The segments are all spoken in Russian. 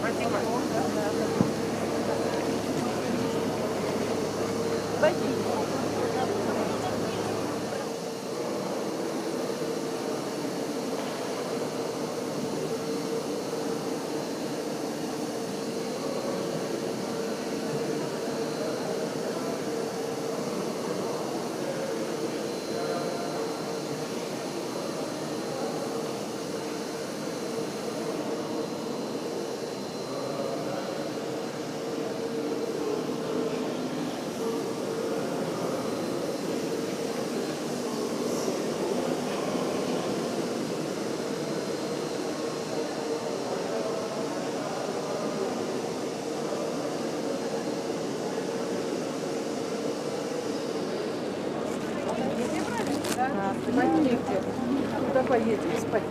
Спать негде. Куда поедем? Спать.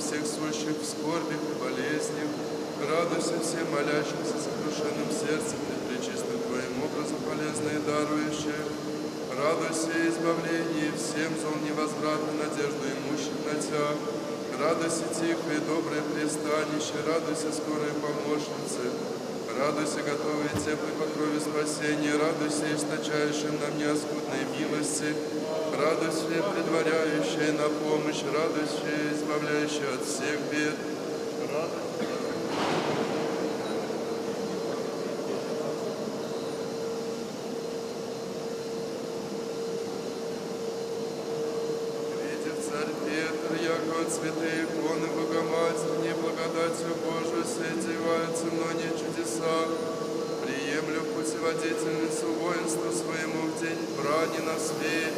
всех сущих в скорбях и болезнях. Радуйся всем молящимся сокрушенным сердцем, пред пречистым Твоим образом полезное и дарующее. Радуйся избавление всем зол невозвратной надежду имущих на Тя. Радуйся тихое и доброе пристанище, радуйся скорая помощница. Радуйся, готовые теплой покрове спасения, радуйся, источающим нам неоскудной милости. Радуйся, предваряющая на помощь, радуйся, избавляющая от всех бед. Видев царь Петр, яко от святые иконы Богоматери, благодатью Божию содеваются многие чудеса. Приемлю путеводительницу воинству своему в день брани на свет.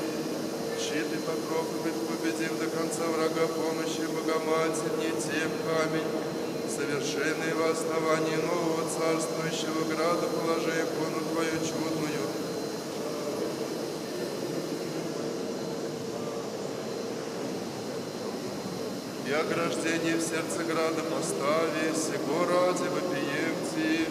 Щит и покров, и победив до конца врага помощи Богоматерь, не тем камень, совершенный во основании нового царствующего града, положи икону Твою чудную. И ограждение в сердце града постави, сего ради вопием Ти.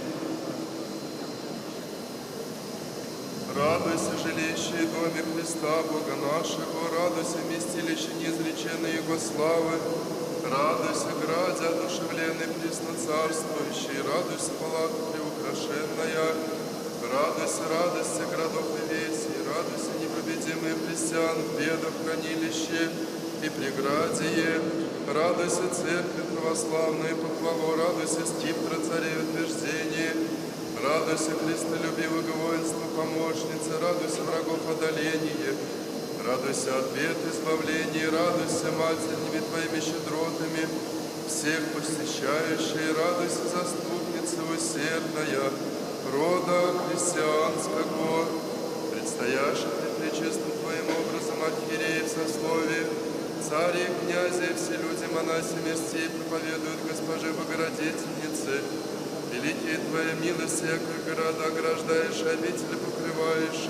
Радуйся, жилище и доме Христа, Бога нашего, радуйся, вместилище неизреченной Его славы, радуйся, граде одушевленный, пресно царствующий, радуйся, палата приукрашенная, радуйся, радости городов и весей, радуйся, непобедимые христиан в бедах хранилище и преградие, радуйся, церкви православной похвалу, радуйся, скиптра царей утверждение, радуйся, христолюбивого воинства помощница, радуйся, врагов одоление, радуйся, от бед избавления, радуйся, матерями Твоими щедротами, всех посещающей, радуйся, заступница усердная, рода христианского, предстоящих пред пречистым Твоим образом архиереев сословия, цари и князи, все люди, монаси, мирстей проповедуют Госпоже Богородительнице. Великие Твои милости, яко города ограждаешь, обители покрываешь,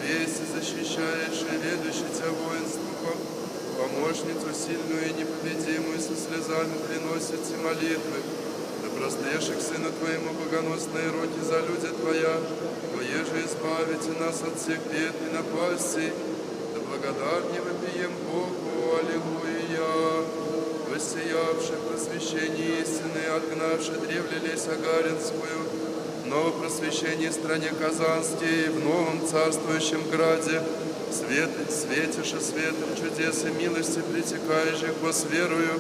веси защищаешь, ведущий Тебя воинству, помощницу сильную и непобедимую со слезами приносит Те молитвы. Да простреши к Сыну Твоему богоносные руки за люди Твоя, Твое же избавите нас от всех бед и напастей. Да благодарнее вопием Богу, аллилуйя. Воссиявший просвещение истины, отгнавший древле лесь Агаринскую, новое просвещение в стране Казанской, в новом царствующем граде, светишь светом чудес и милости, притекающих вас верою,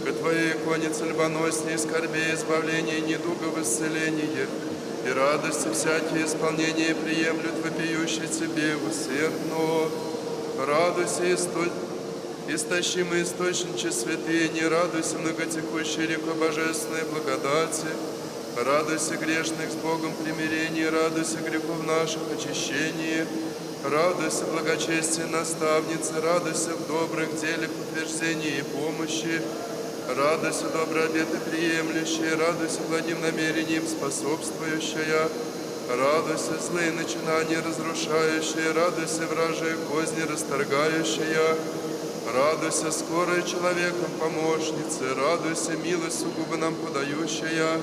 ко Твоей иконе цельбоносней, скорбей, избавления, недугов, исцеления, и радости всякие исполнения приемлют вопиющие Тебе усердно. Радуйся, истощимый источниче святые, не радуйся, многотекущей реко божественной благодати, радуйся, грешных с Богом примирении, радуйся, грехов наших очищении, радуйся, благочестие наставницы, радуйся, в добрых делах утверждении и помощи, радуйся, добрые обеты приемлющие, радуйся, благим намерением способствующая, радуйся, злые начинания разрушающие, радуйся, вражие козни расторгающая, радуйся, скорая человеком помощница, радуйся, милость сугубо нам подающая,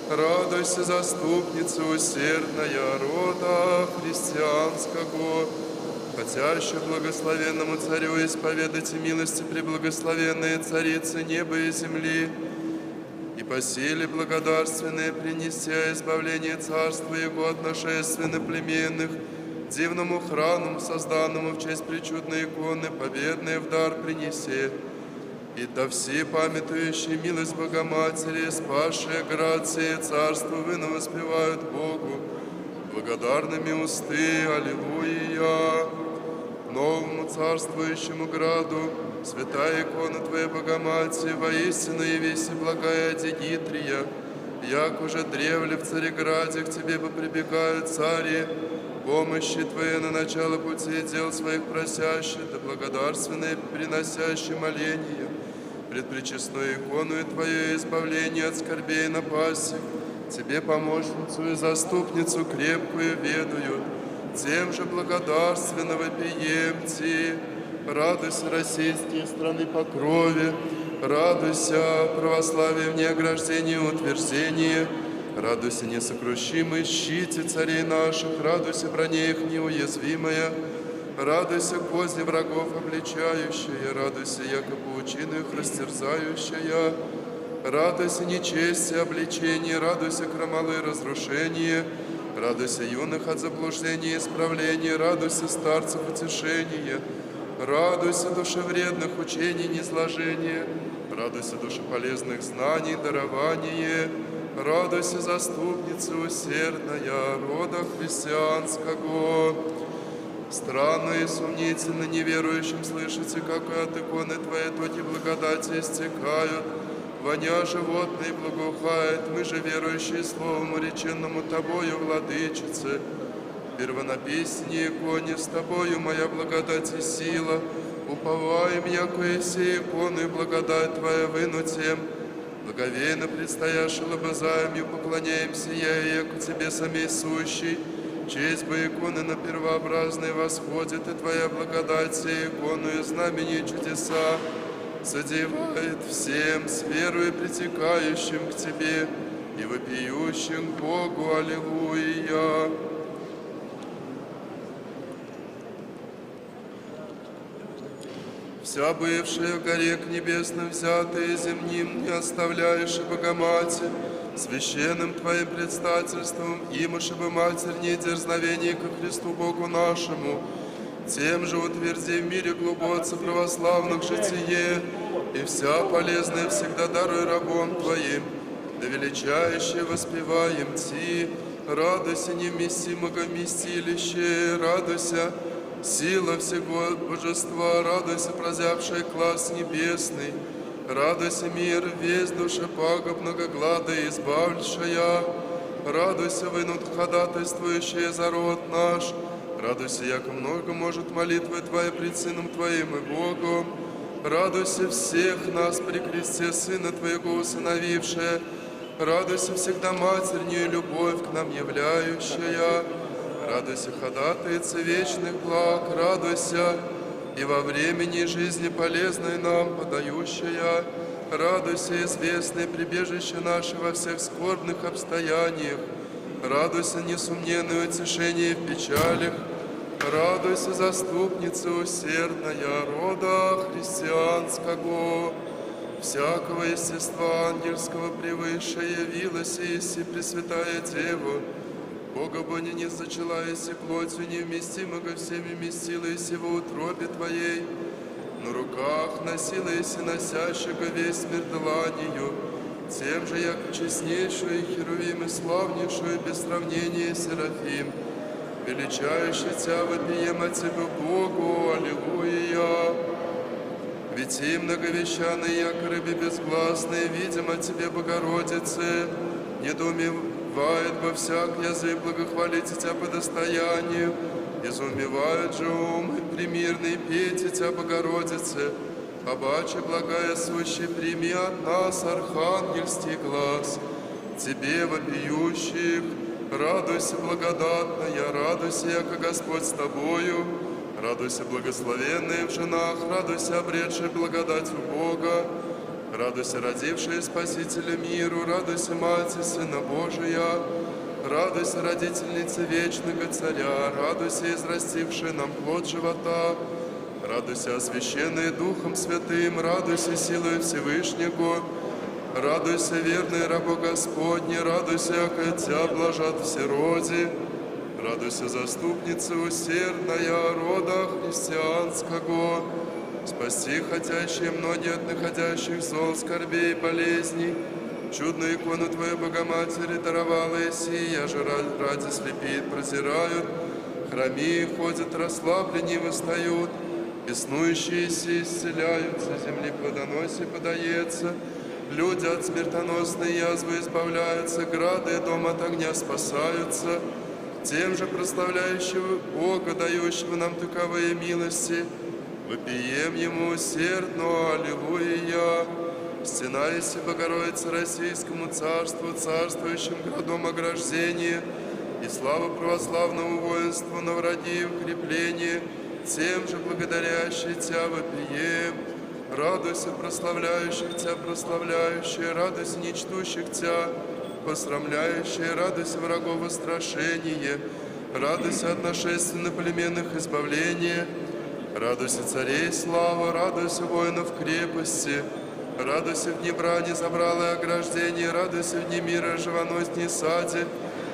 радуйся, заступница усердная, рода христианского, хотящую благословенному царю исповедать милости преблагословенные царицы неба и земли, и по силе благодарственные принести избавление царства Его от нашественно племенных, дивному храму, созданному в честь пречудной иконы, победные в дар принеси. И да все памятующие милость Богоматери, спасшие грации царство выно воспевают Богу, благодарными усты, аллилуйя. Новому царствующему граду, святая икона Твоя Богоматери, воистину явися благая Дигитрия, як уже древле в Цареграде к Тебе поприбегают цари, помощи Твоей на начало пути дел своих просящих, да благодарственные приносящие моления, пред пречестной иконой Твое избавление от скорбей и напасти, Тебе помощницу и заступницу крепкую ведаю, тем же благодарственно вопием Ти. Радуйся, российские страны по крови, Радуйся, православие в неограждении и утверждении. Радуйся, несокрушимый щите царей наших. Радуйся, броне их неуязвимая. Радуйся, козни врагов обличающая. Радуйся, яко паучины их растерзающая. Радуйся, нечестие обличение. Радуйся, крамолы разрушение. Радуйся, юных от заблуждения и исправления. Радуйся, старцев утешение. Радуйся, душевредных учений низложение. Радуйся, душеполезных знаний дарование. Радуйся, заступница усердная рода христианского. Странно и сомнительно неверующим слышите, как и от иконы Твоей токи благодати истекают. Воня животные благоухает, мы же верующие словом уреченному Тобою, Владычице. Первонаписание иконе с Тобою моя благодать и сила. Уповаем, яко еси икону и благодать Твоя вынутем. Благовейно предстоящий лобызаем и поклоняемся я, яко Тебе самей сущий. Честь бы иконы на первообразной восходит, и Твоя благодать сей икону и знамени и чудеса содевает всем с верою притекающим к Тебе и вопиющим к Богу. Аллилуйя. Вся бывшая в горе к небесным взятая земным, не оставляешь, Богоматерь, священным Твоим предстательством, имаше бы Матерь не дерзновение ко Христу Богу нашему, тем же утверди в мире глубоко православных житие, и вся полезная всегда даруй рабом Твоим, да величающее воспеваем Ти, радуйся невместимого вместилище, радуйся, сила всего божества, радуйся, прозявший класс небесный, радуйся, мир весь душепагуб многогладый избавившая, радуйся, вынут ходатайствующая за род наш, радуйся, яко много может молитвы Твоя пред Сыном Твоим и Богом, радуйся всех нас при кресте Сына Твоего усыновившая, радуйся всегда матернее любовь к нам являющая, радуйся, ходатайца вечных благ, радуйся, и во времени жизни полезной нам подающая, радуйся, известное прибежище наше во всех скорбных обстояниях, радуйся, несомненное утешение в печалях, радуйся, заступница усердная рода христианского, всякого естества ангельского превыше явилась еси Пресвятая Дева, Бога Боня не зачала еси плотью невместимого всеми вместила еси во утробе Твоей, на руках носила еси носящего весь мир дланью, тем же, як честнейшую Херувим и славнейшую без сравнения Серафим, величающий Тя вопием от Тебе Богу, аллилуйя. Ведь и многовещанные, яко рыбы безгласные, видим от Тебе, Богородице, недоумевает во всяк язык благохвалить Тебя по достоянию, изумевает же ум и примирный петь Тебя, Богородице, обаче благая сущий, прими от нас архангельский глаз, Тебе вопиющих, радуйся, благодатная, радуйся, яко Господь с Тобою, радуйся, благословенная в женах, радуйся, обретшая благодать у Бога, радуйся, родившая Спасителя миру, радуйся, Мати Сына Божия, радуйся, родительница вечного Царя, радуйся, израстившая нам плод живота, радуйся, освященная Духом Святым, радуйся, силой Всевышнего, радуйся, верный рабо Господне, радуйся, яко Тя блажат все роди, радуйся, заступница усердная рода христианского, спаси хотящие многие от находящих зол, скорбей и болезней, чудную икону Твою Богоматери даровала еси, я же ради слепит прозирают, храми ходят расслабленнее восстают, беснующиеся исцеляются, земли плодоносе подается, люди от смертоносной язвы избавляются, грады и дом от огня спасаются, тем же прославляющего Бога, дающего нам таковые милости, вопием Ему усердно, аллилуйя. Стена еси Богородицы Российскому царству, царствующим городом ограждения, и слава православному воинству на враги укрепление, тем же благодарящий Тя вопием. Радуйся, прославляющих Тя, прославляющие, радуйся, нечтущих Тя, посрамляющие, радуйся, врагов устрашение, радуйся от нашествий племенных избавления, радуйся, царей слава, радуйся, воинов крепости, радуйся в дни брани забрала и ограждение, радуйся в дни мира живоносни сади,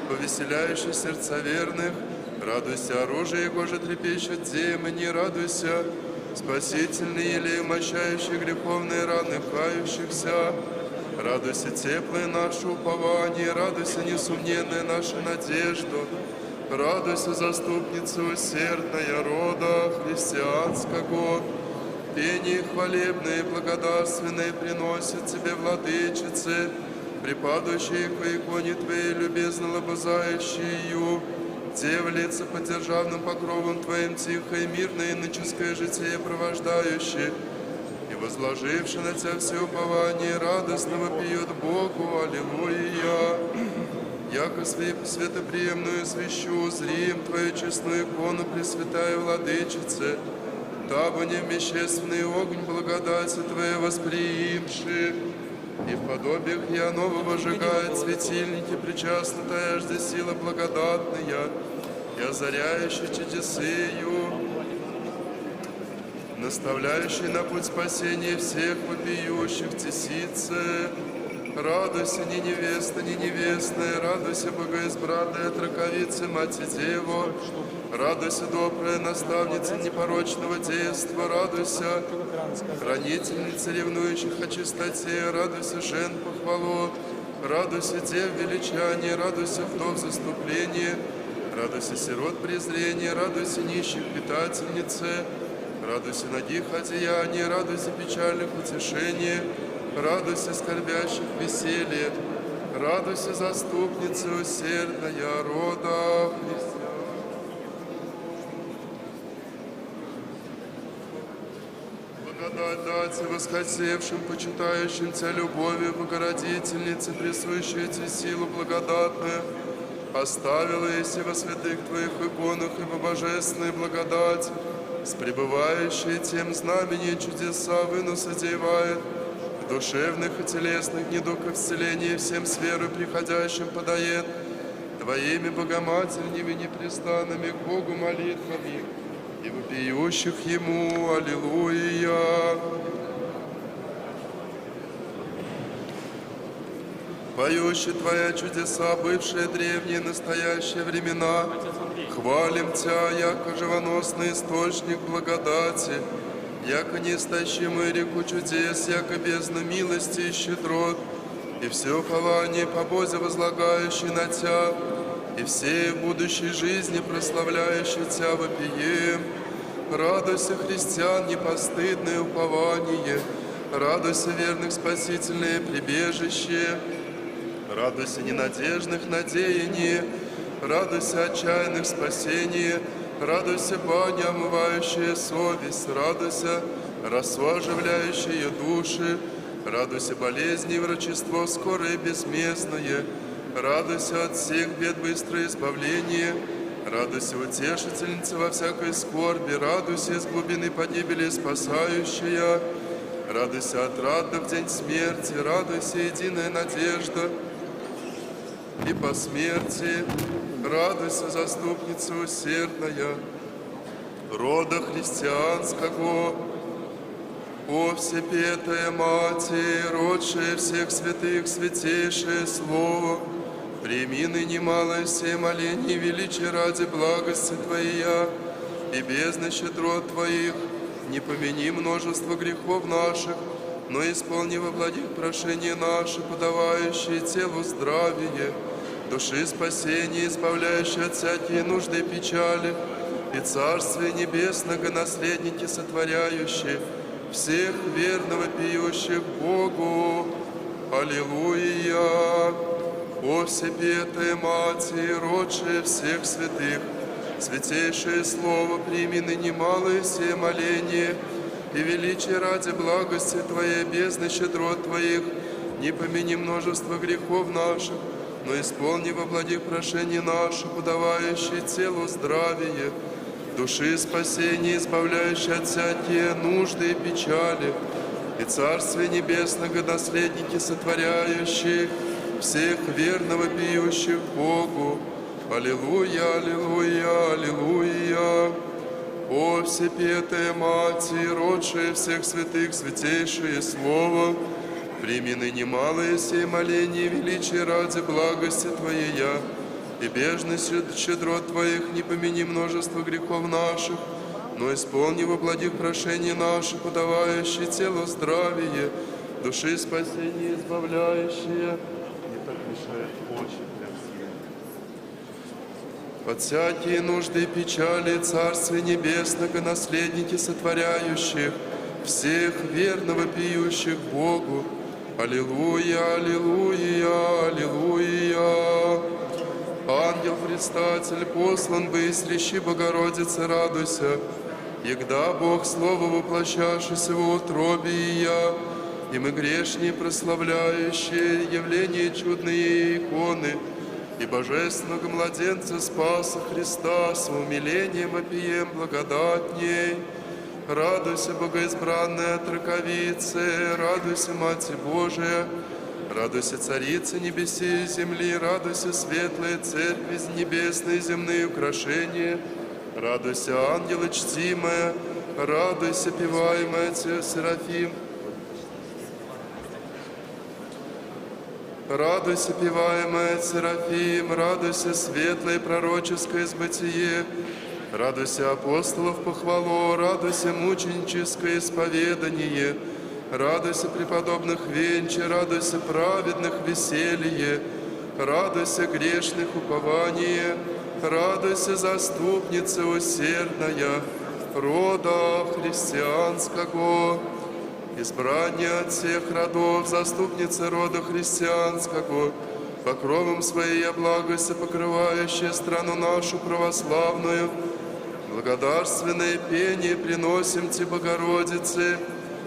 повеселяющий сердца верных, радуйся, оружие его же трепещут демони, радуйся, спасительный елей, мощающий греховные раны кающихся, радуйся, теплое наше упование, радуйся, несомненная наша надежда, радуйся, заступница усердная рода христианского, пение хвалебное и благодарственное приносит тебе, владычице, припадающие к иконе Твоей, любезно лобызающую, девлица под державным покровом Твоим тихое, мирное, иноческое житие провождающее, и возложивши на Тебя все упование, радостно вопиет Богу, аллилуйя. Яко святоприемную свящу, зрим Твою честную икону, Пресвятая Владычице, дабы не в вещественный огонь благодати Твоей восприимши, и в подобиях я нового сжигает светильники, причастна Таежде сила благодатная, и озаряющий чудесею, наставляющий на путь спасения всех вопиющих тесице. Радуйся, ни невеста, ни невестная, радуйся, богоизбранная траковица, Мать и Дева, радуйся, добрая наставница непорочного детства, радуйся, хранительница ревнующих о чистоте, радуйся, жен похвалу, радуйся, дев величание, радуйся, вдов заступление, радуйся, сирот презрения, радуйся, нищих питательнице, радуйся, нагих одеяний, радуйся, печальных утешения, радуйся, скорбящих веселье, радуйся, заступница усердная рода христиан. Благодать дать восхотевшим, почитающим Тебя любовью, Богородительнице, присущую Тебе силу благодатную, оставила еси во святых Твоих иконах и по божественной благодати, с пребывающей тем знамени чудеса вынос одевает, душевных и телесных недугов исцеления всем с верой приходящим подает, Твоими богоматерными непрестанными к Богу молитвами и вопиющих Ему, аллилуйя. Поющие Твоя чудеса, бывшие древние, настоящие времена, хвалим Тя, яко живоносный источник благодати, яко неистощимую реку чудес, яко бездну милости и щедрот, и все упование по Бозе возлагающий на Тя, и все в будущей жизни прославляющие Тя вопием. Радуйся, христиан, непостыдное упование, радуйся, верных спасительное прибежище, радуйся, ненадежных надеяние, радуйся, отчаянных спасение, радуйся, баня, омывающая совесть, радуйся, росу, оживляющая души, радуйся, болезни и врачество скорое и безместное, радуйся от всех бед быстрое избавление, радуйся, утешительница во всякой скорби, радуйся из глубины погибели спасающая, радуйся отрадно в день смерти, радуйся, единая надежда, и по смерти, радуйся, заступница усердная, рода христианского, о всепетая Матерь, родшая всех святых, святейшее Слово, прими ныне малое все моления и величие ради благости Твоя, и бездны щедрот Твоих, не помяни множество грехов наших, но исполни во благих прошения наши, подавающие телу здравие, души спасения, избавляющие от всякие нужды и печали, и Царствие Небесного наследники сотворяющие, всех верного пьющих Богу. Аллилуйя! О всепетая Матерь, родшая всех святых, святейшее Слово, прими ныне малое сие моление, и величие ради благости Твоей, бездны щедрот Твоих, не помяни множество грехов наших, но исполни во благих прошения наши, подавающие телу здравие, души спасения, избавляющие от всякие нужды и печали, и Царствие Небесного наследники сотворяющих, всех верно вопиющих Богу. Аллилуйя, аллилуйя, аллилуйя. О всепетая Матерь, родшая всех святых, святейшее Слово, прими ныне малое сей моление величие ради благости Твоей, и бежность щедрот Твоих не помяни множество грехов наших, но исполни во благих прошений наших, подавающие тело здравие, души спасение избавляющее, не так мешает очи для всех. Под всякие нужды и печали Царствия Небесного наследники сотворяющих, всех верно вопиющих Богу. Аллилуйя, аллилуйя, аллилуйя. Ангел-предстатель послан бы, и срещи Богородице, радуйся, егда Бог Слово воплощавшийся в утробе Ия, и мы грешние прославляющие явления чудные иконы, и божественного младенца Спаса Христа с умилением вопием благодатней. Радуйся, богоизбранная Троковице, радуйся, Матерь Божия, радуйся, Царица небесей и земли, радуйся, светлая Церковь небесные земные украшения, радуйся, ангелы чтимая, радуйся, певаемая Серафим. Радуйся, певаемая Серафим, радуйся, светлое пророческое избытие, радуйся, апостолов похвалу, радуйся, мученическое исповедание, радуйся, преподобных венче, радуйся, праведных веселье, радуйся, грешных упование, радуйся, заступница усердная, рода христианского. Избрание от всех родов, заступница рода христианского, покровом своей благости покрывающая страну нашу православную, благодарственное пение приносим Тебе, Богородице,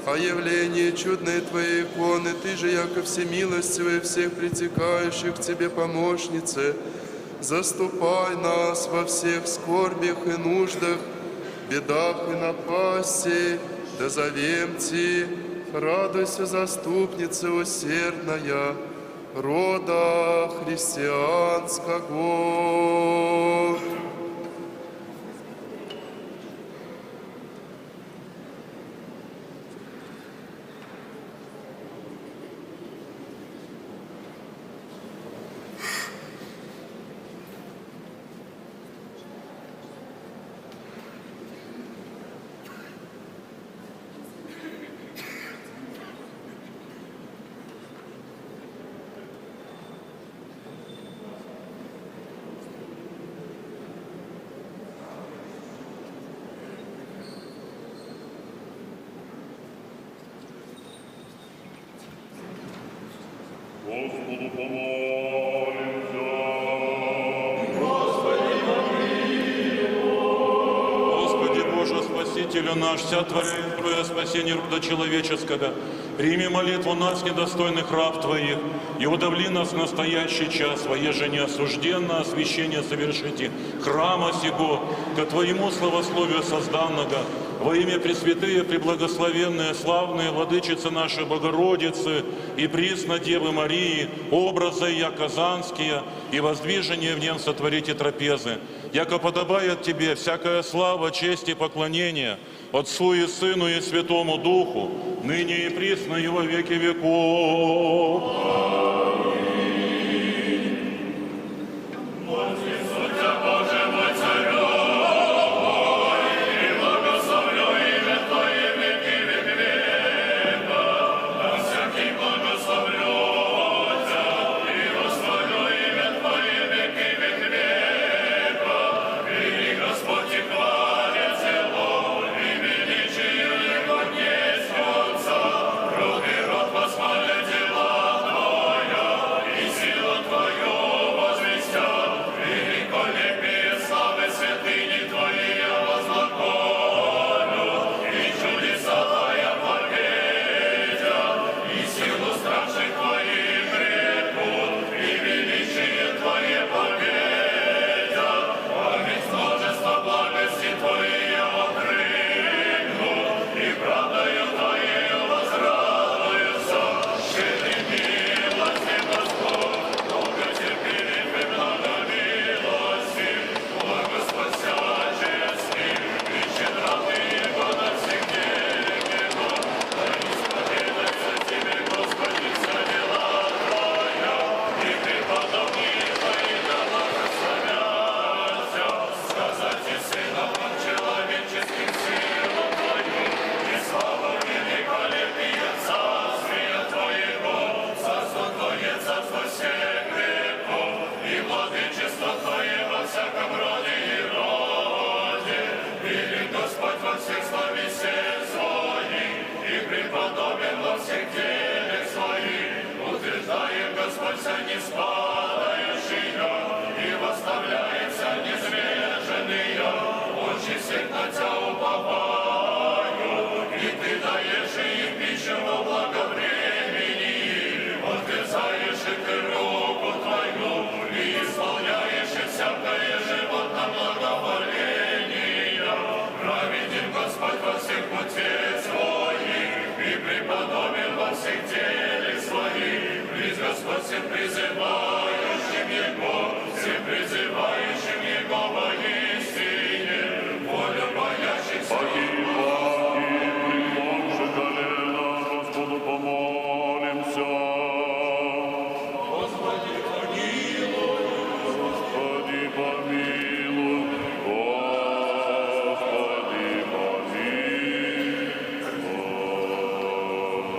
о явлении чудной Твоей иконы, Ты же, яко всемилостивая всех притекающих к Тебе помощнице, заступай нас во всех скорбях и нуждах, бедах и напасти, да зовем Ти, радуйся, заступница усердная, рода христианского. Господу помолимся. Господи Боже, Спасителю наш, вся Твоя Твое спасение рода человеческого, прими молитву нас, недостойных раб Твоих, и удавли нас в настоящий час, воеже неосужденно освящение совершите храма сего, ко Твоему славословию созданного, во имя Пресвятые, Преблагословенные, славные Владычицы нашей Богородицы и Присно Девы Марии, образы я казанские, и воздвижение в нем сотворите трапезы. Яко подобает Тебе всякая слава, честь и поклонение Отцу и Сыну и Святому Духу, ныне и присно и во веки веков. Руки рот восхвалят дела Твои. на Тя уповаю, и Ты даешь им пищу во благовремени, отверзаешь и Ты руку Твою, и исполняешь всякое животное благоволение. Праведен Господь во всех путях своих, и преподобен во всех делах своих. Близ Господь всем призывающим Его, всем призывающим Его во истине, волю боящихся Его. Преклонши колено, Господу помолимся. Господи, помилуй, Господи, помилуй, Господи, помилуй.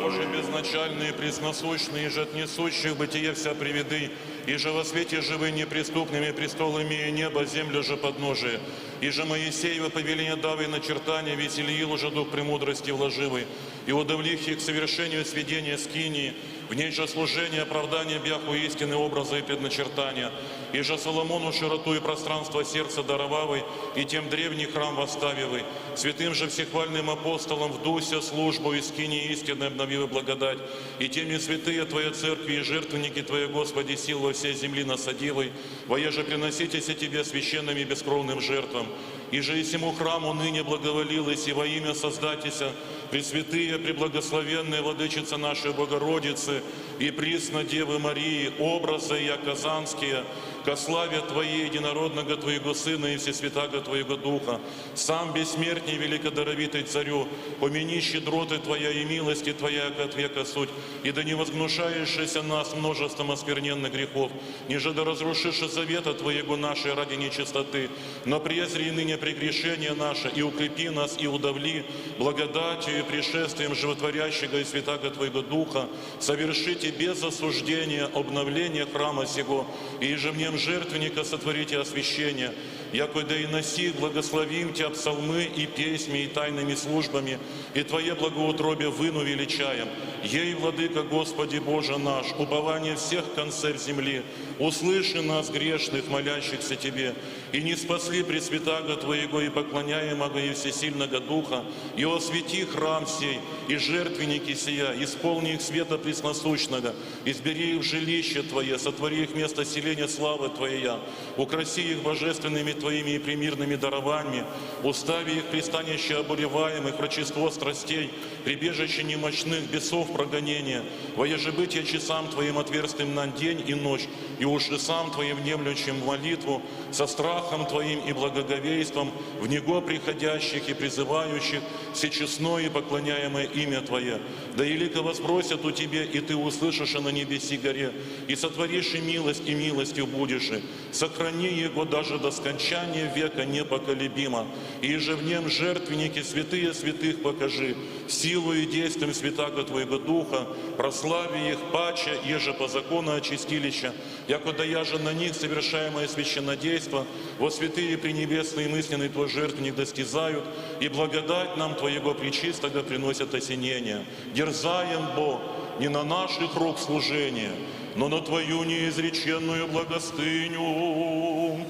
Боже безначальный, пресносущный, и же от несущих бытие вся приведы, и же во свете живы неприступными престол имея небо, землю же подножие. И же Моисеево повеление дав и начертание, весь Ильил уже дух премудрости вложивый, и удовлих их к совершению сведения скинии, в ней же служение, оправдание бяху истины, образа и предначертания. И же Соломону широту и пространство сердца даровавый, и тем древний храм восставивый. Святым же всехвальным апостолам в дусе службу и скинии истины обновивы благодать. И теми святые Твоя церкви и жертвенники Твоя, Господи, сил во всей земли насадивой, воеже приноситесь Тебе священным и бескровным жертвам. И же и сему храму ныне благоволилось, и во имя создатися, Пресвятые, Преблагословенные Владычица нашей Богородицы и Присно Девы Марии, образы и казанские, ко славе Твоей, единородного Твоего Сына и Всесвятаго Твоего Духа, сам бессмертный великодаровитый Царю, помяни щедроты Твоя и милости Твоя от века суть, и да не возгнушаешься нас множеством оскверненных грехов, ниже да разрушишь завета Твоего нашей ради нечистоты, но презри ныне прегрешения наши, и укрепи нас, и удавли благодатью и пришествием животворящего и святаго Твоего Духа, совершите без осуждения обновление храма сего, и же в нем жертвенника сотворите освящение, яко да и носи благословим Тебя псалмы и песьми, и тайными службами, и Твое благоутробие выну величаем. Ей, Владыка Господи Боже наш, упование всех концев земли, услыши нас, грешных, молящихся Тебе, и не спасли Пресвятаго Твоего и поклоняемого и всесильного Духа, и освети храм сей, и жертвенники сия, исполни их света пресносущного, избери их в жилище Твое, сотвори их место селения славы Твоя, украси их божественными Твоими и примирными дарованиями, устави их пристанище обуреваемых, врачество страстей, прибежище немощных, бесов прогонения, воеже бытие часам Твоим отверстым на день и ночь, и уж и сам Твоим внемлющим молитву, со страхом Твоим и благоговейством, в Него приходящих и призывающих, всечестное и поклоняемое имя Твое. Да елико воспросят у Тебе, и Ты услышишь на небеси горе, и сотворишь и милостью будешь, и сохрани Его даже до скончания века непоколебимо, и же в нем жертвенники святые святых покажи, силу и действием святаго Твоего Духа, прослави их паче, еже по закону очистилища, яко да яже на них совершаемое священнодейство, во святые пренебесные мысленный Твой жертвенник достизают, и благодать нам Твоего пречистого приносят осенения. Дерзаем, Бог, не на наших рук служение, но на Твою неизреченную благостыню.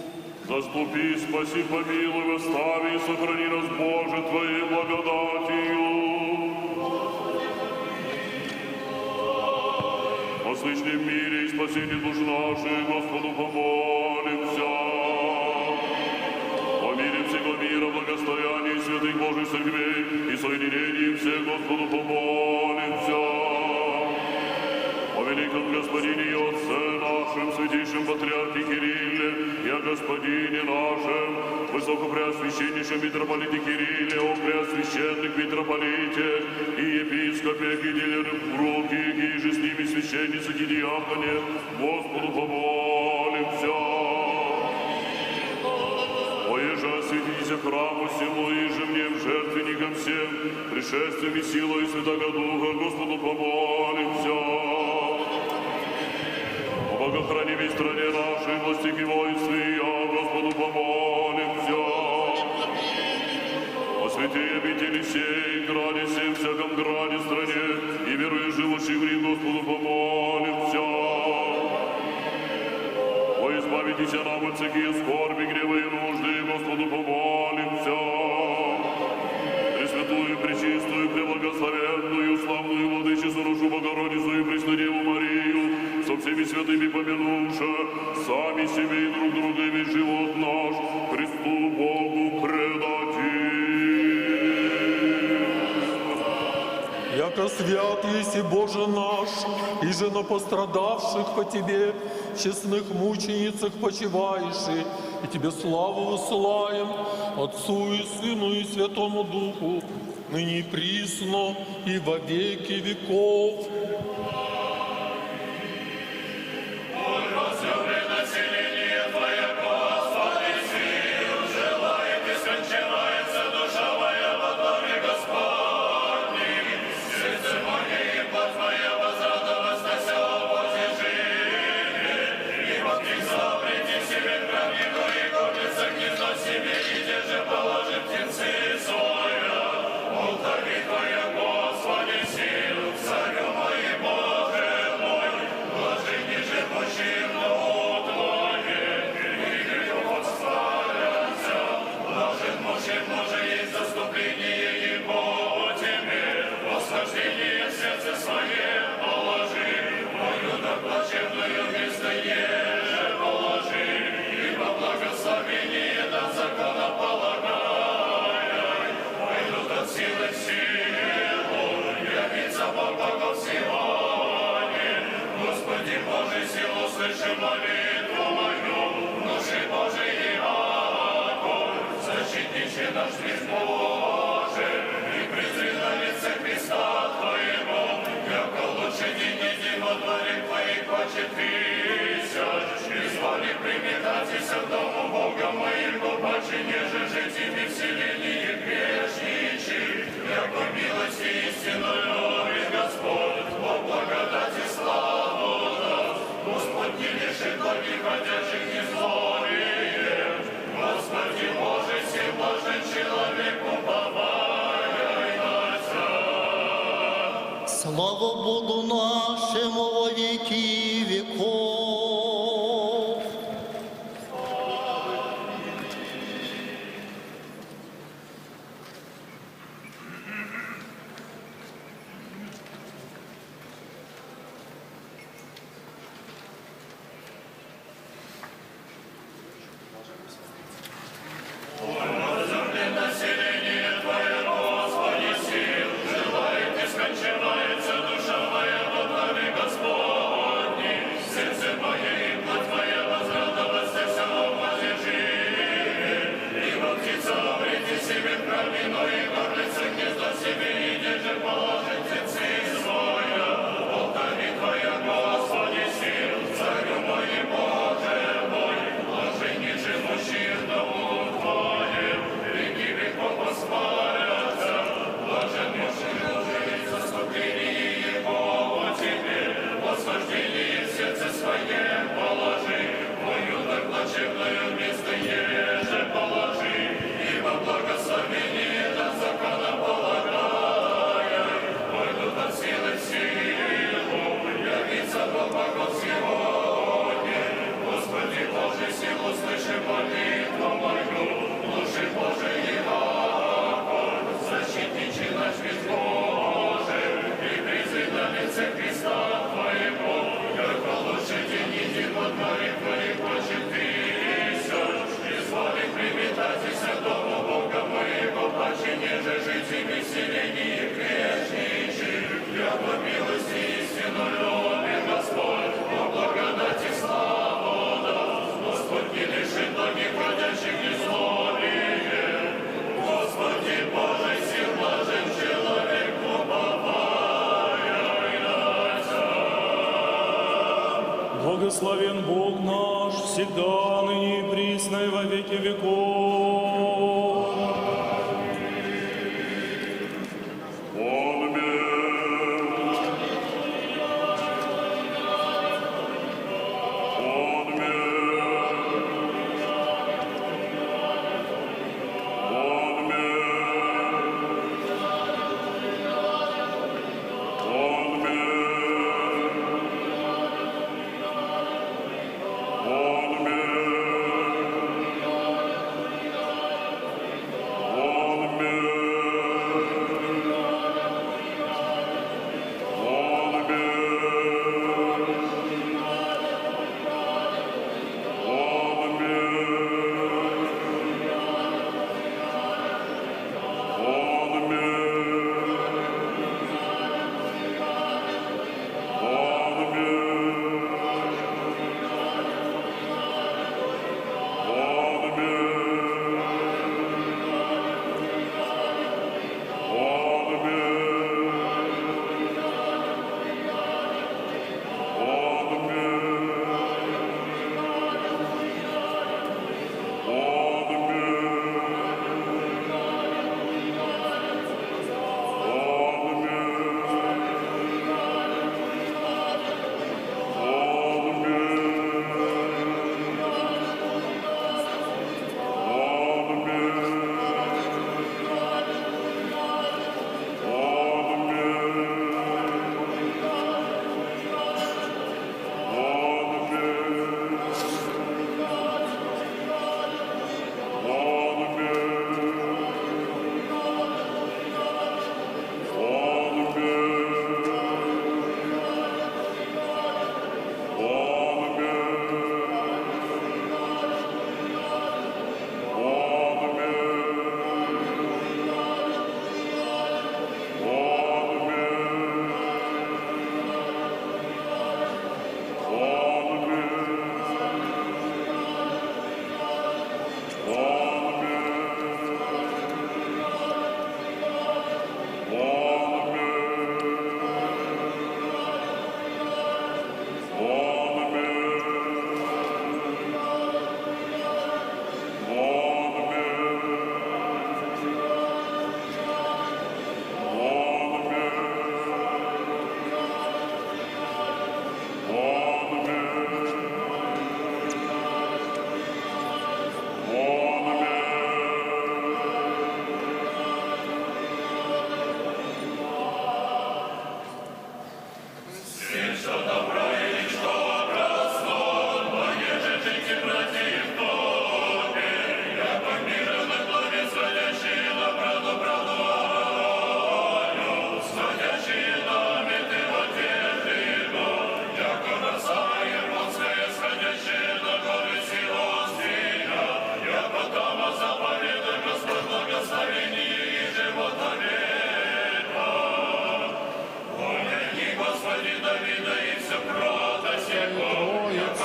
Заступи, спаси, помилуй, восстави и сохрани нас, Боже, Твоей благодатью. О слышном мире и спасении душ наших, Господу помолимся. О мире всего мира, благостоянии святых Божьих церквей и соединении всех, Господу помолимся. О великом Господине и Отце нашем, святейшем Патриархе Кирилле, и о Господине нашем, Высокопреосвященнейшем митрополите Кирилле, о преосвященных митрополите и епископе, и делерных в руки, и же с ними священницы и диаконе, Господу помолимся. Оеже осветитесь храму всему, и же мне жертвенникам всем, пришествием и силой Святого Духа, Господу помолимся. О богохранимой стране нашей, властях и воинстве, Господу помолимся. О святые обители сей, граде сей, всяком граде стране, и веруя живущих в ней, Господу помолимся. О избавитесь нам от всякие скорби, гнева и нужды, Господу помолимся. яко свят еси Боже наш, и же на пострадавших по Тебе, честных мученицах почиваешь, и Тебе славу высылаем, Отцу и Сыну и Святому Духу, ныне и присно, и во веки веков. Слава Богу нашему во веки веков. Благословен Бог наш, всегда, ныне и присно, и во веки веков.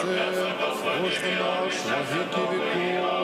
Боже наш, во веки веков.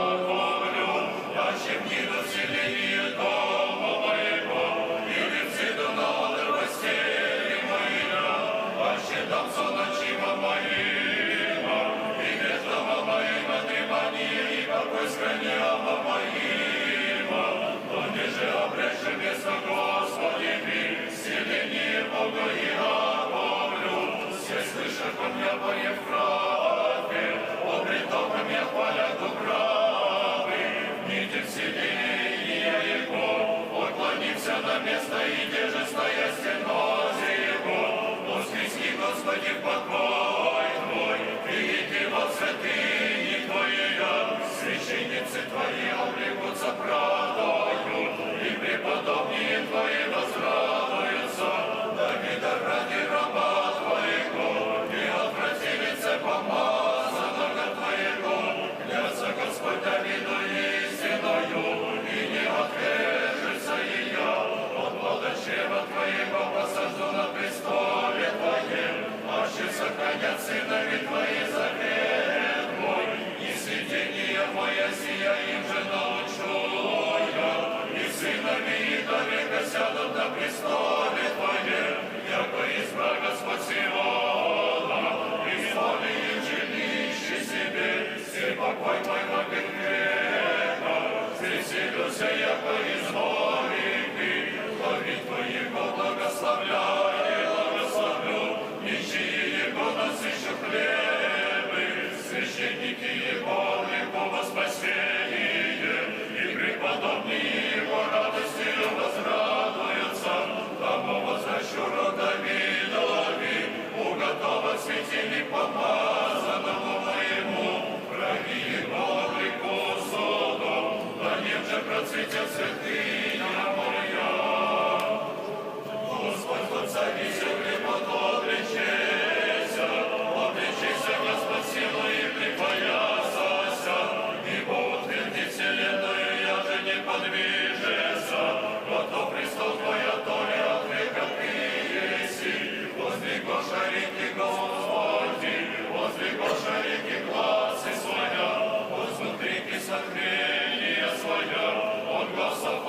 Сохранение своя, он глаза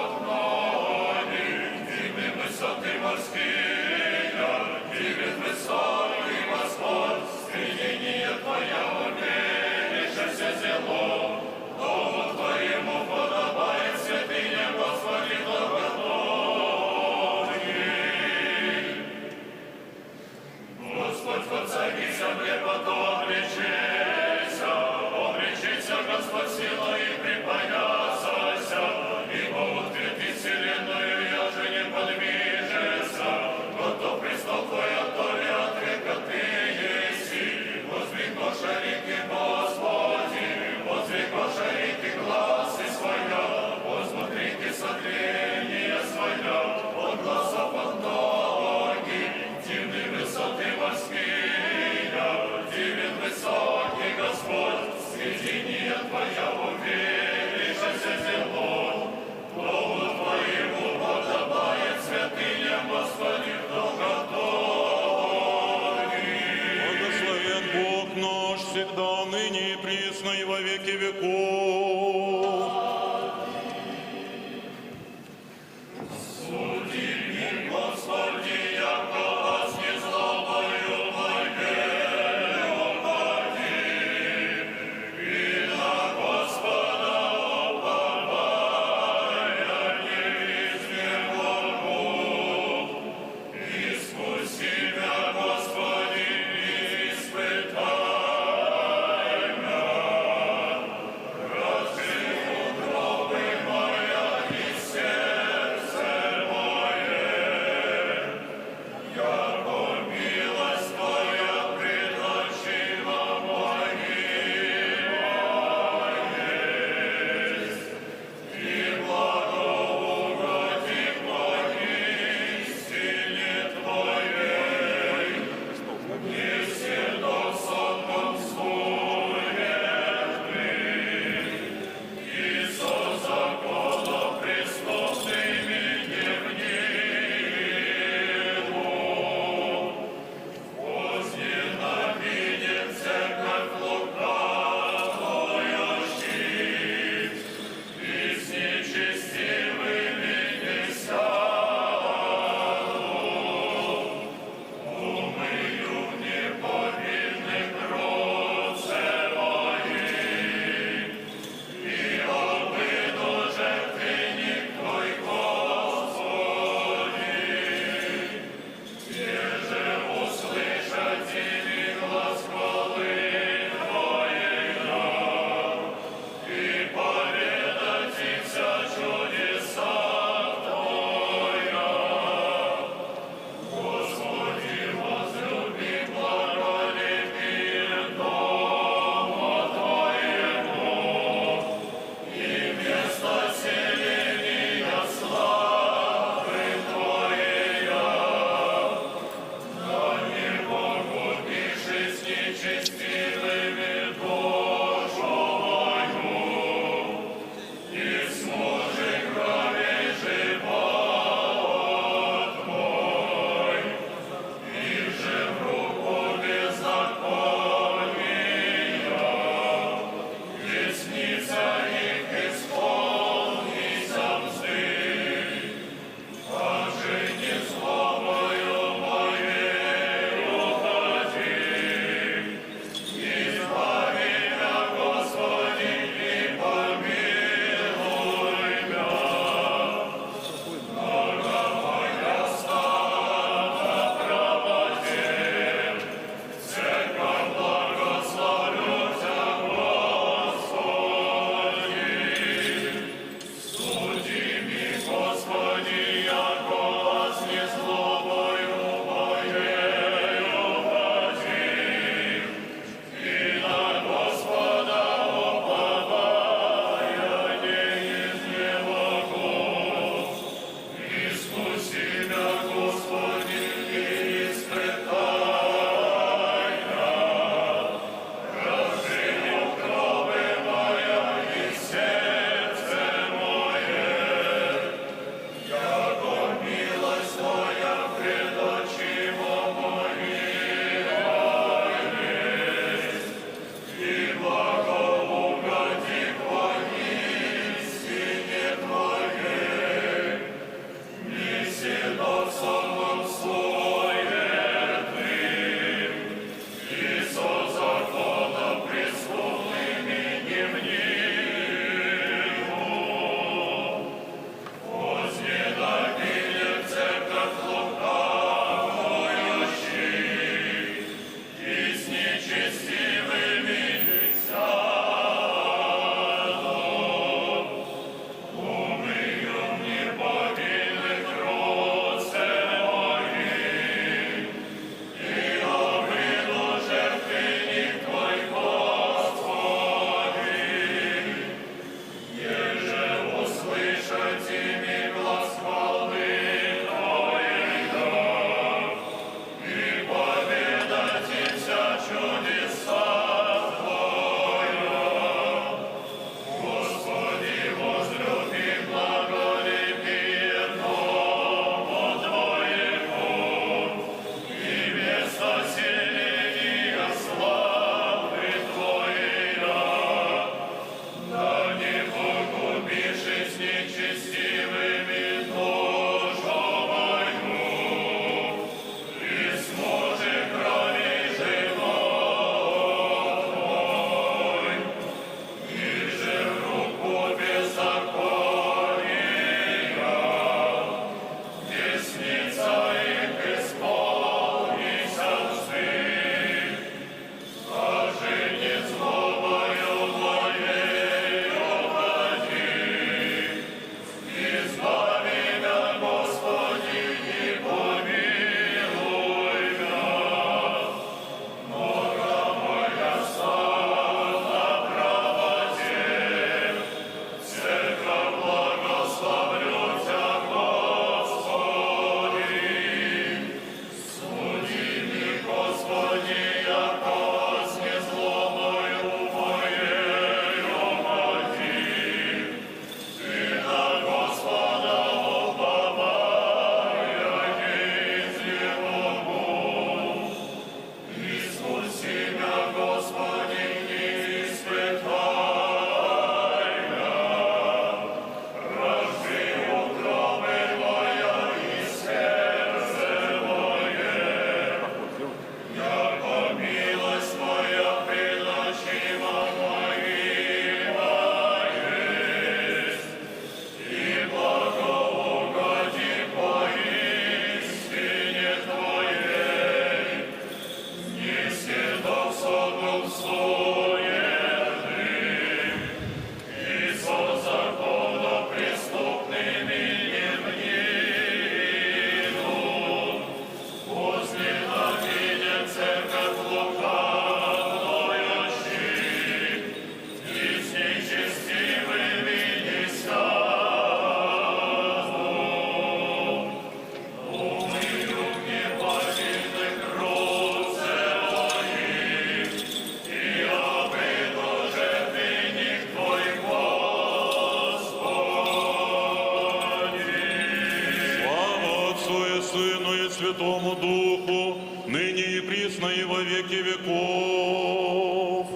Святому Духу, ныне и присно и во веки веков.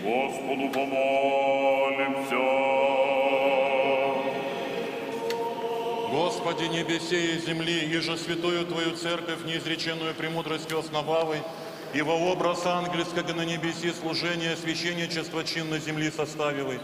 Господу помолимся. Господи, небесе и земли, и же святую Твою церковь, неизреченную премудростью основавой, и во образ ангельского на небеси служения священничества чинно земли составивай.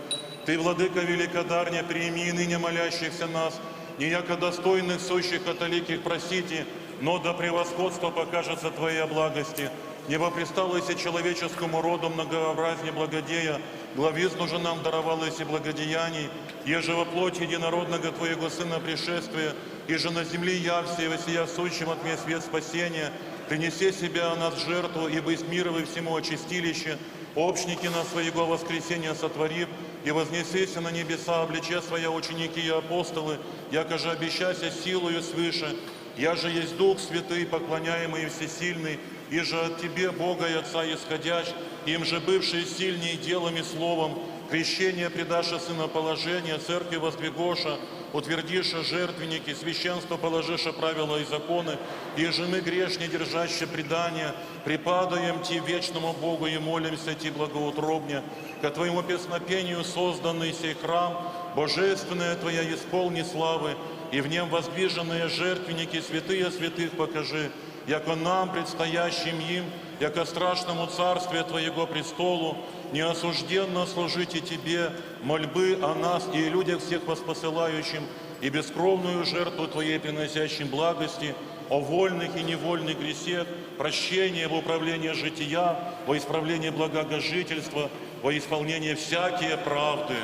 Ты, владыка великодарня, прими ныне молящихся нас, не яко достойных сущих католиких просите, но до превосходства покажется Твоя благости. Не вопристалось человеческому роду многообразнее благодея, главизну же нам даровалось и благодеяний, еже во плоти единородного Твоего Сына пришествия, и же на земле явься и воссия сущим от мир свет спасения, принеси себя о нас жертву, ибо из мировой всему очистилище, общники на своего воскресения сотворив, и вознесися на небеса, облича своя ученики и апостолы, яко же обещася силою свыше, я же есть Дух Святый, поклоняемый и всесильный, и же от Тебе, Бога и Отца исходящ, им же бывший сильней делом и словом, крещение предаша Сына положения, церкви воздвигоша, утвердиша жертвенники, священство положиша правила и законы, и жены грешне держаще предания, припадаем Ти вечному Богу и молимся Ти благоутробне, ко Твоему песнопению созданный сей храм, божественная Твоя исполни славы, и в нем воздвиженные жертвенники святые святых покажи, яко нам, предстоящим им, яко страшному царствию Твоего престолу, неосужденно служите Тебе, мольбы о нас и людях всех воспосылающим, и бескровную жертву Твоей приносящим благости, о вольных и невольных грехах, прощение в управлении жития, во исправление благожительства, во исполнение всякие правды.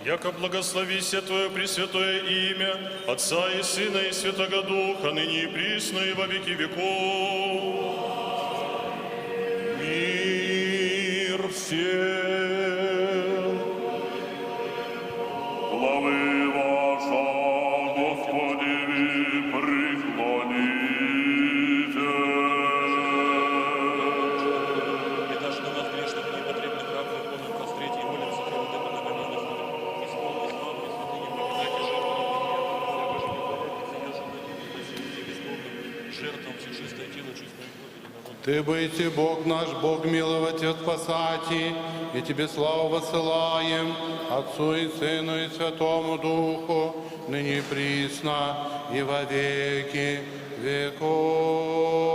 Яко благословися Твое Пресвятое имя, Отца и Сына и Святого Духа, ныне и присно и во веки веков. Мир всем! Главы ваша, Господи, преклоните. И дашь на нас грешных непотребных раб законных простреть, и молимся Тебе, вот это многомилостивый. Исполни славу и святыни благодати жертвам все чистое тело, чистое кровь и народ. Ты быйте, Бог наш, Бог миловать и спасати, и Тебе славу высылаем, Отцу и Сыну и Святому Духу, ныне и присно и во веки веков.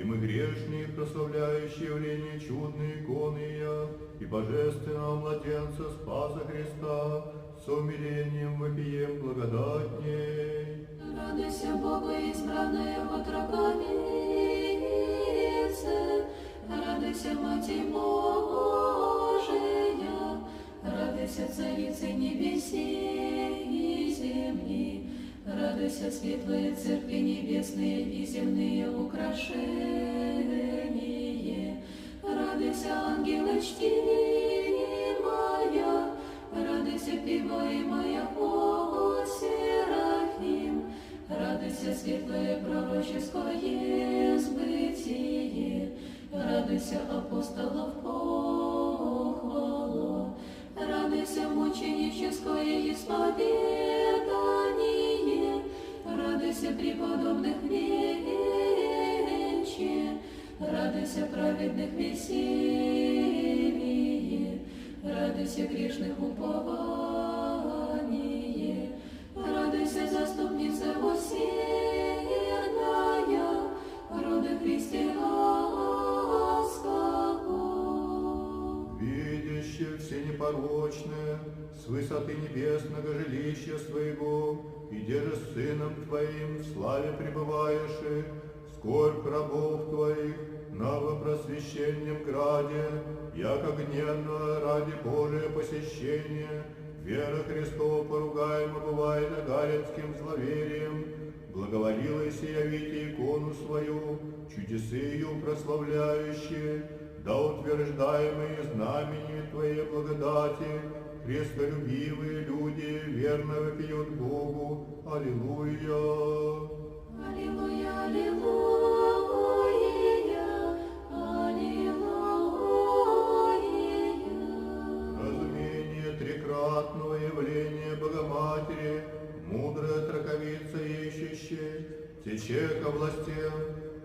мы грешные, прославляющие явление чудные иконы Ее и божественного младенца Спаса Христа, с умилением вопием благодатней. Радуйся, Богу, избранная от раковицы, радуйся, Матерь Божия, радуйся, Царица небесей и земли, радуйся, светлые церкви небесные и земные украшения, радуйся, ангелы чтимая, радуйся, певаемая от серафим, радуйся, светлое пророческое сбытие, радуйся, апостолов похвалу, радуйся, мученическое исповедание, радуйся, преподобных вече, радуйся, праведных веселье, радуйся, грешных упование, радуйся, заступница усердная, рода христианского. Видящее все непорочное, с высоты небесного жилища своего, и держа с Сыном Твоим в славе пребываешь, скорбь рабов Твоих на вопросвященном граде, яко гневно ради Божия посещения, вера Христова поругаема бывает галицким зловерием, благоволилась явите икону свою, чудесы ее прославляющие, да утверждаемые знаменами Твоей благодати, христолюбивые люди верно вопиют Богу. Аллилуйя! Аллилуйя, аллилуйя, аллилуйя. Разумение трикратного явления Богоматери, мудрая траковица ищущая, тече ко властям,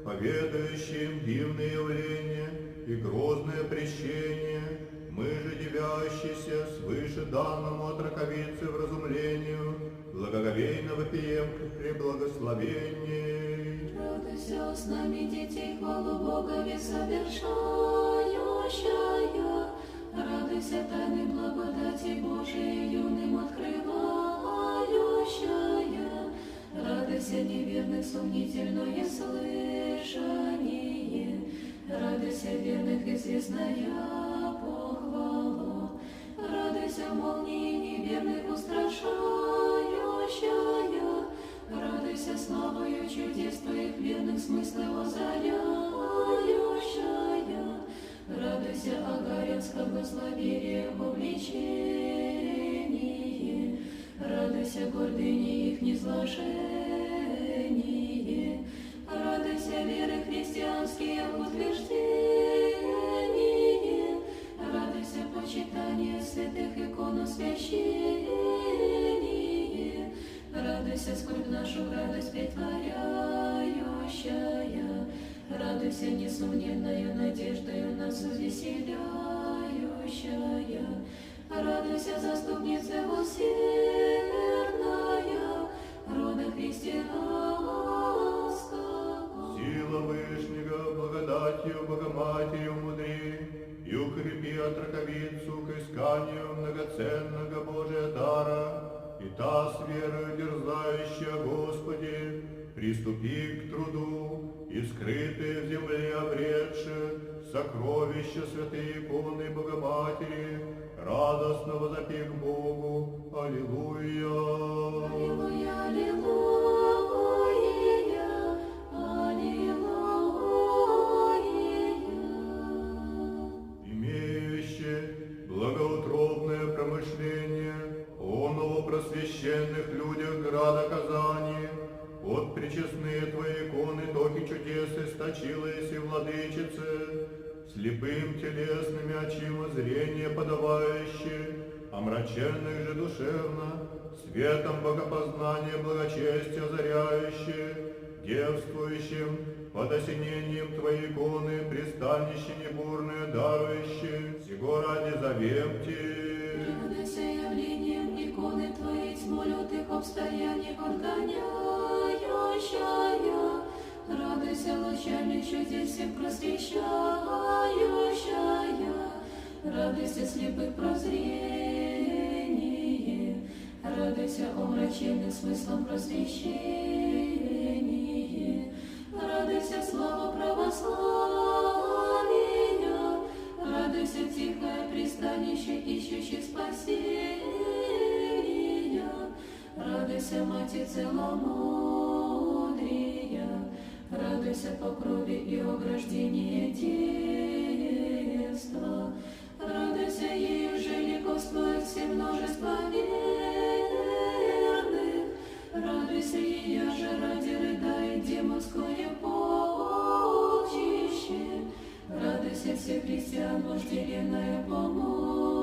поведающим дивные явления и грозное прещение, мы же девящиеся свыше данному от раковицы вразумлению, благоговейно вопием при благословении. Радуйся с нами, детей, хвалу Богови совершающая, радуйся тайны благодати Божией юным открывающая, радуйся неверных сомнительное слышание, радуйся верных известная похвалу, радуйся молнии неверных устрашающая, радуйся славою чудес Твоих верных смыслов озаряющая, радуйся агаринского зловерия увлечение, радуйся гордыни их низложение, радуйся веры христианские утверждения, радуйся почитание святых икон освящения, радуйся скорбь нашу радость претворяющая, радуйся несомненною надеждою нас увеселяющая, радуйся заступница усердная, рода христианского. Сила Вышнего, благодатью Богоматерью мудри, и укрепи отраковицу к исканию многоценного Божия дара, и та с верою дерзающая Господи, приступи к труду, и скрытые в земле обретши сокровища святые иконы Богоматери, радостно возопи к Богу. Аллилуйя! Аллилуйя, аллилуйя, аллилуйя. Имеющие благоутробное промышление о новопросвященных людях града Казани, от причестные Твои иконы токи чудес источилась и владычицы, слепым телесными очима зрение подавающие, омраченных же душевно, светом богопознания благочестия озаряющие, девствующим под осенением Твоей иконы пристанище небурное дарующие, сего ради зовемте. Радуйся явлением иконы Твоей, тьму лютых обстояний отгоняющая, радуйся лучами чудес чудес всех просвещающая, радуйся слепых прозрение, радуйся омраченных смыслом просвещение, радуйся слава православия, радуйся тихое пристанище ищущих спасения, радуйся Мати целомудрия, радуйся покрове и ограждении детства, радуйся ею же ликуствует все множество верных, радуйся ее же ради рыдает демонское полчище, радуйся всех христиан, вожделенная помощница,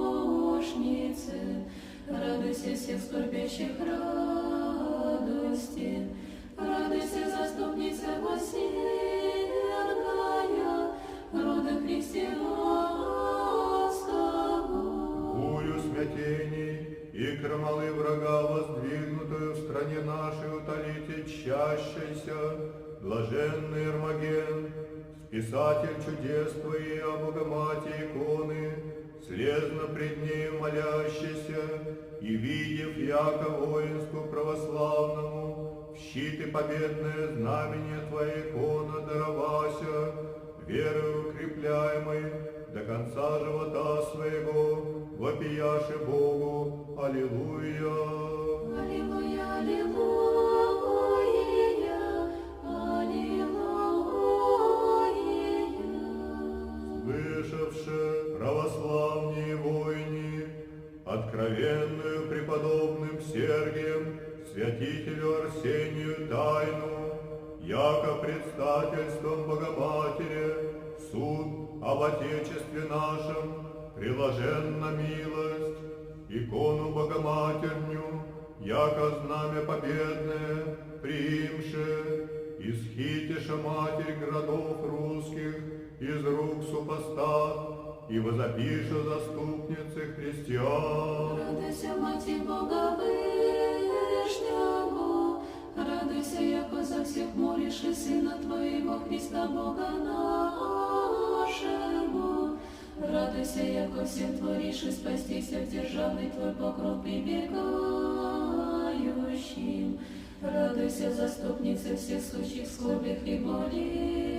радуйся всех скорбящих радости, радуйся заступница милосердная, рода христианского. Бурю смятений и крамолы врага, воздвигнутую в стране нашей, утолите чащейся, блаженный Эрмоген, списатель чудес Твоей, о Богомате иконы, слезно пред нею молящийся, и видев, яко воинству православному, в щит и победное знамение Твоя икона даровася, верою укрепляемой, до конца живота своего, вопияши Богу, аллилуйя. Аллилуйя, аллилуйя, аллилуйя. Вышедше православнее войни, откровенную преподобным Сергием, святителю Арсению тайну, яко предстательством Богоматери, суд об Отечестве нашем, приложен на милость, икону Богоматерню, яко знамя победное, приимше, исхитиша Матерь городов русских, из рук супостат, и возопиша заступницы христиан. Радуйся, Мати Бога Вышнего, радуйся, яко за всех молишь и Сына Твоего Христа Бога нашего. Радуйся, яко всем творишь и спастися в державный Твой покров прибегающим. Радуйся, заступница всех сущих скорбях и болезнях.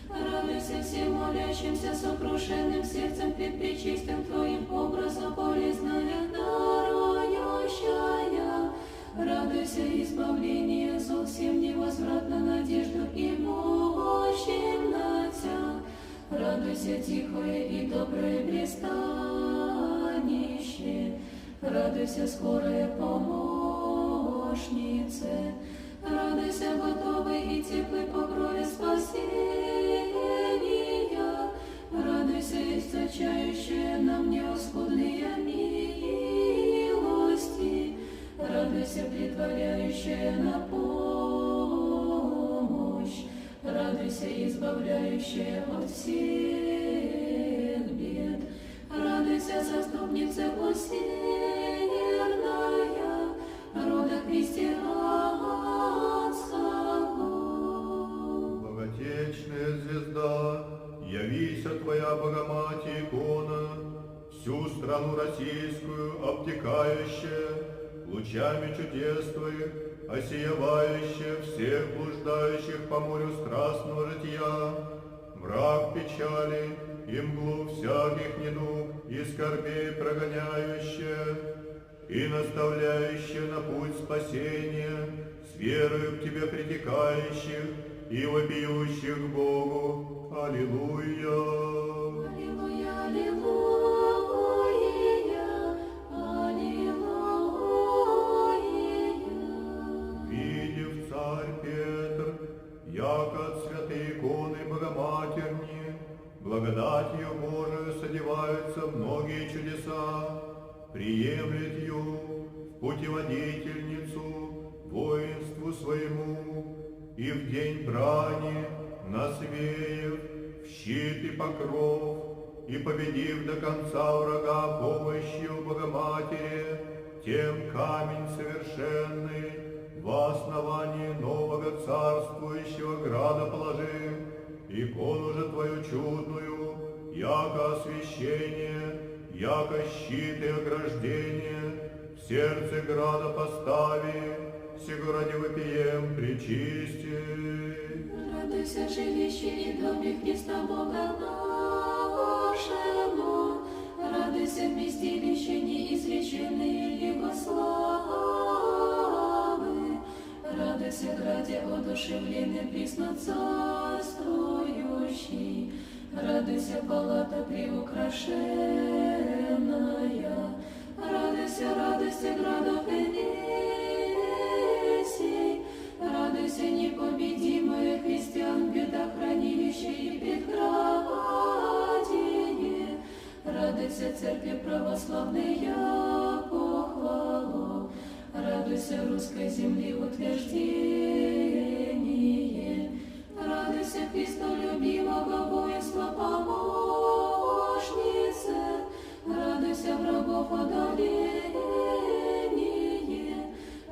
Радуйся всем молящимся сокрушенным сердцем пред пречистым Твоим образом полезная дарующая. Радуйся, избавление зол всем невозвратно надежду и мощим натя. Радуйся, тихое и доброе пристанище. Радуйся, скорая помощница. Радуйся, готовый и теплый покрове спасения. Радуйся, источающая нам неоскудные милости. Радуйся, претворяющая на помощь. Радуйся, избавляющая от всех бед. Радуйся, заступница усердная, рода христианского. Боготечная звезда, явися Твоя Богоматерь икона, всю страну российскую обтекающая, лучами чудес Твоих, осиявающая всех блуждающих по морю страстного жития, мрак печали и мглу всяких недуг и скорбей прогоняющая, и наставляющая на путь спасения, с верою к Тебе притекающих и вопиющих к Богу. Аллилуйя! Аллилуйя, аллилуйя, аллилуйя. Видев царь Петр, яко от святой иконы Богоматерни, благодатью Божию содеваются многие чудеса, приемлет ее в путеводительницу воинству своему, и в день брани, насвеев, в щит и покров, и победив до конца врага помощью Богоматери, тем камень совершенный, в основании нового царствующего града положи, икону же твою чудную, яко освящение, яко щит и ограждение, в сердце града постави, сего ради вопием причисти. Радуйся, жилище и доме Христа Бога нашего, радуйся, вместилище неизреченные Его славы, радуйся, граде одушевленный присно царствующий, радуйся, палата приукрашенная, радуйся, радуйся, градов Элисей, радуйся, непобедимое христиан, бедохранилище и предградие, радуйся, церкви православная похвалу, радуйся, русской земли утверждение, радуйся, Христолюбивого воинства помощнице, радуйся, врагов одоление,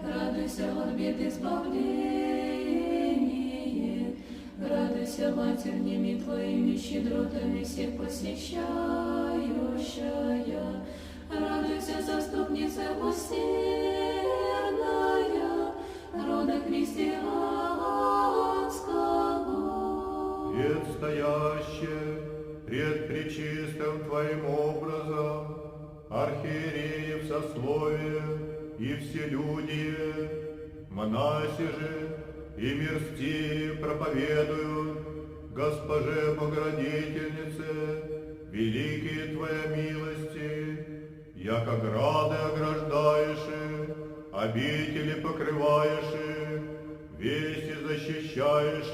радуйся, от бед избавление, радуйся, матернями твоими щедротами всех посещающая, радуйся, заступница усердная, рода христианского. Предстоящее пред пречистым твоим образом, архиереев сословие и вселюдие, монаси же и мирсти проповедуют Госпоже Богородительнице, великие Твоя милости, яко грады ограждаешь, обители покрываешь, вести защищаешь,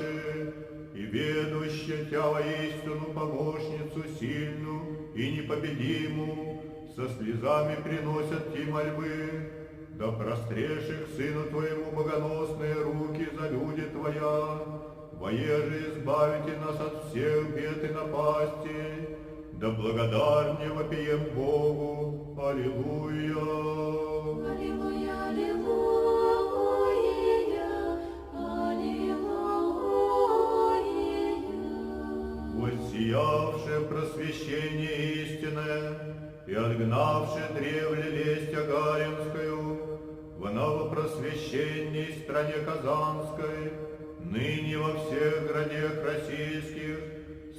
и ведущая Тя воистину помощницу сильную и непобедимую, со слезами приносят Ти мольбы, да прострешь их Сыну Твоему богоносные руки за люди Твоя, воеже избавите нас от всех бед и напастей, да благодарнее вопием Богу. Аллилуйя. Аллилуйя, аллилуйя, аллилуйя. Воссиявшее просвещение истинное и отгнавшее древле лесть агаринскую, в новопросвященней стране Казанской, ныне во всех градах российских,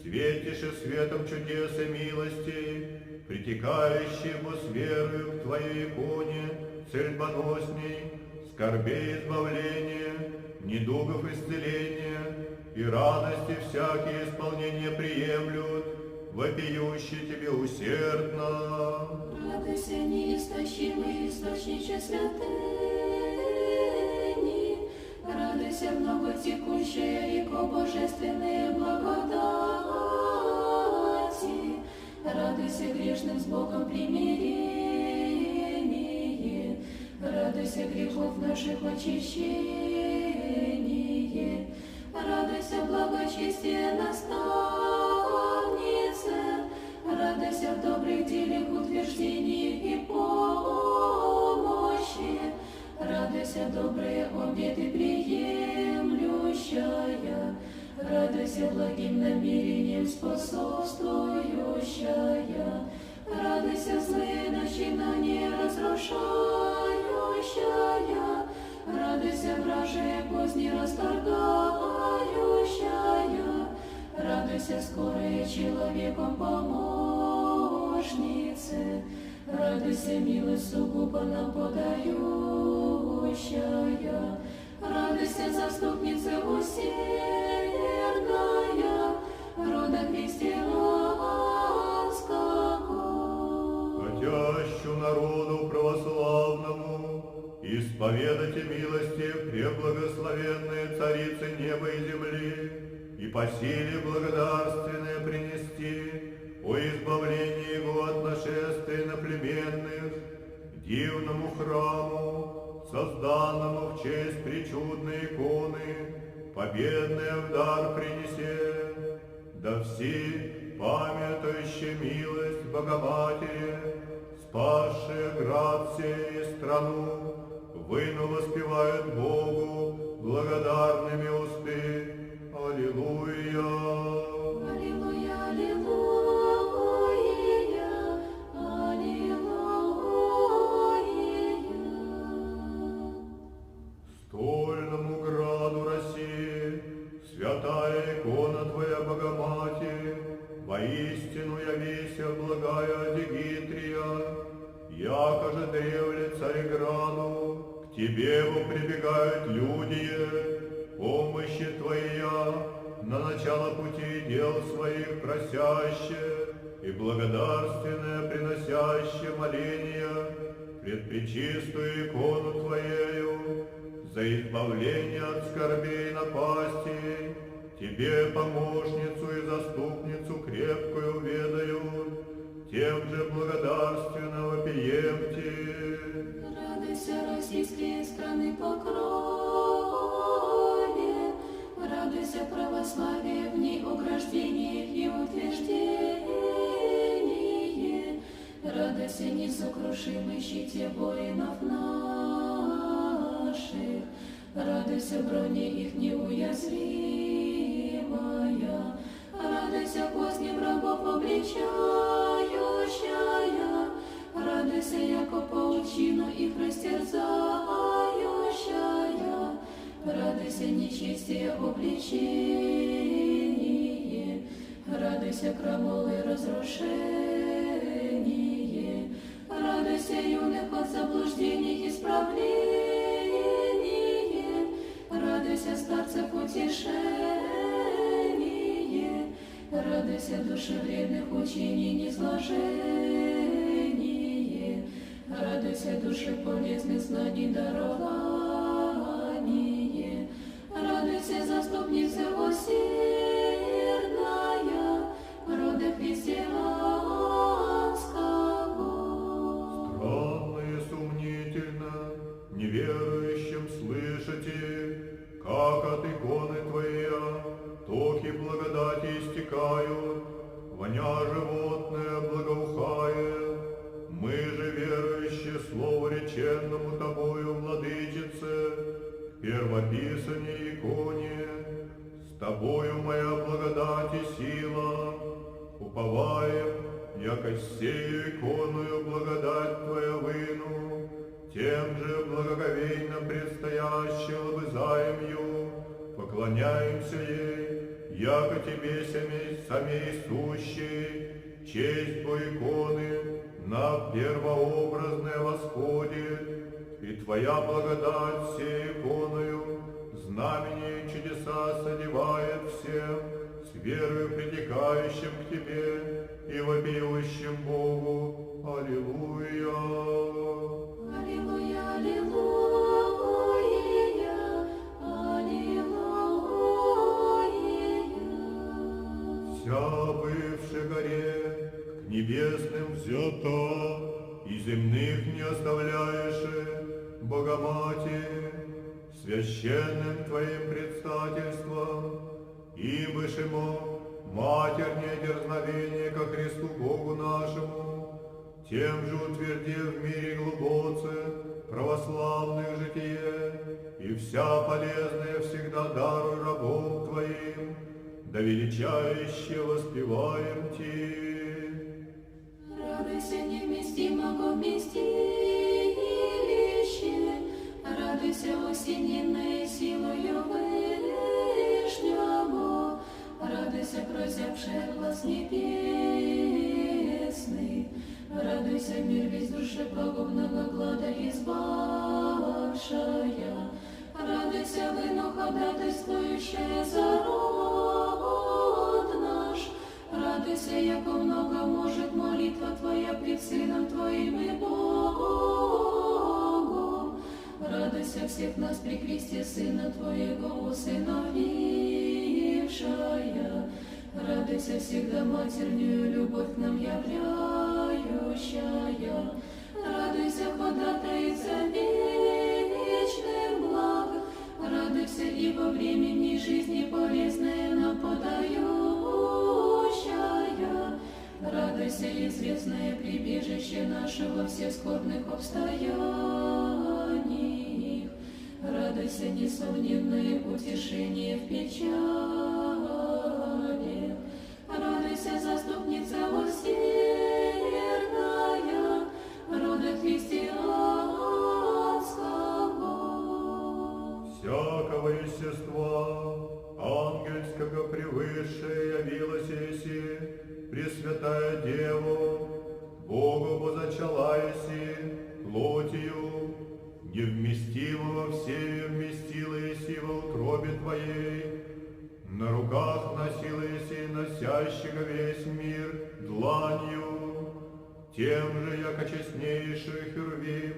светише светом чудес и милостей, притекающие с верою к Твоей иконе, цельбоносней, скорбей избавления, недугов исцеления и радости всякие исполнения приемлют, вопиющие Тебе усердно. Радуйся, неистощимый источниче святыни, радуйся, многотекущая реко божественные благодати, радуйся, грешным с Богом примирение, радуйся, грехов наших очищение, радуйся, благочестие наставнице, радуйся в добрых делах утверждении и помощи, радуйся, добрые обеты приемлющая, радуйся, благим намерением способствующая, радуйся, злые начинания разрушающая, радуйся, вражие козни расторгающая, радуйся, скорая человеком помощнице, радуйся, милость сугубо нам подающая, радуйся, заступница усердная, рода христианского. Хотящу народу православному исповедайте милости преблагословенные Царицы неба и земли, и по силе благодарственное принести о избавлении Его от нашествий иноплеменных к дивному храму, созданному в честь причудной иконы, победное в дар принесе, да все памятующие милость Богоматери, спасшие град сей и страну, выну воспевают Богу благодарными усты. Аллилуйя. Аллилуйя, аллилуйя, аллилуйя. Стольному граду России, святая икона Твоя Богоматерь, воистину явися благая Дигитрия, яко же древле Цареграду, к Тебе прибегают люди, помощи Твоя, на начало пути дел своих просяще и благодарственное приносяще моления пред пречистую икону Твоею, за избавление от скорбей напастей, Тебе помощницу и заступницу крепкую ведают, тем же благодарственно вопиемте. Радуйся, российские страны покрове, радуйся, православие в ней ограждениях и утверждение, радуйся, несокрушимый щите воинов наших, радуйся, броне их неуязвимая, радуйся, козни врагов обличающая, радуйся, яко паучину их растерзающая, радуйся, нечестие обличение, радуйся, крамолы разрушение, радуйся, юных от заблуждений исправление, радуйся, старцев утешение, радуйся, души вредных учений низложение, радуйся, души полезных знаний дарование, радуйся, заступница усердная, рода христианского. Странно и сомнительно неверующим слышите, как от иконы Твоя токи благодати истекают, воня животное благоухает. Мы же, верующие слову реченному Тобою, Владычице, к первописанной иконе, с Тобою моя благодать и сила, уповаем, яко сею иконную благодать Твоя выну, тем же благоговейно предстоящего лобызаемью, поклоняемся ей, яко Тебе самей сущей, честь по иконы на первообразное восходит, и Твоя благодать сей иконою знамения и чудеса содевает всем, с верою притекающим к Тебе и вопиющим Богу. Аллилуйя. Аллилуйя, аллилуйя, аллилуйя. Вся бывшая горе к небесным взята, и земных не оставляешь, Богоматерь, священным Твоим предстательством, ибо ж ему матернее дерзновение ко Христу Богу нашему, тем же утвердив в мире глубоце православных житие, и вся полезная всегда даруй рабом Твоим, да величающе воспеваем Ти. Радуйся, невместимого вместилище, радуйся, осененной силою Вышнего, радуйся, прозябшая глаз небесный, радуйся, мир весь души пагубного глада избавшая, радуйся, выну ходатайствующая за род наш, радуйся, яко много может молитва Твоя пред Сыном Твоим и Богом, радуйся всех нас при кресте Сына Твоего усыновившая, радуйся всегда матернюю любовь к нам являющая, радуйся, ходатайца вечных благ, радуйся, ибо времени жизни полезное нам подающая, радуйся, известное прибежище нашего всех скорбных обстояний. Радуйся, несомненное утешение в печали. Радуйся, заступница усердная, рода христианского. Всякого естества ангельского превыше явилась еси, Пресвятая Дева, Богу возачала еси, плотью, невместимого всею вместила еси во утробе Твоей, на руках носила еси носящего весь мир дланью, тем же, яко честнейшую Херувим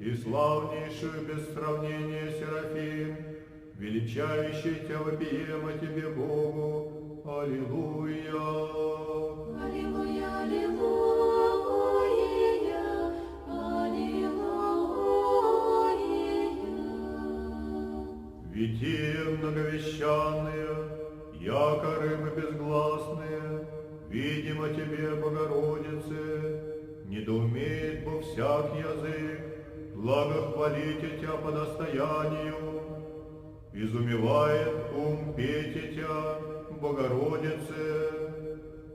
и славнейшую без сравнения Серафим, величающий Тебя вопием о Тебе, Богу. Аллилуйя! Аллилуйя, аллилуйя, аллилуйя. Витие многовещанные, яко рыбы безгласные, видимо Тебе, Богородице, недоумеет бо всяк язык, благохвалите Тебя по достоянию, изумевает ум петь Тебя, Богородице,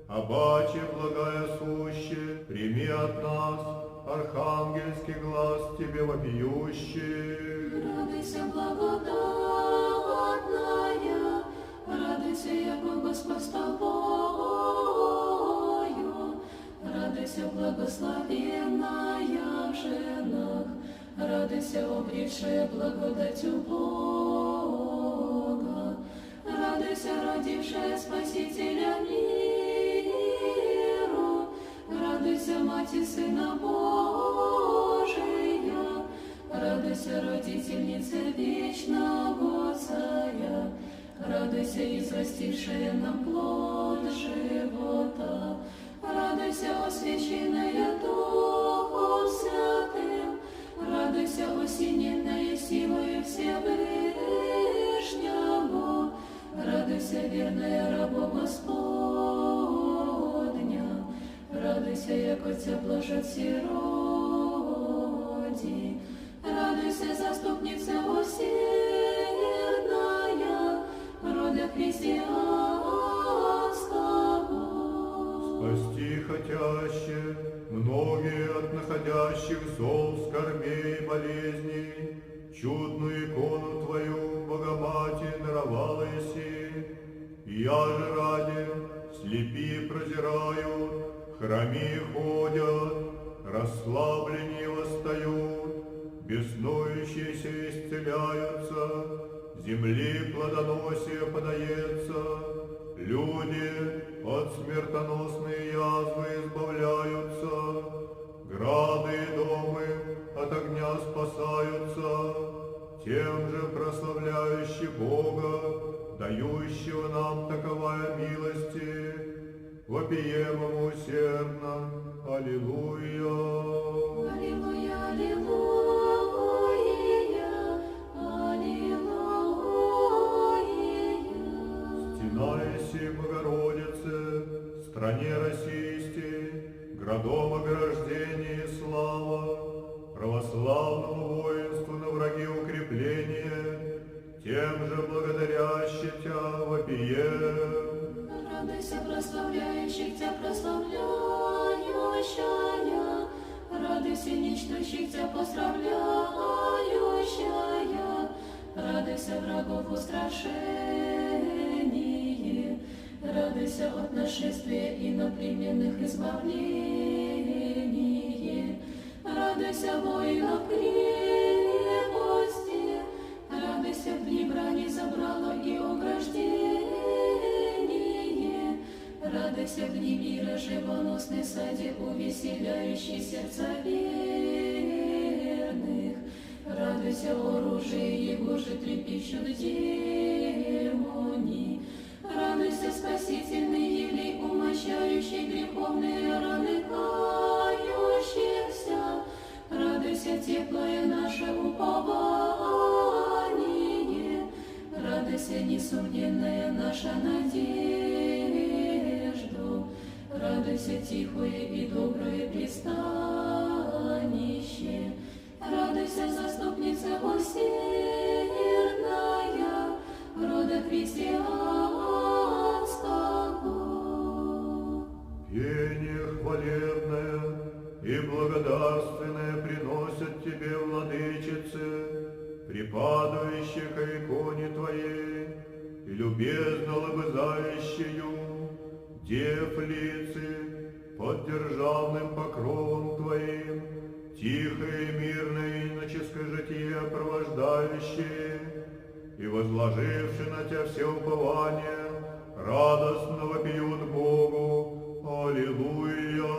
обаче благая суще, прими от нас архангельский глаз Тебе вопиющий. Радуйся, благодатная, радуйся, яко Господь с тобою, радуйся, благословенная в женах, радуйся, обретшая благодатью Бога, радуйся, родившая Спасителя миру, радуйся, Мать и Сына Божия, радуйся, родительница вечного Царя, радуйся, израстившая нам плод живота, радуйся, освященная Духом Святым, радуйся, осененная силою Всевышнего, радуйся, верная рабо Господня, радуйся, яко Тебя блажат сироди, радуйся, заступница усердная, рода христианского. Спасти хотяще многие от находящих зол, скорбей и болезней, чудную икону Твою, Богоматерь, даровала еси, я же ради слепи прозирают, хроми ходят, расслабленнее восстают, беснующиеся исцеляются, земли плодоносие подается, люди от смертоносной язвы избавляются, грады и домы от огня спасаются, тем же прославляющий Бога, дающего нам таковая милости, вопием ему усердно. Аллилуйя! Аллилуйя, аллилуйя, аллилуйя. Стена еси, Богородице, стране российской, градом ограждение и слава, православному воинству на враги укрепление, тем же благодаряще Тебя вопием. Радуйся, прославляющих Тебя, прославляющая, радуйся, ничтожих Тебя, поздравляющая, радуйся, врагов устрашение, радуйся от нашествия иноплеменных избавление, радуйся, воинов крепости, радуйся, в дни брани забрало и ограждение, радуйся, в дни мира живоносной саде, увеселяющий сердца верных, радуйся, оружие его же трепещут демони, радуйся, спасительный елей, умощающий греховные раны кающихся, радуйся, теплое наше упование, радуйся, несомненная наша надежда, радуйся, тихое и доброе пристанище, Радуйся, заступница усердная, рода христианского. Пение хвалебное и благодарственное приносят тебе, владычице, припадающие к иконе Твоей, и любезно лобызающую дев лицы под державным покровом Твоим, тихое и мирное иноческое житие провождающие, и возложивши на Тебя все упование, радостно вопиют Богу. Аллилуйя!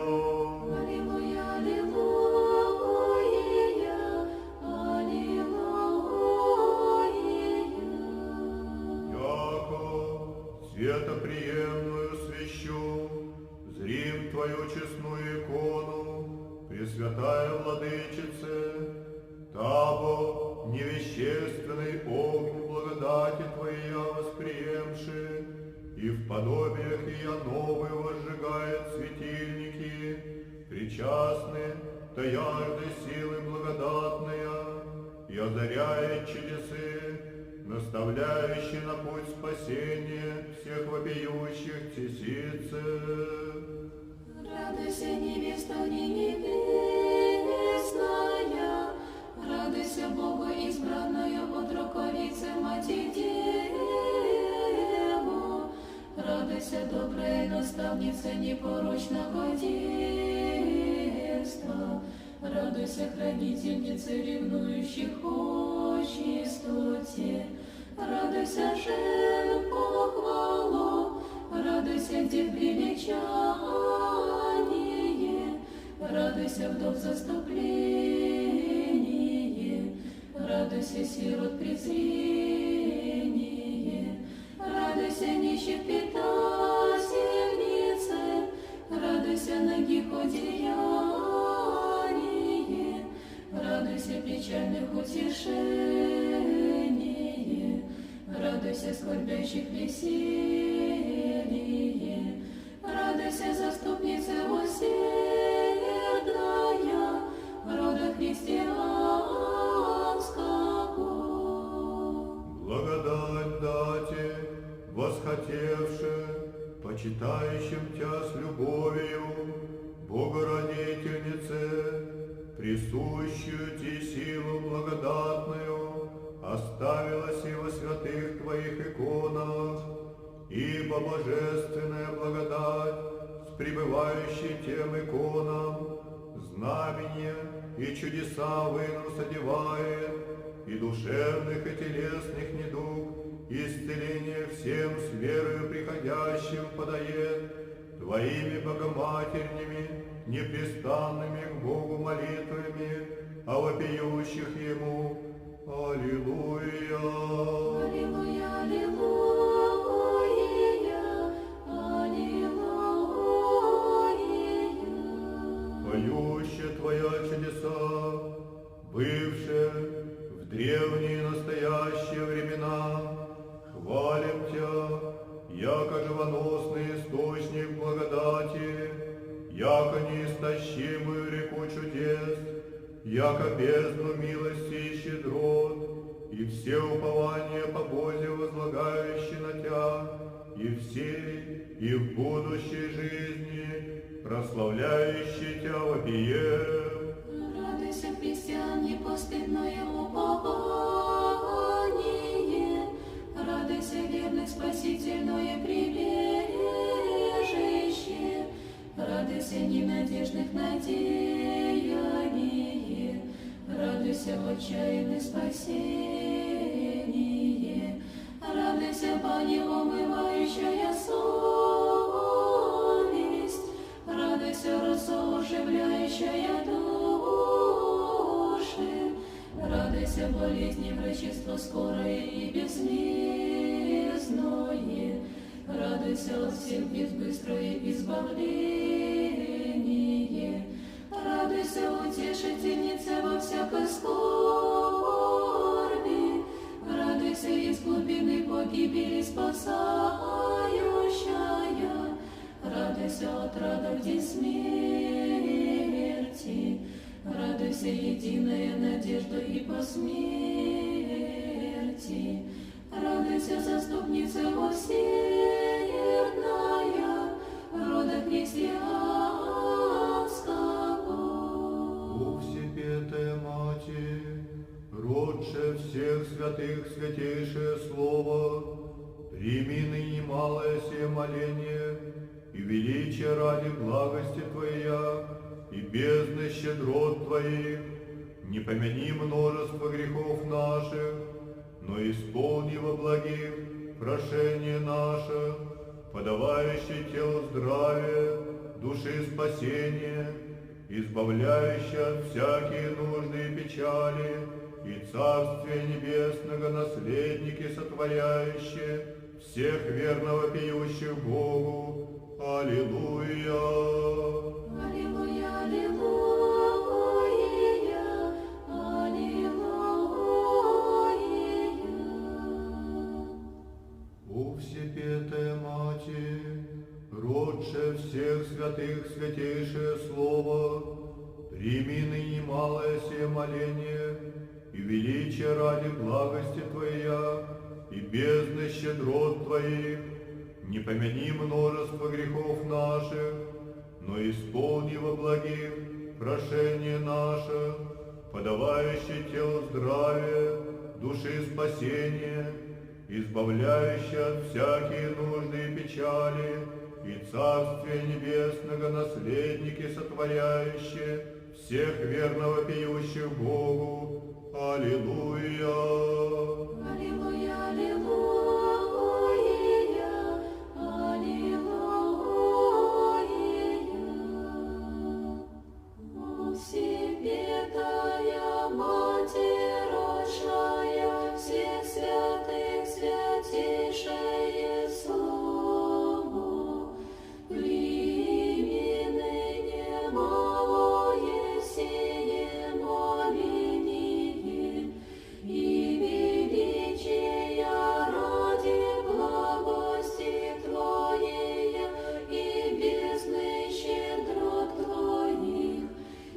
Аллилуйя, аллилуйя, аллилуйя. Яко светоприемную свящу, зрим Твою честную икону, Пресвятая Владычице, Табо невещественный огонь благодати Твоей восприемши, и в подобиях ее новые возжигает светильники, причастны таяжной силы благодатная, и озаряет чудесы, наставляющие на путь спасения всех вопиющих тесице. Радуйся, невеста небесная, радуйся Богу избранную от руковицы Мати Деву, радуйся, добрая наставница непорочного детства, радуйся, хранительница ревнующих о чистоте, радуйся, жен похвалу, радуйся, дев величание, радуйся, вдов заступление, радуйся, сирот презрение, радуйся, нищих питательнице, радуйся, нагих одеяние, радуйся, печальных утешение, радуйся, скорбящих веселье, радуйся, заступница усердная, рода христианского. Благодать дате, восхотевше, почитающим Тя с любовью, Богородительнице, присущую Ти силу благодатную, оставилась и во святых Твоих иконах, ибо божественная благодать с пребывающей тем иконам знамения и чудеса вынос одевает, и душевных и телесных недуг, исцеление всем с верою приходящим подает, Твоими богоматернями, непрестанными к Богу молитвами, а вопиющих Ему. Аллилуйя! Аллилуйя, аллилуйя, аллилуйя. Поющая Твоя чудеса, бывшие в древние и настоящие времена, хвалим Тя, яко живоносный источник благодати, яко неистощимую реку чудес, яко бездну милости и щедрот, и все упования по Бозе возлагающие на Тя, и всей, и в будущей жизни, прославляющие Тя вопием. Радуйся, христиан, непостыдное упование, радуйся, верных, спасительное прибежище, радуйся, ненадежных надеяние, радуйся, в отчаянных спасение, радуйся, бани омывающая совесть, радуйся, росо оживляющая души, радуйся, болезни, врачество скорое и безмездное, радуйся от всех бед быстрое избавление, радуйся, утешительница во всякой скорби, радуйся, из глубины погибели спасающая, радуйся, отрада в день смерти, Радуйся, единая надежда и по смерти. Радуйся, заступница усердная, рода христианского. У Всепетая Мати, родше всех святых святейшее слово, прими ныне малое сие моление и величие ради благости Твоя и бездны щедрот Твоих. Не помяни множество грехов наших, но исполни во благих прошение наше, подавающее телу здравие, души спасение, избавляющее от всякие нужды и печали, и Царствие Небесного наследники сотворяющие, всех верно вопиющих Богу. Аллилуйя! Аллилуйя, аллилуйя, аллилуйя. У Всепетая Мати, родше всех святых святейшее слово, прими ныне малое сие моление и величие ради благости Твоя и бездны щедрот Твоих. Не помяни множество грехов наших, но исполни во благих прошение наше, подавающее телу здравие, души спасение, избавляющее от всякие нужды и печали, и Царствие Небесного наследники сотворяющие, всех верно вопиющих Богу. Аллилуйя! Аллилуйя, аллилуйя, аллилуйя. О Всепетая Матерь рожая, всех святых святейшее слово, прими ныне малое сие моление и величия ради благости Твоей и бездны щедрот Твоих.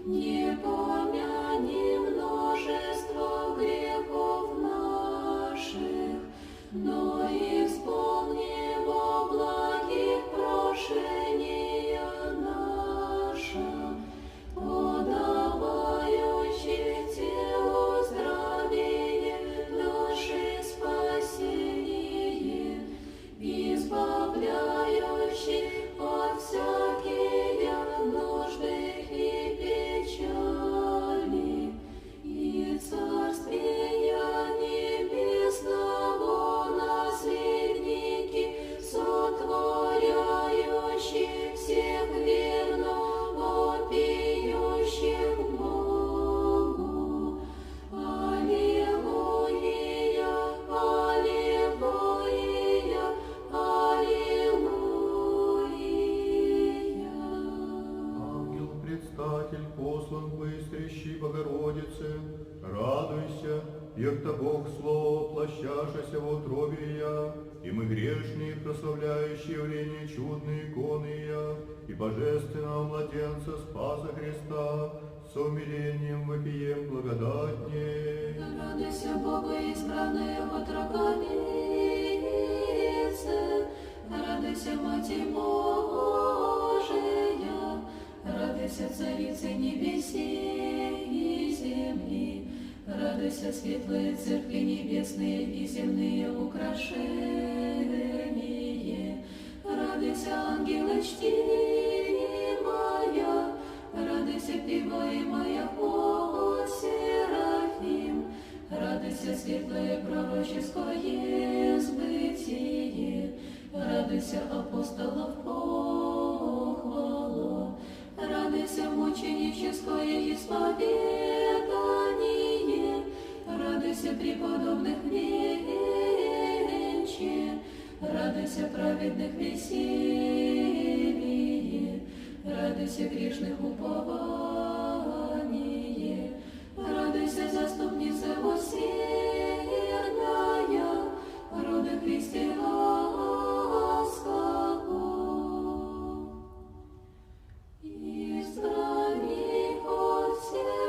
Не помяни множество грехов наших, но исполни во благих прошения наша, подавающих телу здравие, души спасение, избавляющих от всякие нужды и печали, и Царствия Небесного наследники, сотворяющие всех верно вопиющих Богу. Аллилуйя, аллилуйя, аллилуйя. Ангел-предстатель послан быстрящий Богородице, радуйся, ехта Бог Слово, воплощашася в утробе я, и мы грешные, прославляющие явления чудные иконы я, и божественного младенца Спаса Христа, с умилением вопием благодатней. Радуйся, Богу, избранная от раковицы, радуйся, Матерь Божия, радуйся, Царица небесей и земли, радуйся, светлые церкви небесные и земные украшения, радуйся, ангелы чтимая, радуйся, певаемая от серафим, радуйся, светлое пророческое сбытие, радуйся, апостолов похвала, радуйся, мученическое исповедание, радуйся, преподобных венче, радуйся, праведных веселье, радуйся, грешных упование, радуйся, заступница усердная, рода христианского. Избрани от всех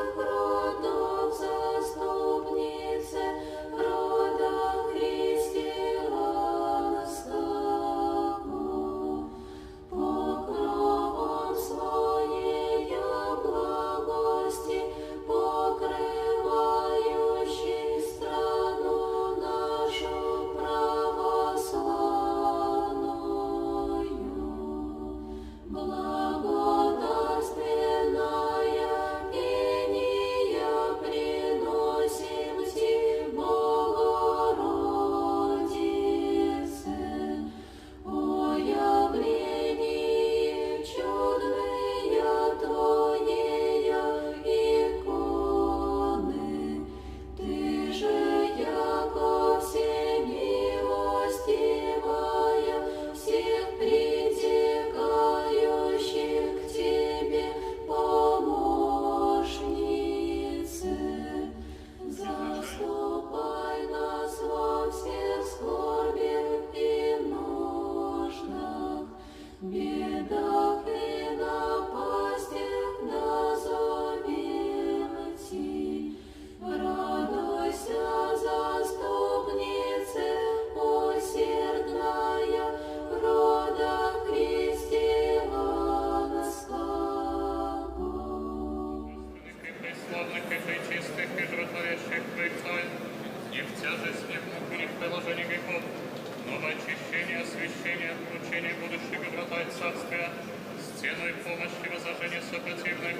сопротивных,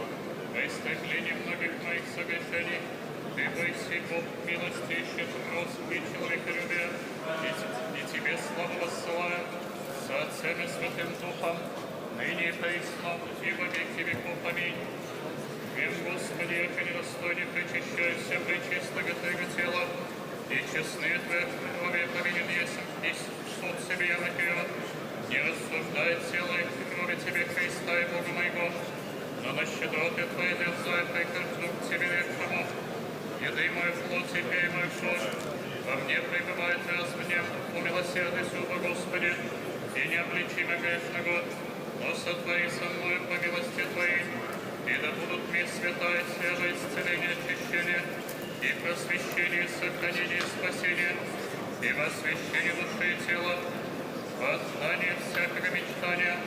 во истреблении многих моих согрешений. Ты, Моисей, Бог милости, ищет рост и человеколюбия, и Тебе славу воссылаю, со Отцем и Святым Духом, ныне и присно, и во веки веков. Аминь. Вем, Господи, яко недостойне причащаюся пречистого Твоего тела, и честные Твои крови повинен есть, и суд себе я наперед. Не рассуждает тело и крови Тебе, Христа и Бога моего, но на щедроты Твои дерзай прихожу к Тебе легкому. Еды мою плоть и пей мою кровь, во мне пребывает разгнев, умилосердись, Господи, и не обличи меня грешного, но сотвори со мною по милости Твоей, и да будут мне святая сила, исцеление, очищение, и просвещение, сохранение, спасение, и во освящение души и тела, во знание всякого мечтания,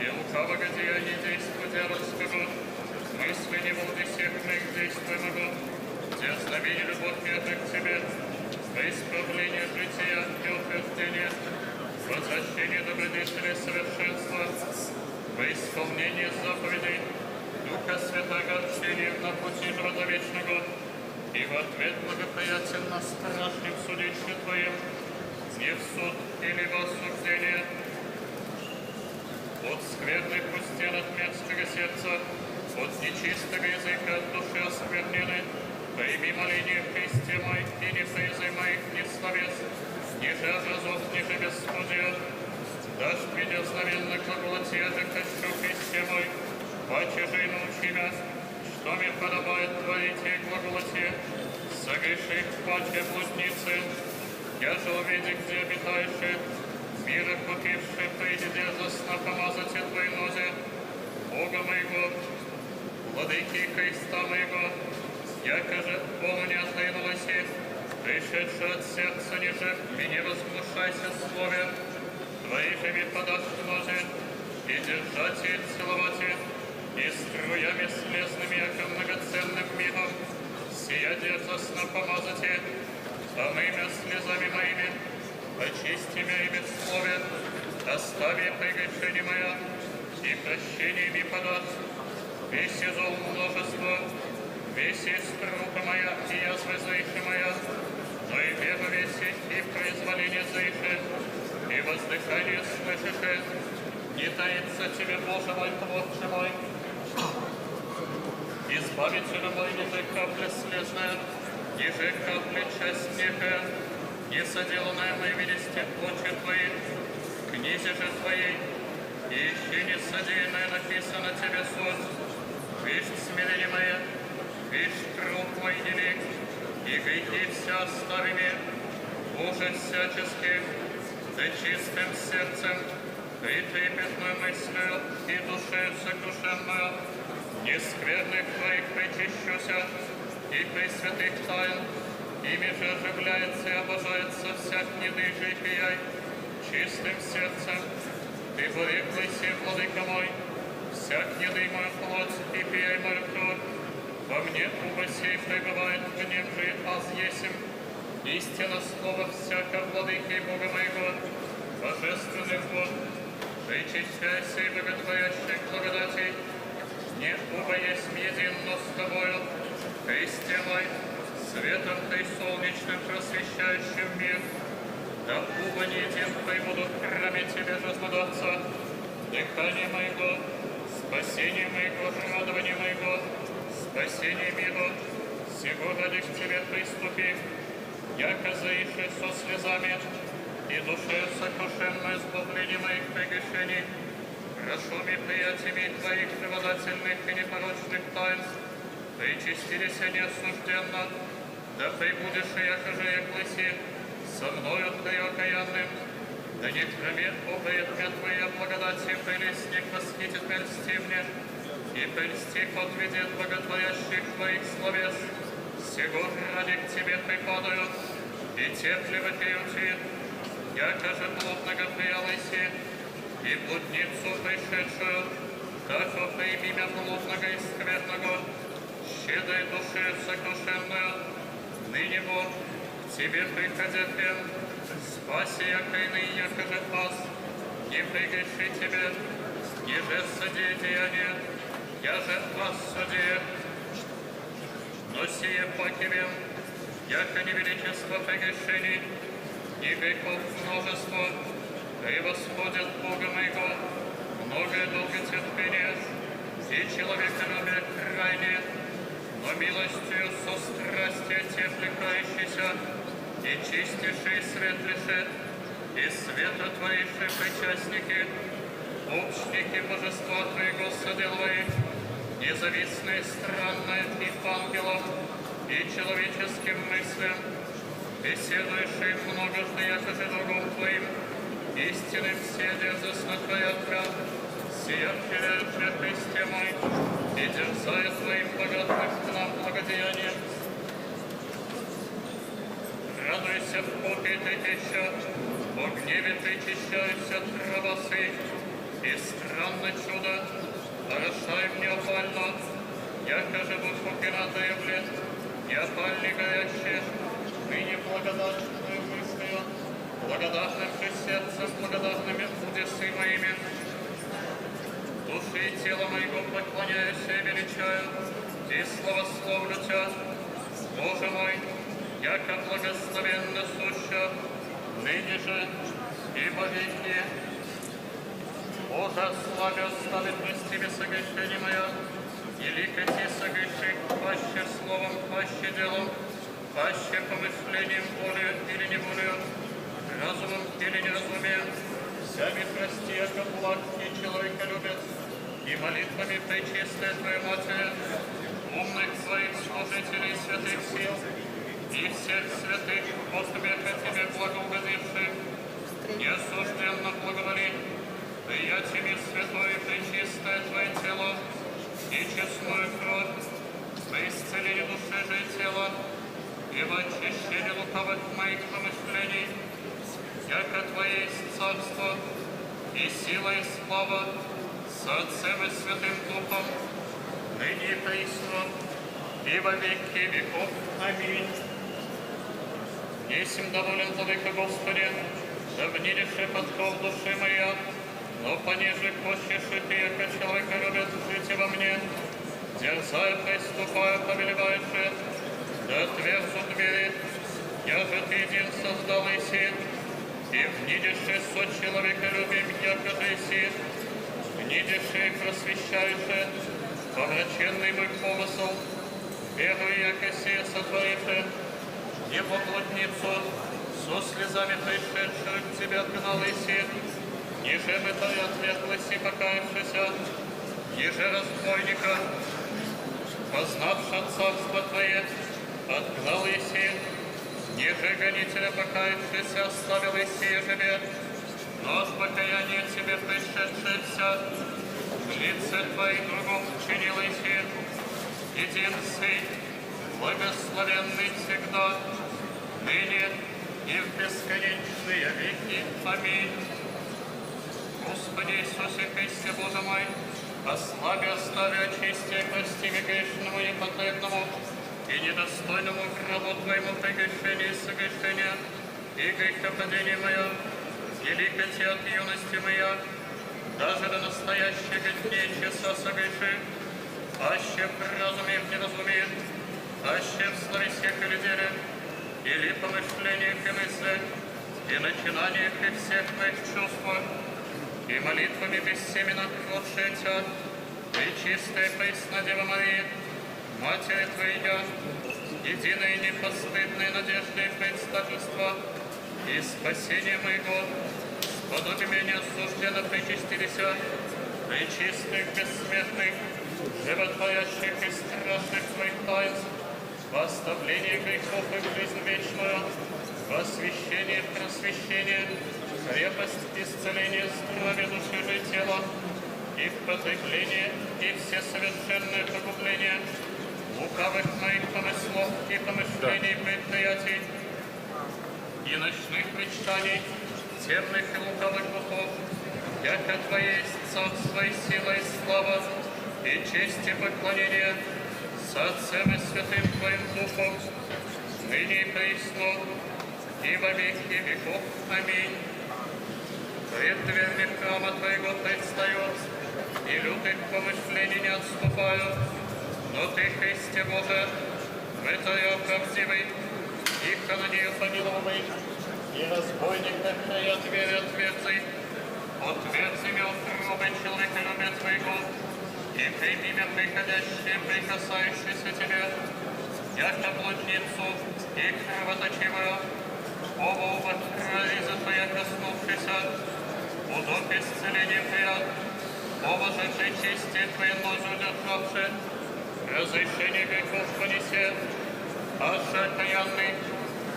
и лукавого деяния действия дьявольского, мысли неволны всех моих действий могу, где знамение любовь мирных к Тебе, во исправление жития и утверждение, возвращение добродетели совершенства, во исполнение заповедей, Духа Святого общения на пути живота вечного, и в ответ благоприятен на страшном судище Твоем, не в суд или в осуждение, от скверных устен от мерзкого сердца, от нечистого языка от души осквернены, прими моление в Христе мой, и не призы моих ни словес, ниже образов, ниже бесплодия, дашь мне дерзновенно глаголать, я же хочу в Христе мой, паче же и научи меня, что мне подобает творить и глаголоте, согреши паче блудницы, я же увидя, где обитаешь, мира купивши, приди дерзостно помазать Твоей нозе, Бога моего, владыки Христа моего, яко же Богу не отринулась, пришедший от сердца ниже, и не возглашайся в слове, Твои же ми подашь в нозе, и держать и целовать, и струями слезными, яко многоценным мигом, сия дерзостно помазать, омымя слезами моими, очисти меня ими в слове, остави прегрешение моя, и прощениями подашь, весь зол множество, весь струха моя, и язвы заиха моя, но и веру веси, и произволение заиха, и воздыхание слышишь, не таится Тебе, Боже мой, Творче мой, избавителю мой, ниже капля слезная, ниже капля часть некая, не соделанная моей милости очи Твои, книзе же Твоей, и еще не содеянное написано Тебе суд, вишь смирение мое, вишь труд мой невек, и грехи все остави мне, Боже всяческих, да чистым сердцем, и трепетную мыслью, и душею сокрушенную, не скверных Твоих причащуся, и пресвятых тайн, ими же оживляется и обожается всяк недыжий пияй, чистым сердцем, Ты повеклайся, владыка мой, всяк недый мою плоть, и пияй мою кровь, во мне уба сей пребывает в нем же, аз есим, истина слова всяко владыки Бога моего, божественный Бог, причащайся и боготворящих благодатей, не уба есть едино с Тобою, Христе мой, светом Ты солнечным просвещающим мир, да уба не един прибудут в храме Тебе, Жизнодавца, дыхание моего, спасение моего, радование моего, спасение мира, сего ради к Тебе приступи, яко заише со слезами, и душею сокрушенную избавление моих прегрешений, прошу ми приятиями Твоих живодательных и непорочных таинств, причастились неосужденно, да прибудешь и яко же яклыси, со мною Твоим окаянным, да не кроме обоятня Твоя благодати прелестник восхитит пельсти мне, и пельсти подведет боготворящих Твоих словес, сего ради к Тебе припадают, и терпливо пьют, яко же плотного приялыси, и блудницу пришедшую, тако прими имя блудного и скверного, щедрой души сокрушенную, ныне Бог, к Тебе приходя тем, спаси якойный, яко же пас, не прегреши Тебе, ниже содея деяния, я же вас суди, но сие покивем, яко не величество прегрешений, ни грехов множество, и восходят Бога моего, многое долготерпение, и человеколюбие крайне, но милостью со страстью теплекающийся, и чистейший и светлейший, и света Твоиши причастники, общники божества Твоего соделывай, независные, странные и ангелов, и человеческим мыслям, беседующий многожды якоже другом Твоим, истинным все дерзостно Твоя правда, сия вселяющая Христе мой, и дерзая Твоим богатым к нам благодеянием. Радуйся в попе Ты теща, о гневе причащаешься правосы, и странное чудо, орошай мне опально, яко же в упоке надоевле, и опальни горящие, ныне благодатную мыслью, благодатным же сердцем, благодатными удесы моими. Души и тело моего поклоняюсь и величаю, и славословлю Тебя, Боже мой, яко благословенно суща, ныне же и во веки. Боже, славя оставит прости мне согрешение моя, и ликоти согреши, паще словом, паще делом, паще помышлением, волею или неволею, разумом или неразумием, всями прости, яко благ и человека любят, и молитвами пречистая Твоя Матери, умных Твоих служителей святых сил, и всех святых по Тебе благоугодивших, неосужденно благоволи, приятиями святое и пречистое Твое тело, и честную кровь, во исцеление души же и тела, и в очищении лукавых моих помышлений, яко Твое есть царство, и сила, и слава, с Отцем и Святым Духом, ныне и присно, и во веки веков. Аминь. Есмь доволен владыка Господи, да внидишь подков души моя, но понеже хочешь и Ты, яко человека любят, жить во мне, дерзая, приступая, повелеваешь, да отверзу двери, я же Ты един создал иси, и внидишь со человеколюбием, яко же иси, внидишь и просвещаешь, помраченный мой помысл, верую, яко сие сотворишь, небо блудницу, со слезами пришедших к Тебе отгнал иси, ниже мытая отверглась и покаявшися, ниже разбойника, познавши царство Твое, отгнал иси, ниже гонителя покаявшися, оставил иси ежебе, но от покаяния Тебе пришедшееся, в лице Твоих другом чинил иси, един Сын, благословенный всегда, ныне и в бесконечные веки. Аминь. Господи Иисусе Христе, Боже мой, ослаби, остави, очисти, прости мне грешному, непотребному и недостойному гробу Твоему прегрешения и согрешения, и грехопадение мое, и ликоти от юности моя, даже до настоящего дня часа согреши, аще в разуме в неразуме, аще в слове всех или деле, или помышлениях и мыслях, и начинаниях и всех моих чувствах, и молитвами бессеменно кротшая Тебя, пречистая пресна Дева Мария, Матери Твоя, единая и непостыдная надежда и предстательство, и спасение моего, сподоби меня осужденно причастилися, пречистых, бессмертных, животворящих и страшных Твоих таинств, во оставление грехов и в жизнь вечную, во освящение, просвещение, крепость, исцеление, здравие души и тела, и в потребление, и все совершенное погубление лукавых моих помыслов и помышлений предприятий, и ночных мечтаний, темных и лукавых духов, яко Твое есть царство и сила и слава, и честь и поклонение, с Отцем и Святым Твоим Духом, ныне и присно, и во веки веков. Аминь. Пред дверьми храма Твоего предстает, и лютых помышлений не отступаю, но Ты, Христе Боже, святая правдивый, и канонию помиловый, и разбойник на края двери отверзи, отверзи мертвый человека любит Твоего, и прими меня приходящие, прикасающиеся Тебе, яко блудницу и кровоточивую, оба из-за Твоя коснувшися, удоб исцеления Твоя, оба же причистие Твоей ложью державши, разрешение грехов понесе, аж окаянный,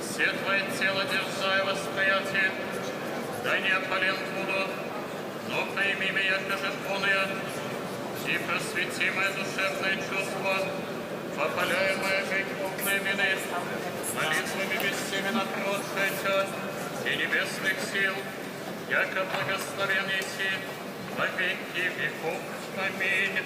все Твое тело держа и восприятие, да не опален буду, но прими меня, яко полное, и просвети мое душевное чувство, попаляемое греховные вины, молитвами бессеменно пророчествуя и небесных сил, яко благословен еси во веки веков. Аминь.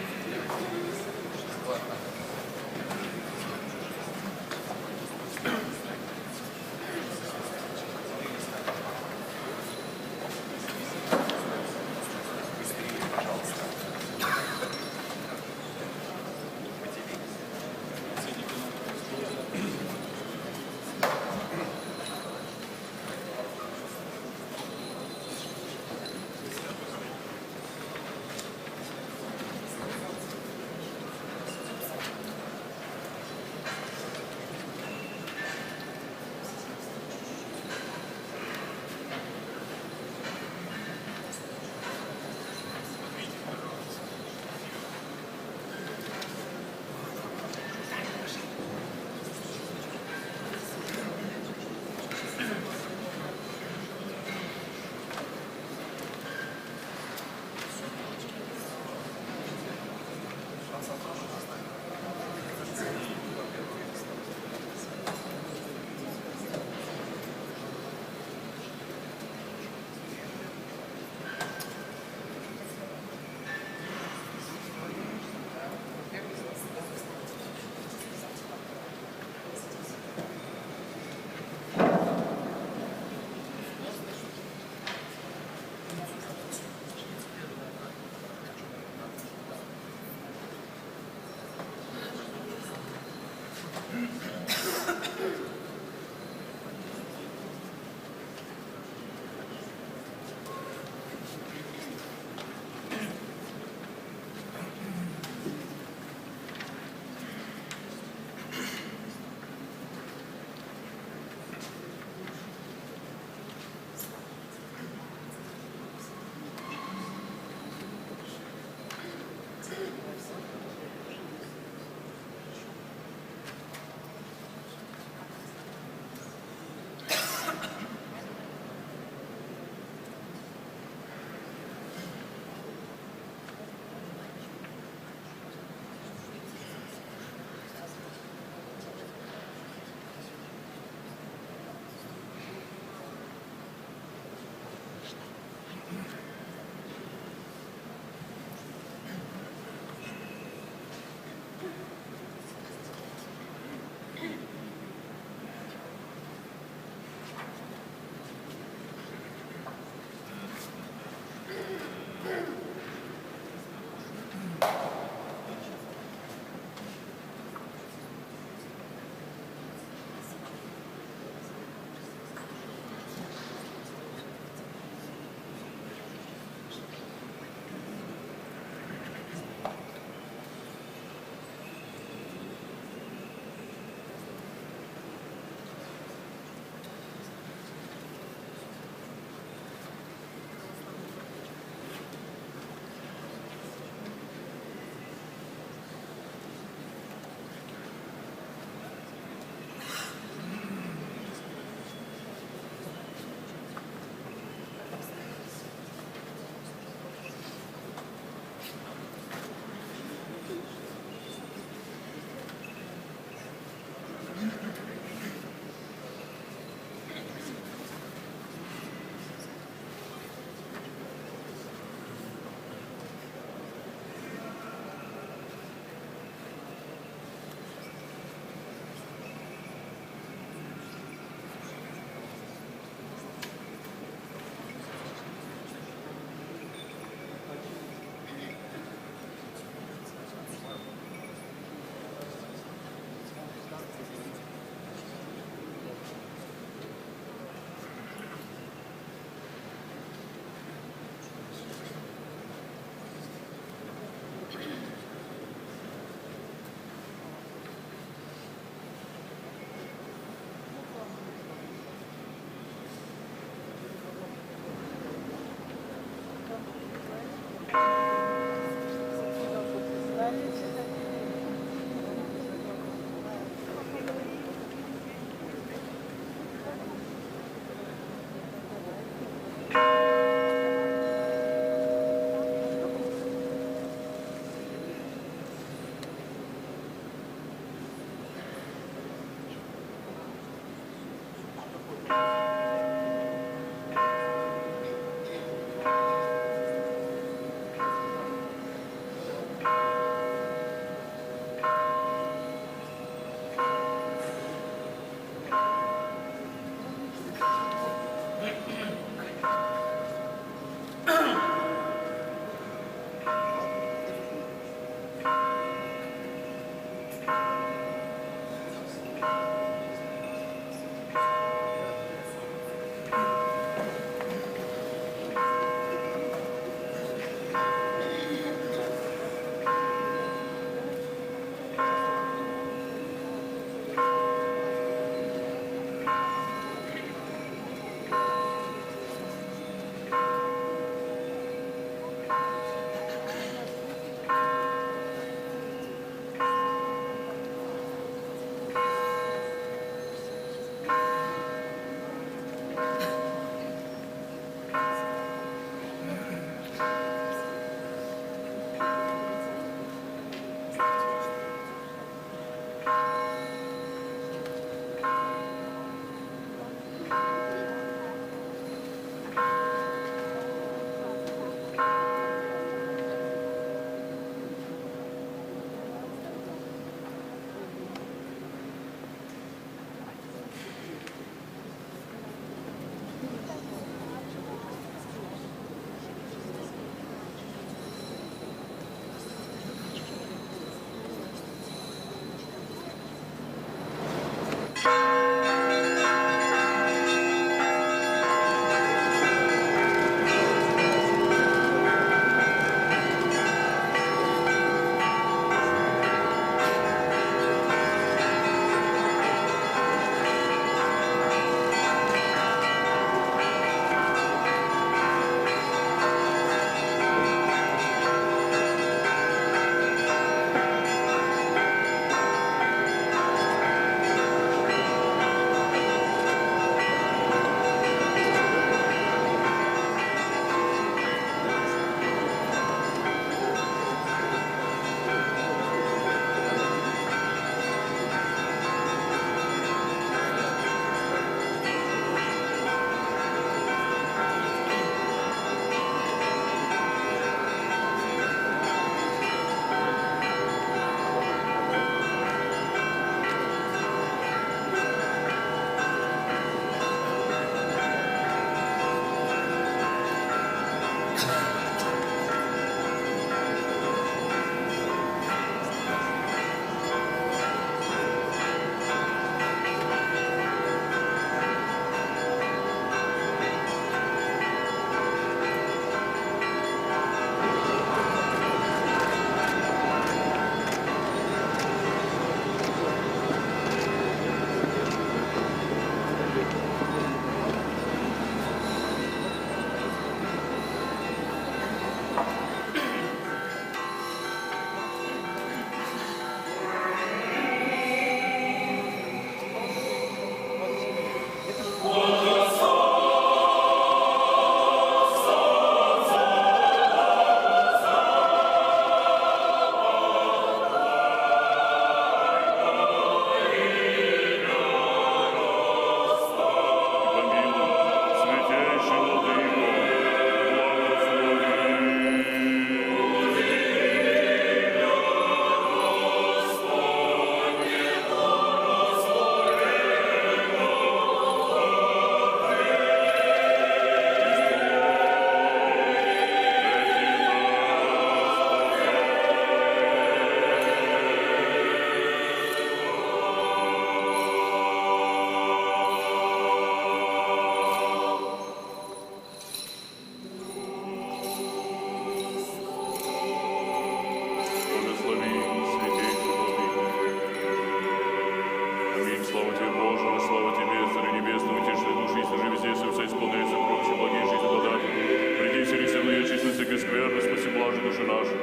души наши.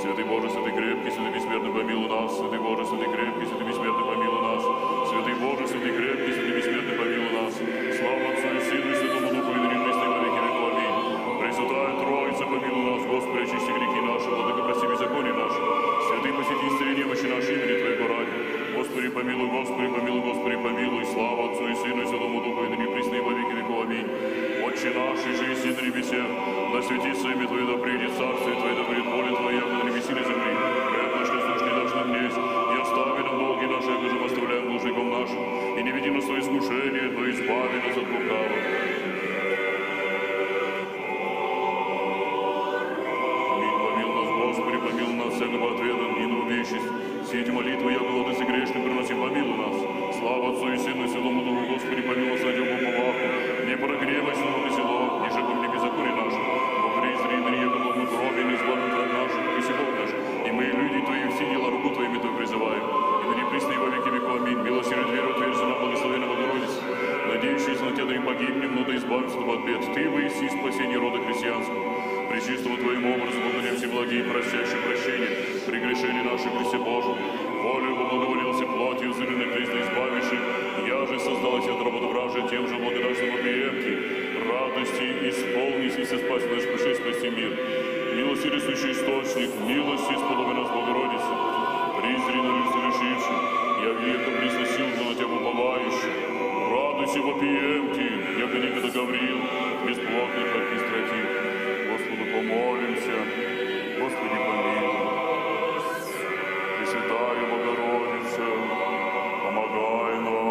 Святый Боже, святый крепкий, святый бессмертный, помилуй нас. Святый Боже, святый крепкий, святый бессмертный, помилуй нас. Святый Боже, святый крепкий, святый бессмертный, помилуй нас. Слава Отцу и Сыну и Святому Духу, и ныне присно и во веки веков. Аминь. Пресвятая Троица, помилуй нас, Господи, очисти грехи наши, Владыка, прости беззаконие наши. Святый, посети исцели немощи наши, имени Твоего ради. Господи, помилуй, Господи, помилуй, Господи, помилуй. Слава Отцу и Сыну и Святому Духу, и ныне присно и во веки веков. Аминь. Отче наш, и же еси на небесе, да светится имя Твое, да придет царствие Твое, да будет воля Твоя, как на небеси на земли. Хлеб наш насущный дашь нам днесь, и остави нам долги наши, как же поставляем должником нашим, и не веди нас в свои искушения, но избави нас от лукавого. Аминь, помилуй нас, Господи, помилуй нас, всякого ответа, и на убежище. Все эти молитвы, я голодный и грешный, приноси, помилуй нас. Слава Отцу и Сыну и Святому Духу, Господи, помилуй нас, одел поваху. Не прогревайся, но и село, ниже ко мне беззаконие наше. Но презри на нее, как мы крови, не избавим Твой наших, и Бог наш. И мы, люди Твои, все дела руку Твоими Твои призываем. И ныне присно и во веки веков. Аминь. Милосердие дверь отверзи нам, благословенна Богородица. Надеющиеся на Тебя, да не погибнем, но да избавимся от бед. Ты выяси спасение рода христианского. Пречистому Твоему образу благодарим все благие, прощающие прощения, прегрешения наши Христе Божию. Волею поблаговолился плотью, зырный Христа избавивший. Я же создалась от работображия тем же благодатным объемки. Радости исполнись и спаси наш души, спаси мир. Милости рисующий источник, милости исполни нас, Богородица. Призри на лицо решивший, я века близко сил на Тебя уповающий. Радуйся вопиемки, яко никогда Гавриил, бесплатный, как и стратил. Господу помолимся, Господи помилуй. Пресвятая Богородица, помогай нам.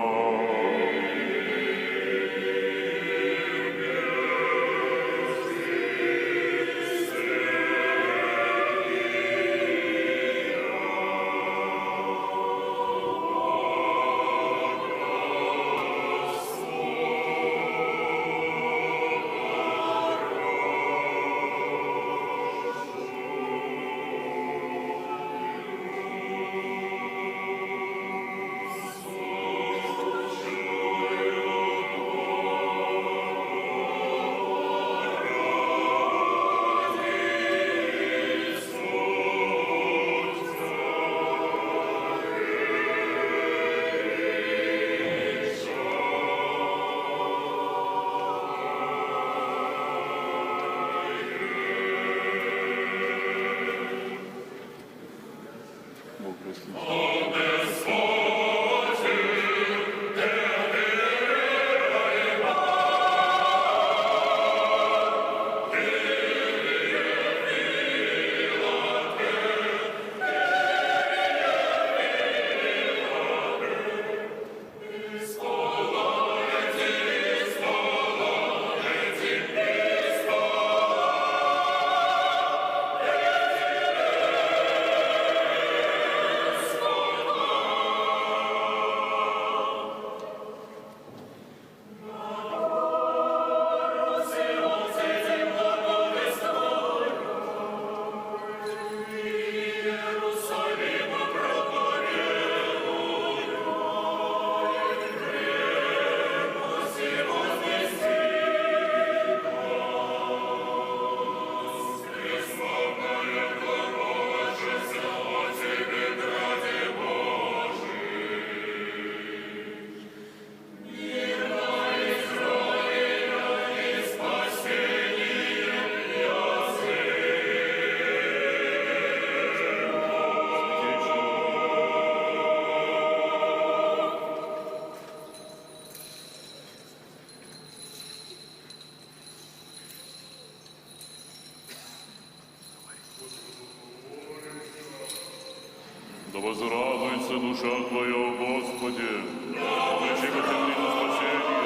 Да возрадуется душа Твоя, Господи, облечи во темнину спасения,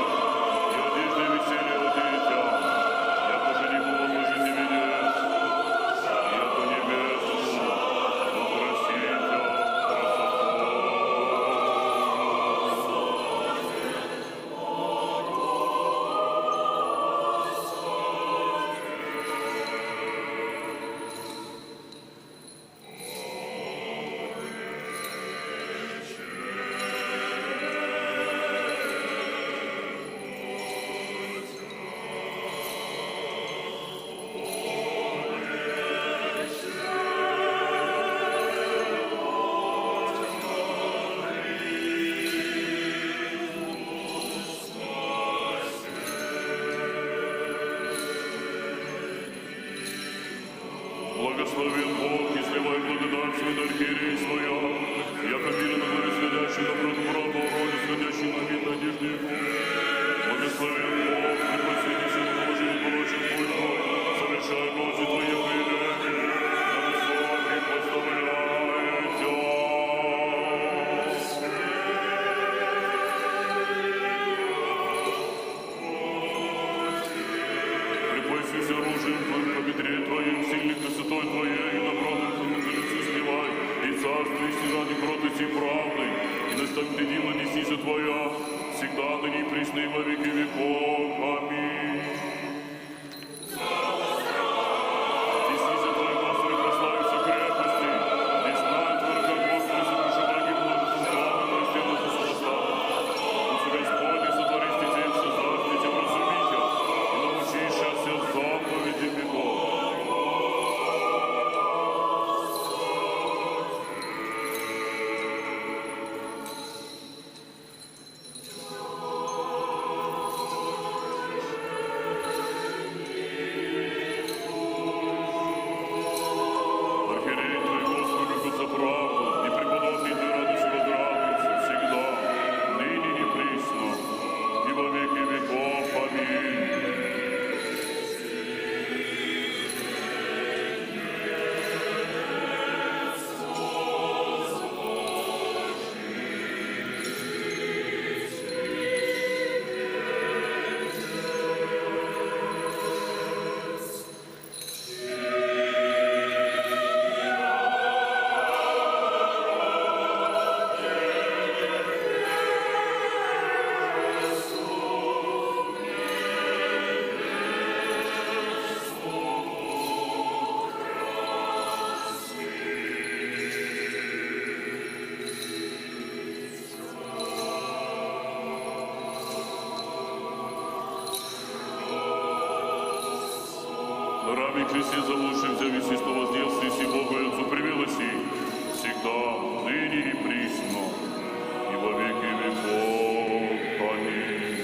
и одежды веселья одетя, яко жениху возложен не венец, яко небесную, возвратите Благословен Бог, и сливай благодать свет архиерей своя, яко мир на горе сходящий, доброту брат Богородиц, сходящий на вид надежды его. Благословен Бог, и просветися в Божий и порочен путь твой, совершай Божий твои выявления, на высоких поставляет тебя. Припасися оружием твоим, по бедре твоим, сильной красотой твоей, и добротным твоим лицу смевай, и царство и ради кротости и правды, и наставь ты дивно неснися твоя, всегда ныне и присно и во веки веков. Аминь. Неснися твоя, Господи, прославься крепости, и знай только, Господи, сокруши враги множество славы, но и стену за состава. Пусть Господи сотворись детей, создашь детям разумите, и научишься все заповеди бегов. Архиерей твой, Господи, любит за правду, и преподобный твой радость возрадуется всегда, ныне и присно, и во веки веков. Аминь. Рабе кресте зовущимся весисто возделся, и Богу и Отцу привелоси, всегда, ныне и присно, и во веки веков. Аминь.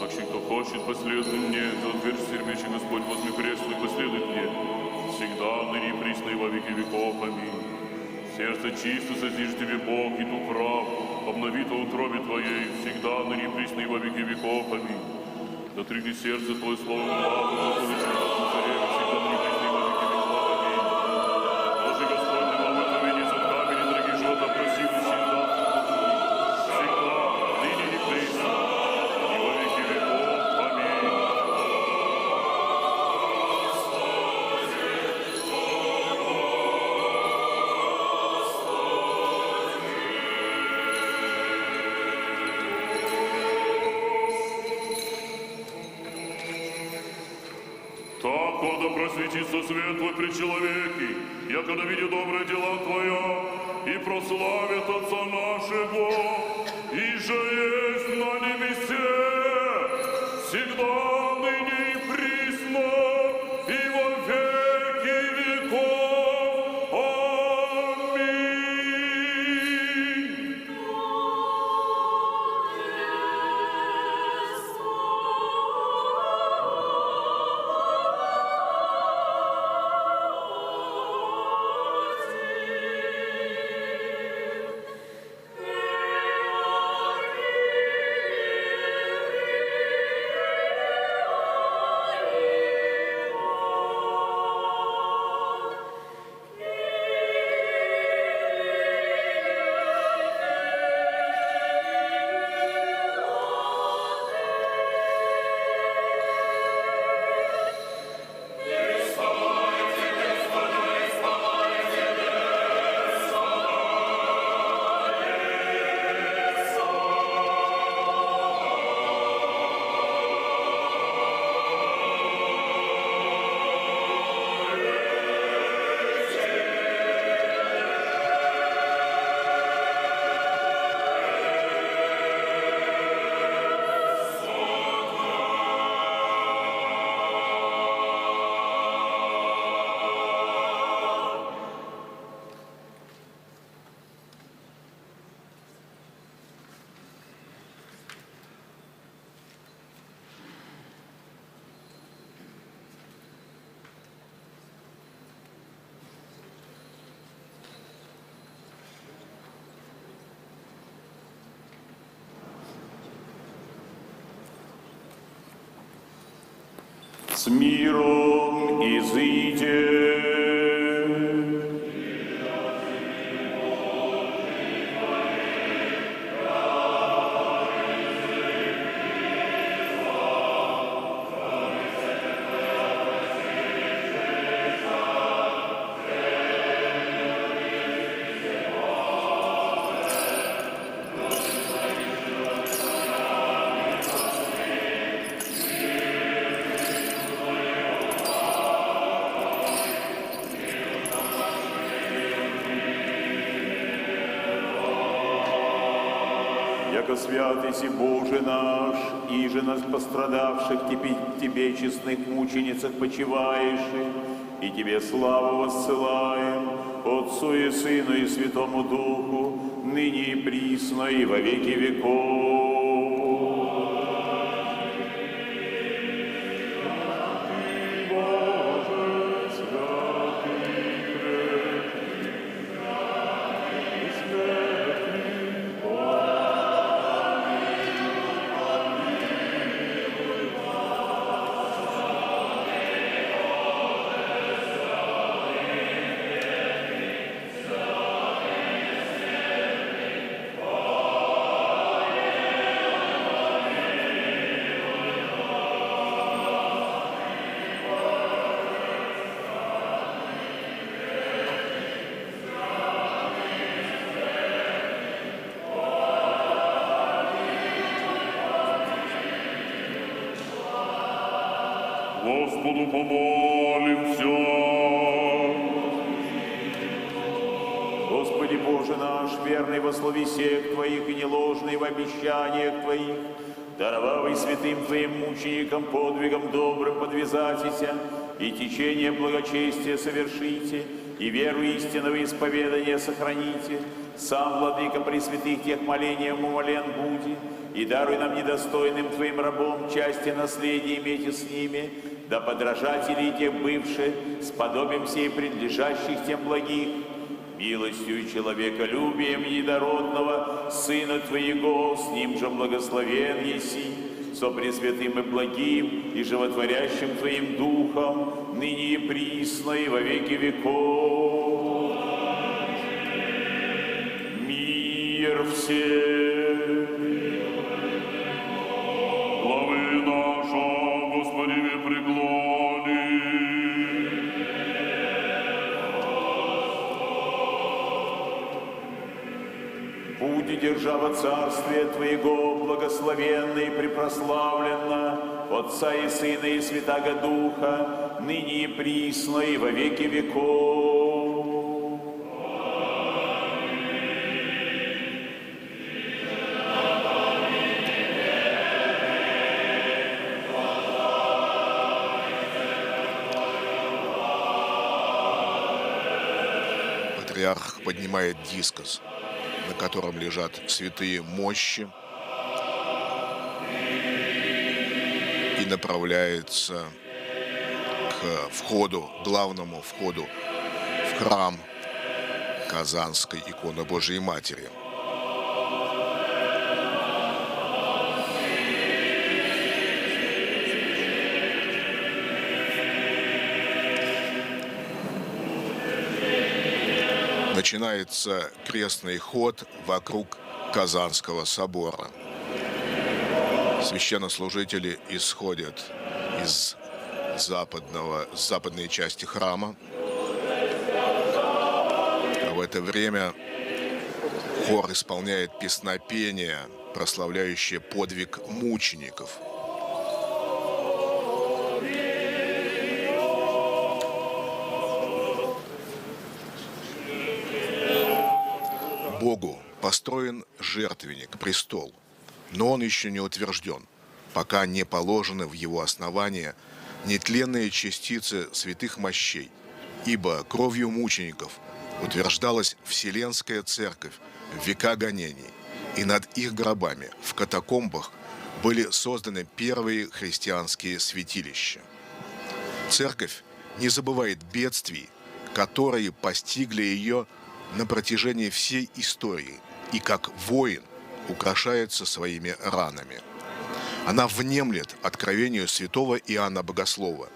Аки кто хочет последовать мне, за утвердится термичи Господь возле кресла, и последует мне. Всегда, ныне и присно, и во веки веков. Аминь. Сердце чисто созижь тебе Бог, и дух раб, обнови то утробе твоей, всегда, ныне и присно, и во веки веков. Аминь. Да тригни сердце твое словом главу, Господи, Христу Цареве, всегда, ныне и присно, и во веки веков. Аминь. Боже Господь, на благословение за камень, дорогих живота, проси всегда, ныне и присно, и во веки веков. Аминь. Так, да просветится свет твой при человеке, яко да видит добрые дела твоя, и прославит Отца нашего, и же есть на небесе, всегда, ныне и присно, и во веки веков. Аминь. С миром изыдем. Яко святый си Боже наш, иже нас пострадавших Тебе честных мученицах почиваешь, и Тебе славу воссылаем, Отцу и Сыну и Святому Духу, ныне и присно и во веки веков. Господу помолимся. Господи Боже наш, верный во слове сек Твоих и неложный в обещаниях Твоих, даровавый святым Твоим мученикам подвигом добрым подвязайтеся, и течение благочестия совершите, и веру истинного исповедания сохраните. Сам, Владыка Пресвятых, тех молением умолен буди, и даруй нам недостойным Твоим рабом части наследия имейте с ними, да подражателей тех бывших, сподобимся и принадлежащих тем благих, милостью и человеколюбием единородного Сына Твоего, с Ним же благословен еси, со Пресвятым и благим и животворящим Твоим Духом, ныне и присно и во веки веков. Мир всем. Главы наша, Господи, преклони. Буди держава Царствия Твоего, благословенна и препрославленна, Отца и Сына и Святаго Духа, ныне и присно и во веки веков. Патриарх поднимает дискос, на котором лежат святые мощи, и направляется к входу, главному входу в храм Казанской иконы Божией Матери. Начинается крестный ход вокруг Казанского собора. Священнослужители исходят из западной части храма. А в это время хор исполняет песнопение, прославляющее подвиг мучеников. Богу построен жертвенник, престол, но он еще не утвержден, пока не положены в его основание нетленные частицы святых мощей, ибо кровью мучеников утверждалась Вселенская Церковь в века гонений, и над их гробами в катакомбах были созданы первые христианские святилища. Церковь не забывает бедствий, которые постигли ее на протяжении всей истории, и как воин украшается своими ранами. Она внемлет откровению святого Иоанна Богослова,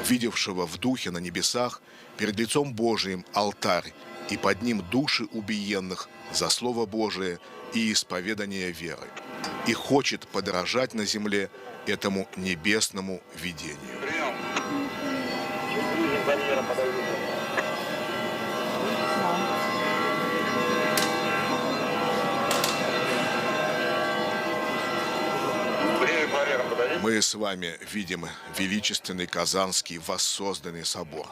видевшего в духе на небесах перед лицом Божиим алтарь и под ним души убиенных за Слово Божие и исповедание веры, и хочет подражать на земле этому небесному видению. Мы с вами видим величественный Казанский воссозданный собор.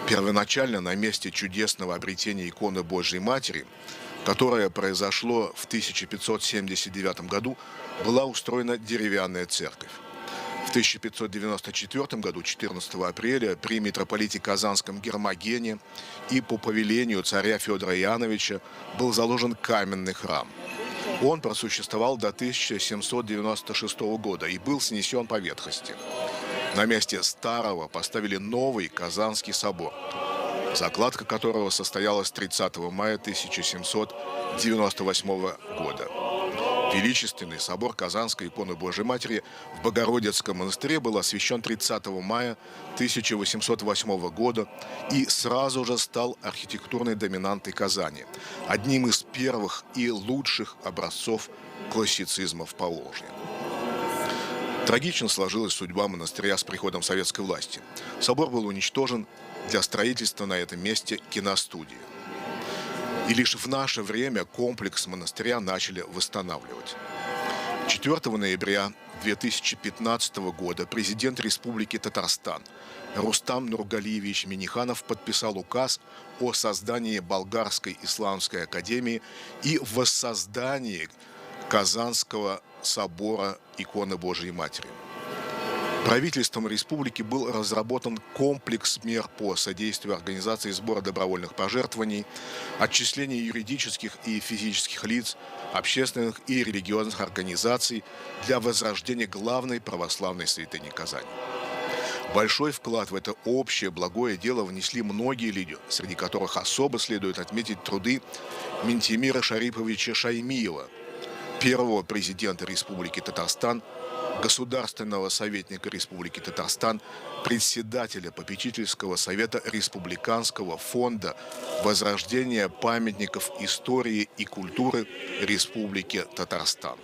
Первоначально на месте чудесного обретения иконы Божьей Матери, которое произошло в 1579 году, была устроена деревянная церковь. В 1594 году, 14 апреля, при митрополите Казанском Гермогене и по повелению царя Федора Иоанновича был заложен каменный храм. Он просуществовал до 1796 года и был снесен по ветхости. На месте старого поставили новый Казанский собор, закладка которого состоялась 30 мая 1798 года. Величественный собор Казанской иконы Божьей Матери в Богородицком монастыре был освящен 30 мая 1808 года и сразу же стал архитектурной доминантой Казани, одним из первых и лучших образцов классицизма в Поволжье. Трагично сложилась судьба монастыря с приходом советской власти. Собор был уничтожен для строительства на этом месте киностудии. И лишь в наше время комплекс монастыря начали восстанавливать. 4 ноября 2015 года президент Республики Татарстан Рустам Нургалиевич Минниханов подписал указ о создании Болгарской исламской академии и воссоздании Казанского собора иконы Божьей Матери. Правительством республики был разработан комплекс мер по содействию организации сбора добровольных пожертвований, отчисления юридических и физических лиц, общественных и религиозных организаций для возрождения главной православной святыни Казани. Большой вклад в это общее благое дело внесли многие люди, среди которых особо следует отметить труды Ментимира Шариповича Шаймиева, первого президента Республики Татарстан, государственного советника Республики Татарстан, председателя попечительского совета Республиканского фонда возрождения памятников истории и культуры Республики Татарстан.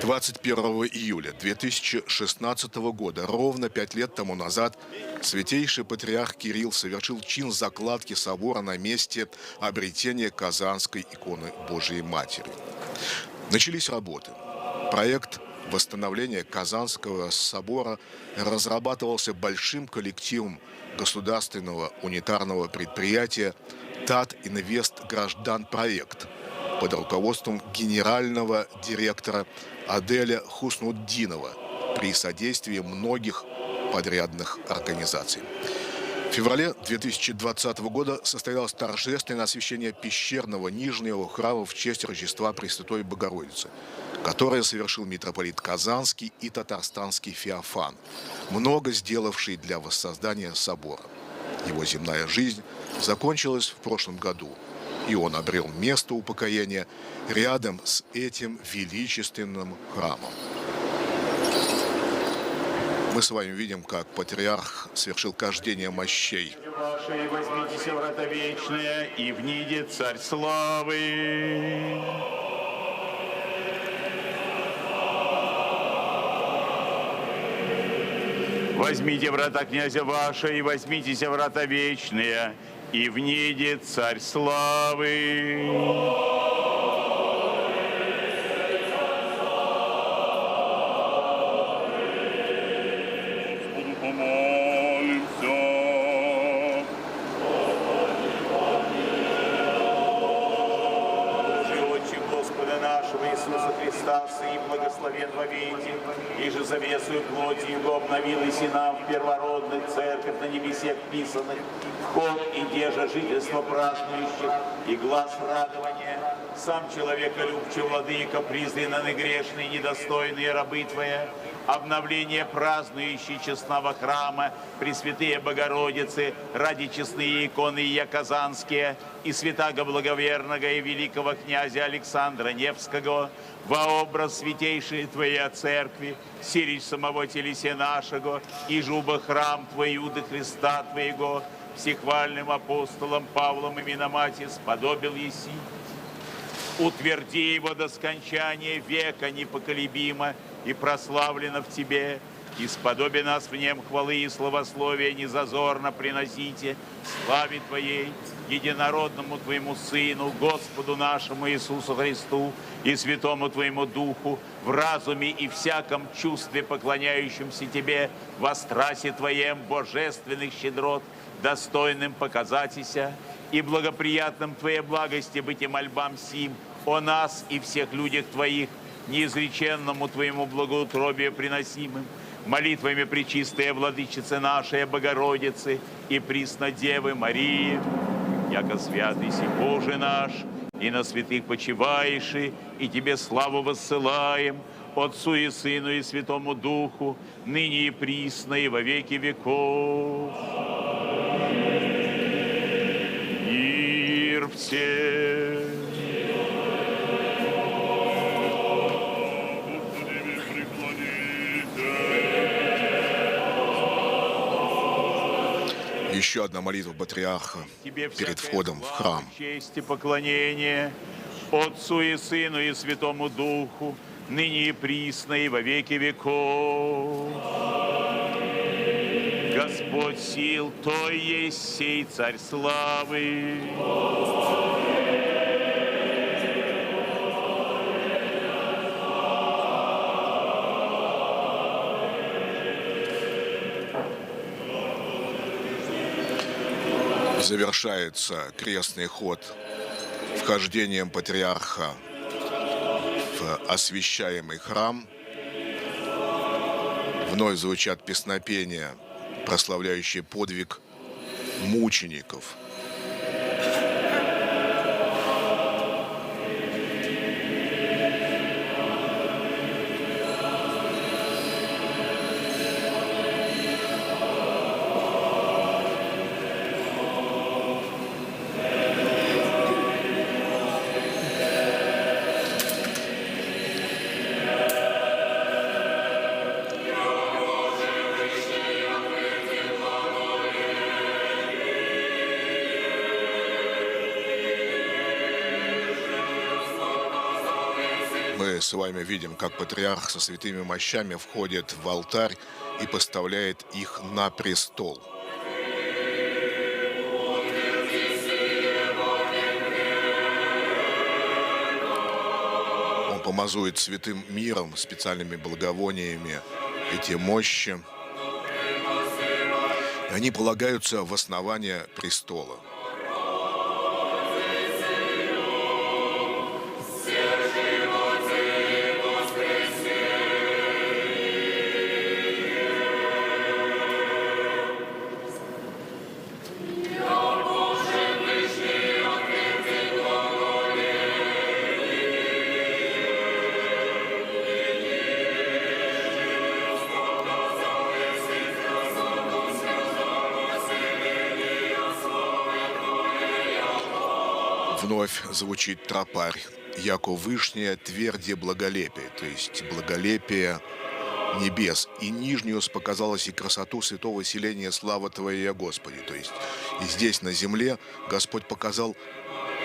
21 июля 2016 года, ровно 5 лет тому назад, святейший патриарх Кирилл совершил чин закладки собора на месте обретения Казанской иконы Божией Матери. Начались работы. Проект восстановления Казанского собора разрабатывался большим коллективом государственного унитарного предприятия ТАТ Инвест Граждан Проект под руководством генерального директора Аделя Хуснуддинова при содействии многих подрядных организаций. В феврале 2020 года состоялось торжественное освящение пещерного Нижнего храма в честь Рождества Пресвятой Богородицы, которое совершил митрополит Казанский и Татарстанский Феофан, много сделавший для воссоздания собора. Его земная жизнь закончилась в прошлом году, и он обрел место упокоения рядом с этим величественным храмом. Мы с вами видим, как патриарх совершил кождение мощей. Ваши возьмитесь врата вечные, и внидет Царь славы. Возьмите врата князя ваши, и возьмитесь врата вечные, и внидет Царь славы. Сын благословен вовеки, и же завесую плоти его обновил и синам в первородных церковь на небесех писанных, вход и держа жительство празднующих, и глаз радования, сам человеколюбче, владыка, презренный грешный, недостойные рабы Твоя, обновление празднующей честного храма Пресвятые Богородицы ради честные иконы Ия Казанские и святаго благоверного и великого князя Александра Невского, во образ святейшей Твоей Церкви, сирич самого телесе нашего, и жуба храм Твой, Иуда Христа Твоего, всехвальным апостолом Павлом и Миномати сподобил еси. Утверди его до скончания века непоколебимо и прославлено в Тебе, и сподоби нас в нем хвалы и славословия незазорно приносите славе Твоей, единородному Твоему Сыну, Господу нашему Иисусу Христу и Святому Твоему Духу, в разуме и всяком чувстве, поклоняющемся Тебе, во страсе Твоем божественных щедрот, достойным показатися, и благоприятным Твоей благости быть и мольбам сим о нас и всех людях Твоих, неизреченному Твоему благоутробию приносимым, молитвами Пречистая Владычицы нашей Богородицы и Преснодевы Марии, яко святый си Боже наш, и на святых почиваешь, и Тебе славу воссылаем, Отцу и Сыну и Святому Духу, ныне и присно, и во веки веков. Мир всем. Еще одна молитва патриарха перед входом в храм. Честь и поклонение Отцу и Сыну и Святому Духу, ныне и присно, и во веки веков. Господь сил, Той есть сей Царь славы. Завершается крестный ход вхождением патриарха в освящаемый храм. Вновь звучат песнопения, прославляющие подвиг мучеников. Мы с вами видим, как патриарх со святыми мощами входит в алтарь и поставляет их на престол. Он помазует святым миром, специальными благовониями эти мощи. Они полагаются в основание престола. Вновь звучит тропарь, яко вышняя тверди благолепия, то есть благолепие небес, и нижнюю показалась и красоту святого селения слава Твоя, Господи. То есть и здесь на земле Господь показал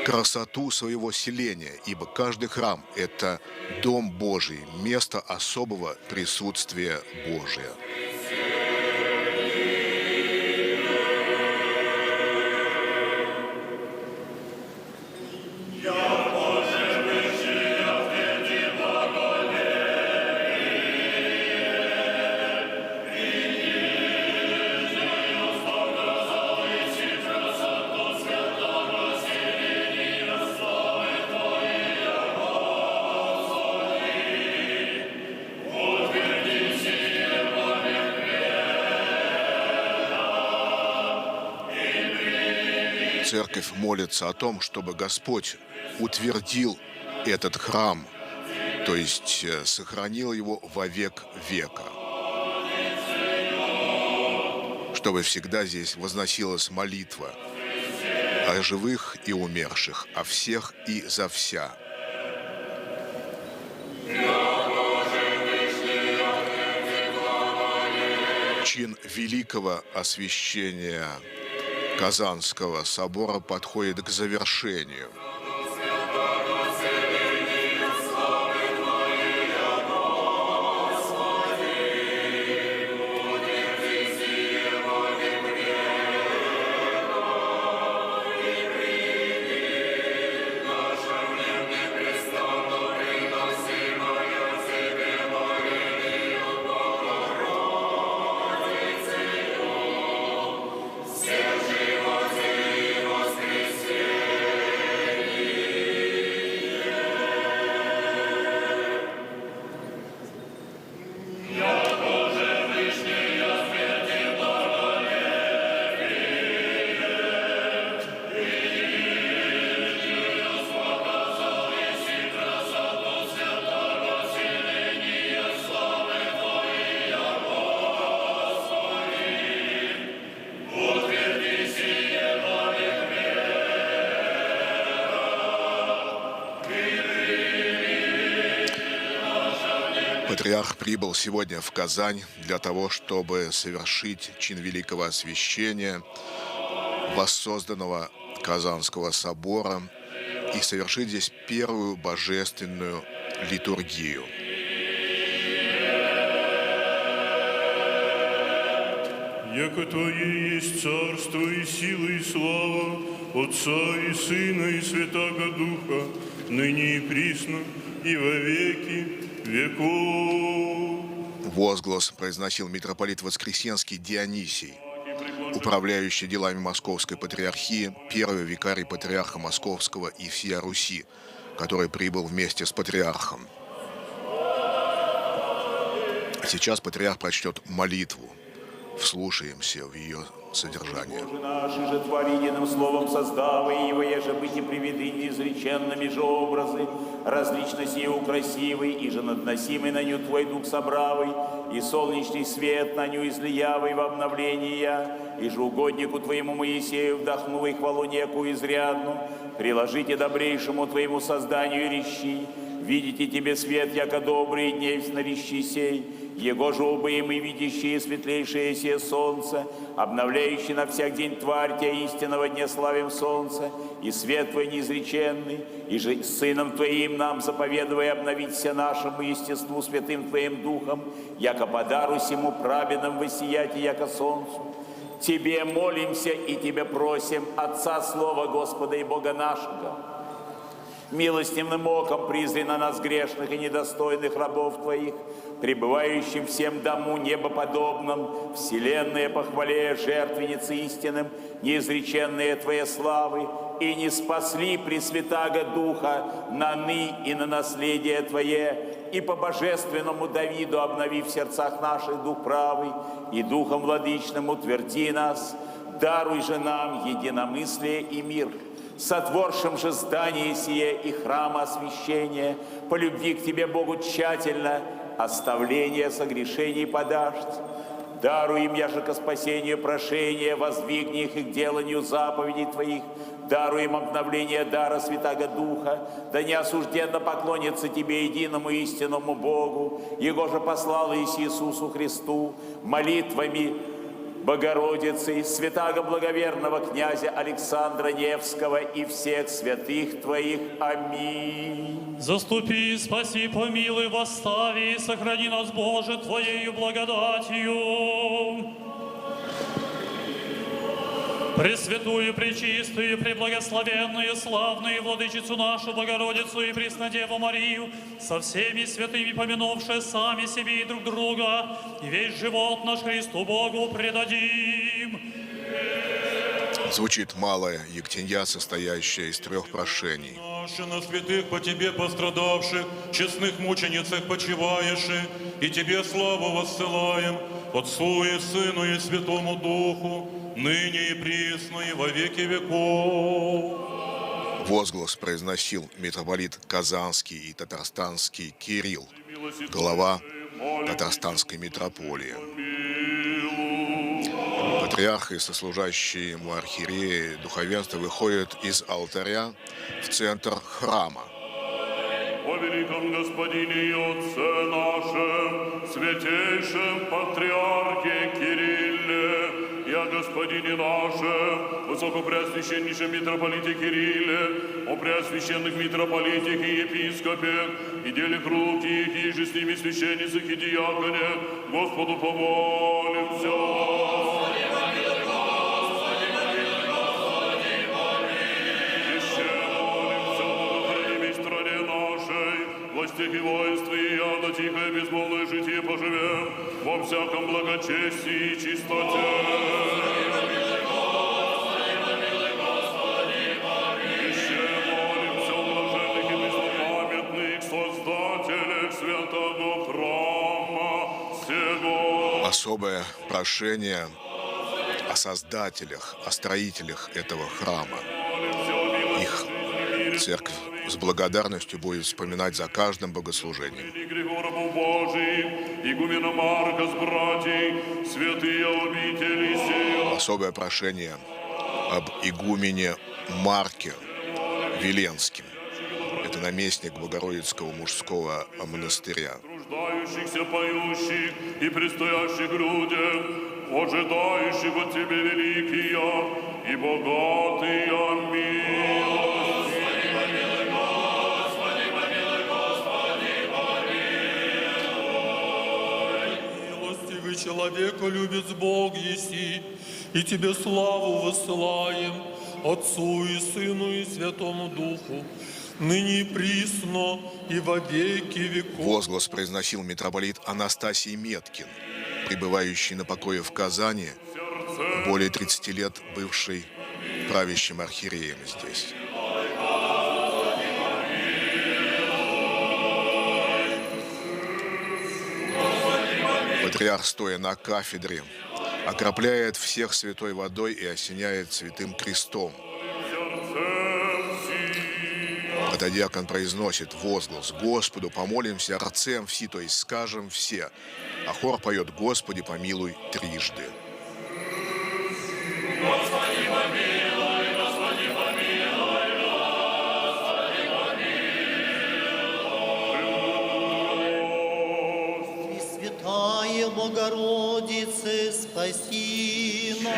красоту своего селения, ибо каждый храм – это дом Божий, место особого присутствия Божия. Церковь молится о том, чтобы Господь утвердил этот храм то есть сохранил его во век века, чтобы всегда здесь возносилась молитва о живых и умерших, о всех и за вся. Чин великого освящения Казанского собора подходит к завершению. Патриарх прибыл сегодня в Казань для того, чтобы совершить чин великого освящения воссозданного Казанского собора и совершить здесь первую божественную литургию. Яко Твое есть царство и сила и слава Отца и Сына и Святаго Духа, ныне и присно и во веки веков. Возглас произносил митрополит Воскресенский Дионисий, управляющий делами Московской Патриархии, первый викарий патриарха Московского и всея Руси, который прибыл вместе с патриархом. Сейчас патриарх прочтет молитву. Вслушаемся в ее содержание. Боже наш, и же Тварь единым словом создава, и его еже быть и приведы неизреченными же образы, различности его красивый, и же надносимый на ню Твой Дух собравый, и солнечный свет на ню излиявый в обновление, и же угоднику Твоему Моисею вдохнул и хвалу некую изрядну, приложите добрейшему Твоему созданию рещи, видите Тебе свет, яко добрые дней на рещи сей, Его же убыемы видящие светлейшее сие солнце, обновляющий на всяк день тварь Тя истинного дня славим солнце, и свет Твой неизреченный, и же Сыном Твоим нам заповедуя обновиться нашему естеству святым Твоим Духом, яко подару сему праведным воссиять, яко солнцу. Тебе молимся и Тебя просим, Отца Слова Господа и Бога нашего, милостивым оком призри на нас грешных и недостойных рабов Твоих, пребывающим всем дому небоподобном, вселенные похвалея жертвенницы истинным, неизреченные Твоей славы, и не спасли Пресвятаго Духа на ны и на наследие Твое, и по божественному Давиду обнови в сердцах наших дух правый, и Духом Владычным утверди нас, даруй же нам единомыслие и мир, сотворшим же здание сие и храма освящения, по любви к Тебе, Богу, тщательно, оставление согрешений подашь. Даруй им, яже ко спасению прошения, воздвигни их и к деланию заповедей Твоих, даруй им обновление дара Святаго Духа, да не осужденно поклонятся Тебе, единому истинному Богу, Его же послал Иисусу Христу, молитвами Богородицы, святаго благоверного князя Александра Невского и всех святых Твоих. Аминь. Заступи, спаси, помилуй, восстави и сохрани нас, Боже, Твоею благодатью. Пресвятую, пречистую, преблагословенную, славную Владычицу нашу Богородицу и Преснодеву Марию, со всеми святыми помянувшие сами себе и друг друга, и весь живот наш Христу Богу предадим. Звучит малая Ектенья, состоящая из 3 прошений. Наши на святых по Тебе пострадавших, честных мученицах почиваешь, и Тебе славу воссылаем, Отцу и Сыну и Святому Духу, ныне и присно и во веки веков. Возглас произносил митрополит Казанский и Татарстанский Кирилл, глава Татарстанской митрополии. Патриарх и сослужащие ему архиереи духовенство выходят из алтаря в центр храма. О великом Господине и Отце нашем, святейшем Патриархе Кирилле, и о Господине нашем, Высокопреосвященнейшем митрополите Кирилле, о преосвященных митрополитах и епископе, и делах рук их, и же с ними священницах и диаконе, Господу помолимся. Властях и воинстве, и ада тихое безмолвное житие поживем во всяком благочестии и чистоте. Еще молимся о блаженных и преснопамятных создателях святого храма сего. Особое прошение о создателях, о строителях этого храма. Их церковь с благодарностью будет вспоминать за каждым богослужением. Особое прошение об игумене Марке Веленским. Это наместник Богородицкого мужского монастыря. Труждающихся, поющих и предстоящих людях, ожидающих от Тебя великие и богатые милости. Человека любит Бог еси, и Тебе славу высылаем, Отцу и Сыну и Святому Духу, ныне и присно, и во веки веков. Возглас произносил митрополит Анастасий Меткин, пребывающий на покое в Казани, более 30 лет бывший правящим архиереем здесь. Патриарх, стоя на кафедре, окропляет всех святой водой и осеняет святым крестом. Протодиакон произносит возглас: «Господу помолимся рцем все», то есть скажем все, а хор поет: «Господи, помилуй» трижды. Господи, помилуй, Господи, помилуй, Господи, помилуй. Пресвятая Богородице, спаси нас.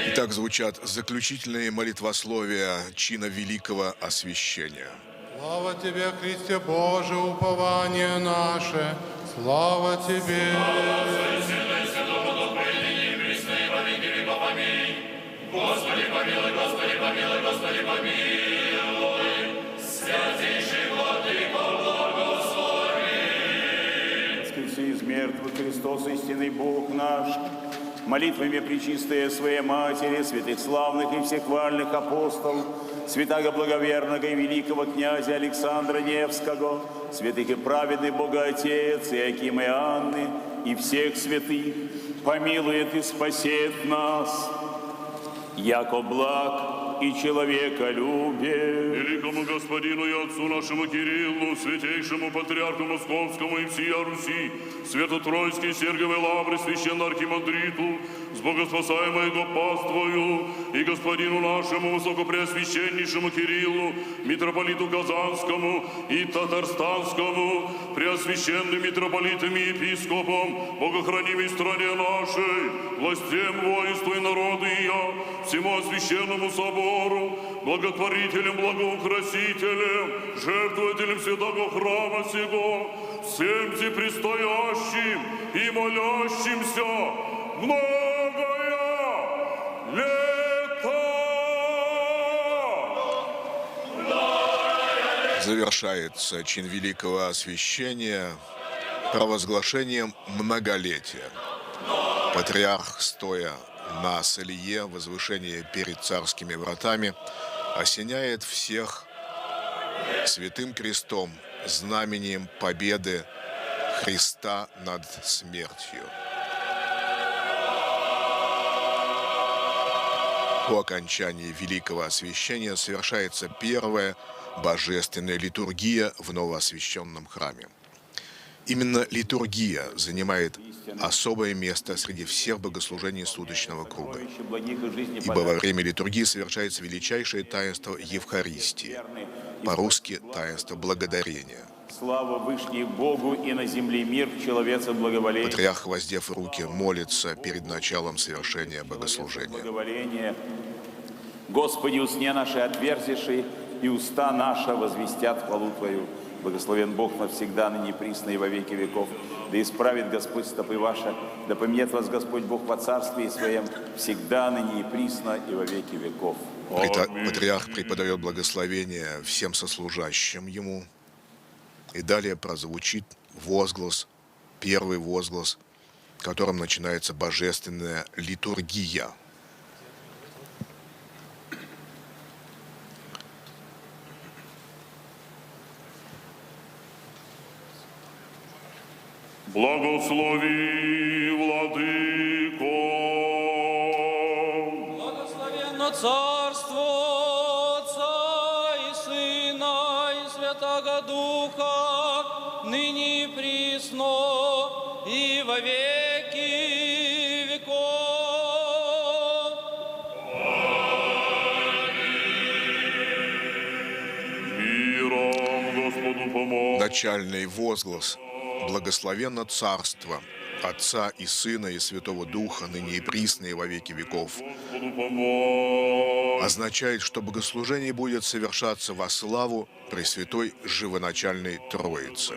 Итак, звучат заключительные молитвословия чина великого освящения. Слава Тебе, Христе Боже, упование наше, слава Тебе. Господи, помилуй, Господи, помилуй, Господи, помилуй. Святейший Владыко, благослови. Воскресе из мертвых Христос, истинный Бог наш, молитвами пречистая Своей Матери, святых славных и всехвальных апостолов, святаго благоверного и великого князя Александра Невского, святых и праведных Бога Отец, Иакима и Анны, и всех святых, помилует и спасет нас, яко благ и человеколюбие. Великому Господину и Отцу нашему Кириллу, святейшему Патриарху Московскому и всея Руси, Свято-Тройской Сергиевой Лавры, священно-архимандриту, с богоспасаемой его паствою, и Господину нашему Высокопреосвященнейшему Кириллу, митрополиту Казанскому и Татарстанскому, преосвященным митрополитам и епископам, богохранимой стране нашей, властям, воинству и народу ее, всему священному собору, благотворителям, благоукрасителям, жертвователям святого храма сего, всем те предстоящим и молящимся многое лето. Завершается чин великого освящения провозглашением многолетия. Патриарх, стоя на солие, возвышение перед царскими вратами, осеняет всех святым крестом, знамением победы Христа над смертью. По окончании Великого Освящения совершается первая божественная литургия в новоосвященном храме. Именно литургия занимает особое место среди всех богослужений суточного круга, ибо во время литургии совершается величайшее таинство Евхаристии, по-русски таинство благодарения. Слава Вышних Богу и на земле мир, человеца благоволение. Патриарх, воздев руки, молится перед началом совершения богослужения. Господи, усне наши отверзиши, и уста наша возвестят хвалу Твою. Благословен Бог навсегда, ныне присно и во веки веков. Да исправит Господь стопы ваши, да помнет вас Господь Бог во царстве Своем, всегда, ныне и присно и во веки веков. Патриарх преподает благословение всем сослужащим ему. И далее прозвучит возглас, первый возглас, которым начинается божественная литургия. Благослови, Владыко! Благословенно Царство Отца и Сына и Святаго Духа, ныне и присно и во веки веков. Миром Господу помог. Начальный возглас. Благословенно Царство Отца и Сына и Святого Духа, ныне и присно и во веки веков, означает, что богослужение будет совершаться во славу Пресвятой Живоначальной Троицы,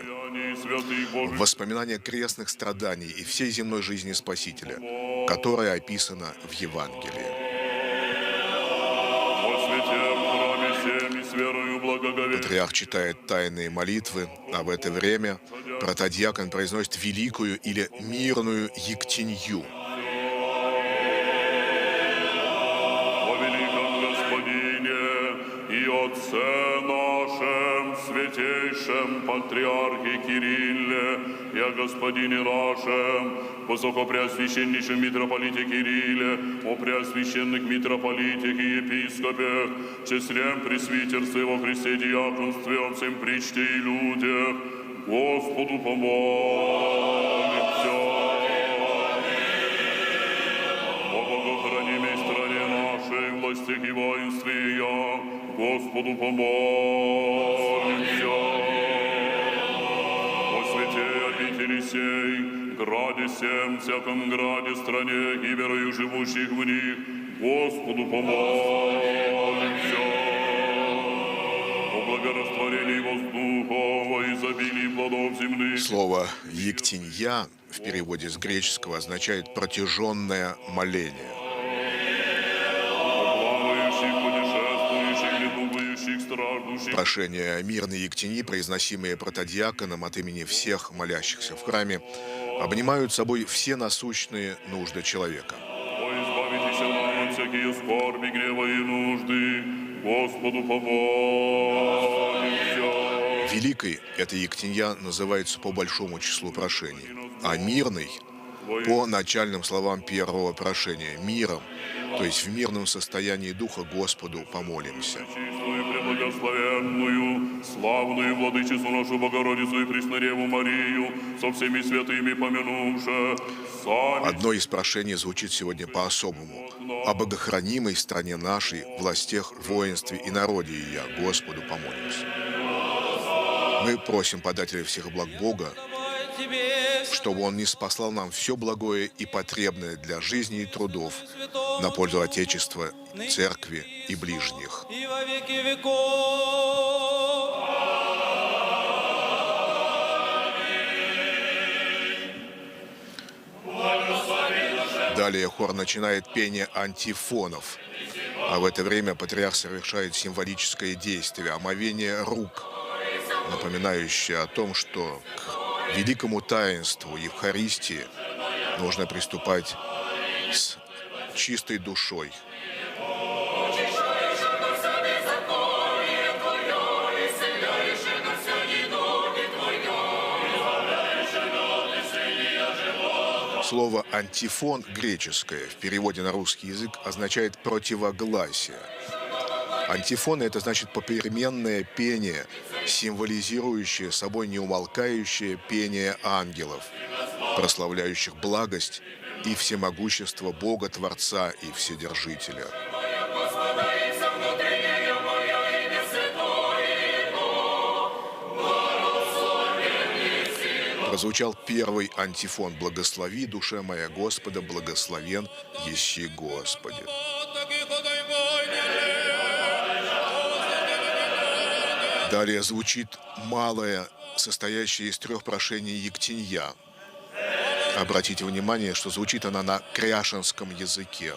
в воспоминание крестных страданий и всей земной жизни Спасителя, которая описана в Евангелии. Патриарх читает тайные молитвы, а в это время протодиакон произносит великую или мирную ектенью. О великом Господине и Отце нашем, святейшем Патриархе Кирилле, и о Господине нашем, Высокопреосвященнейшем митрополите Кирилле, о преосвященных митрополитах и епископах, числем пресвитерстве во Христе диаконстве, о всем причте и людях, Господу помолимся. О богохранимой стране нашей, властях и воинстве ее, Господу помолимся. О святей обители сей, граде всем, всяком граде, стране и верою живущих в них, Господу помолимся. О благорастворении воздуха, о изобилии плодов земных. Слово «ектенья» в переводе с греческого означает «протяженное моление». Прошения мирной ектеньи, произносимые протодиаконом от имени всех молящихся в храме, обнимают собой все насущные нужды человека. О, избавитесь нам от всякие скорби, гнева и нужды, Господу помолимся. Великой эта ектенья называется по большому числу прошений, а мирной – по начальным словам первого прошения – миром, то есть в мирном состоянии духа Господу помолимся. Благословенную, славную владычицу нашу Богородицу и Преснодеву Марию, со всеми святыми помянувши, сами... Одно из прошений звучит сегодня по-особому. О богохранимой стране нашей, властях, воинстве и народе ее, Господу помолимся. Мы просим подателя всех благ Бога, чтобы Он ниспослал нам все благое и потребное для жизни и трудов на пользу Отечества, Церкви и ближних. И во веки веков. Далее хор начинает пение антифонов, а в это время патриарх совершает символическое действие – омовение рук, напоминающее о том, что к великому таинству Евхаристии нужно приступать с чистой душой. Слово «антифон» греческое в переводе на русский язык означает «противогласие». Антифоны – это значит попеременное пение, символизирующее собой неумолкающее пение ангелов, прославляющих благость и всемогущество Бога Творца и Вседержителя. Прозвучал первый антифон: «Благослови, душа моя, Господа, благословен еси Господи». Далее звучит малое, состоящее из 3 прошений Ектинья. Обратите внимание, что звучит она на кряшенском языке.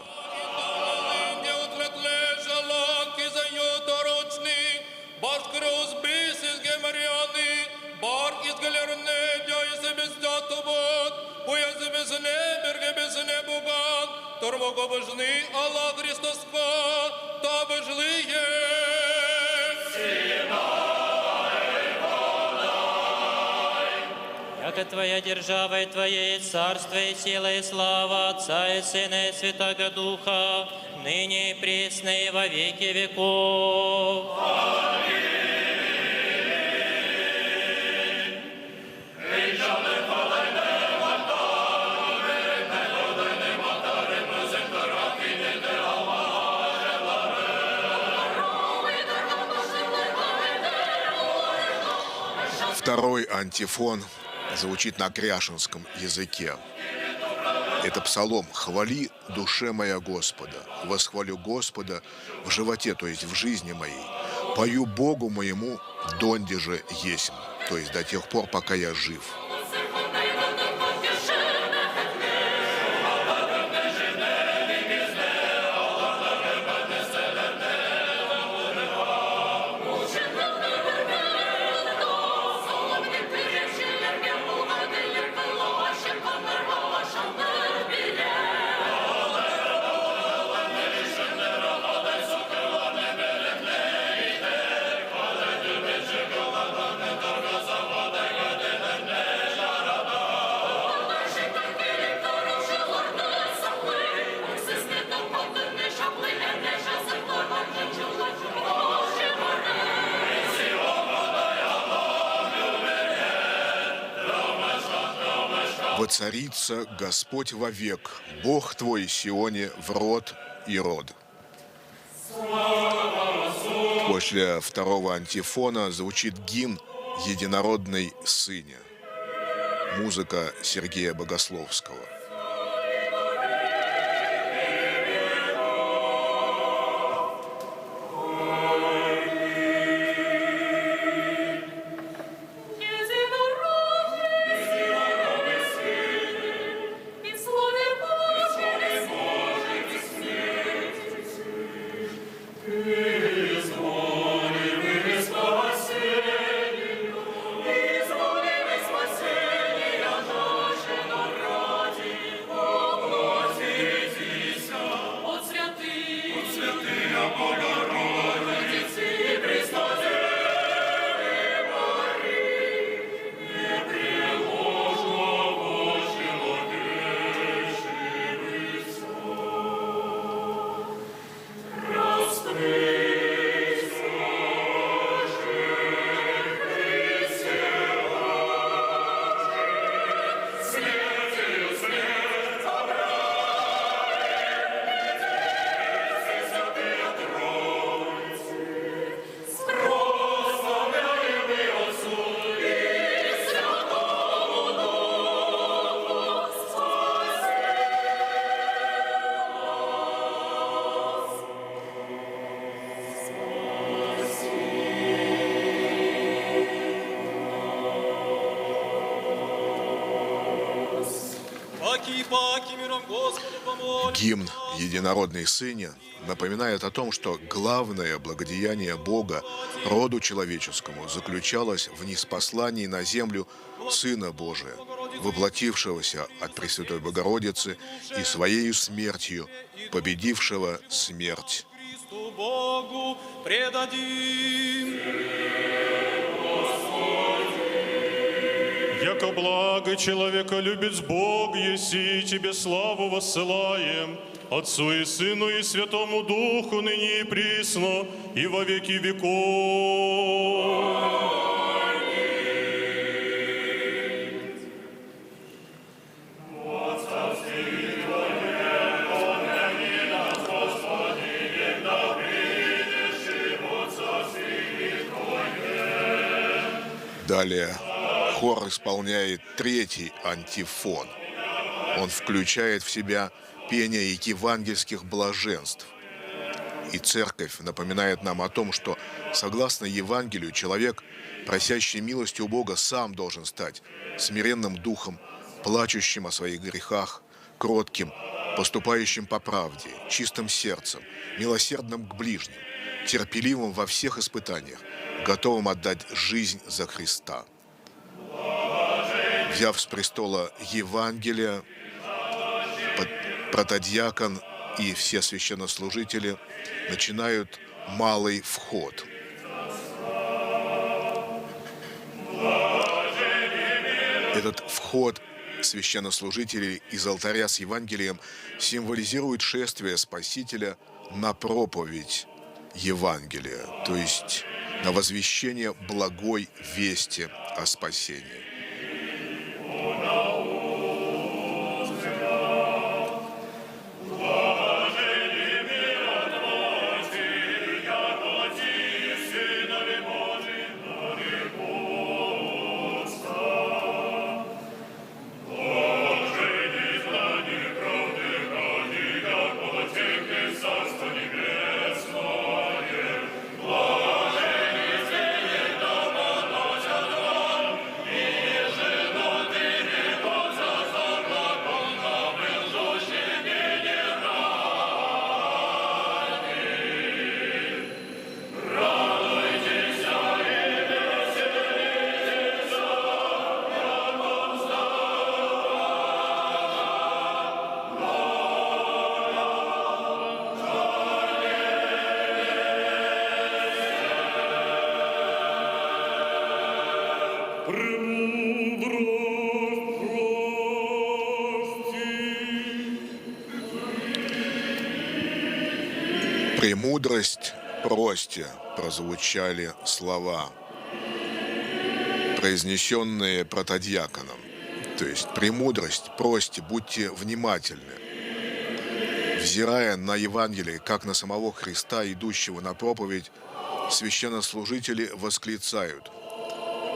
Яко Твоя держава и Твое царство и сила и слава Отца и Сына и Святаго Духа, ныне и присно и во веки веков. Второй антифон звучит на кряшенском языке. Это псалом «Хвали, душе моя, Господа, восхвалю Господа в животе, то есть в жизни моей, пою Богу моему, донде же есмь», то есть до тех пор, пока я жив. «Воцарится Господь вовек, Бог твой Сионе в род и род». После второго антифона звучит гимн «Единородной Сыне». Музыка Сергея Богословского. Гимн «Единородной Сыне» напоминает о том, что главное благодеяние Бога роду человеческому заключалось в ниспослании на землю Сына Божия, воплотившегося от Пресвятой Богородицы и Своею смертью победившего смерть. Богу предадим. Яко благо человека любит Бог, еси тебе славу воссылаем, Отцу и Сыну и Святому Духу, ныне и присно, и во веки веков. Далее хор исполняет третий антифон. Он включает в себя пение евангельских блаженств. И церковь напоминает нам о том, что, согласно Евангелию, человек, просящий милости у Бога, сам должен стать смиренным духом, плачущим о своих грехах, кротким, поступающим по правде, чистым сердцем, милосердным к ближним, терпеливым во всех испытаниях, готовым отдать жизнь за Христа. Взяв с престола Евангелие, протодиакон и все священнослужители начинают малый вход. Этот вход священнослужителей из алтаря с Евангелием символизирует шествие Спасителя на проповедь Евангелия, то есть на возвещение благой вести о спасении. «Премудрость прости» прозвучали слова, произнесенные протодиаконом. То есть «премудрость прости, будьте внимательны». Взирая на Евангелие, как на самого Христа, идущего на проповедь, священнослужители восклицают: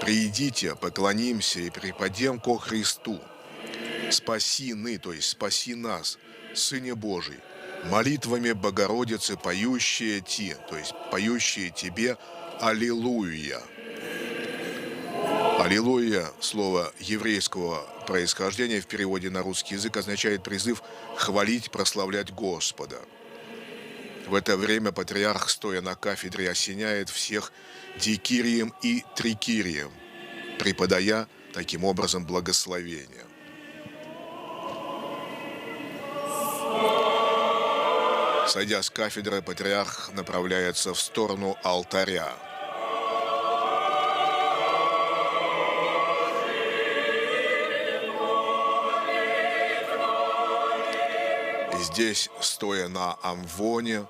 «Приидите, поклонимся и припадем ко Христу. Спаси ны, то есть спаси нас, Сыне Божий, молитвами Богородицы, поющие Ти, то есть поющие Тебе, Аллилуйя». Аллилуйя, слово еврейского происхождения, в переводе на русский язык означает призыв хвалить, прославлять Господа. В это время патриарх, стоя на кафедре, осеняет всех дикирием и трикирием, преподая таким образом благословение. Сойдя с кафедры, патриарх направляется в сторону алтаря. И здесь, стоя на амвоне,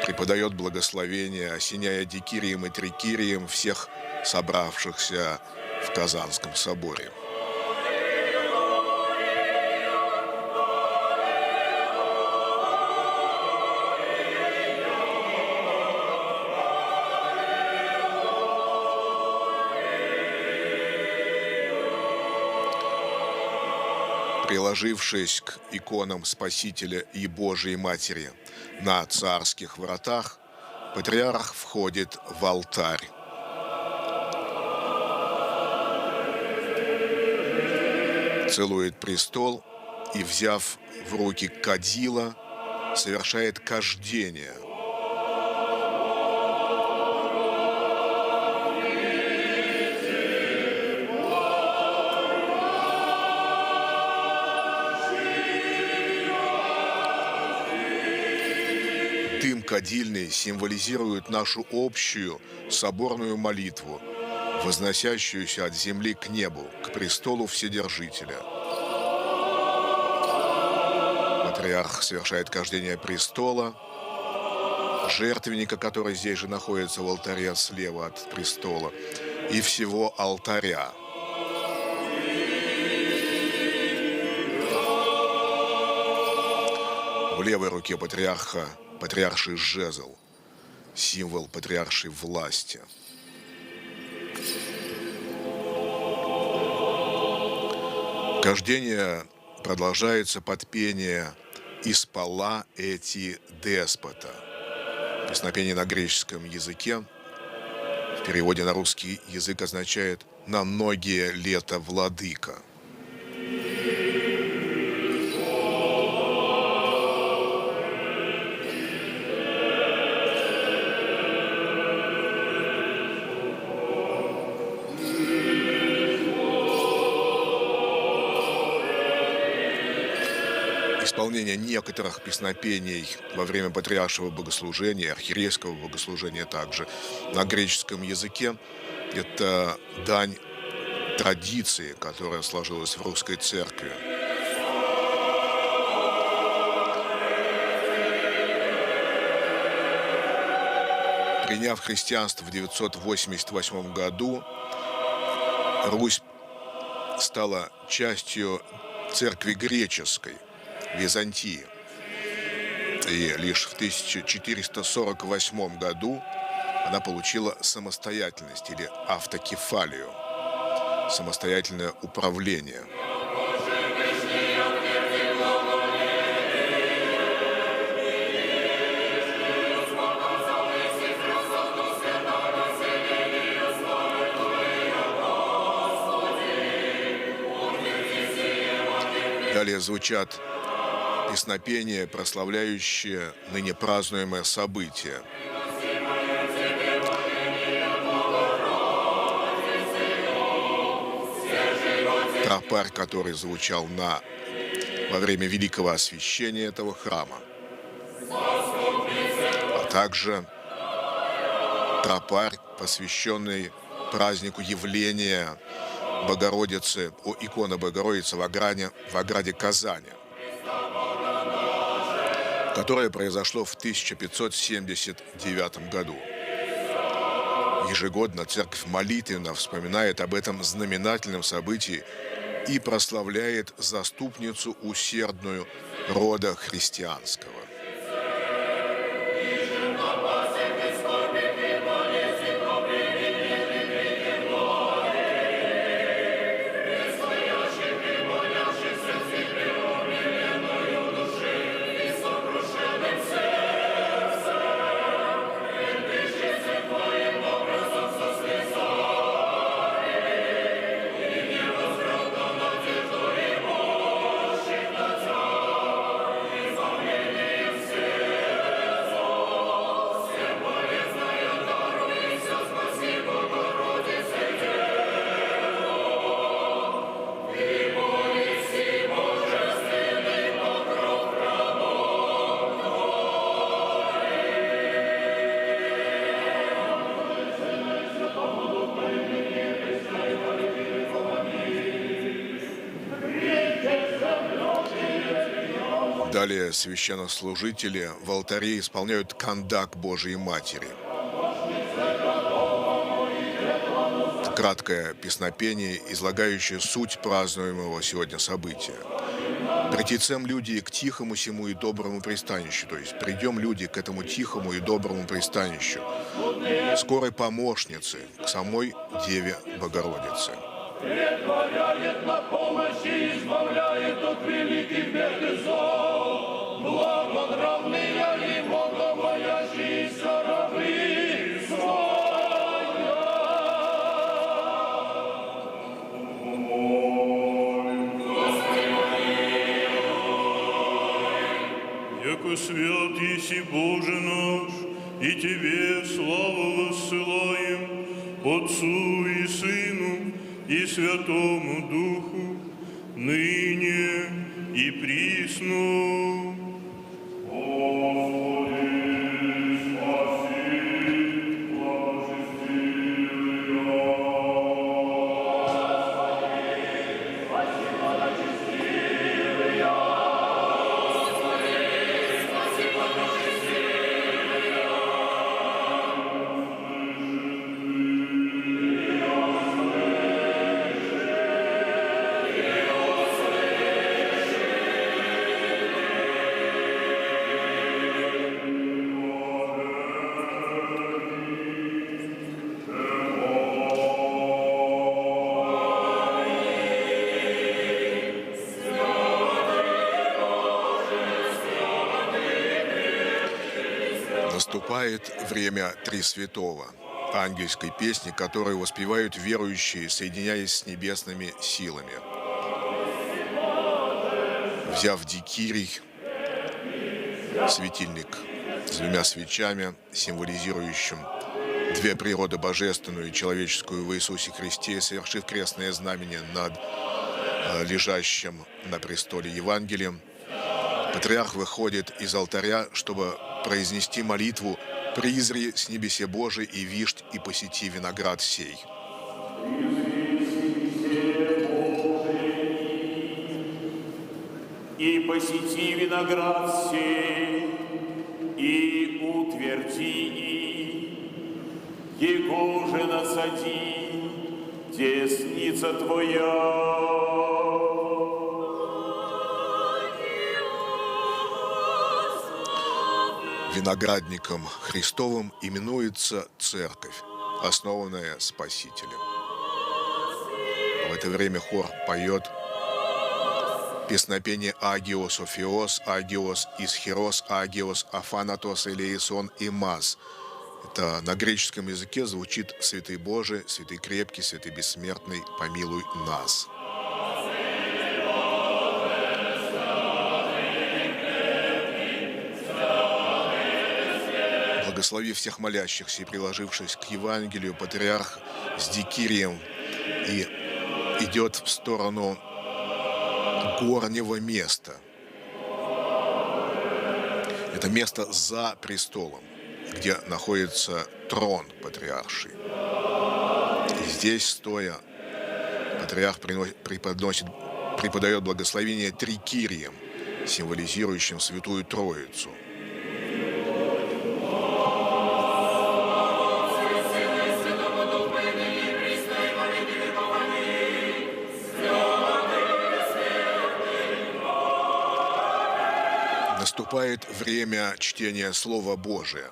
преподает благословение, осеняя дикирием и трикирием всех собравшихся в Казанском соборе. Приложившись к иконам Спасителя и Божией Матери на царских вратах, патриарх входит в алтарь. Целует престол и, взяв в руки кадила, совершает кождение. Дым кадильный символизирует нашу общую соборную молитву, возносящуюся от земли к небу, к к престолу Вседержителя. Патриарх совершает кождение престола, жертвенника, который здесь же находится в алтаре слева от престола, и всего алтаря. В левой руке патриарха патриарший жезл, символ патриаршей власти. Кождение продолжается под пение «Испала эти деспота». Песнопение на греческом языке в переводе на русский язык означает «на многие лета владыка». Исполнение некоторых песнопений во время патриаршего богослужения, архиерейского богослужения также на греческом языке – это дань традиции, которая сложилась в русской церкви. Приняв христианство в 988 году, Русь стала частью церкви греческой, Византии. И лишь в 1448 году она получила самостоятельность или автокефалию, самостоятельное управление. Далее звучат песнопения, прославляющие ныне празднуемое событие. Тропарь, который звучал во время великого освящения этого храма, а также тропарь, посвященный празднику явления Богородицы, иконы Богородицы в ограде Казани, которое произошло в 1579 году. Ежегодно церковь молитвенно вспоминает об этом знаменательном событии и прославляет заступницу усердную рода христианского. Далее священнослужители в алтаре исполняют кандак Божией Матери. Краткое песнопение, излагающее суть празднуемого сегодня события. «Притецем люди к тихому сему и доброму пристанищу», то есть «придем люди к этому тихому и доброму пристанищу, скорой помощнице, к самой Деве Богородице». Претворяет на помощь и избавляет от великих бед и зол. Благонравные и богобоящиеся рабы своя. Яко свят еси Боже наш, и Тебе славу воссылаем, Отцу и Сыну и Святому Духу, ныне и присно. Господи, спаси, Наступает время Тресвятого, ангельской песни, которую воспевают верующие, соединяясь с небесными силами. Взяв дикирий, светильник с двумя свечами, символизирующим две природы, божественную и человеческую в Иисусе Христе, совершив крестное знамение над лежащим на престоле Евангелием, патриарх выходит из алтаря, чтобы произнести молитву: «Призри с небесе Божий и вишь, и посети виноград сей». И посети виноград сей, и утверди, его же насади, десница Твоя. Виноградником Христовым именуется Церковь, основанная Спасителем. В это время хор поет песнопение «Агиос Офиос», «Агиос Исхирос», «Агиос Афанатос Элеисон и Маз». Это на греческом языке звучит «Святый Божий, святый крепкий, святый бессмертный, помилуй нас». Благослови всех молящихся и приложившись к Евангелию, патриарх с дикирием и идет в сторону горнего места. Это место за престолом, где находится трон патриарший. И здесь, стоя, патриарх преподает благословение трикириям, символизирующим Святую Троицу. Наступает время чтения Слова Божия.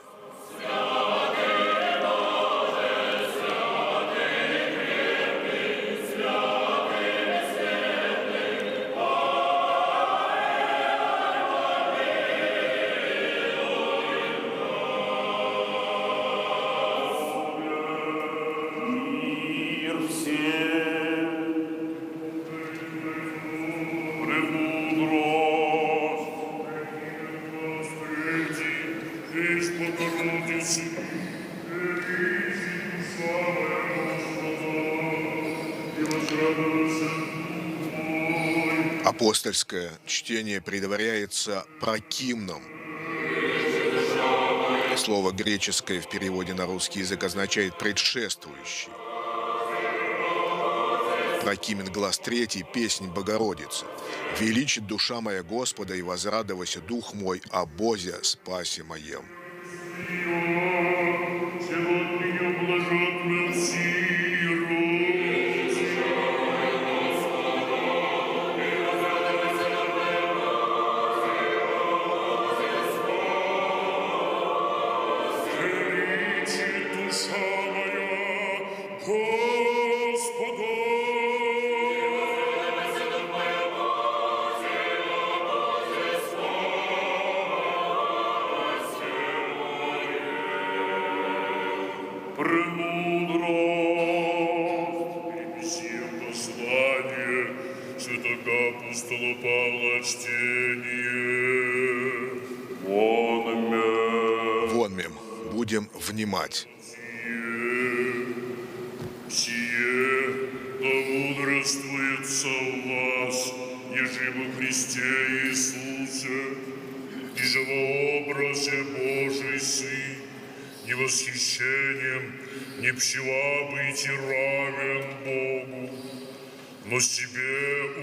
Апостольское чтение предваряется прокимном. Слово греческое в переводе на русский язык означает «предшествующий». Прокимен глаз 3, песнь Богородицы. «Величит душа моя Господа, и возрадовался дух мой о Бозе спасе моем». Будем внимать. Сие да мудрствуется в вас, еже во Христе Иисусе, и же во образе Божий Сын, не восхищением, не пчела быть и равен Богу, но себе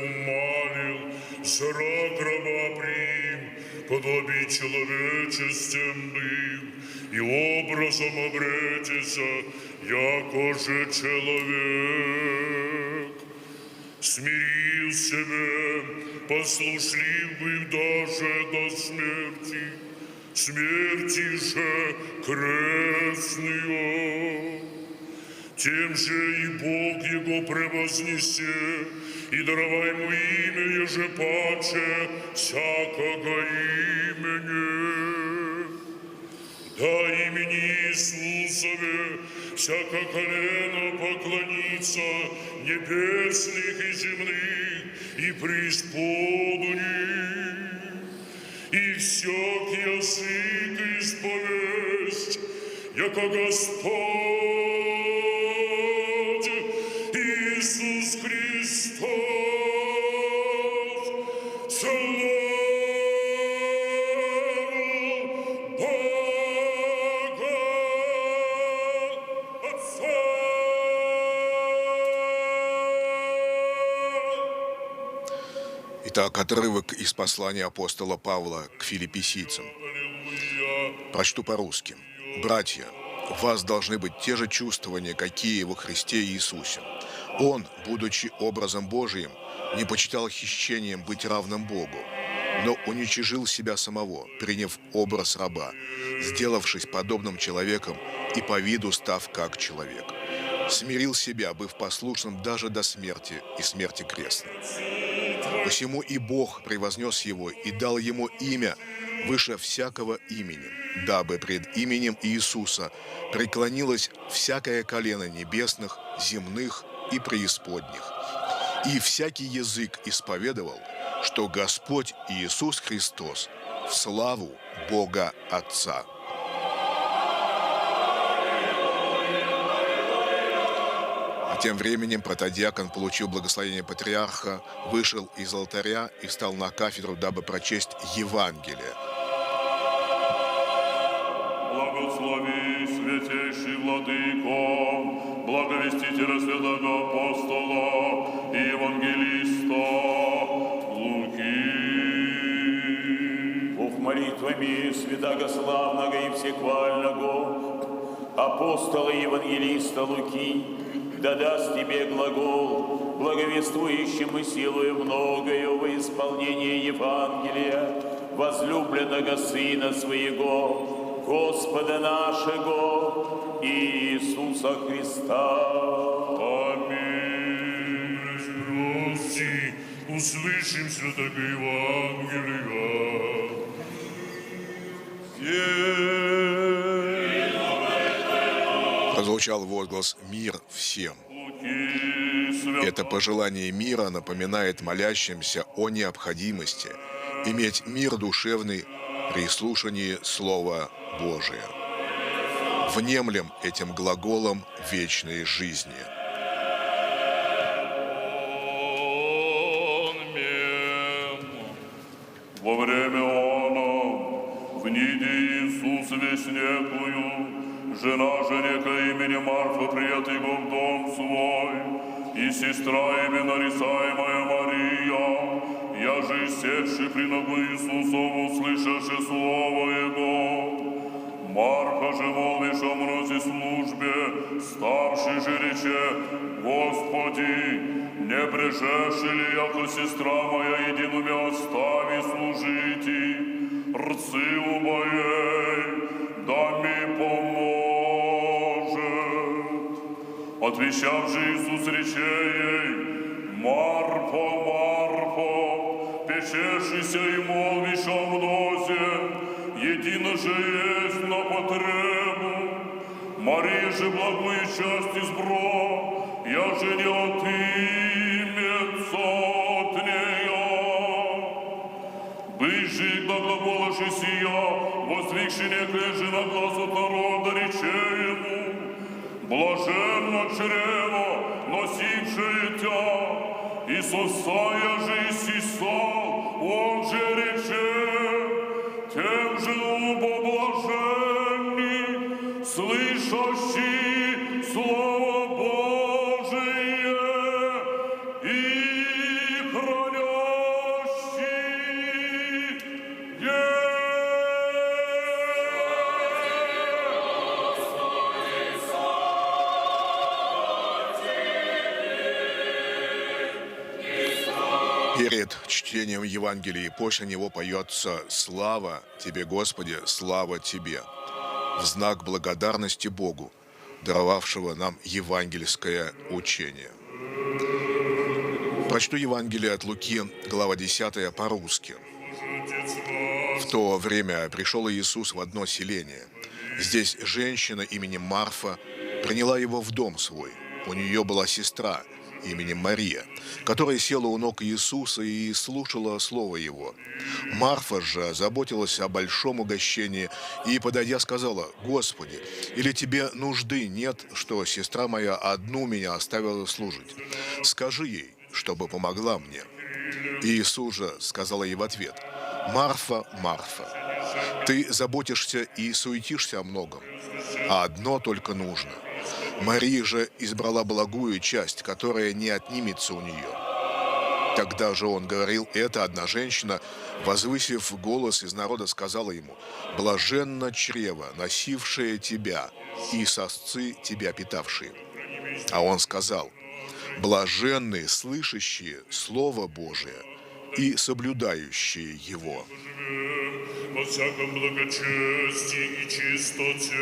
умалил, за рак раба приим, подобие человечестем был, и образом обретися, яко же человек. Смирил себе, послушлив был даже до смерти, смерти же крестную. Тем же и Бог его превознесе, и даровай ему имя еже паче всякого имени. да имени Иисусове всяко колено поклонится небесных и земных и преисподних, и всяк язык исповесть, яко Господь Иисус Христос, славу Бога Отца. Итак, отрывок из послания апостола Павла к филиппийцам. Прочту по-русски. «Братья, у вас должны быть те же чувствования, какие во Христе Иисусе. Он, будучи образом Божиим, не почитал хищением быть равным Богу, но уничижил себя самого, приняв образ раба, сделавшись подобным человеком и по виду став как человек. Смирил себя, быв послушным даже до смерти и смерти крестной. Посему и Бог превознес его и дал ему имя выше всякого имени, дабы пред именем Иисуса преклонилось всякое колено небесных, земных и преисподних, и всякий язык исповедовал, что Господь Иисус Христос в славу Бога Отца». А тем временем протодиакон получил благословение патриарха, вышел из алтаря и встал на кафедру, дабы прочесть Евангелие. Благослови, святейший владыко, благовестителя святого апостола и евангелиста Луки. Бог молитвами святогославного и всехвального апостола и евангелиста Луки да даст тебе глагол, благовествующим и силою многою во исполнение Евангелия, возлюбленного Сына Своего, Господа нашего Иисуса Христа. Аминь. Прости, услышим святого Евангелия. Прозвучал возглас «Мир всем». Это пожелание мира напоминает молящимся о необходимости иметь мир душевный при слушании Слова Божия. Внемлем этим глаголом вечной жизни. Во время оно вниде Иисус весь некую, жена же некая имени Марфа, прият его в дом свой, и сестра именно нарицаемая Мария, я же севший при ногу Иисусову, услышавши слово Его. Марфа же, молвишь о мнозе службе, ставший же рече, Господи, не прижеши ли, яко сестра моя единуме остави служити, рцы убоей, да ми поможет. Отвечав же Иисус рече ей, Марфа, Марфа, печешися и молвишь о мнозе, едино же есть на потребу. Мария же благую часть избра, я же не отымется от нея. Быть же, да глаголоши сия, воздвигши некая жена глаз от народа, рече ему, блаженно чрево, носившее тя, и сосая же иссисал, он же рече, тем же убоблаженни, слышащий Слово Божие и хранящий Перед чтением Евангелия после него поется «Слава Тебе, Господи, слава Тебе», в знак благодарности Богу, даровавшего нам евангельское учение. Прочту Евангелие от Луки, глава 10, по-русски. В то время пришел Иисус в одно селение. Здесь женщина именем Марфа приняла его в дом свой. У нее была сестра именем Мария, которая села у ног Иисуса и слушала слово его. Марфа же заботилась о большом угощении и, подойдя, сказала: «Господи, или тебе нужды нет, что сестра моя одну меня оставила служить? Скажи ей, чтобы помогла мне». Иисус же сказал ей в ответ: «Марфа, Марфа, ты заботишься и суетишься о многом, а одно только нужно. Мария же избрала благую часть, которая не отнимется у нее». Тогда же он говорил это, одна женщина, возвысив голос из народа, сказала ему: «Блаженно чрево, носившее тебя, и сосцы тебя питавшие». А он сказал: «Блаженные, слышащие Слово Божие и соблюдающие его». Во всяком благочестии и чистоте.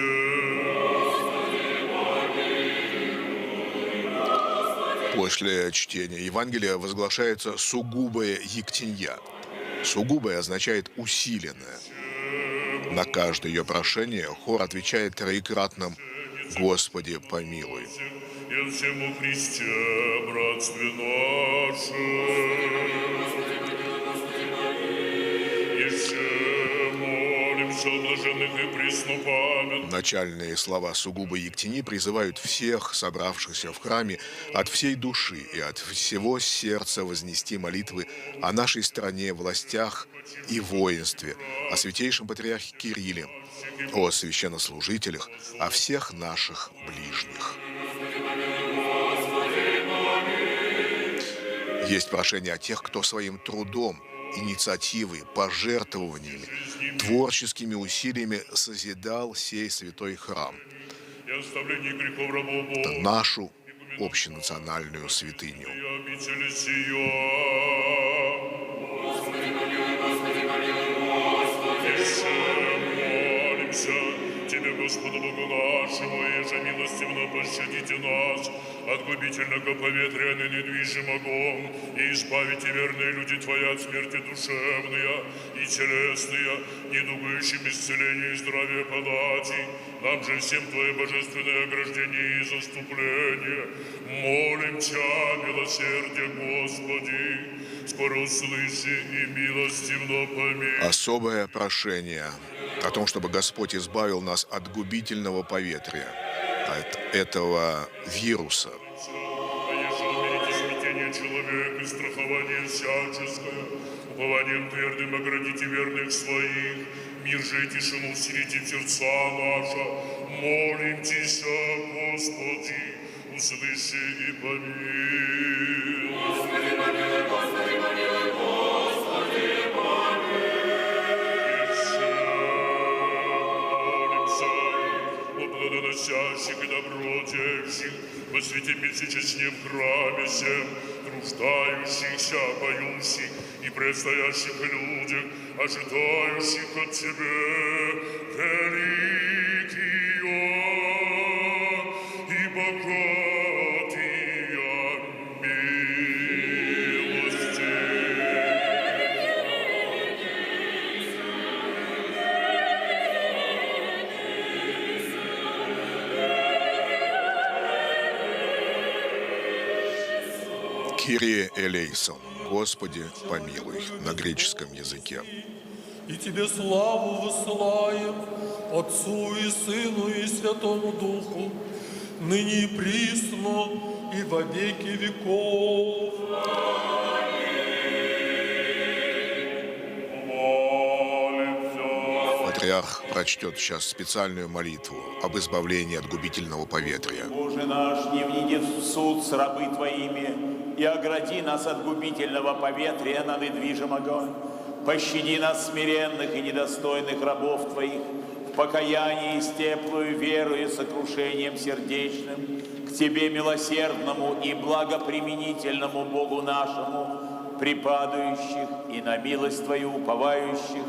После чтения Евангелия возглашается сугубая ектенья. Сугубая означает усиленная. На каждое ее прошение хор отвечает троекратным: «Господи, помилуй». И всему Христе, братстве нашем. Еще молимся о блаженных и преснопамятных. Начальные слова сугубой ектени призывают всех собравшихся в храме от всей души и от всего сердца вознести молитвы о нашей стране, властях и воинстве, о святейшем патриархе Кирилле, о священнослужителях, о всех наших ближних. Есть прошение о тех, кто своим трудом, инициативой, пожертвованиями, творческими усилиями созидал сей святой храм, нашу общенациональную святыню. Тебе, Господу Богу нашему, и же милостивно пощадите нас от губительного поветрия на недвижимого, и избавите верные люди Твои от смерти душевные и телесные, недугающим исцеления и здравия подати. Нам же всем Твое божественное ограждение и заступление. Молим Тебя, милосердие, Господи, скоро услыши и милостивно помилуй. Особое прошение о том, чтобы Господь избавил нас от губительного поветрия, от этого вируса. Смятение человека и страхование всяческое, упованием твердым оградите верных своих, мир же и тишину усилите в сердца наша. Молим Тебя, Господи, услыши и помилуй. Господи, помилуй, Господи, помилуй, Господи, помилуй. Плодоносящих и добродеющих во свете месячесне в храме всем, труждающихся, поющих и предстоящих людях, ожидающих от Тебя великие и богатые милости. Кирие элейсон, Господи, помилуй, на греческом языке. И Тебе славу высылаем, Отцу и Сыну и Святому Духу, ныне и присно, и во веки веков. Патриарх прочтет сейчас специальную молитву об избавлении от губительного поветрия. Боже наш, не внеди в суд с рабы Твоими, и огради нас от губительного поветрия на недвижимого. Пощади нас, смиренных и недостойных рабов Твоих, в покаянии с теплую верою и сокрушением сердечным, к Тебе, милосердному и благоприменительному Богу нашему, припадающих и на милость Твою уповающих.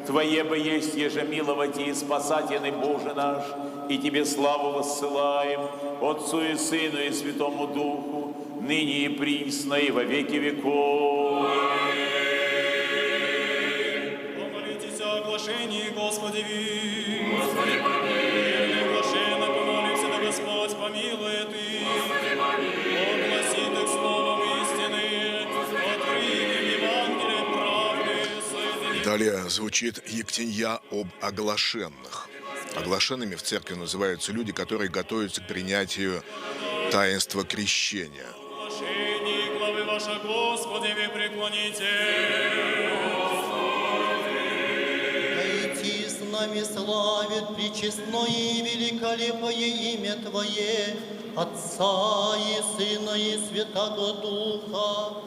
Твое бы есть ежемиловать и спасательный Боже наш, и Тебе славу воссылаем, Отцу и Сыну и Святому Духу, ныне и присно, и во веки веков. Помолитесь прошении, Господи, ви. Господи, помилуй. Блаженно помолимся, да Господь помилует и огласит их словом истины, открытым Евангелием правды, соединит. Далее звучит Ектенья об оглашенных. Оглашенными в церкви называются люди, которые готовятся к принятию таинства крещения. Оглашении главы ваша, Господи, вы преклоните. Идти с нами славит пречестное и великолепное имя Твое, Отца и Сына и Святаго Духа,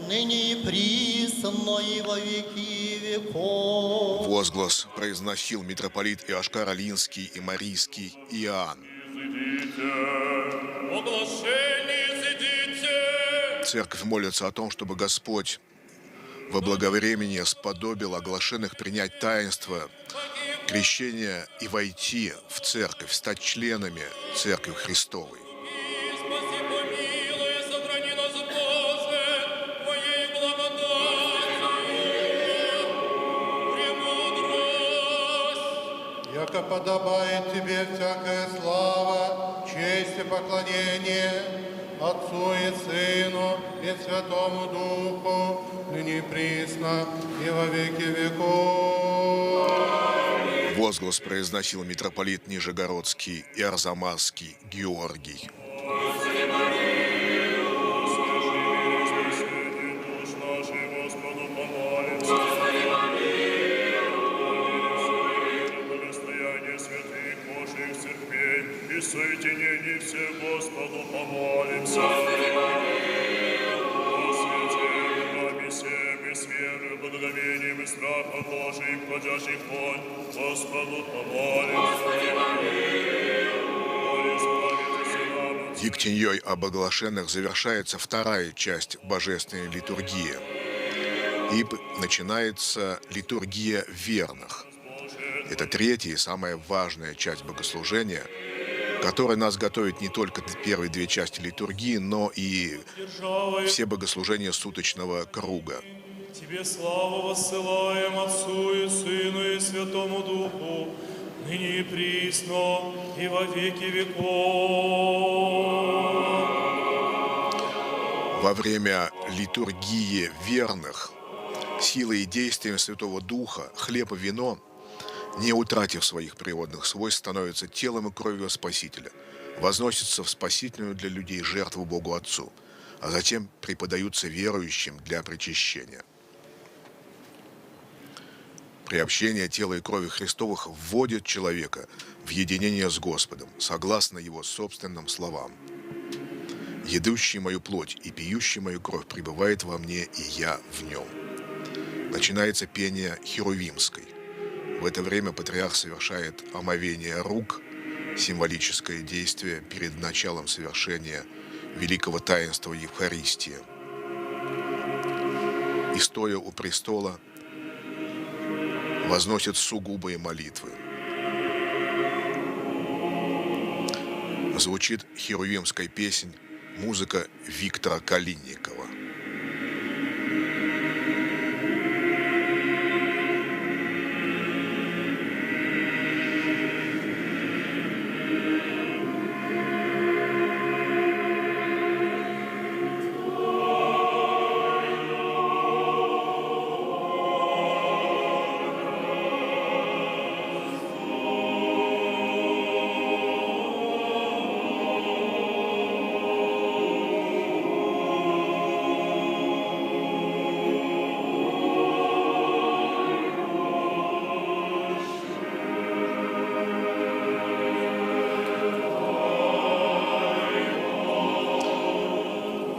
ныне и присно и во веки веков. Возглас произносил митрополит Иошкар Алинский и Марийский Иоанн. Церковь молится о том, чтобы Господь во благовремение сподобил оглашенных принять таинство крещения и войти в церковь, стать членами Церкви Христовой. Яко подобает Тебе всякая слава, честь и поклонение Отцу и Сыну и Святому Духу, ныне и присно и во веки веков. Возглас произносил митрополит Нижегородский и Арзамасский Георгий. И соединение всех Господу помолимся. О святе нами всем и с верой, благоговением и страхом Божиим, входящих вон, Господу помолимся. Ектеньей об оглашенных завершается вторая часть божественной литургии. И начинается литургия верных. Это третья и самая важная часть богослужения, которая нас готовит не только к первой две части литургии, но и все богослужения суточного круга. Тебе славу воссылаем Отцу и Сыну и Святому Духу, ныне и присно и во веки веков. Во время литургии верных силой и действием Святого Духа хлеб и вино, не утратив своих природных свойств, становятся телом и кровью Спасителя, возносятся в спасительную для людей жертву Богу Отцу, а затем преподаются верующим для причащения. Приобщение тела и крови Христовых вводит человека в единение с Господом, согласно Его собственным словам. «Едущий мою плоть и пьющий мою кровь пребывает во мне, и я в нем». Начинается пение Херувимской. В это время патриарх совершает омовение рук, символическое действие перед началом совершения великого таинства Евхаристии. И, стоя у престола, возносит сугубые молитвы. Звучит херувимская песнь, музыка Виктора Калинникова.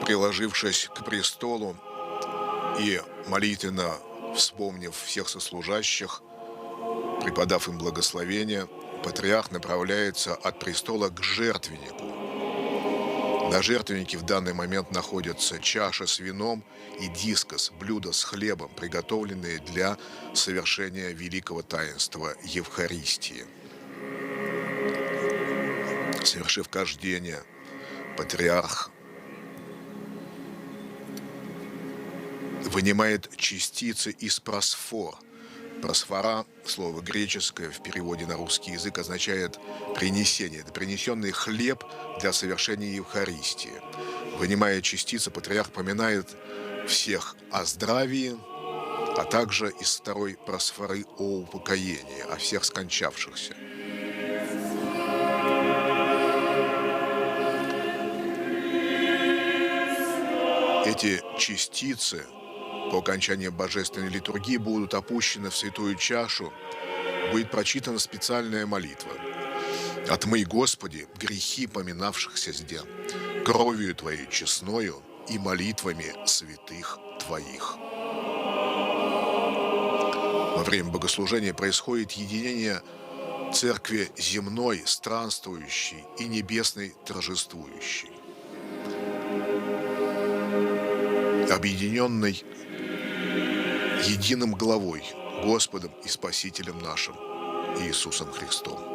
Приложившись к престолу и молитвенно вспомнив всех сослужащих, преподав им благословение, патриарх направляется от престола к жертвеннику. На жертвеннике в данный момент находятся чаша с вином и дискос, блюдо с хлебом, приготовленные для совершения великого таинства Евхаристии. Совершив кождение, патриарх вынимает частицы из просфор, Просфора, слово греческое, в переводе на русский язык означает принесение. Это принесенный хлеб для совершения Евхаристии. Вынимая частицы, патриарх поминает всех о здравии, а также из второй просфоры о упокоении, о всех скончавшихся. Эти частицы по окончании божественной литургии будут опущены в святую чашу, будет прочитана специальная молитва. «Отмый, Господи, грехи поминавшихся здесь, кровью Твоей честною и молитвами святых Твоих». Во время богослужения происходит единение церкви земной, странствующей, и небесной, торжествующей, объединенной единым главой, Господом и Спасителем нашим Иисусом Христом.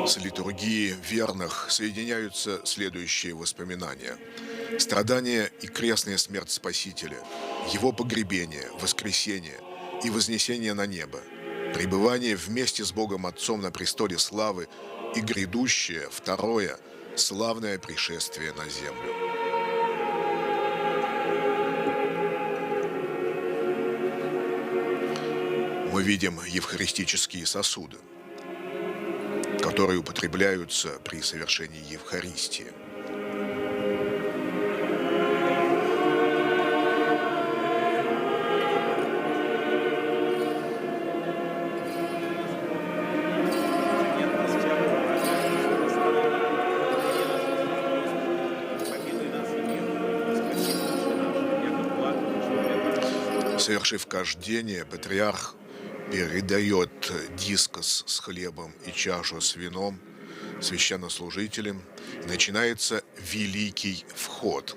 С литургии верных соединяются следующие воспоминания. Страдания и крестная смерть Спасителя, Его погребение, воскресение и вознесение на небо, пребывание вместе с Богом Отцом на престоле славы и грядущее, второе, славное пришествие на землю. Мы видим евхаристические сосуды, которые употребляются при совершении Евхаристии. Совершив кождение, патриарх передает дискос с хлебом и чашу с вином священнослужителям. Начинается Великий Вход.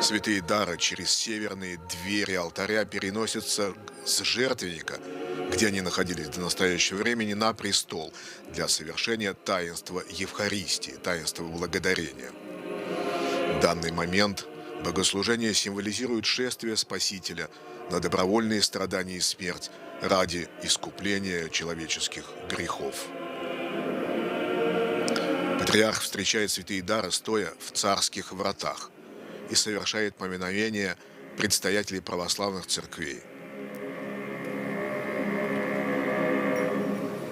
Святые дары через северные двери алтаря переносятся с жертвенника, где они находились до настоящего времени, на престол для совершения таинства Евхаристии, таинства благодарения. В данный момент богослужение символизирует шествие Спасителя на добровольные страдания и смерть ради искупления человеческих грехов. Патриарх встречает святые дары, стоя в царских вратах, и совершает поминовение предстоятелей православных церквей.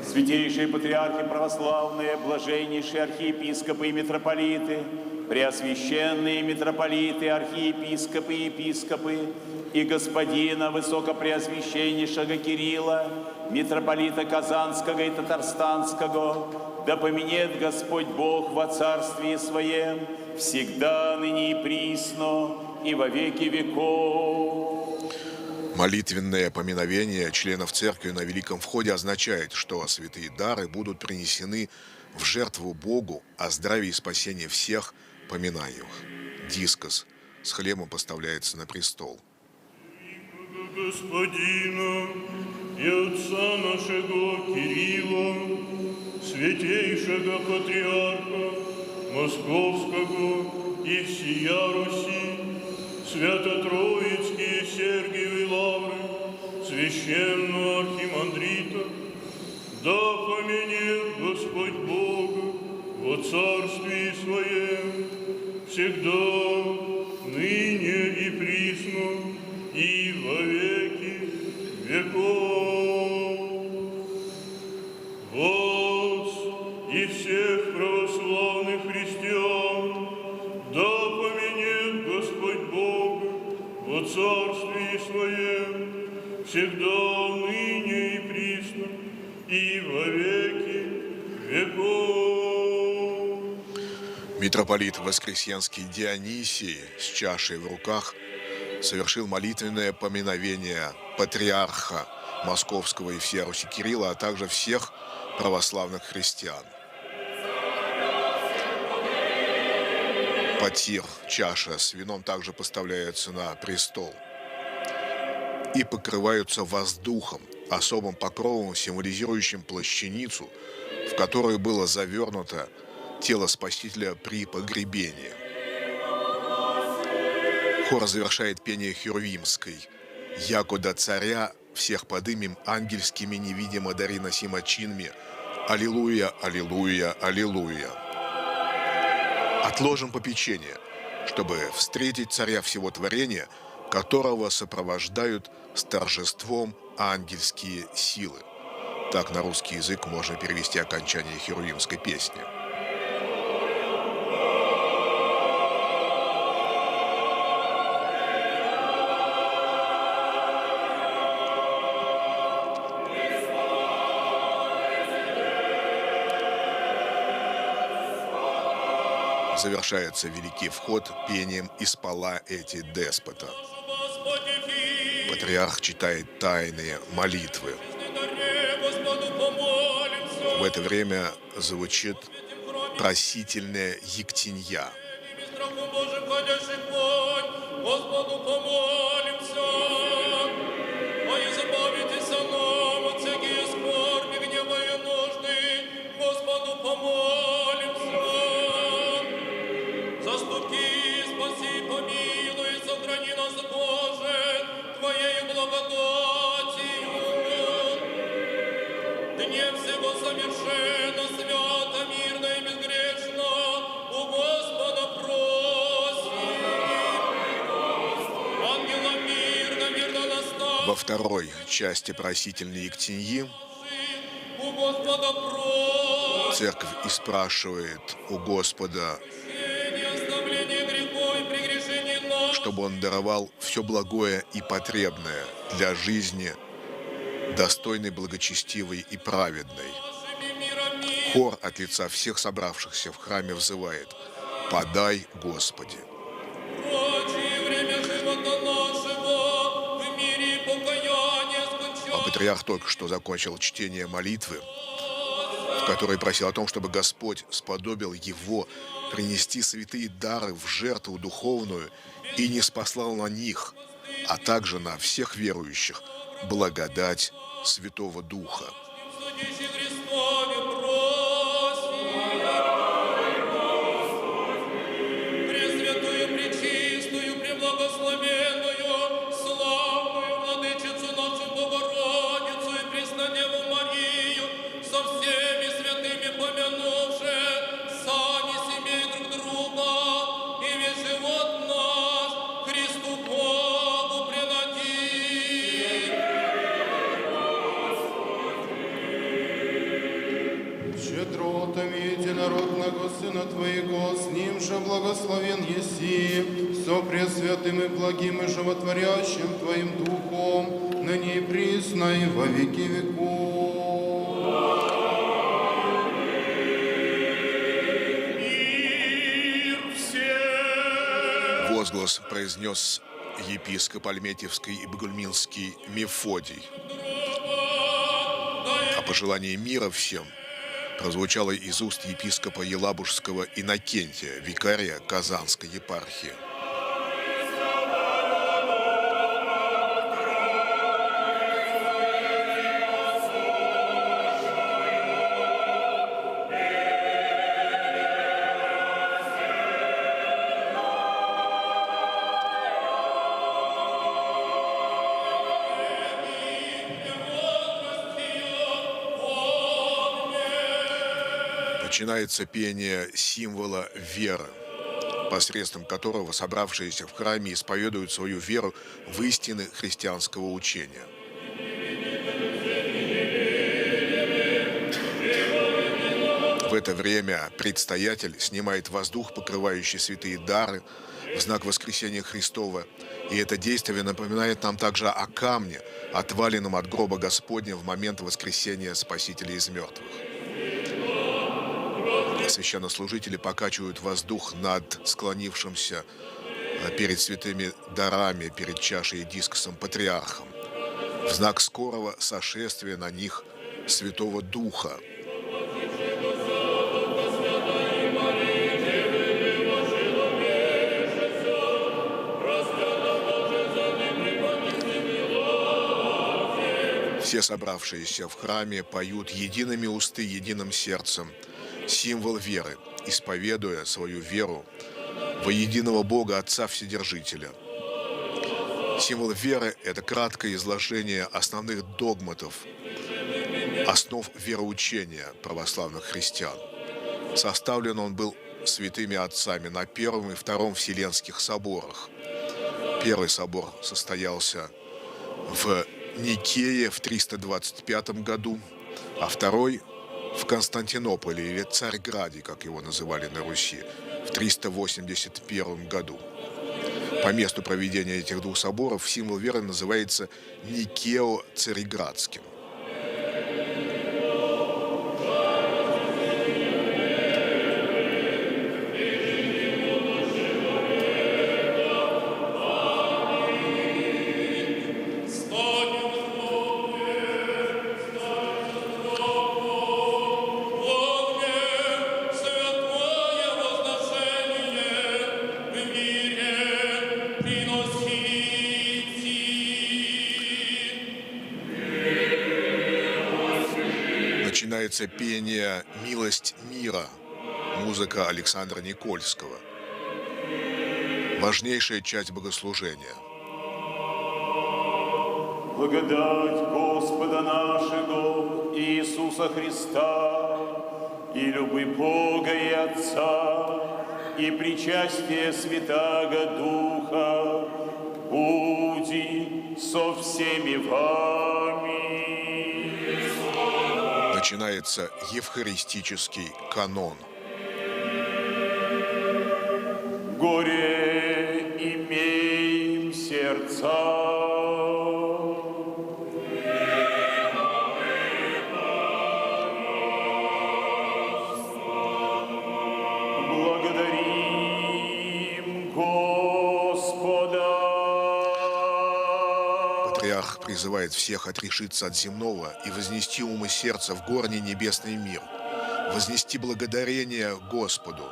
Святейшие патриархи православные, блаженнейшие архиепископы и митрополиты, преосвященные митрополиты, архиепископы и епископы, и господина высокопреосвященнейшего Кирилла, митрополита Казанского и Татарстанского, да поменет Господь Бог во Царствии Своем, всегда, ныне и присно, и во веки веков. Молитвенное поминовение членов церкви на Великом Входе означает, что святые дары будут принесены в жертву Богу о здравии и спасении всех поминаемых. Дискос с хлебом поставляется на престол. Господина и отца нашего Кирилла, святейшего патриарха Московского и всея Руси, Свято-Троицкие Сергиевы лавры, священного архимандрита, да поменет Господь Бога во Царствии Своем, всегда, ныне и присно, и во веки веков. Вас и всех православных христиан, да поменет Господь Бога во Царствии Своем, всегда, ныне и присно, и во веки веков. Митрополит Воскресенский Дионисий с чашей в руках совершил молитвенное поминовение патриарха Московского и всея Руси Кирилла, а также всех православных христиан. Потир, чаша с вином также поставляются на престол и покрываются воздухом, особым покровом, символизирующим плащаницу, в которую было завернуто тело Спасителя при погребении. Хор завершает пение Херувимской: «Якуда царя всех подымем ангельскими невидимо дари носимо чинми. Аллилуйя, аллилуйя, аллилуйя». Отложим попечение, чтобы встретить царя всего творения, которого сопровождают с торжеством ангельские силы. Так на русский язык можно перевести окончание херувимской песни. Завершается великий вход пением «Испола эти деспота». Патриарх читает тайные молитвы. В это время звучит просительная ектенья. Господу помолимся, а избавитесь нам от всякие скорби, гнева и нужды. Господу помолимся. Заступи, спаси, помилуй, сохрани нас, Боже, Твоею благодатью. Дне всего совершенно, свято, мирно и безгрешно у Господа просим. Ангелам мирно, мирно наставь. Во второй части просительной ектеньи У Господа просим. церковь и спрашивает у Господа, чтобы Он даровал все благое и потребное для жизни, достойной, благочестивой и праведной. Хор от лица всех собравшихся в храме взывает: «Подай, Господи». А патриарх только что закончил чтение молитвы, в которой просил о том, чтобы Господь сподобил его принести святые дары в жертву духовную и ниспослал на них, а также на всех верующих, благодать Святого Духа. Пресвятую, пречистую, преблагословенную, славную Владычицу нашу Богородицу и Преснодеву Марию, со всеми святыми помянувши, сами семей друг друга, и весь живот наш Христу Богу предадим. Щедротами единородного Сына Твоего, с Ним же благословен еси, со пресвятым и благим и животворящим Твоим Духом, ныне и присно и во веки веков. Возглас произнес епископ Альметьевский и Бугульминский Мефодий. А пожелание мира всем прозвучало из уст епископа Елабужского Иннокентия, викария Казанской епархии. Начинается пение символа веры, посредством которого собравшиеся в храме исповедуют свою веру в истины христианского учения. В это время предстоятель снимает воздух, покрывающий святые дары, в знак воскресения Христова. И это действие напоминает нам также о камне, отваленном от гроба Господня в момент воскресения Спасителя из мертвых. Священнослужители покачивают воздух над склонившимся перед святыми дарами, перед чашей и дискосом патриархом, в знак скорого сошествия на них Святого Духа. Все собравшиеся в храме поют едиными усты, единым сердцем символ веры, исповедуя свою веру во единого Бога Отца Вседержителя. Символ веры – это краткое изложение основных догматов, основ вероучения православных христиан. Составлен он был святыми отцами на Первом и Втором Вселенских соборах. Первый собор состоялся в Никее в 325 году, а второй в Константинополе, или Царьграде, как его называли на Руси, в 381 году. По месту проведения этих двух соборов символ веры называется Никео-Царьградским. Начинается пение «Милость мира», музыка Александра Никольского. Важнейшая часть богослужения. Благодать Господа нашего Иисуса Христа и любви Бога и Отца и причастие Святаго Духа будет со всеми вами. Начинается евхаристический канон. Горе имеем сердца. Благодарим Господа. Патриарх призывает всех отрешиться от земного и вознести ум и сердце в горний небесный мир, вознести благодарение Господу.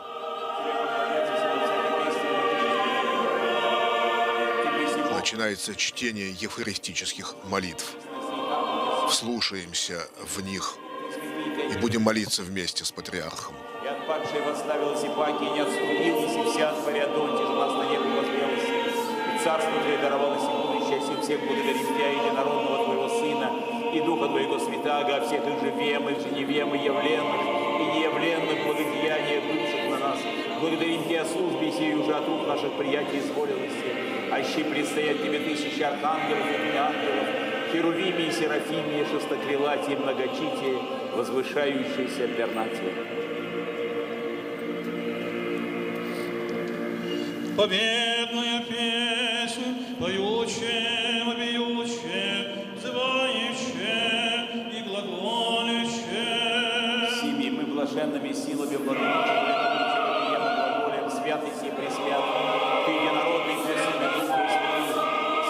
Начинается чтение евхаристических молитв. Вслушаемся в них и будем молиться вместе с патриархом. И отпадший восставил Сипаки, и не отступилась, и вся от Париадонти, жена на небо возгрелась. И царство Твое даровалось и будущее, и всех благодарим Тебя, единородного Твоего Сына, и Духа Твоего Святаго, о всех их же вем, их же невем, и явленных, и неявленных благодеяниях, бывших на нас. Благодарим Тебя о службе сей уже от рук наших приятий изволилости. Аще предстоят Тебе тысячи архангелов и ангелов, херувими и серафими, шестокрылатие, многочитие, возвышающиеся пернатие. Победная песнь, поющая, вопиющая, взывающая и глаголющая. Всеми мы блаженными силами владычием глаголем, святый сей пресвят, Ты единородный Сын и Дух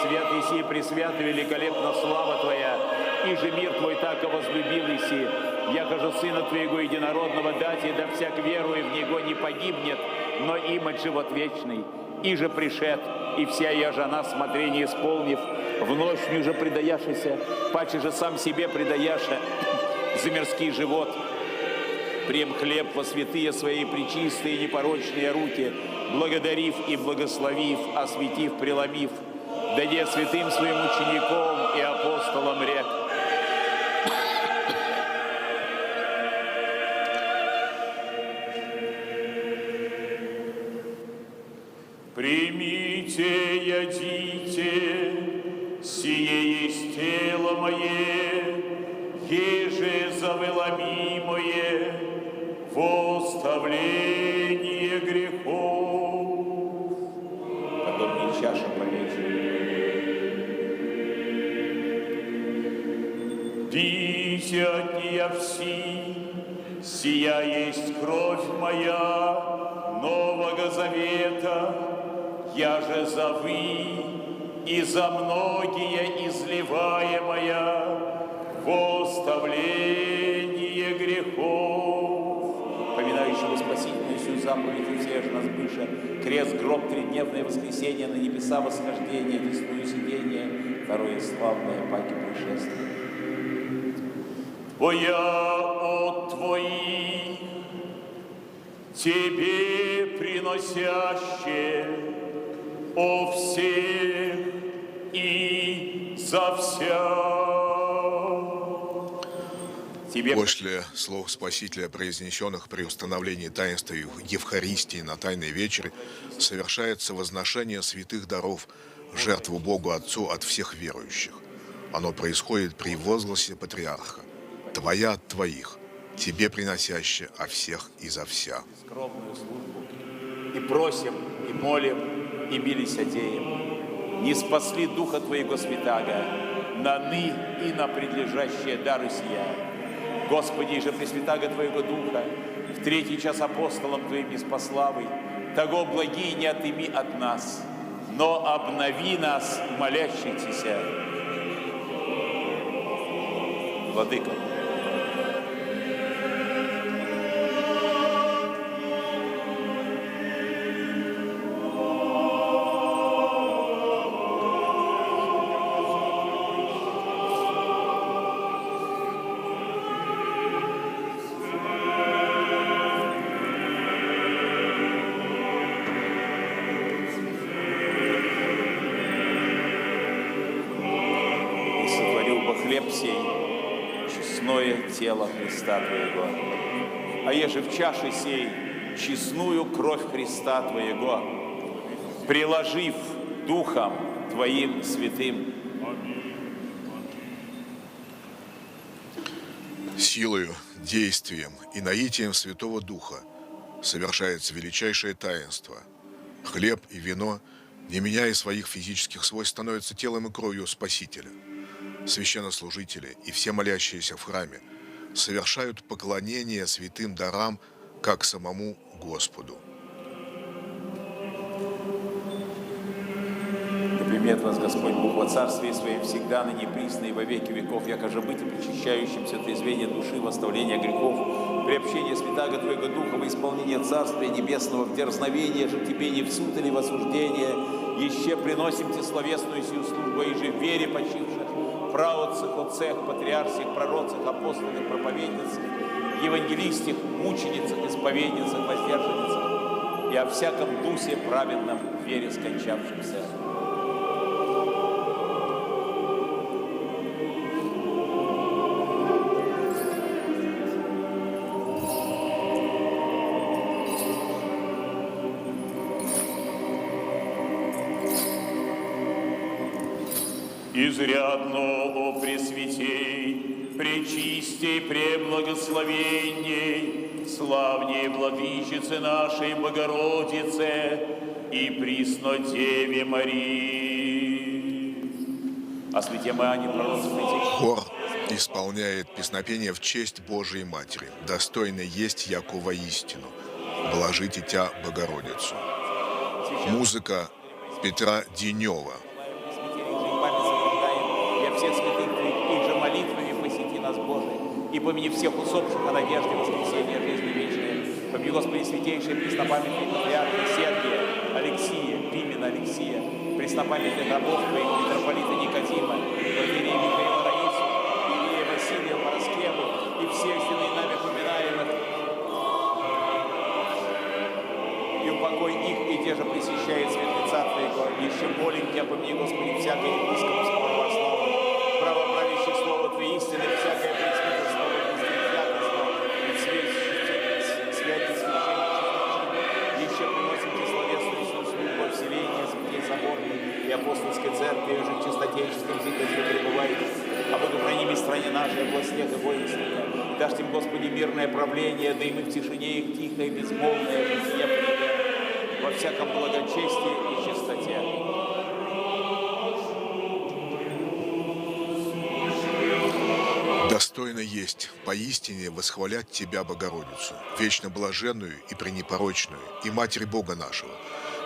Святый, святый сей пресвят, великолепна слава Твоя, и же мир Твой так и возлюбил иси, якоже Сына Твоего единородного дать, и да всяк веруя в Него не погибнет, но имать живот вечный. И же пришед, и вся я жена смотрение исполнив, в ночью же предаяшися, паче же сам себе предаяша за мирский живот. Прем хлеб во святые свои пречистые непорочные руки, благодарив и благословив, осветив, преломив, даде святым своим ученикам и апостолам рек. Примите, ядите, сие есть тело мое, еже завеломимое, во оставление грехов. Подобнее чаша повечерия. Пейте от нее все, сия есть кровь моя Нового Завета, я же за вы и за многие изливаемая во оставление грехов. Поминающего спасительную сию заповедь и все же нас быша, крест, гроб, тридневное воскресенье, на небеса восхождение, десную сидение, второе славное паки пришествие. Твоя от твоих, тебе приносящие о всех и за вся. После слов Спасителя, произнесенных при установлении таинства Евхаристии на Тайной вечере, совершается возношение святых даров, жертву Богу Отцу от всех верующих. Оно происходит при возгласе патриарха: «Твоя от твоих, тебе приносящая о всех и за вся». Скромную службу и просим, и молим, и милосердеем. Не спасли Духа Твоего Святаго на ны и на предлежащие дары сия. Господи, же Пресвятаго Твоего Духа в третий час апостолам Твоим неспославый, того благий не отыми от нас, но обнови нас, молящихся. Владыка. Хлеб сей, честное тело Христа Твоего, а еже в чаше сей честную кровь Христа Твоего, приложив Духом Твоим святым. Силою, действием и наитием Святого Духа совершается величайшее таинство. Хлеб и вино, не меняя своих физических свойств, становятся телом и кровью Спасителя. Священнослужители и все молящиеся в храме совершают поклонение святым дарам, как самому Господу. Да примет вас Господь Бог во Царстве Своем всегда, ныне присно и во веки веков, якоже быть и причащающимся трезвения души, в оставление грехов, приобщение Святаго Твоего Духа во исполнение Царствия Небесного, в дерзновение же Тебе не в суд или в осуждение, еще приносим Тебе словесную сию службу, и же в вере почивших, праотцах, отцах, патриарсих, пророцах, апостолах, проповедницах, евангелистах, мученицах, исповедницах, воздержанницах и о всяком дусе праведном в вере скончавшемся. Изрядно, о Пресвятей, пречистей, преблагословенней, славней Владычице нашей Богородице и Преснодеве Марии. О святем Иоанне пророцах. Хор исполняет песнопение в честь Божией Матери, достойно есть яко воистину, блажите Тя Богородицу. Музыка Петра Денева. Всех святых их же молитвами посети нас, Боже, и помяни всех усопших о надежде воскресения жизни вечной. Помяни, Господи, святейшие преснопамятные патриархи Сергия, Алексия, Пимена Алексия, преснопамятных рабов Твоих, митрополита Никодима, Валерия Михаила Раису, Илия Василия Пороскеву и всех сильных нами поминаемых. И упокой их, и те же пресвящает светлица Твоего. Еще молим Тебя, помяни, Господи, всякое епископство православное, правоправящее слово Твоей истины, всякое пресвитерство, бестрепятство, и святительство, еще приносим Тебе словесную службу во вселенной и апостольской церкви, и уже в чистотеческом жительстве пребывает, об охранении стране нашей, областях и воинстве. Дашь им, Господи, мирное правление, да и мы в тишине их тихо и безмолвное житие приведем во всяком благочестии и чистоте. Достойно есть поистине восхвалять Тебя, Богородицу, вечно блаженную и пренепорочную, и Матерь Бога нашего,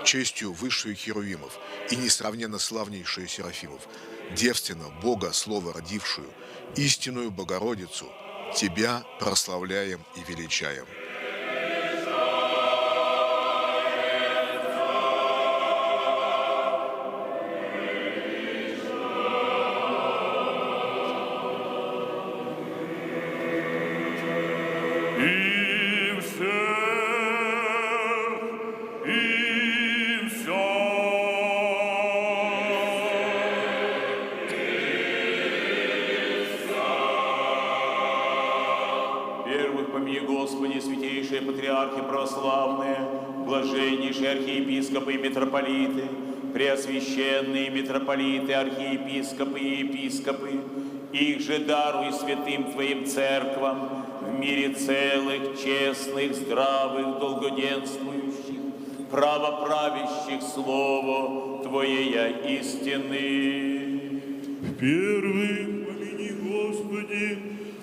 честью высшую Херувимов и несравненно славнейшую Серафимов, девственно Бога Слово родившую, истинную Богородицу, Тебя прославляем и величаем. Патриархи православные, блаженнейшие архиепископы и митрополиты, преосвященные митрополиты, архиепископы и епископы, их же даруй святым Твоим церквам в мире целых, честных, здравых, долгоденствующих, правоправящих Слово Твоей истины. Первый помяни, Господи,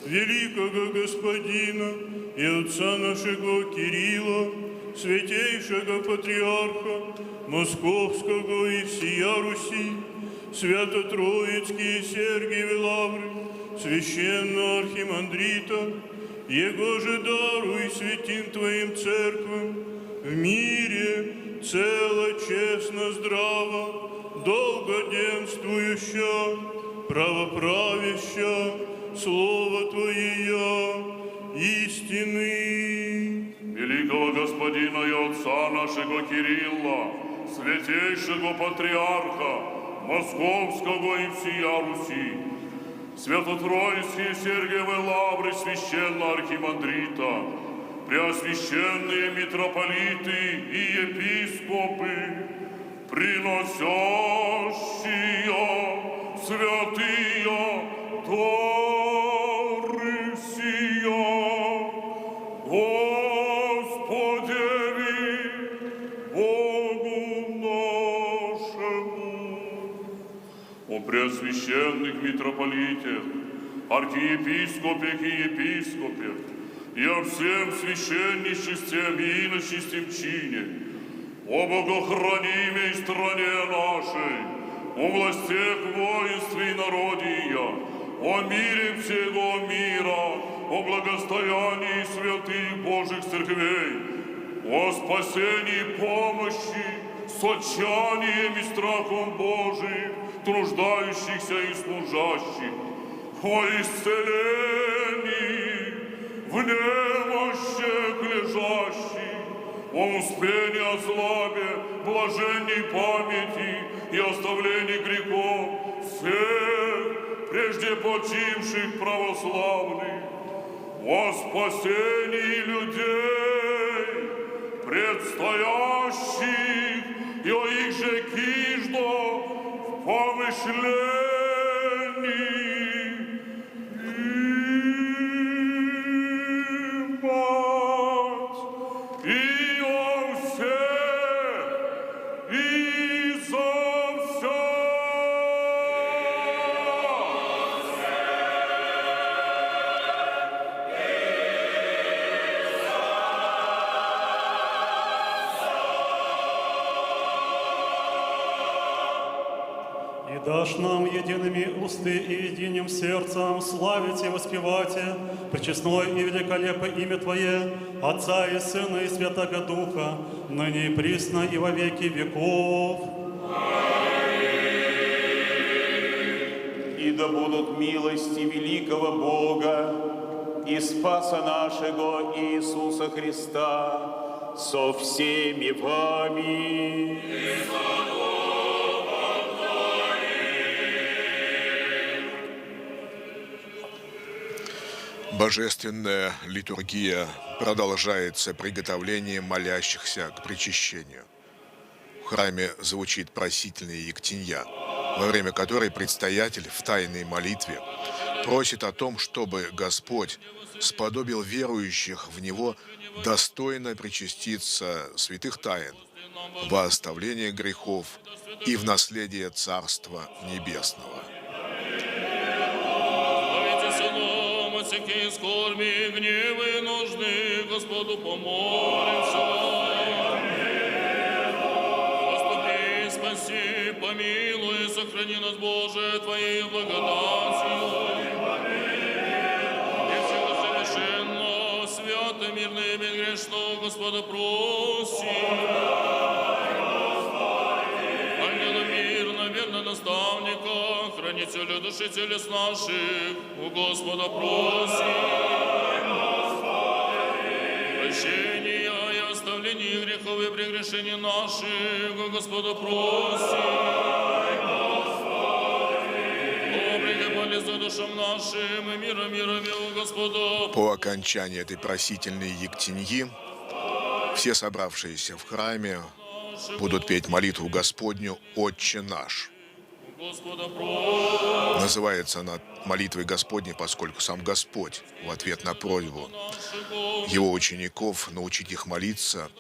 великого Господина и отца нашего Кирилла, святейшего патриарха Московского и всея Руси, свято-троицкие Сергиевы лавры, священного архимандрита, его же даруй святым Твоим церквам в мире цело, честно, здраво, долгоденствующа, правоправяща Слово Твое истины. Великого Господина и Отца нашего Кирилла, святейшего патриарха Московского и всея Руси, свято-троицкие Сергиевы лавры священного архимандрита, преосвященные митрополиты и епископы, приносящие святые дары сия, Господеви Богу нашему. О преосвященных митрополитах, архиепископах и епископах, и о всем священничестве и иночестве чине, о богохранимой стране нашей, о властях воинстве и народия, о мире всего мира, о благостоянии святых Божьих церквей, о спасении, помощи, с отчаянием и страхом Божиим, труждающихся и служащих, о исцелении, в немощах лежащих, о успении, о славе, блаженней памяти и оставлении грехов всех прежде почивших православных, о спасении людей, предстоящих, и о их же киждо в помышлении. Дашь нам едиными усты и единым сердцем славить и воспевать пречестное и великолепное имя Твое, Отца и Сына и Святого Духа, ныне и присно и во веки веков. И да будут милости великого Бога и Спаса нашего Иисуса Христа со всеми вами. Божественная литургия продолжается приготовлением молящихся к причащению. храме звучит просительная ектинья, во время которой предстоятель в тайной молитве просит о том, чтобы Господь сподобил верующих в Него достойно причаститься святых тайн во оставление грехов и в наследие Царства Небесного. Всякие скорби, гневы, нужды, Господу помолимся. Заступи, спаси, помилуй, сохрани нас, Боже, Твоей благодатью. И всего совершенно, свято, мирно и безгрешно, Господа просим. Ангела мирно, верно наставника, хранителя души телес наших, у Господа просим. Прощения и оставления грехов и прегрешений наших, у Господа просим. О, полезу душам нашим, и мира у Господа. По окончании этой просительной ектиньи все собравшиеся в храме будут петь молитву Господню «Отче наш». Называется она молитвой Господней, поскольку сам Господь в ответ на просьбу его учеников научить их молиться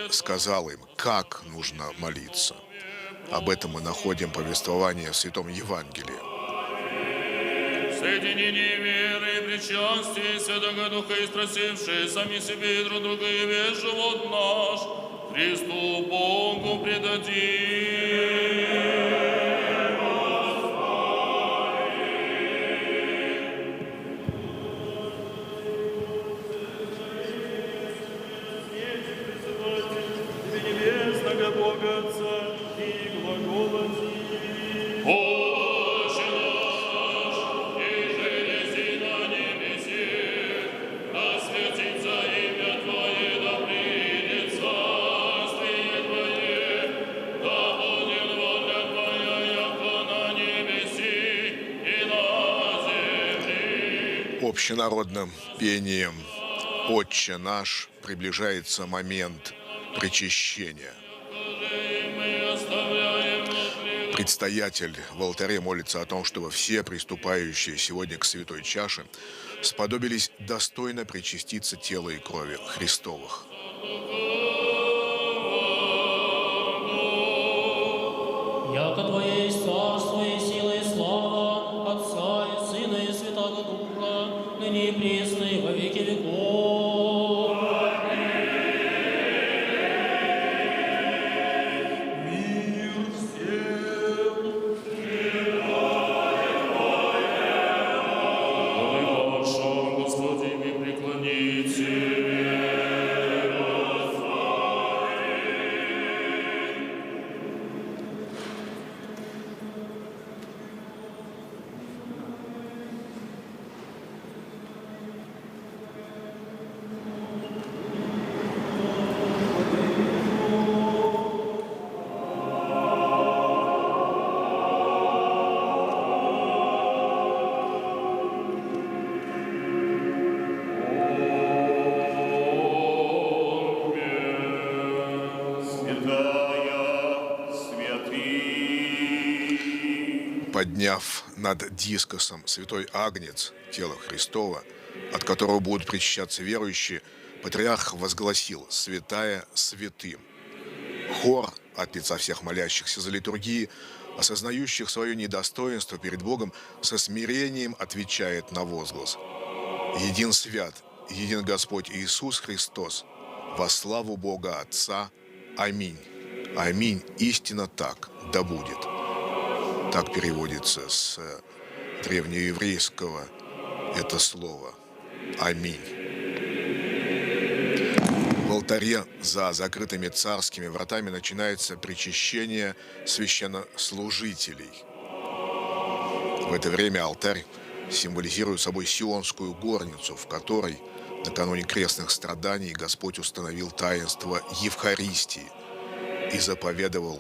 сказал им, как нужно молиться. Об этом мы находим повествование в Святом Евангелии. Соединение веры и причастия Святого Духа, и спросившие сами себе и друг друга, и весь живот наш Христу Богу предадим. Небесного Бога Отца и глаголоти. Отче наш, иже еси на небесе, да святится имя Твое, да придет царствие Твое, да будет воля Твоя, яко на небеси и на земле. Общенародным пением «Отче наш» приближается момент причащения. Предстоятель в алтаре молится о том, чтобы все приступающие сегодня к святой чаше сподобились достойно причаститься тела и крови Христовых. Яко Твое есть царство и сила и слава Отца и Сына и Святого Духа, ныне и присно и во веки веков. Подняв над дискосом святой агнец, тело Христова, от которого будут причащаться верующие, патриарх возгласил «Святая святым». Хор от лица всех молящихся за литургией, осознающих свое недостоинство перед Богом, со смирением отвечает на возглас: «Един свят, един Господь Иисус Христос, во славу Бога Отца. Аминь. Аминь. Истинно так, да будет». Так переводится с древнееврейского это слово «Аминь». В алтаре за закрытыми царскими вратами начинается причащение священнослужителей. В это время алтарь символизирует собой Сионскую горницу, в которой накануне крестных страданий Господь установил таинство Евхаристии и заповедовал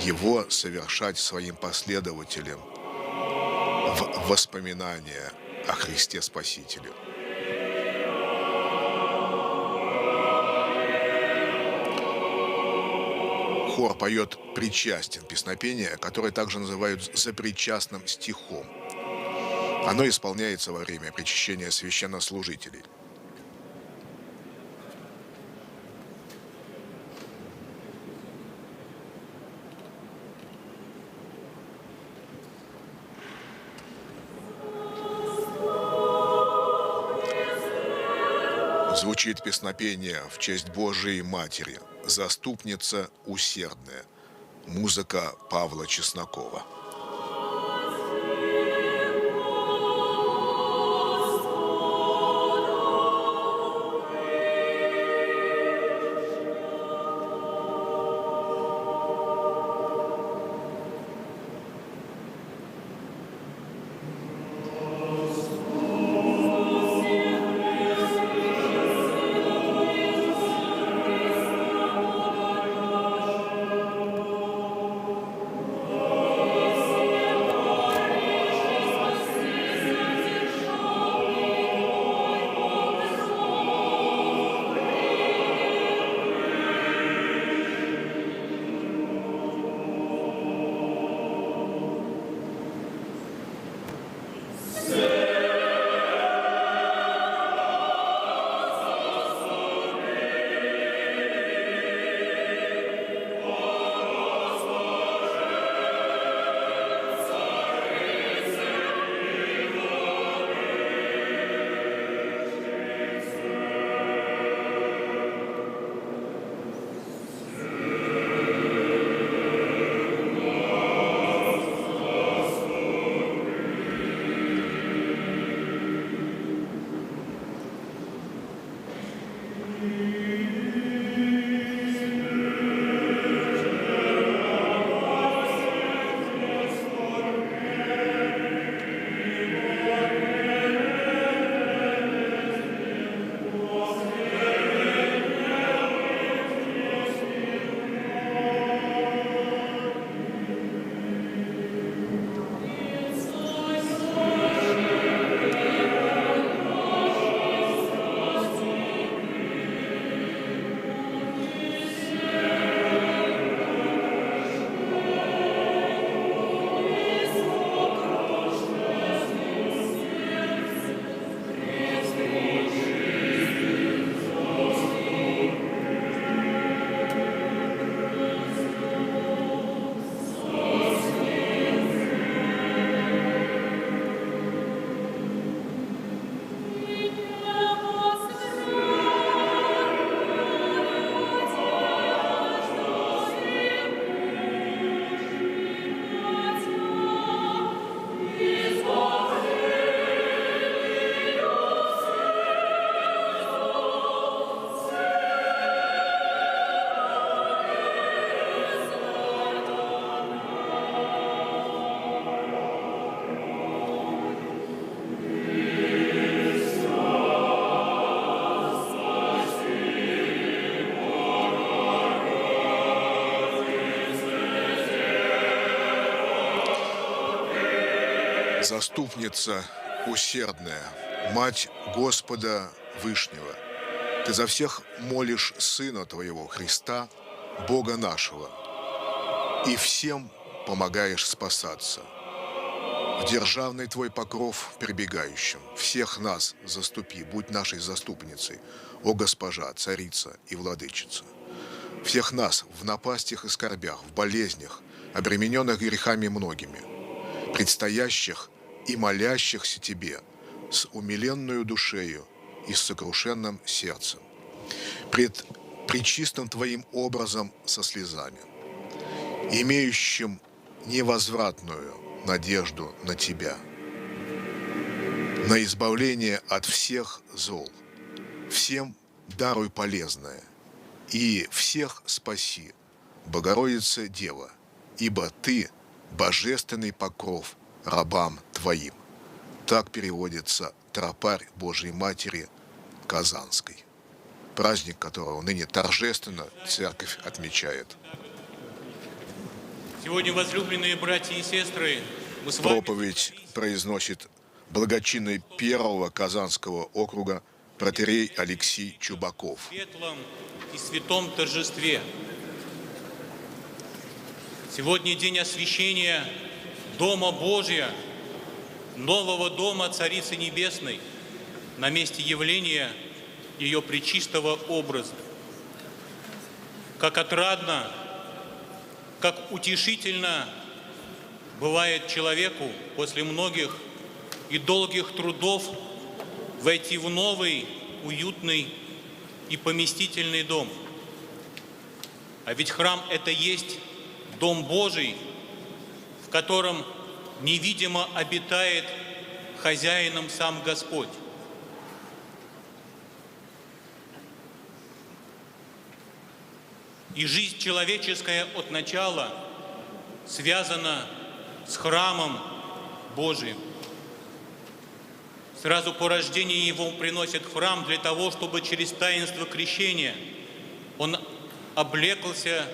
его совершать своим последователям в воспоминания о Христе Спасителе. Хор поет причастен песнопение, которое также называют запричастным стихом. Оно исполняется во время причащения священнослужителей. Звучит песнопение в честь Божией Матери, заступница усердная. Музыка Павла Чеснокова. Заступница усердная, Мать Господа Вышнего, Ты за всех молишь Сына Твоего Христа, Бога нашего, и всем помогаешь спасаться. В державный Твой покров прибегающим всех нас заступи, будь нашей заступницей, о Госпожа, Царица и Владычица. Всех нас в напастях и скорбях, в болезнях, обремененных грехами многими, предстоящих и молящихся Тебе с умиленную душею и с сокрушенным сердцем, пред пречистым Твоим образом со слезами, имеющим невозвратную надежду на Тебя, на избавление от всех зол, всем даруй полезное, и всех спаси, Богородица Дева, ибо Ты – божественный покров рабам Твоим. Так переводится тропарь Божьей Матери Казанской, праздник которого ныне торжественно Церковь отмечает. Сегодня, возлюбленные братья и сестры, мы с вами... Проповедь произносит благочинный первого Казанского округа протоиерей Алексей Чубаков. В светлом и святом торжестве. Сегодня день освящения Дома Божия, нового дома Царицы Небесной, на месте явления ее пречистого образа. Как отрадно, как утешительно бывает человеку после многих и долгих трудов войти в новый, уютный и поместительный дом. А ведь храм – это есть Дом Божий, в котором невидимо обитает хозяином сам Господь. И жизнь человеческая от начала связана с храмом Божиим. Сразу по рождении его приносят в храм для того, чтобы через таинство крещения он облеклся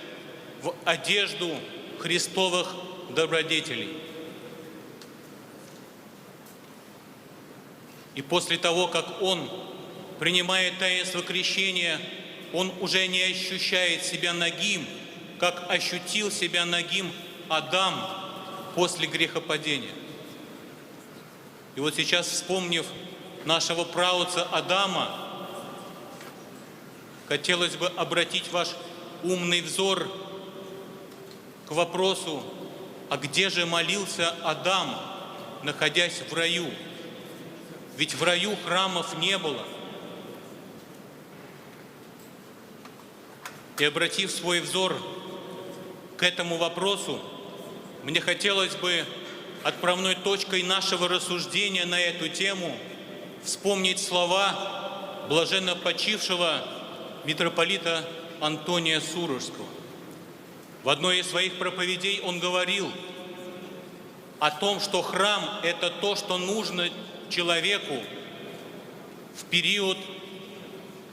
в одежду Христовых добродетелей. И после того, как он принимает таинство крещения, он уже не ощущает себя нагим, как ощутил себя нагим Адам после грехопадения. И вот сейчас, вспомнив нашего праотца Адама, хотелось бы обратить ваш умный взор к вопросу, а где же молился Адам, находясь в раю? Ведь в раю храмов не было. И обратив свой взор к этому вопросу, мне хотелось бы отправной точкой нашего рассуждения на эту тему вспомнить слова блаженно почившего митрополита Антония Сурожского. В одной из своих проповедей он говорил о том, что храм – это то, что нужно человеку в период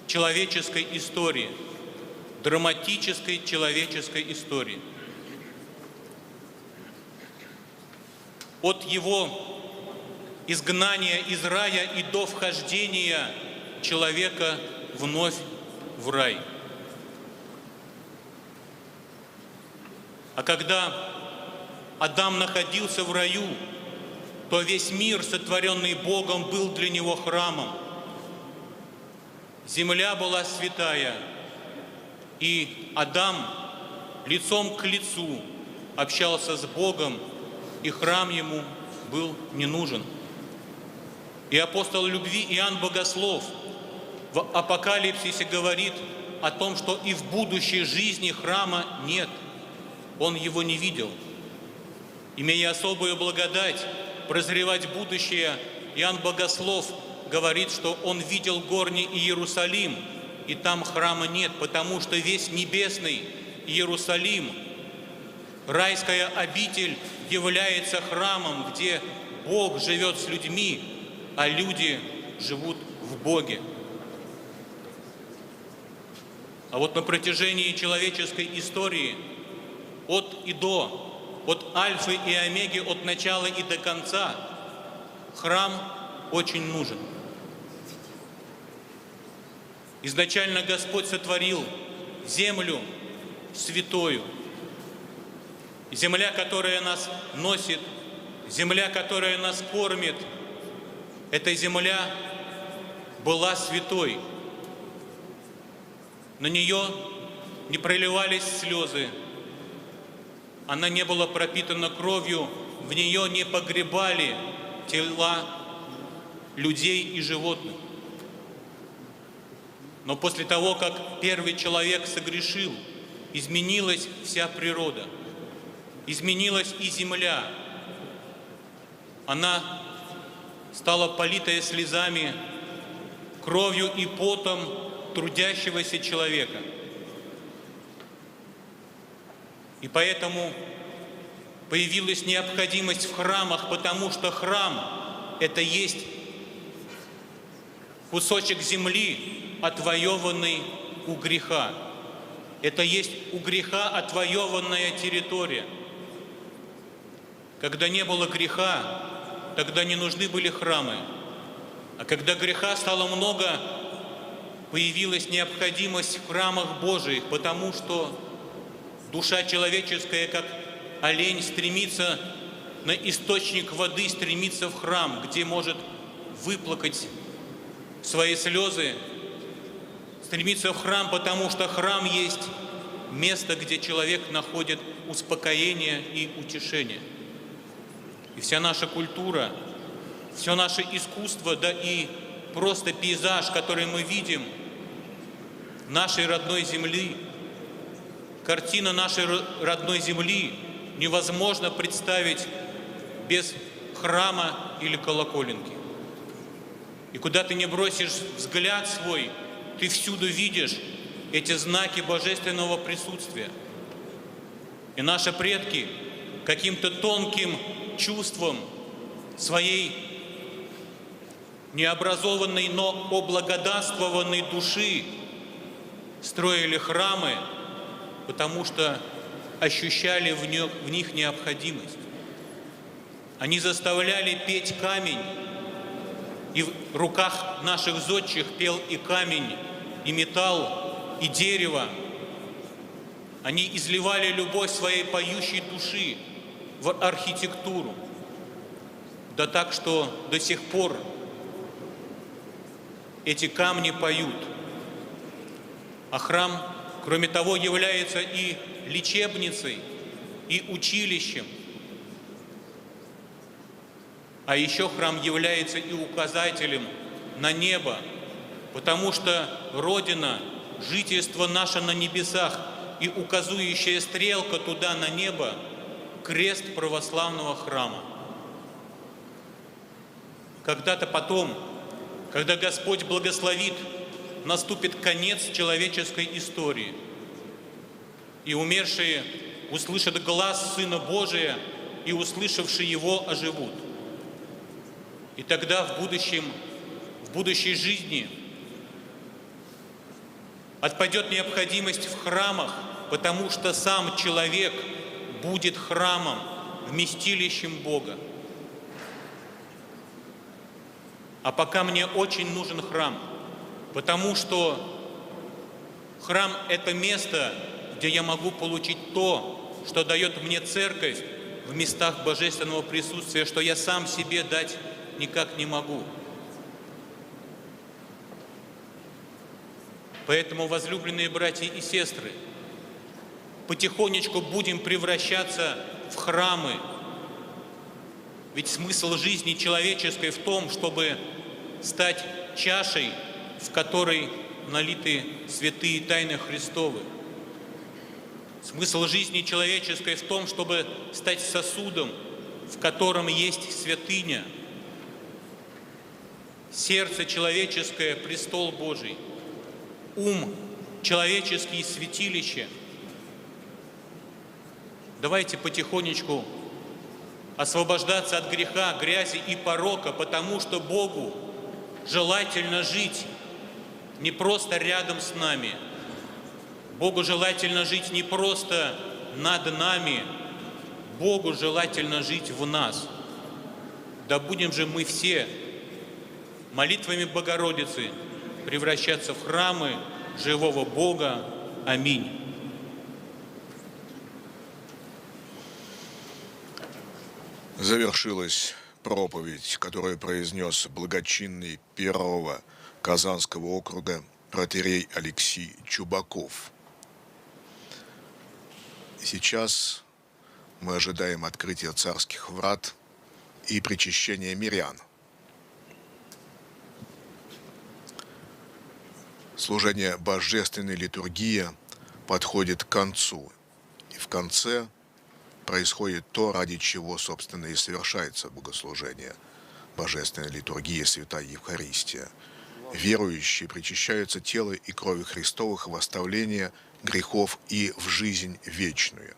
человеческой истории, драматической человеческой истории. От его изгнания из рая и до вхождения человека вновь в рай. А когда Адам находился в раю, то весь мир, сотворенный Богом, был для него храмом. Земля была святая, и Адам лицом к лицу общался с Богом, и храм ему был не нужен. И апостол любви Иоанн Богослов в Апокалипсисе говорит о том, что и в будущей жизни храма нет. Он его не видел. Имея особую благодать прозревать будущее, Иоанн Богослов говорит, что он видел горний Иерусалим, и там храма нет, потому что весь небесный Иерусалим, райская обитель, является храмом, где Бог живет с людьми, а люди живут в Боге. А вот на протяжении человеческой истории от и до, от альфы и омеги, от начала и до конца, храм очень нужен. Изначально Господь сотворил землю святою. Земля, которая нас носит, земля, которая нас кормит, эта земля была святой. На нее не проливались слезы, она не была пропитана кровью, в нее не погребали тела людей и животных. Но после того, как первый человек согрешил, изменилась вся природа, изменилась и земля. Она стала политая слезами, кровью и потом трудящегося человека. И поэтому появилась необходимость в храмах, потому что храм – это есть кусочек земли, отвоеванный у греха. Это есть у греха отвоеванная территория. Когда не было греха, тогда не нужны были храмы. А когда греха стало много, появилась необходимость в храмах Божиих, потому что душа человеческая, как олень стремится на источник воды, стремится в храм, где может выплакать свои слезы, стремится в храм, потому что храм есть место, где человек находит успокоение и утешение. И вся наша культура, все наше искусство, да и просто пейзаж, который мы видим нашей родной земли, картина нашей родной земли невозможно представить без храма или колоколенки. И куда ты не бросишь взгляд свой, ты всюду видишь эти знаки божественного присутствия. И наши предки каким-то тонким чувством своей необразованной, но облагодатствованной души строили храмы, потому что ощущали в них необходимость. Они заставляли петь камень, и в руках наших зодчих пел и камень, и металл, и дерево. Они изливали любовь своей поющей души в архитектуру. Да так, что до сих пор эти камни поют. А храм, кроме того, является и лечебницей, и училищем. А еще храм является и указателем на небо, потому что Родина, жительство наше на небесах и указующая стрелка туда, на небо, крест православного храма. Когда-то потом, когда Господь благословит, наступит конец человеческой истории, и умершие услышат глас Сына Божия, и, услышавшие Его, оживут. И тогда в будущей жизни отпадет необходимость в храмах, потому что сам человек будет храмом, вместилищем Бога. А пока мне очень нужен храм, потому что храм – это место, где я могу получить то, что дает мне церковь в местах божественного присутствия, что я сам себе дать никак не могу. Поэтому, возлюбленные братья и сестры, потихонечку будем превращаться в храмы. Ведь смысл жизни человеческой в том, чтобы стать чашей, в которой налиты святые тайны Христовы. Смысл жизни человеческой в том, чтобы стать сосудом, в котором есть святыня. Сердце человеческое – престол Божий. Ум человеческий – святилище. Давайте потихонечку освобождаться от греха, грязи и порока, потому что Богу желательно жить не просто рядом с нами. Богу желательно жить не просто над нами. Богу желательно жить в нас. Да будем же мы все молитвами Богородицы превращаться в храмы живого Бога. Аминь. Завершилась проповедь, которую произнес благочинный Первого Казанского округа протоиерей Алексий Чубаков. Сейчас мы ожидаем открытия царских врат и причащения мирян. Служение божественной литургии подходит к концу, и в конце происходит то, ради чего, собственно, и совершается богослужение, божественная литургия, святая Евхаристия. Верующие причащаются тела и крови Христовых в оставление грехов и в жизнь вечную.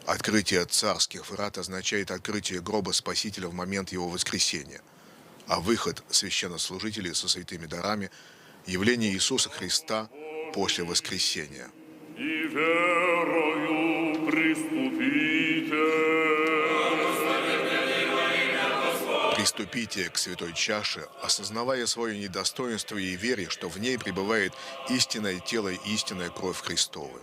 Открытие царских врат означает открытие гроба Спасителя в момент его воскресения, а выход священнослужителей со святыми дарами – явление Иисуса Христа после воскресения. И верою приступите. Приступите к святой чаше, осознавая свое недостоинство и веря, что в ней пребывает истинное тело и истинная кровь Христова.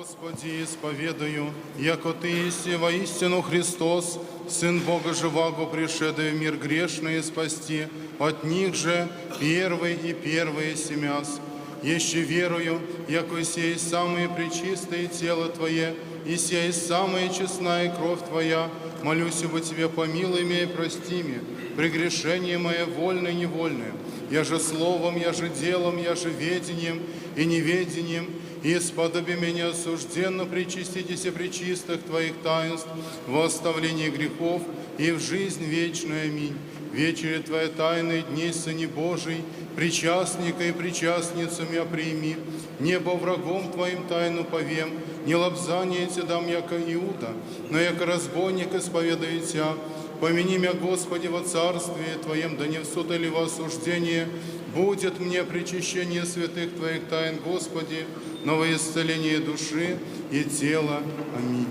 Господи, исповедую, яко Ты иси воистину Христос, Сын Бога живаго, пришедший в мир грешный спасти, от них же первый и первые семяс. Еще верую, яко сей самое пречистое тело Твое, и сей самая честная кровь Твоя, молюсь об Тебе, помилуй меня и прости меня, прегрешение мое вольное и невольное, я же словом, я же делом, я же ведением и неведением, и сподоби меня осужденно причаститесь пречистых Твоих таинств во оставлении грехов и в жизнь вечную. Аминь. Вечере Твоя тайны дней, Сыне Божий, причастника и причастницу меня прими, небо врагом Твоим тайну повем, не лобзание Те дам, яко Иуда, но яко разбойник исповедаю Тя. Помяни меня, Господи, во царствие Твоем, да не в суд или во осуждение, будет мне причащение святых Твоих тайн, Господи, но во исцеление души и тела. Аминь.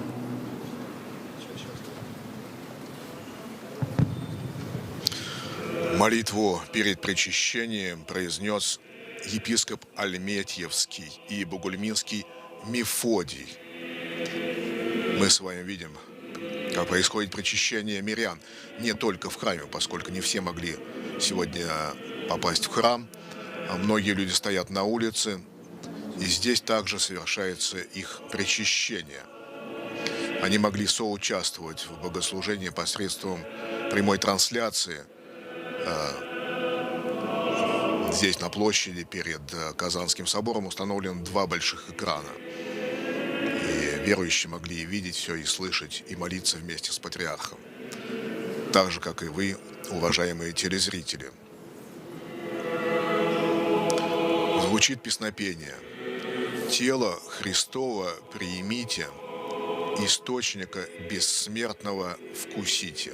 Молитву перед причащением произнес епископ Альметьевский и Бугульминский Мефодий. Мы с вами видим, как происходит причащение мирян не только в храме, поскольку не все могли сегодня попасть в храм, а многие люди стоят на улице, и здесь также совершается их причащение. Они могли соучаствовать в богослужении посредством прямой трансляции. Здесь на площади перед Казанским собором установлены два больших экрана. И верующие могли и видеть все, и слышать, и молиться вместе с патриархом. Так же, как и вы, уважаемые телезрители. Звучит песнопение. «Тело Христово приимите, источника бессмертного вкусите».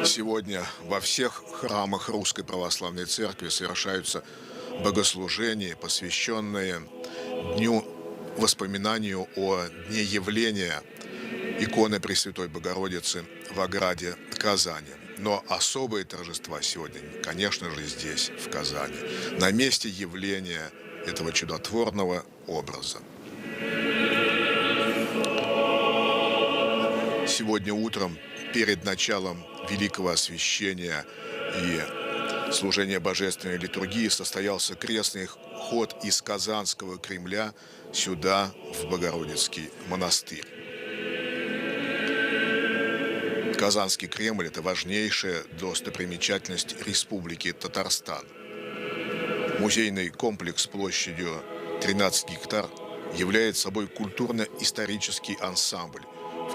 Сегодня во всех храмах Русской Православной Церкви совершаются богослужения, посвященные Дню воспоминанию о дне явления иконы Пресвятой Богородицы в ограде Казани. Но особые торжества сегодня, конечно же, здесь, в Казани, на месте явления этого чудотворного образа. Сегодня утром, перед началом Великого Освящения и служения Божественной литургии, состоялся крестный ход из Казанского Кремля сюда, в Богородицкий монастырь. Казанский Кремль – это важнейшая достопримечательность Республики Татарстан. Музейный комплекс площадью 13 гектар является собой культурно-исторический ансамбль,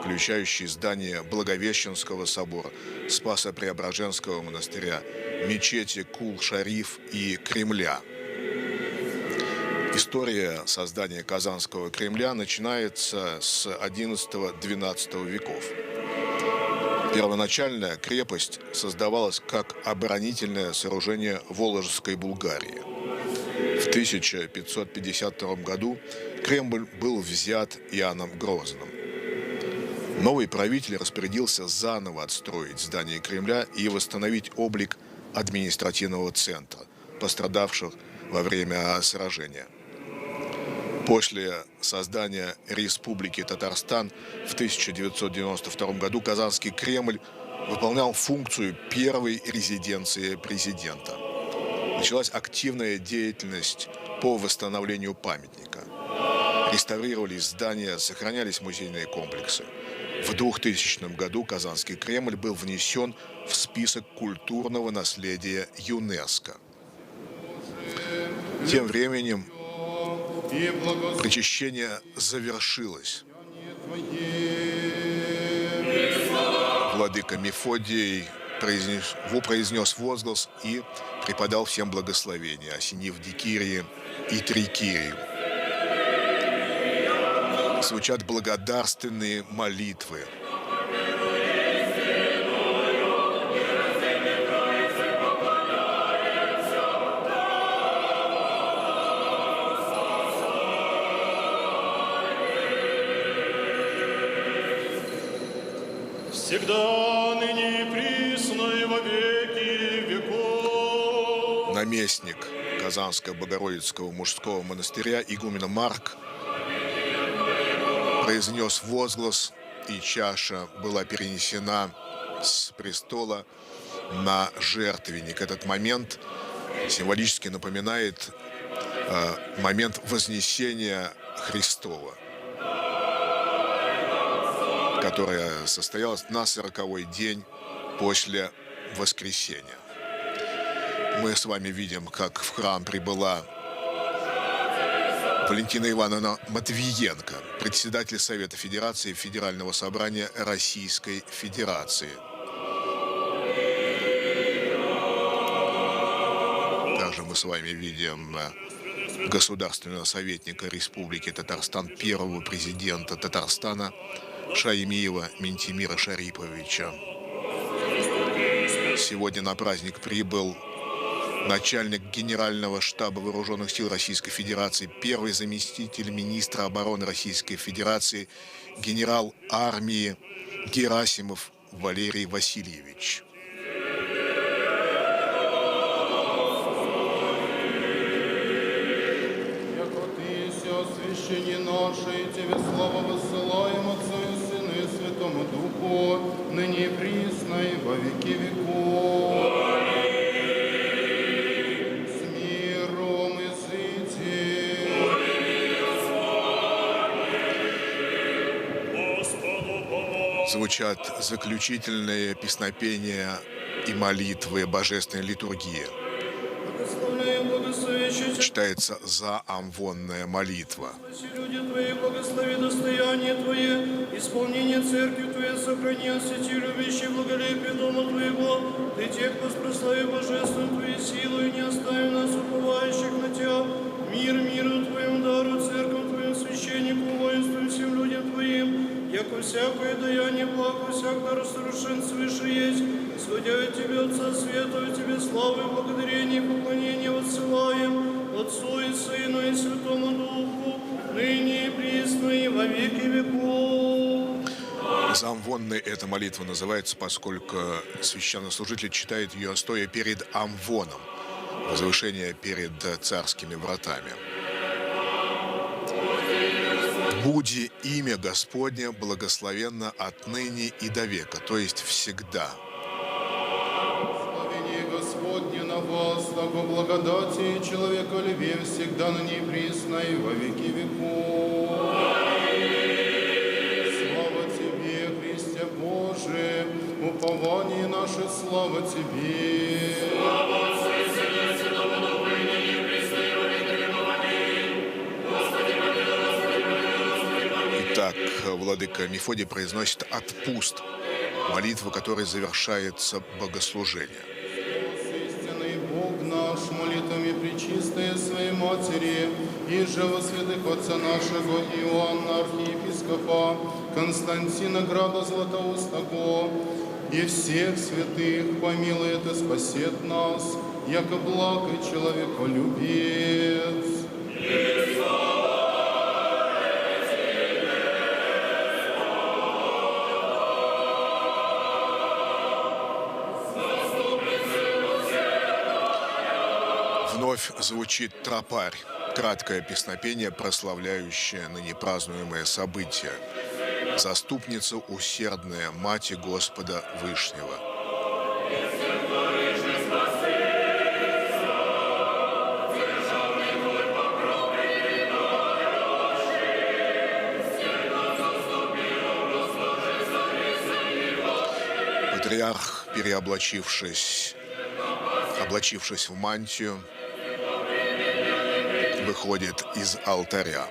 включающий здания Благовещенского собора, Спасо-Преображенского монастыря, мечети Кул-Шариф и Кремля. История создания Казанского Кремля начинается с XI-XII веков. Первоначальная крепость создавалась как оборонительное сооружение Воложской Булгарии. В 1552 году Кремль был взят Иоанном Грозным. Новый правитель распорядился заново отстроить здание Кремля и восстановить облик административного центра, пострадавших во время сражения. После создания Республики Татарстан в 1992 году Казанский Кремль выполнял функцию первой резиденции президента. Началась активная деятельность по восстановлению памятника. Реставрировались здания, сохранялись музейные комплексы. В 2000 году Казанский Кремль был внесен в список культурного наследия ЮНЕСКО. Тем временем причащение завершилось. Владыка Мефодий произнес возглас и преподал всем благословение, осенив дикирии и трикирии. Звучат благодарственные молитвы. Всегда, ныне и присно, и во веки веков. Наместник Казанского Богородицкого мужского монастыря игумен Марк произнес возглас, и чаша была перенесена с престола на жертвенник. Этот момент символически напоминает момент вознесения Христова, которое состоялось на 40-й день после воскресения. Мы с вами видим, как в храм прибыла Валентина Ивановна Матвиенко, председатель Совета Федерации Федерального собрания Российской Федерации. Также мы с вами видим государственного советника Республики Татарстан, первого президента Татарстана Шаймиева Ментимира Шариповича. Сегодня на праздник прибыл начальник Генерального штаба Вооруженных сил Российской Федерации, первый заместитель министра обороны Российской Федерации, генерал армии Герасимов Валерий Васильевич. Священне нашей, Тебе славу высылаем, Отцу и Сыну и Святому Духу, ныне и присно и во веки веков. С миром изыди. Звучат заключительные песнопения и молитвы Божественной литургии. Читается заамвонная молитва. Люди Твои, благослови достояние Твое, исполнение Церкви Твоей, сохрани, освети, любящий благолепие Дома Твоего. Ты тех воспрослави божественную Твою силу и не остави нас, уповающих на Тебя. Мир миру Твоему дару, Церковь Твоим, священнику, воинству всем людям Твоим. Яко всякое даяние благо, всякое разрушен свыше есть. Сводя Тебе, Отца Свету, Тебе славу и благодарение и поклонение отсылаем. Отцу и Сыну и Святому Духу, ныне и присно и во веки веков. Заамвонной эта молитва называется, поскольку священнослужитель читает ее, стоя перед амвоном, возвышение перед царскими вратами. «Буди имя Господне благословенно отныне и до века», то есть всегда. Господне на вас, того благодати и человека любви всегда на ней присно и во веки веков. Слава Тебе, Христе Божий, упование наше, слава Тебе. Слава Отцу и Сыну и Святому Духу, и ныне и присно и во веки веков. Аминь. Господи, помилуй, Господи, помилуй, Господи, помилуй. Итак, владыка Мефодий произносит отпуст, молитву, которой завершается богослужение. Бог наш, молитвами пречистая Своей Матери, и же во святых Отца нашего Иоанна, архиепископа, Константина Града Златоустого, и всех святых помилует и спасет нас, яко благ и человеколюбец. Вновь звучит тропарь, краткое песнопение, прославляющее ныне празднуемое событие. Заступница усердная, Мати Господа Вышнего. Патриарх, облачившись в мантию, выходит из алтаря.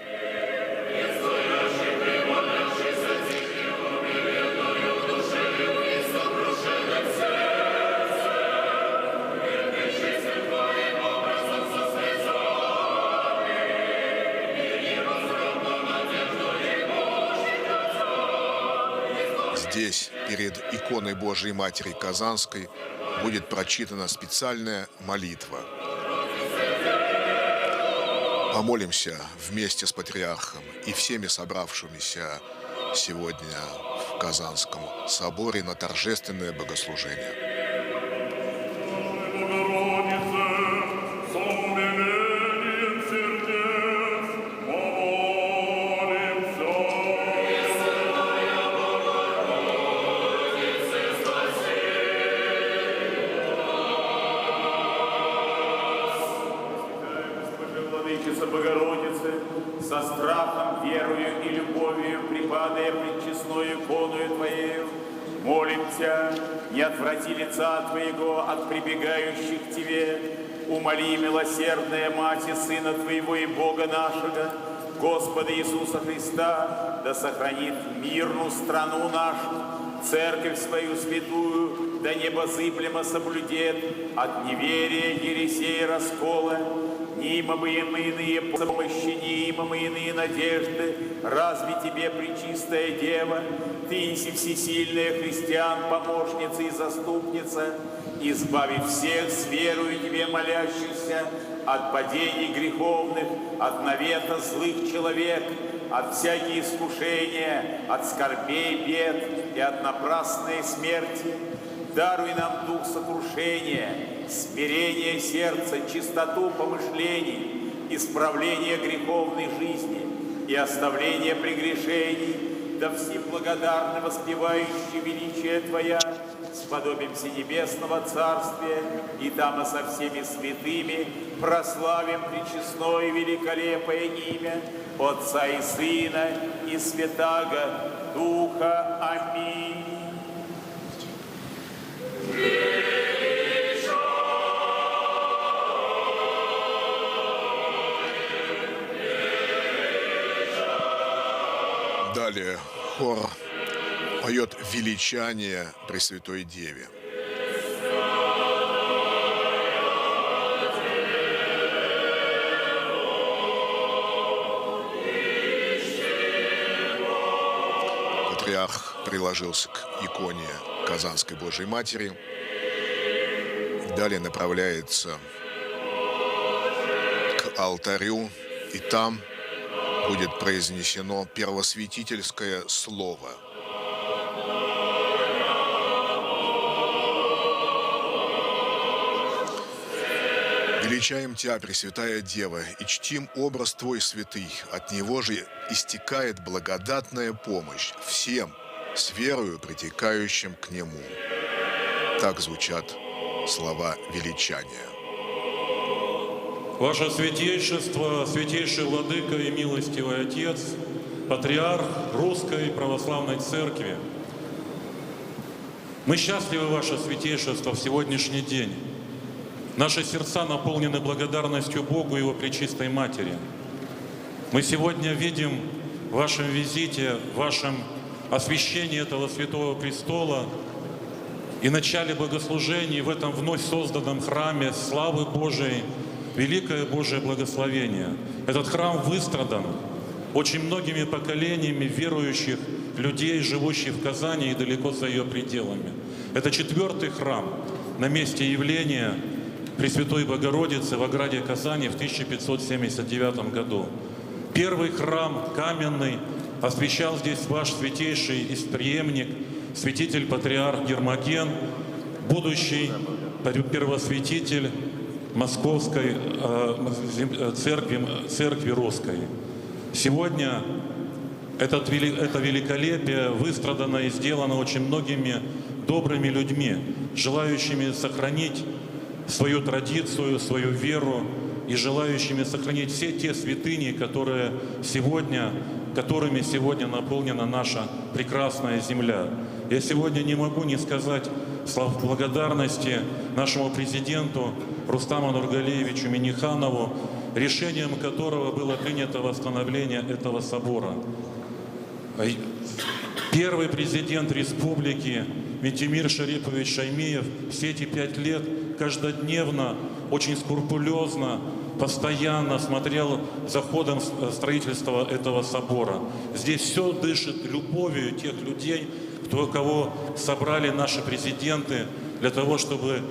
Здесь, перед иконой Божией Матери Казанской, будет прочитана специальная молитва. Помолимся вместе с патриархом и всеми собравшимися сегодня в Казанском соборе на торжественное богослужение. Богородицы, со страхом, верою и любовью, припадая пред честною иконою Твоею, молимся, не отврати лица Твоего от прибегающих к Тебе, умоли, милосердная Мать и Сына Твоего и Бога нашего, Господа Иисуса Христа, да сохранит мирную страну нашу, Церковь свою святую, да небозыблемо соблюдет от неверия, ересей, раскола, Нима мы иные помощи, нима мы иные надежды, разве Тебе, пречистая Дева, Ты еси всесильная христиан, помощница и заступница, избави всех с верою Тебе молящихся от падений греховных, от навета злых человек, от всяких искушения, от скорбей, бед и от напрасной смерти. Даруй нам дух сокрушения, смирение сердца, чистоту помышлений, исправление греховной жизни и оставление прегрешений, да всеблагодарно воспевающий величие Твоя, сподобимся небесного Царствия, и там и со всеми святыми прославим пречестное и великолепное имя Отца и Сына и Святаго Духа. Аминь. Далее хор поет величание Пресвятой Деве. Патриарх приложился к иконе Казанской Божией Матери. Далее направляется к алтарю, и там будет произнесено первосвятительское слово. Величаем Тебя, Пресвятая Дева, и чтим образ Твой святый. От Него же истекает благодатная помощь всем с верою, притекающим к Нему. Так звучат слова величания. Ваше Святейшество, Святейший Владыка и Милостивый Отец, Патриарх Русской Православной Церкви, мы счастливы, Ваше Святейшество, в сегодняшний день. Наши сердца наполнены благодарностью Богу и Его Пречистой Матери. Мы сегодня видим в вашем визите, в вашем освящении этого Святого Престола и начале богослужений в этом вновь созданном храме славы Божией, великое Божие благословение. Этот храм выстрадан очень многими поколениями верующих людей, живущих в Казани и далеко за ее пределами. Это 4-й храм на месте явления Пресвятой Богородицы в ограде Казани в 1579 году. Первый храм каменный освящал здесь ваш святейший преемник, святитель патриарх Гермоген, будущий первосвятитель Московской церкви Русской. Сегодня это великолепие выстрадано и сделано очень многими добрыми людьми, желающими сохранить свою традицию, свою веру и желающими сохранить все те святыни, которыми сегодня наполнена наша прекрасная земля. Я сегодня не могу не сказать слов благодарности нашему президенту Рустаму Нургалиевичу Минниханову, решением которого было принято восстановление этого собора. Первый президент республики Ментимир Шарипович Шаймиев все эти 5 лет каждодневно, очень скрупулезно, постоянно смотрел за ходом строительства этого собора. Здесь все дышит любовью тех людей, кого собрали наши президенты для того, чтобы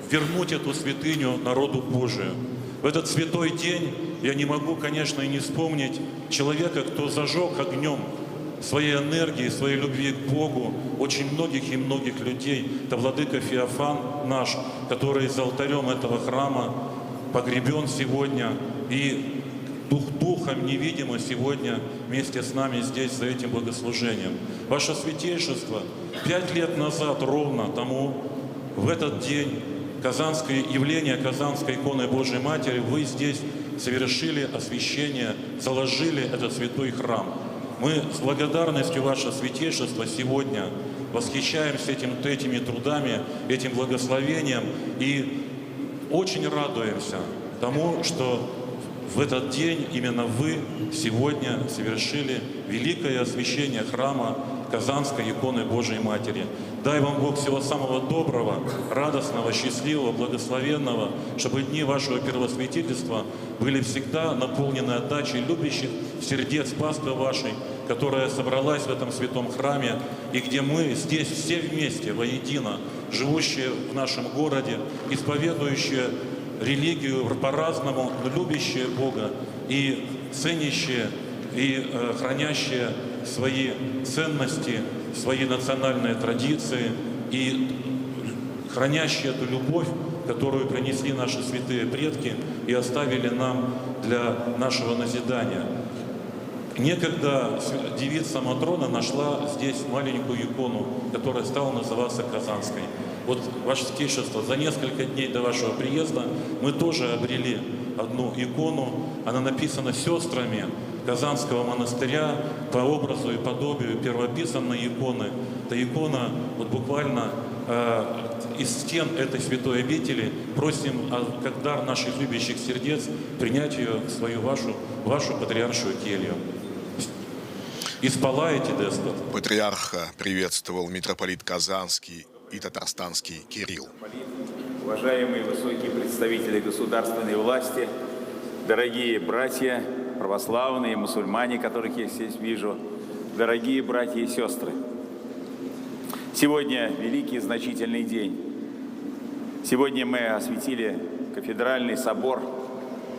вернуть эту святыню народу Божию. В этот святой день я не могу, конечно, и не вспомнить человека, кто зажег огнем своей энергии, своей любви к Богу очень многих и многих людей. Это владыка Феофан наш, который за алтарем этого храма погребен сегодня, и Духом невидимо сегодня вместе с нами здесь за этим богослужением. Ваше Святейшество, 5 лет назад ровно тому, в этот день Казанское явление Казанской иконы Божией Матери, вы здесь совершили освящение, заложили этот святой храм. Мы с благодарностью, Ваше Святейшество, сегодня восхищаемся этими трудами, этим благословением и очень радуемся тому, что в этот день именно вы сегодня совершили великое освящение храма Казанской иконы Божией Матери. Дай вам Бог всего самого доброго, радостного, счастливого, благословенного, чтобы дни вашего первосвятительства были всегда наполнены отдачей любящих сердец паствы вашей, которая собралась в этом святом храме, и где мы здесь все вместе, воедино, живущие в нашем городе, исповедующие религию по-разному, но любящие Бога и ценящие и хранящие свои ценности, свои национальные традиции и хранящие эту любовь, которую принесли наши святые предки и оставили нам для нашего назидания. Некогда девица Матрона нашла здесь маленькую икону, которая стала называться Казанской. Вот, Ваше Святейшество, за несколько дней до вашего приезда мы тоже обрели одну икону. Она написана сестрами Казанского монастыря по образу и подобию первописанной иконы. Это икона вот буквально из стен этой святой обители. Просим, как дар наших любящих сердец, принять ее в свою вашу патриаршую келью. Исполаете, Дестот. Патриарха приветствовал митрополит Казанский и татарстанский Кирилл. Уважаемые высокие представители государственной власти, дорогие братья, православные, мусульмане, которых я здесь вижу, дорогие братья и сестры. Сегодня великий значительный день. Сегодня мы осветили кафедральный собор,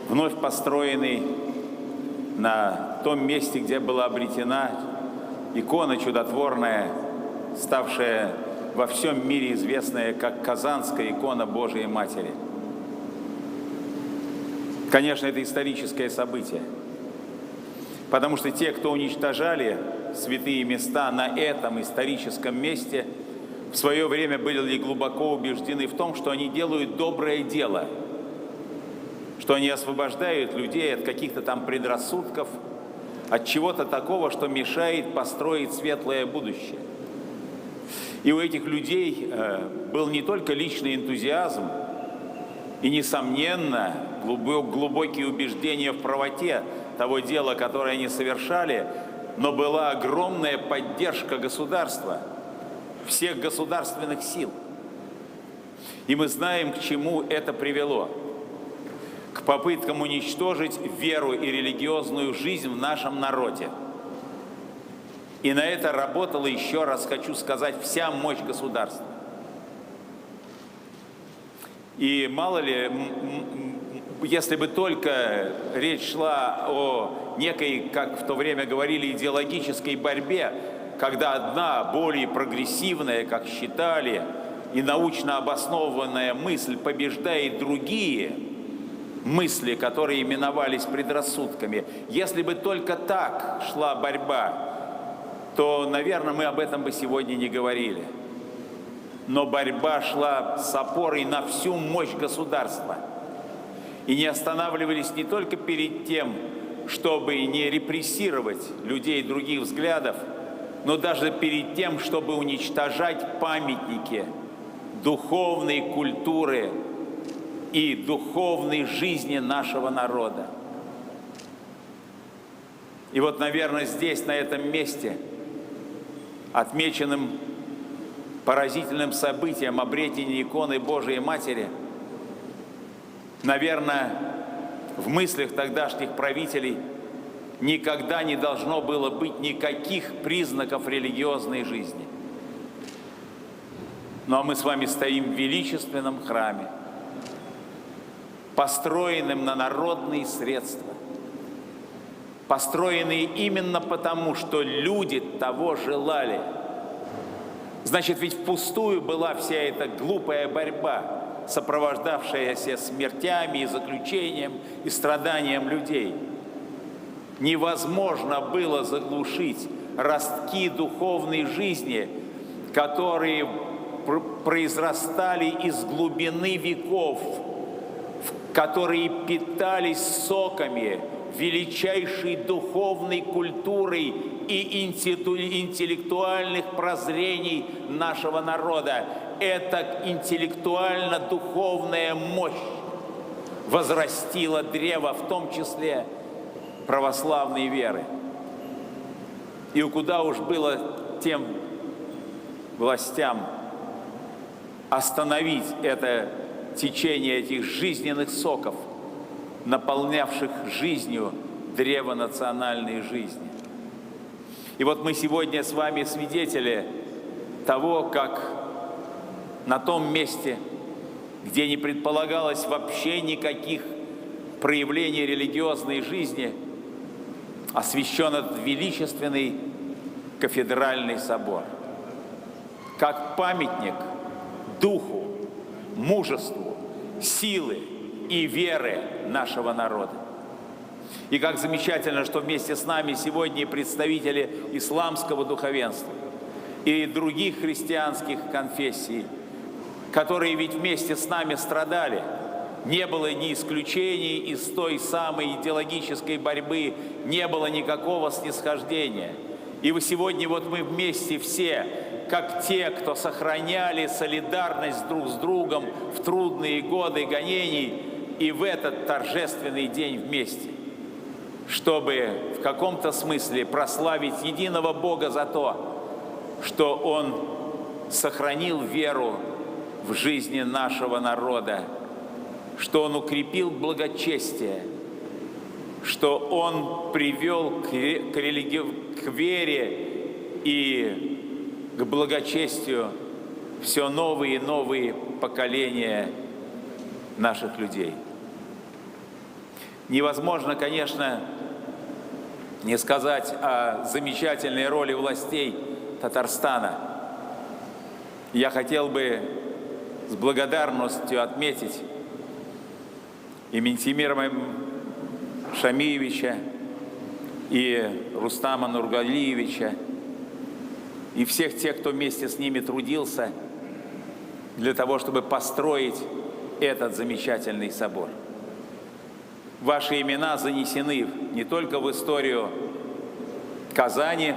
вновь построенный на том месте, где была обретена икона чудотворная, ставшая во всем мире известная как Казанская икона Божией Матери. Конечно, это историческое событие, потому что те, кто уничтожали святые места на этом историческом месте, в свое время были глубоко убеждены в том, что они делают доброе дело, что они освобождают людей от каких-то там предрассудков, от чего-то такого, что мешает построить светлое будущее. И у этих людей был не только личный энтузиазм и, несомненно, глубокие убеждения в правоте того дела, которое они совершали, но была огромная поддержка государства, всех государственных сил. И мы знаем, к чему это привело. К попыткам уничтожить веру и религиозную жизнь в нашем народе. И на это работала, еще раз хочу сказать, вся мощь государства. И мало ли, если бы только речь шла о некой, как в то время говорили, идеологической борьбе, когда одна более прогрессивная, как считали, и научно обоснованная мысль побеждает другие мысли, которые именовались предрассудками. Если бы только так шла борьба, то, наверное, мы об этом бы сегодня не говорили. Но борьба шла с опорой на всю мощь государства. И не останавливались не только перед тем, чтобы не репрессировать людей других взглядов, но даже перед тем, чтобы уничтожать памятники духовной культуры и духовной жизни нашего народа. И вот, наверное, здесь, на этом месте, отмеченным поразительным событием обретения иконы Божией Матери, наверное, в мыслях тогдашних правителей никогда не должно было быть никаких признаков религиозной жизни. Ну а мы с вами стоим в величественном храме, построенном на народные средства, построенные именно потому, что люди того желали. Значит, ведь впустую была вся эта глупая борьба, сопровождавшаяся смертями и заключением и страданием людей. Невозможно было заглушить ростки духовной жизни, которые произрастали из глубины веков, которые питались соками величайшей духовной культурой и интеллектуальных прозрений нашего народа. Эта интеллектуально-духовная мощь возрастила древо, в том числе православной веры. И куда уж было тем властям остановить это течение этих жизненных соков, наполнявших жизнью древо национальной жизни. И вот мы сегодня с вами свидетели того, как на том месте, где не предполагалось вообще никаких проявлений религиозной жизни, освящен этот величественный кафедральный собор, как памятник духу, мужеству, силы и веры нашего народа. И как замечательно, что вместе с нами сегодня представители исламского духовенства и других христианских конфессий, которые ведь вместе с нами страдали. Не было ни исключений из той самой идеологической борьбы, не было никакого снисхождения. И сегодня вот мы вместе все, как те, кто сохраняли солидарность друг с другом в трудные годы гонений, и в этот торжественный день вместе, чтобы в каком-то смысле прославить единого Бога за то, что Он сохранил веру в жизни нашего народа, что Он укрепил благочестие, что Он привел к вере и к благочестию все новые и новые поколения наших людей. Невозможно, конечно, не сказать о замечательной роли властей Татарстана. Я хотел бы с благодарностью отметить и Минтимира Шамиевича, и Рустама Нургалиевича, и всех тех, кто вместе с ними трудился для того, чтобы построить этот замечательный собор. Ваши имена занесены не только в историю Казани,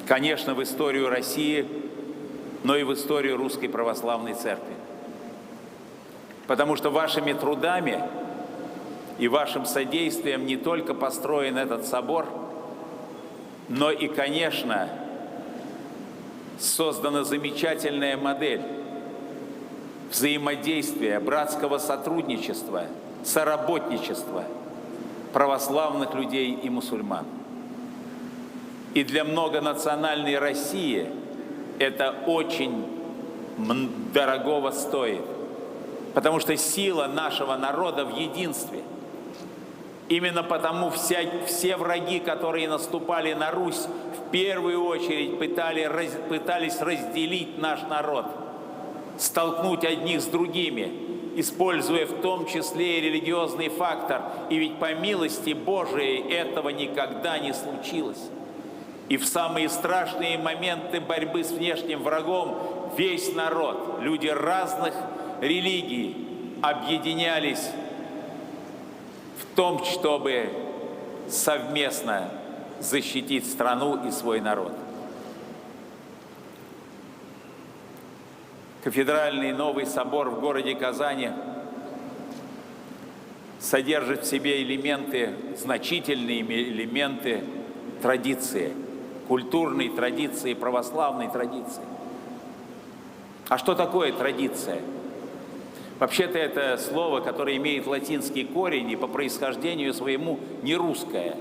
конечно, в историю России, но и в историю Русской Православной Церкви. Потому что вашими трудами и вашим содействием не только построен этот собор, но и, конечно, создана замечательная модель взаимодействия, братского сотрудничества, соработничества православных людей и мусульман. И для многонациональной России это очень дорогого стоит, потому что сила нашего народа в единстве. Именно потому все враги, которые наступали на Русь, в первую очередь пытались разделить наш народ, столкнуть одних с другими, используя в том числе и религиозный фактор. И ведь по милости Божией этого никогда не случилось. И в самые страшные моменты борьбы с внешним врагом весь народ, люди разных религий объединялись в том, чтобы совместно защитить страну и свой народ. Кафедральный новый собор в городе Казани содержит в себе значительные элементы традиции, культурной традиции, православной традиции. А что такое традиция? Вообще-то это слово, которое имеет латинский корень и по происхождению своему не русское.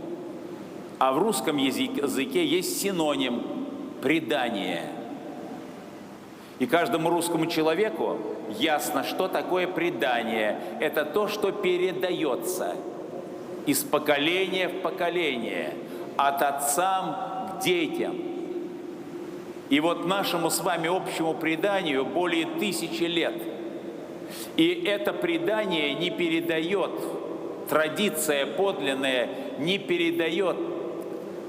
А в русском языке есть синоним «предание». И каждому русскому человеку ясно, что такое предание. Это то, что передается из поколения в поколение, от отцам к детям. И вот нашему с вами общему преданию более 1000 лет. И это предание не передает, традиция подлинная не передает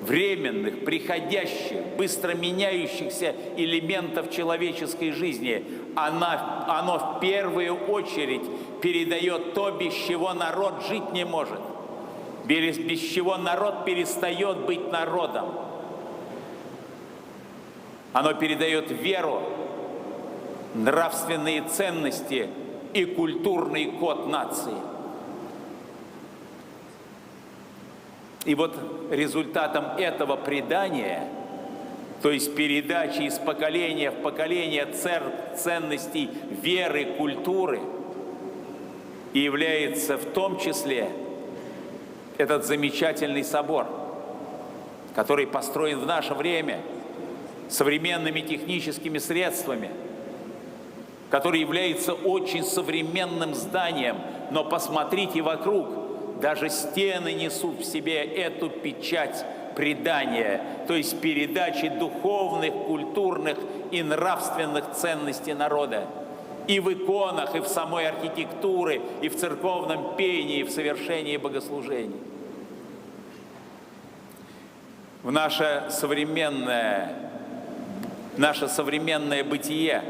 временных, приходящих, быстро меняющихся элементов человеческой жизни. Оно в первую очередь передает то, без чего народ жить не может, без чего народ перестает быть народом. Оно передает веру, нравственные ценности и культурный код нации. И вот результатом этого предания, то есть передачи из поколения в поколение ценностей веры, культуры, и является в том числе этот замечательный собор, который построен в наше время современными техническими средствами, который является очень современным зданием, но посмотрите вокруг, даже стены несут в себе эту печать предания, то есть передачи духовных, культурных и нравственных ценностей народа. И в иконах, и в самой архитектуре, и в церковном пении, и в совершении богослужений. В наше современное бытие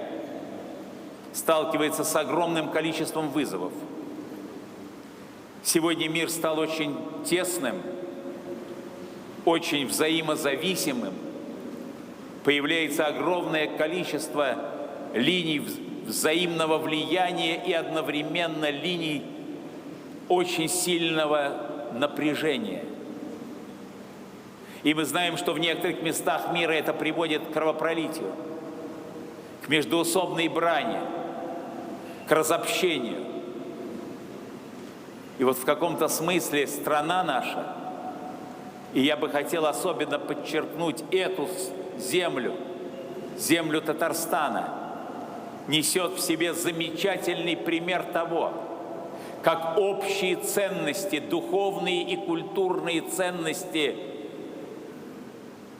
сталкивается с огромным количеством вызовов. Сегодня мир стал очень тесным, очень взаимозависимым. Появляется огромное количество линий взаимного влияния и одновременно линий очень сильного напряжения. И мы знаем, что в некоторых местах мира это приводит к кровопролитию, к междоусобной брани, к разобщению. И вот в каком-то смысле страна наша, и я бы хотел особенно подчеркнуть эту землю, землю Татарстана, несет в себе замечательный пример того, как общие ценности, духовные и культурные ценности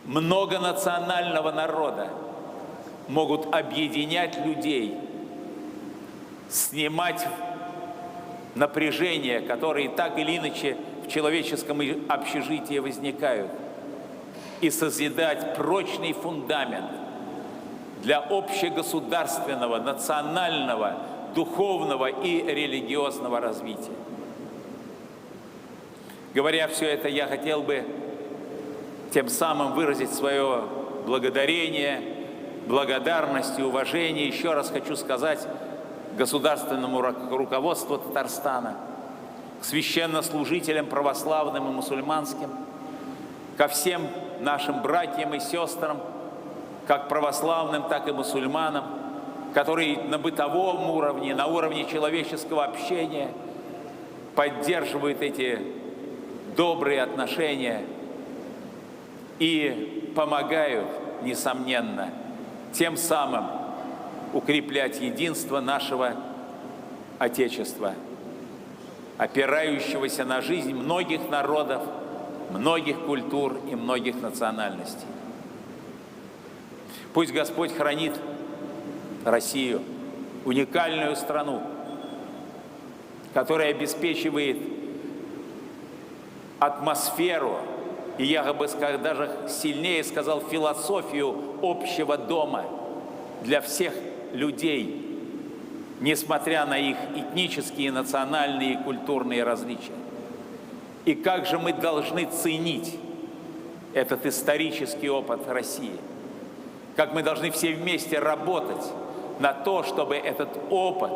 многонационального народа могут объединять людей, снимать напряжения, которые так или иначе в человеческом общежитии возникают, и созидать прочный фундамент для общегосударственного, национального, духовного и религиозного развития. Говоря все это, я хотел бы тем самым выразить свое благодарение, благодарность и уважение. Еще раз хочу сказать государственному руководству Татарстана, к священнослужителям православным и мусульманским, ко всем нашим братьям и сестрам, как православным, так и мусульманам, которые на бытовом уровне, на уровне человеческого общения поддерживают эти добрые отношения и помогают, несомненно, тем самым укреплять единство нашего Отечества, опирающегося на жизнь многих народов, многих культур и многих национальностей. Пусть Господь хранит Россию, уникальную страну, которая обеспечивает атмосферу, и я бы даже сильнее сказал, философию общего дома для всех людей, несмотря на их этнические, национальные и культурные различия. И как же мы должны ценить этот исторический опыт России, как мы должны все вместе работать на то, чтобы этот опыт,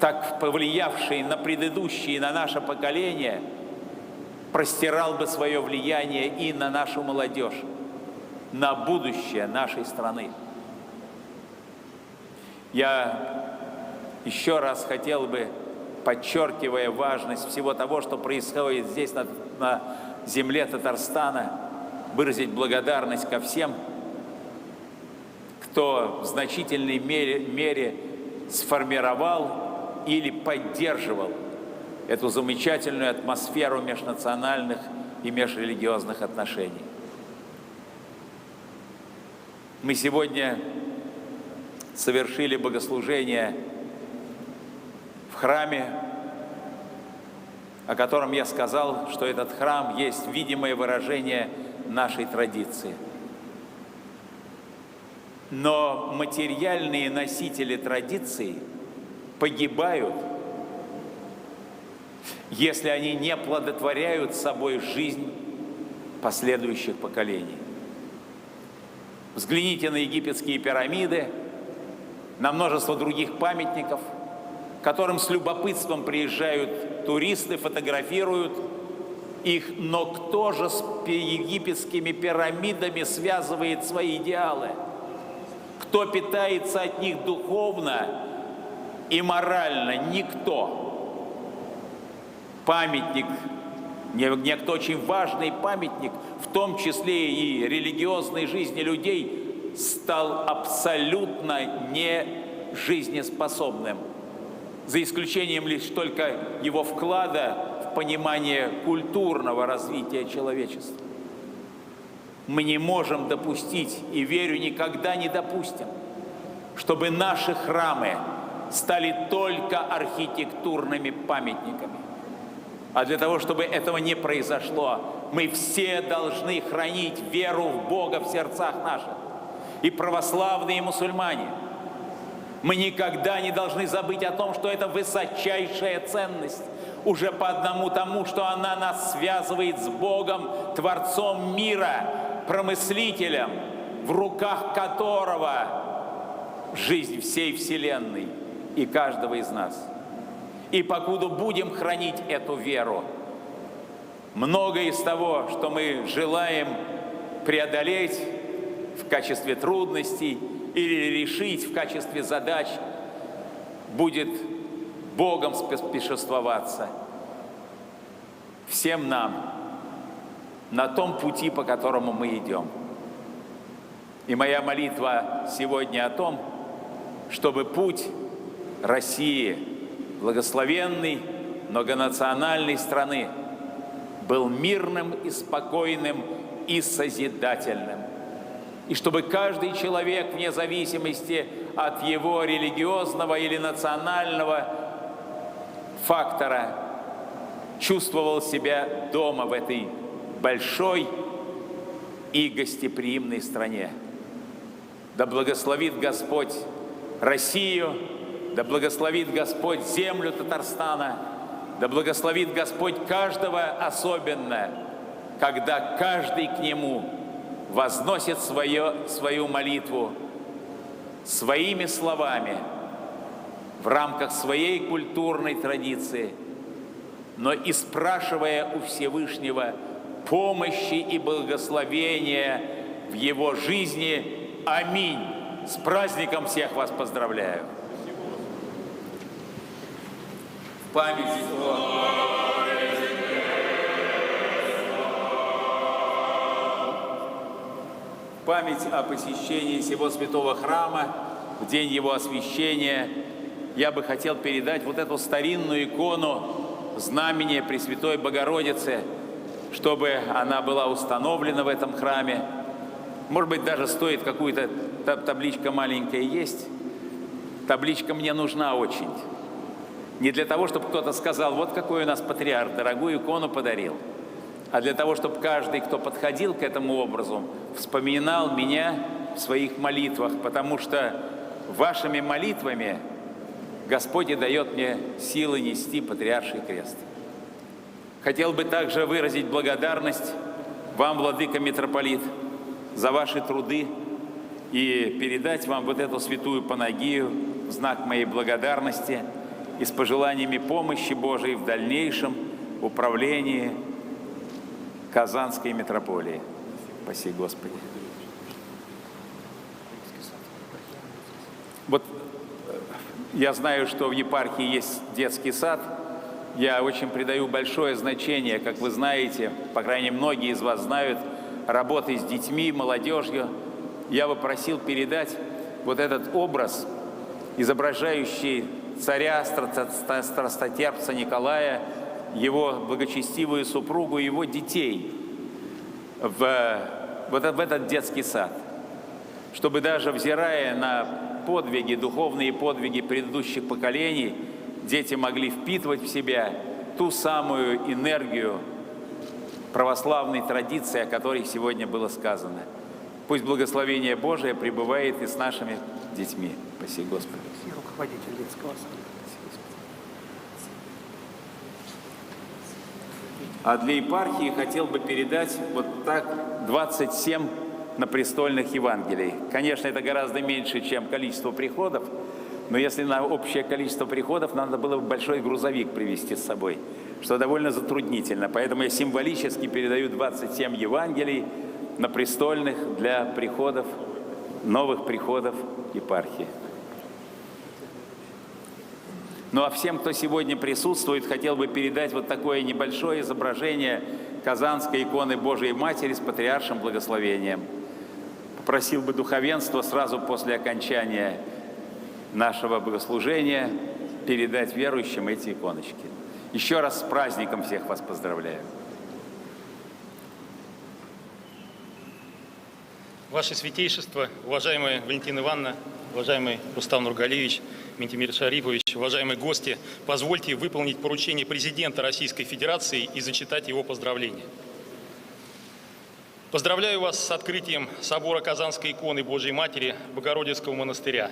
так повлиявший на предыдущие, на наше поколение, простирал бы свое влияние и на нашу молодежь, на будущее нашей страны. Я еще раз хотел бы, подчеркивая важность всего того, что происходит здесь, на земле Татарстана, выразить благодарность ко всем, к кто в значительной мере сформировал или поддерживал эту замечательную атмосферу межнациональных и межрелигиозных отношений. Мы сегодня совершили богослужение в храме, о котором я сказал, что этот храм есть видимое выражение нашей традиции. Но материальные носители традиции погибают, если они не оплодотворяют собой жизнь последующих поколений. Взгляните на египетские пирамиды, на множество других памятников, к которым с любопытством приезжают туристы, фотографируют их, но кто же с египетскими пирамидами связывает свои идеалы? Кто питается от них духовно и морально? Никто. Памятник, некто очень важный памятник, в том числе и религиозной жизни людей, стал абсолютно не жизнеспособным, за исключением лишь только его вклада в понимание культурного развития человечества. Мы не можем допустить, и верю, никогда не допустим, чтобы наши храмы стали только архитектурными памятниками. А для того, чтобы этого не произошло, мы все должны хранить веру в Бога в сердцах наших. И православные, и мусульмане. Мы никогда не должны забыть о том, что это высочайшая ценность. Уже по одному тому, что она нас связывает с Богом, Творцом мира, Промыслителем, в руках которого жизнь всей Вселенной и каждого из нас. И покуда будем хранить эту веру, многое из того, что мы желаем преодолеть в качестве трудностей или решить в качестве задач, будет Богом спешествоваться всем нам на том пути, по которому мы идем. И моя молитва сегодня о том, чтобы путь России, благословенной, многонациональной страны, был мирным и спокойным и созидательным. И чтобы каждый человек, вне зависимости от его религиозного или национального фактора, чувствовал себя дома в этой большой и гостеприимной стране. Да благословит Господь Россию, да благословит Господь землю Татарстана, да благословит Господь каждого особенно, когда каждый к Нему возносит свою молитву своими словами в рамках своей культурной традиции, но и спрашивая у Всевышнего помощи и благословения в его жизни. Аминь. С праздником всех вас поздравляю. В память о посещении сего святого храма, в день его освящения, я бы хотел передать вот эту старинную икону знамения Пресвятой Богородицы, чтобы она была установлена в этом храме. Может быть, даже стоит какую-то табличка маленькая есть. Табличка мне нужна очень. Не для того, чтобы кто-то сказал, вот какой у нас патриарх, дорогую икону подарил, а для того, чтобы каждый, кто подходил к этому образу, вспоминал меня в своих молитвах, потому что вашими молитвами Господь и дает мне силы нести патриарший крест. Хотел бы также выразить благодарность вам, владыка митрополит, за ваши труды и передать вам вот эту святую панагию в знак моей благодарности и с пожеланиями помощи Божией в дальнейшем управлении Казанской митрополии. Спаси Господи. Вот я знаю, что в епархии есть детский сад. Я очень придаю большое значение, как вы знаете, по крайней мере, многие из вас знают, работы с детьми, молодежью. Я бы просил передать вот этот образ, изображающий царя, страстотерпца Николая, его благочестивую супругу и его детей в этот детский сад, чтобы даже взирая на подвиги, духовные подвиги предыдущих поколений, дети могли впитывать в себя ту самую энергию православной традиции, о которой сегодня было сказано. Пусть благословение Божие пребывает и с нашими детьми. Спасибо, Господи. Руководитель детского сада. А для епархии хотел бы передать вот так 27 напрестольных Евангелий. Конечно, это гораздо меньше, чем количество приходов, но если на общее количество приходов, надо было бы большой грузовик привезти с собой, что довольно затруднительно. Поэтому я символически передаю 27 Евангелий напрестольных для приходов, новых приходов епархии. Ну а всем, кто сегодня присутствует, хотел бы передать вот такое небольшое изображение Казанской иконы Божией Матери с патриаршим благословением. Попросил бы духовенство сразу после окончания нашего богослужения передать верующим эти иконочки. Еще раз с праздником всех вас поздравляю. Ваше Святейшество, уважаемая Валентина Ивановна, уважаемый Рустам Нургалиевич, Ментимир Шарипович, уважаемые гости, позвольте выполнить поручение президента Российской Федерации и зачитать его поздравления. Поздравляю вас с открытием собора Казанской иконы Божией Матери Богородицкого монастыря.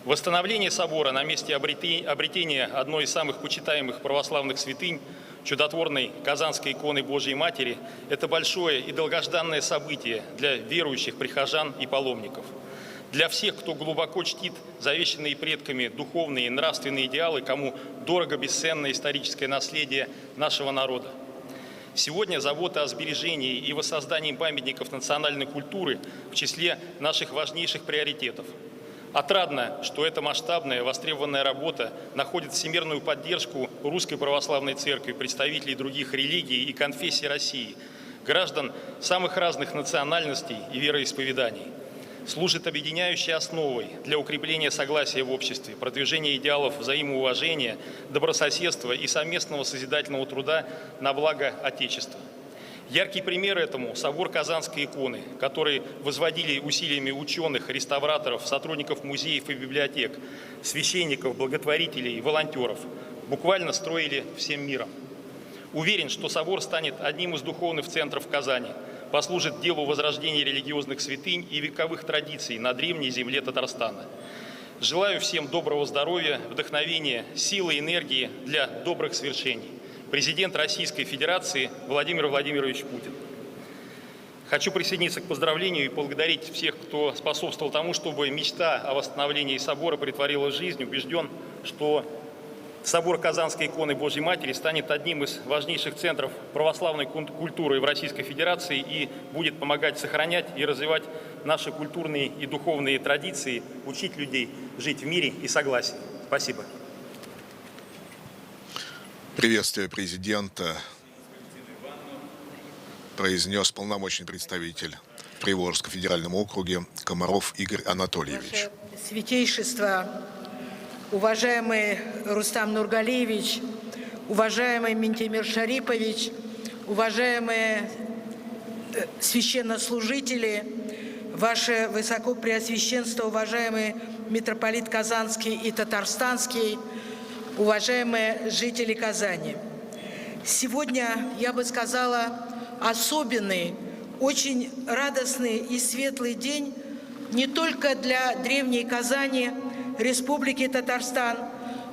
Восстановление собора на месте обретения одной из самых почитаемых православных святынь, чудотворной Казанской иконы Божией Матери, это большое и долгожданное событие для верующих прихожан и паломников. Для всех, кто глубоко чтит завещанные предками духовные и нравственные идеалы, кому дорого бесценное историческое наследие нашего народа. Сегодня забота о сбережении и воссоздании памятников национальной культуры в числе наших важнейших приоритетов. Отрадно, что эта масштабная, востребованная работа находит всемирную поддержку Русской Православной Церкви, представителей других религий и конфессий России, граждан самых разных национальностей и вероисповеданий. Служит объединяющей основой для укрепления согласия в обществе, продвижения идеалов взаимоуважения, добрососедства и совместного созидательного труда на благо Отечества. Яркий пример этому – собор Казанской иконы, который возводили усилиями ученых, реставраторов, сотрудников музеев и библиотек, священников, благотворителей, волонтеров. Буквально строили всем миром. Уверен, что собор станет одним из духовных центров Казани, послужит делу возрождения религиозных святынь и вековых традиций на древней земле Татарстана. Желаю всем доброго здоровья, вдохновения, силы и энергии для добрых свершений. Президент Российской Федерации Владимир Владимирович Путин. Хочу присоединиться к поздравлению и поблагодарить всех, кто способствовал тому, чтобы мечта о восстановлении собора претворилась в жизнь. Убежден, что собор Казанской иконы Божьей Матери станет одним из важнейших центров православной культуры в Российской Федерации и будет помогать сохранять и развивать наши культурные и духовные традиции, учить людей жить в мире и согласии. Спасибо. Приветствие президента произнес полномочный представитель в Приволжском федеральном округе Комаров Игорь Анатольевич. Ваше Святейшество, уважаемый Рустам Нургалиевич, уважаемый Ментимир Шарипович, уважаемые священнослужители, Ваше Высокопреосвященство, уважаемый митрополит Казанский и Татарстанский, уважаемые жители Казани. Сегодня, я бы сказала, особенный, очень радостный и светлый день не только для древней Казани, Республики Татарстан,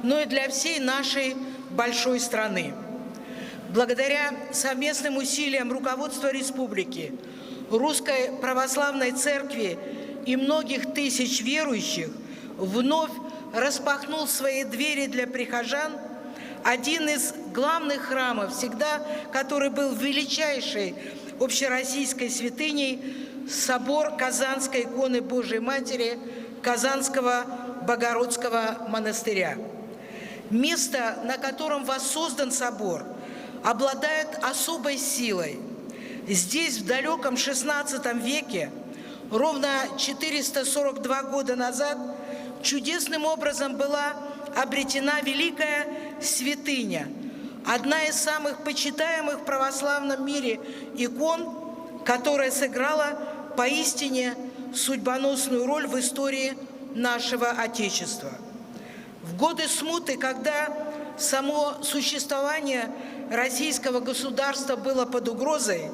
но и для всей нашей большой страны. Благодаря совместным усилиям руководства республики, Русской Православной Церкви и многих тысяч верующих вновь распахнул свои двери для прихожан один из главных храмов, всегда который был величайшей общероссийской святыней, собор Казанской иконы Божией Матери Казанского Богородского монастыря. Место, на котором воссоздан собор, обладает особой силой. Здесь в далеком XVI веке ровно 442 года назад чудесным образом была обретена великая святыня, одна из самых почитаемых в православном мире икон, которая сыграла поистине судьбоносную роль в истории нашего Отечества. В годы смуты, когда само существование российского государства было под угрозой,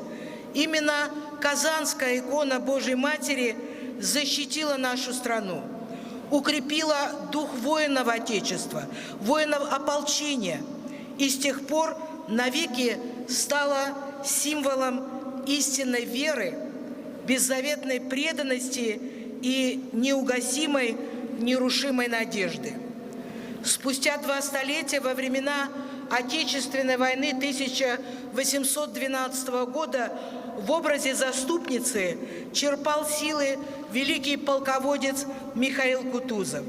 именно Казанская икона Божьей Матери защитила нашу страну, укрепила дух воинов Отечества, воинов ополчения, и с тех пор навеки стала символом истинной веры, беззаветной преданности и неугасимой, нерушимой надежды. Спустя 2 столетия, во времена Отечественной войны 1812 года, в образе заступницы черпал силы великий полководец Михаил Кутузов.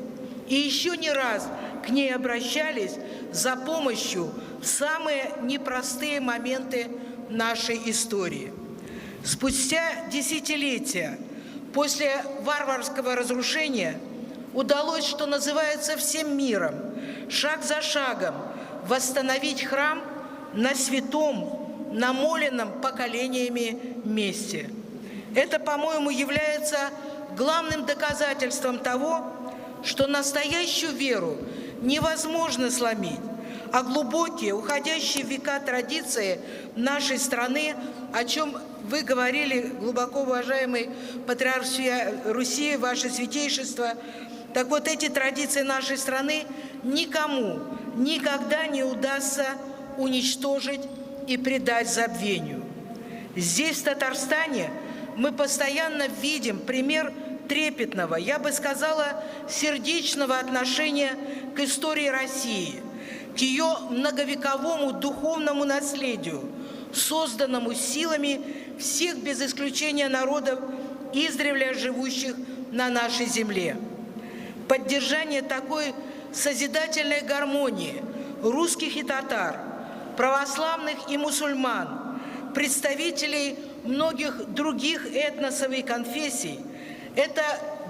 И еще не раз к ней обращались за помощью в самые непростые моменты нашей истории. Спустя десятилетия после варварского разрушения удалось, что называется, всем миром, шаг за шагом восстановить храм на святом, намоленном поколениями месте. Это, по-моему, является главным доказательством того, что настоящую веру невозможно сломить, а глубокие, уходящие в века традиции нашей страны, о чем вы говорили, глубоко уважаемый патриарх Руси, ваше святейшество. Так вот, эти традиции нашей страны никому никогда не удастся уничтожить и предать забвению. Здесь, в Татарстане, мы постоянно видим пример трепетного, я бы сказала, сердечного отношения к истории России, к ее многовековому духовному наследию, созданному силами всех без исключения народов, издревле живущих на нашей земле. Поддержание такой созидательной гармонии русских и татар, православных и мусульман, представителей многих других этносов и конфессий – это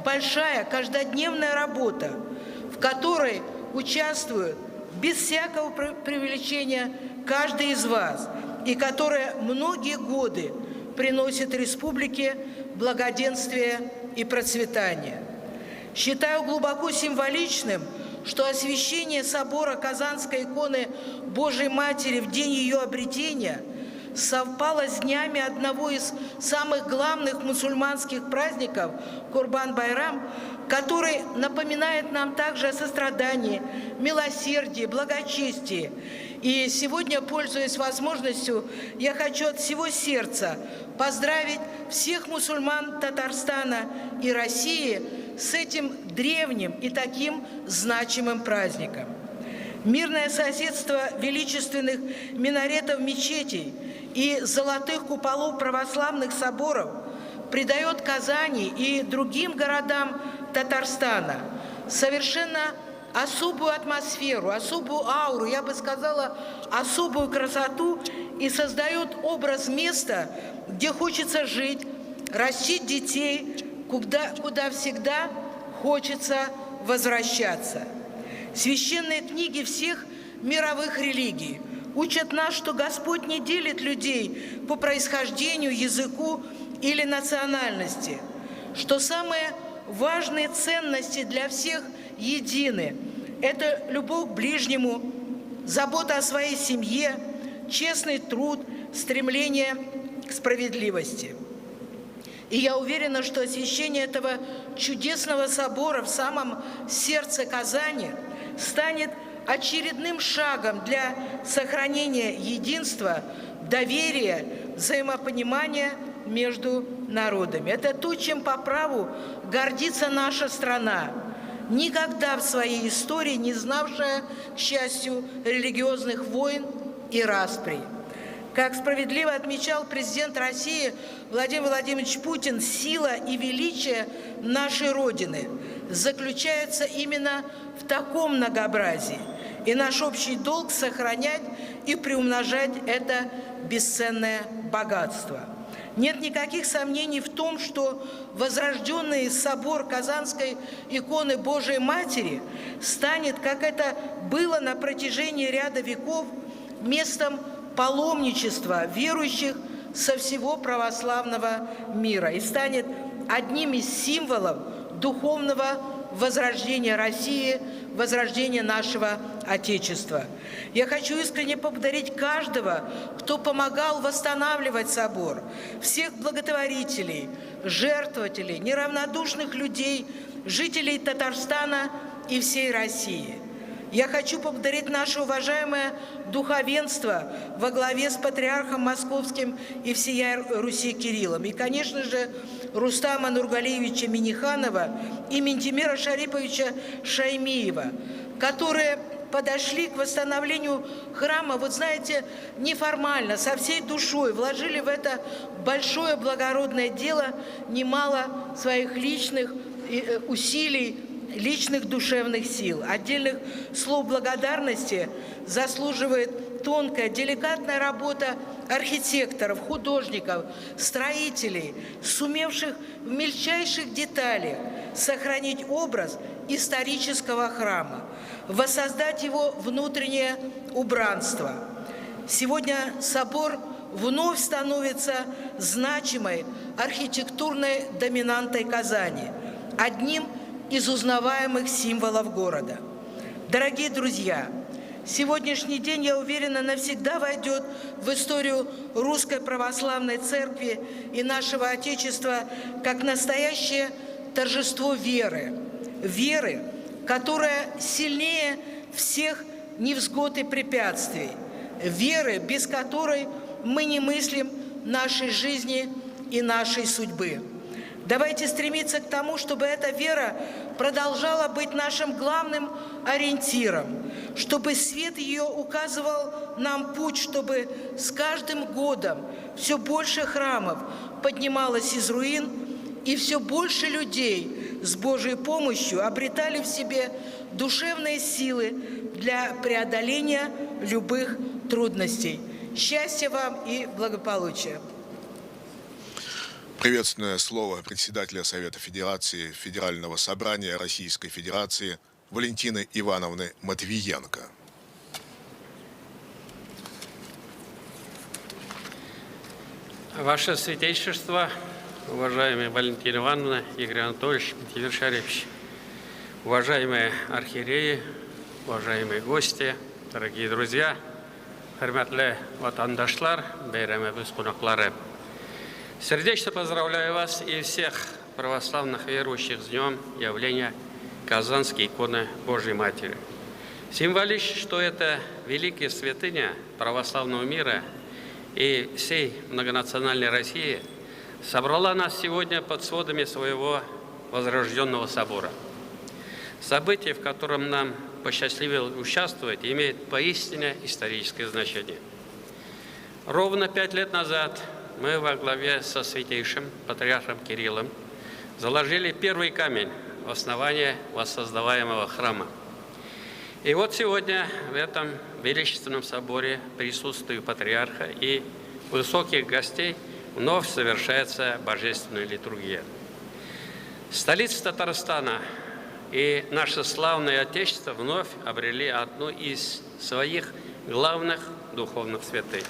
большая каждодневная работа, в которой участвует без всякого преувеличения каждый из вас, и которая многие годы приносит республике благоденствие и процветание. Считаю глубоко символичным, что освящение собора Казанской иконы Божией Матери в день ее обретения совпало с днями одного из самых главных мусульманских праздников Курбан-Байрам, который напоминает нам также о сострадании, милосердии, благочестии. И сегодня, пользуясь возможностью, я хочу от всего сердца поздравить всех мусульман Татарстана и России с этим древним и таким значимым праздником. Мирное соседство величественных минаретов мечетей и золотых куполов православных соборов придает Казани и другим городам Татарстана совершенно особую атмосферу, особую ауру, я бы сказала, особую красоту, и создает образ места, где хочется жить, растить детей, куда всегда хочется возвращаться. Священные книги всех мировых религий учат нас, что Господь не делит людей по происхождению, языку или национальности, что самые важные ценности для всех едины. Это любовь к ближнему, забота о своей семье, честный труд, стремление к справедливости. И я уверена, что освящение этого чудесного собора в самом сердце Казани станет очередным шагом для сохранения единства, доверия, взаимопонимания между народами. Это то, чем по праву гордится наша страна, никогда в своей истории не знавшая, к счастью, религиозных войн и расприй. Как справедливо отмечал президент России Владимир Владимирович Путин, сила и величие нашей Родины заключаются именно в таком многообразии. И наш общий долг – сохранять и приумножать это бесценное богатство. Нет никаких сомнений в том, что возрожденный собор Казанской иконы Божией Матери станет, как это было на протяжении ряда веков, местом паломничества верующих со всего православного мира и станет одним из символов духовного возрождения России, возрождения нашего Отечества. Я хочу искренне поблагодарить каждого, кто помогал восстанавливать собор, всех благотворителей, жертвователей, неравнодушных людей, жителей Татарстана и всей России. Я хочу поблагодарить наше уважаемое духовенство во главе с патриархом Московским и всея Руси Кириллом. И, конечно же, Рустама Нургалиевича Миниханова и Ментимира Шариповича Шаймиева, которые подошли к восстановлению храма, вот знаете, неформально, со всей душой, вложили в это большое благородное дело немало своих личных усилий, личных душевных сил. Отдельных слов благодарности заслуживает тонкая, деликатная работа архитекторов, художников, строителей, сумевших в мельчайших деталях сохранить образ исторического храма, воссоздать его внутреннее убранство. Сегодня собор вновь становится значимой архитектурной доминантой Казани, одним из узнаваемых символов города. Дорогие друзья, сегодняшний день, я уверена, навсегда войдет в историю Русской Православной Церкви и нашего Отечества как настоящее торжество веры. Веры, которая сильнее всех невзгод и препятствий. Веры, без которой мы не мыслим нашей жизни и нашей судьбы. Давайте стремиться к тому, чтобы эта вера продолжала быть нашим главным ориентиром, чтобы свет ее указывал нам путь, чтобы с каждым годом все больше храмов поднималось из руин, и все больше людей с Божьей помощью обретали в себе душевные силы для преодоления любых трудностей. Счастья вам и благополучия! Приветственное слово председателя Совета Федерации Федерального собрания Российской Федерации Валентины Ивановны Матвиенко. Ваше Святейшество, уважаемая Валентина Ивановна, Игорь Анатольевич, Ментимир Шарипович, уважаемые архиереи, уважаемые гости, дорогие друзья, хөрмәтле ватандашлар, бәйрәмебез кунаклары. Сердечно поздравляю вас и всех православных верующих с днем явления Казанской иконы Божьей Матери. Символично, что это великая святыня православного мира и всей многонациональной России собрала нас сегодня под сводами своего возрожденного собора. Событие, в котором нам посчастливилось участвовать, имеет поистине историческое значение. Ровно 5 лет назад мы во главе со святейшим патриархом Кириллом заложили первый камень в основание воссоздаваемого храма. И вот сегодня в этом величественном соборе присутствию патриарха и высоких гостей вновь совершается божественная литургия. Столица Татарстана и наше славное Отечество вновь обрели одну из своих главных духовных святынь.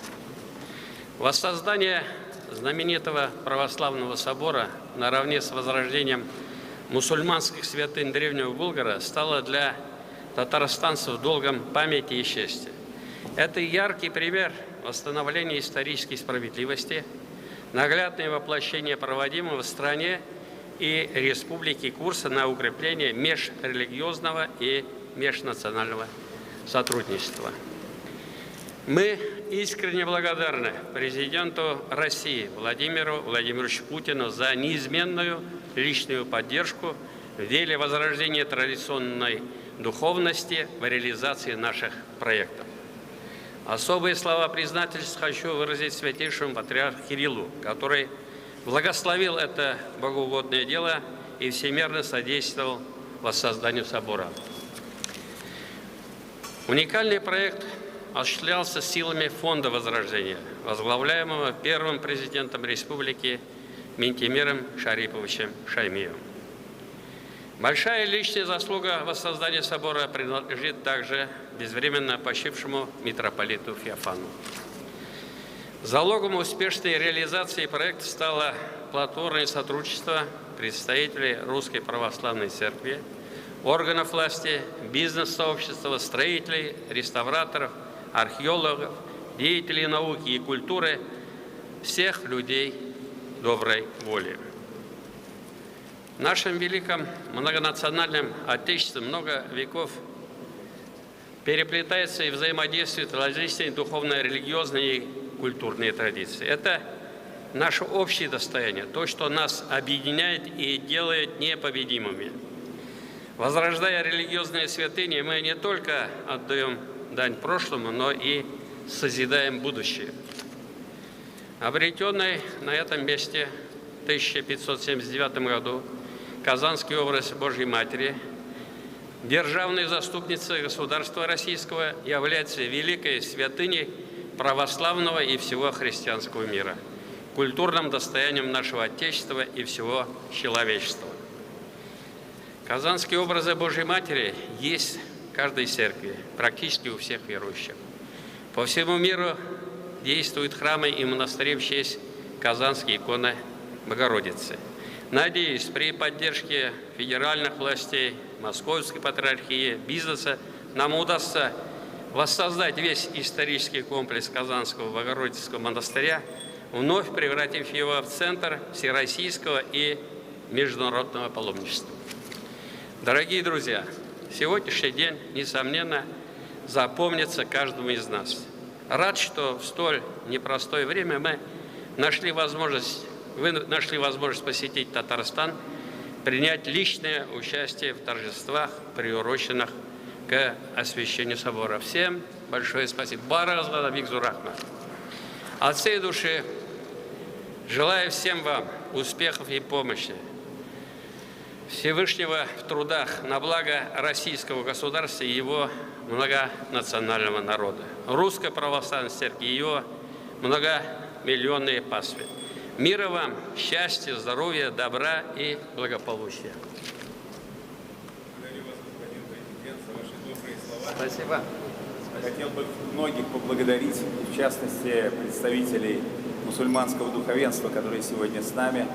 Воссоздание знаменитого православного собора наравне с возрождением мусульманских святынь Древнего Булгара стало для татарстанцев долгом памяти и чести. Это яркий пример восстановления исторической справедливости, наглядное воплощение проводимого в стране и республике курса на укрепление межрелигиозного и межнационального сотрудничества. Мы искренне благодарны президенту России Владимиру Владимировичу Путину за неизменную личную поддержку в деле возрождения традиционной духовности в реализации наших проектов. Особые слова признательства хочу выразить святейшему патриарху Кириллу, который благословил это богоугодное дело и всемерно содействовал воссозданию собора. Уникальный проект осуществлялся силами Фонда Возрождения, возглавляемого первым президентом республики Минтимиром Шариповичем Шаймиевым. Большая личная заслуга воссоздания собора принадлежит также безвременно почившему митрополиту Феофану. Залогом успешной реализации проекта стало плодотворное сотрудничество представителей Русской Православной Церкви, органов власти, бизнес-сообщества, строителей, реставраторов, археологов, деятелей науки и культуры, всех людей доброй воли. В нашем великом многонациональном Отечестве много веков переплетается и взаимодействуют различные духовные, религиозные и культурные традиции. Это наше общее достояние, то, что нас объединяет и делает непобедимыми. Возрождая религиозные святыни, мы не только отдаем дань прошлому, но и созидаем будущее. Обретенный на этом месте в 1579 году Казанский образ Божьей Матери, державной заступницей государства российского, является великой святыней православного и всего христианского мира, культурным достоянием нашего Отечества и всего человечества. Казанские образы Божьей Матери есть в каждой церкви, практически у всех верующих. По всему миру действуют храмы и монастыри в честь Казанской иконы Богородицы. Надеюсь, при поддержке федеральных властей, Московской патриархии, бизнеса нам удастся воссоздать весь исторический комплекс Казанского Богородицкого монастыря, вновь превратив его в центр всероссийского и международного паломничества. Дорогие друзья, сегодняшний день, несомненно, запомнится каждому из нас. Рад, что в столь непростое время вы нашли возможность посетить Татарстан, принять личное участие в торжествах, приуроченных к освящению собора. Всем большое спасибо. Баразлана Викзурахма. От всей души желаю всем вам успехов и помощи, Всевышнего в трудах на благо российского государства и его многонационального народа. Русская православная церковь и ее многомиллионные паствы. Мира вам, счастья, здоровья, добра и благополучия. Благодарю вас, господин президент, за ваши добрые слова. Спасибо. Хотел бы многих поблагодарить, в частности, представителей мусульманского духовенства, которые сегодня с нами,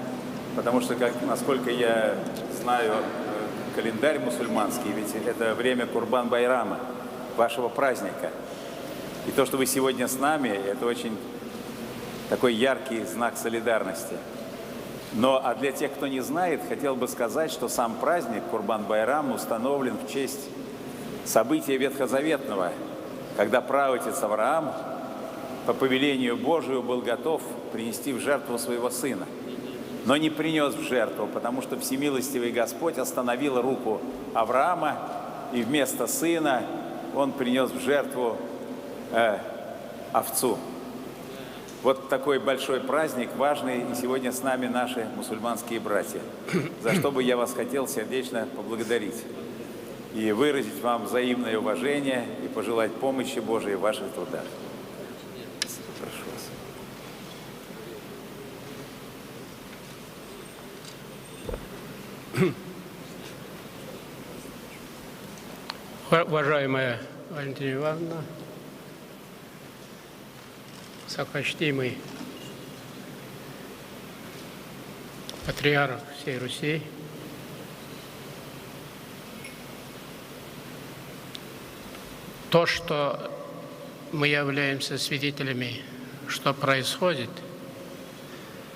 потому что, насколько я знаю, календарь мусульманский, ведь это время Курбан-Байрама, вашего праздника. И то, что вы сегодня с нами, это очень такой яркий знак солидарности. А для тех, кто не знает, хотел бы сказать, что сам праздник Курбан-Байрам установлен в честь события Ветхозаветного, когда праотец Авраам по повелению Божию был готов принести в жертву своего сына, но не принес в жертву, потому что всемилостивый Господь остановил руку Авраама, и вместо сына он принес в жертву овцу. Вот такой большой праздник, важный, и сегодня с нами наши мусульманские братья, за что бы я вас хотел сердечно поблагодарить и выразить вам взаимное уважение и пожелать помощи Божией в ваших трудах. Прошу вас. Уважаемая Валентина Ивановна, высокочтимый патриарх всей Руси, то, что мы являемся свидетелями, что происходит,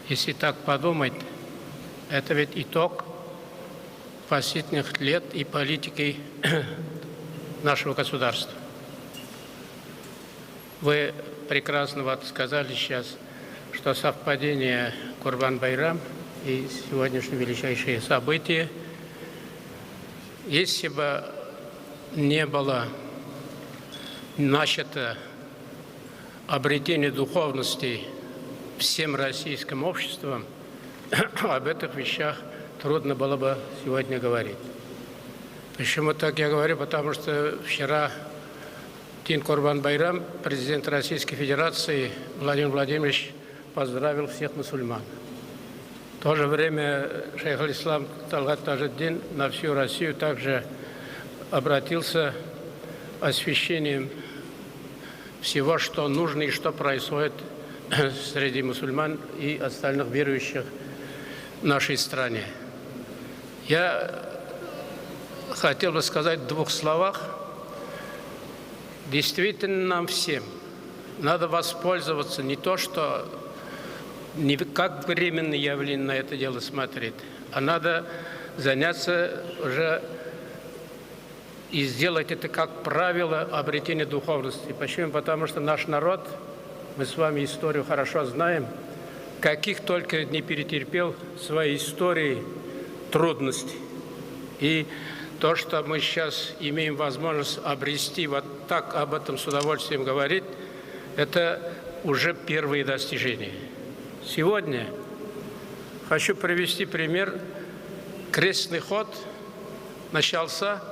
если так подумать, это ведь итог спасительных лет и политики нашего государства. Вы прекрасно сказали сейчас, что совпадение Курбан-Байрам и сегодняшнее величайшее событие, если бы не было начато обретение духовности всем российским обществом, об этих вещах трудно было бы сегодня говорить. Почему так я говорю? Потому что вчера в Тин Курбан-Байрам, президент Российской Федерации Владимир Владимирович поздравил всех мусульман. В то же время шейх аль-Ислам Талгат Таджиддин на всю Россию также обратился освящением всего, что нужно и что происходит среди мусульман и остальных верующих в нашей стране. Я хотел бы сказать в двух словах. Действительно, нам всем надо воспользоваться не то, что не как временное явление на это дело смотреть, а надо заняться уже и сделать это как правило обретения духовности. Почему? Потому что наш народ, мы с вами историю хорошо знаем, каких только не перетерпел в своей истории трудностей. И то, что мы сейчас имеем возможность обрести, вот так об этом с удовольствием говорить, это уже первые достижения. Сегодня хочу привести пример. Крестный ход начался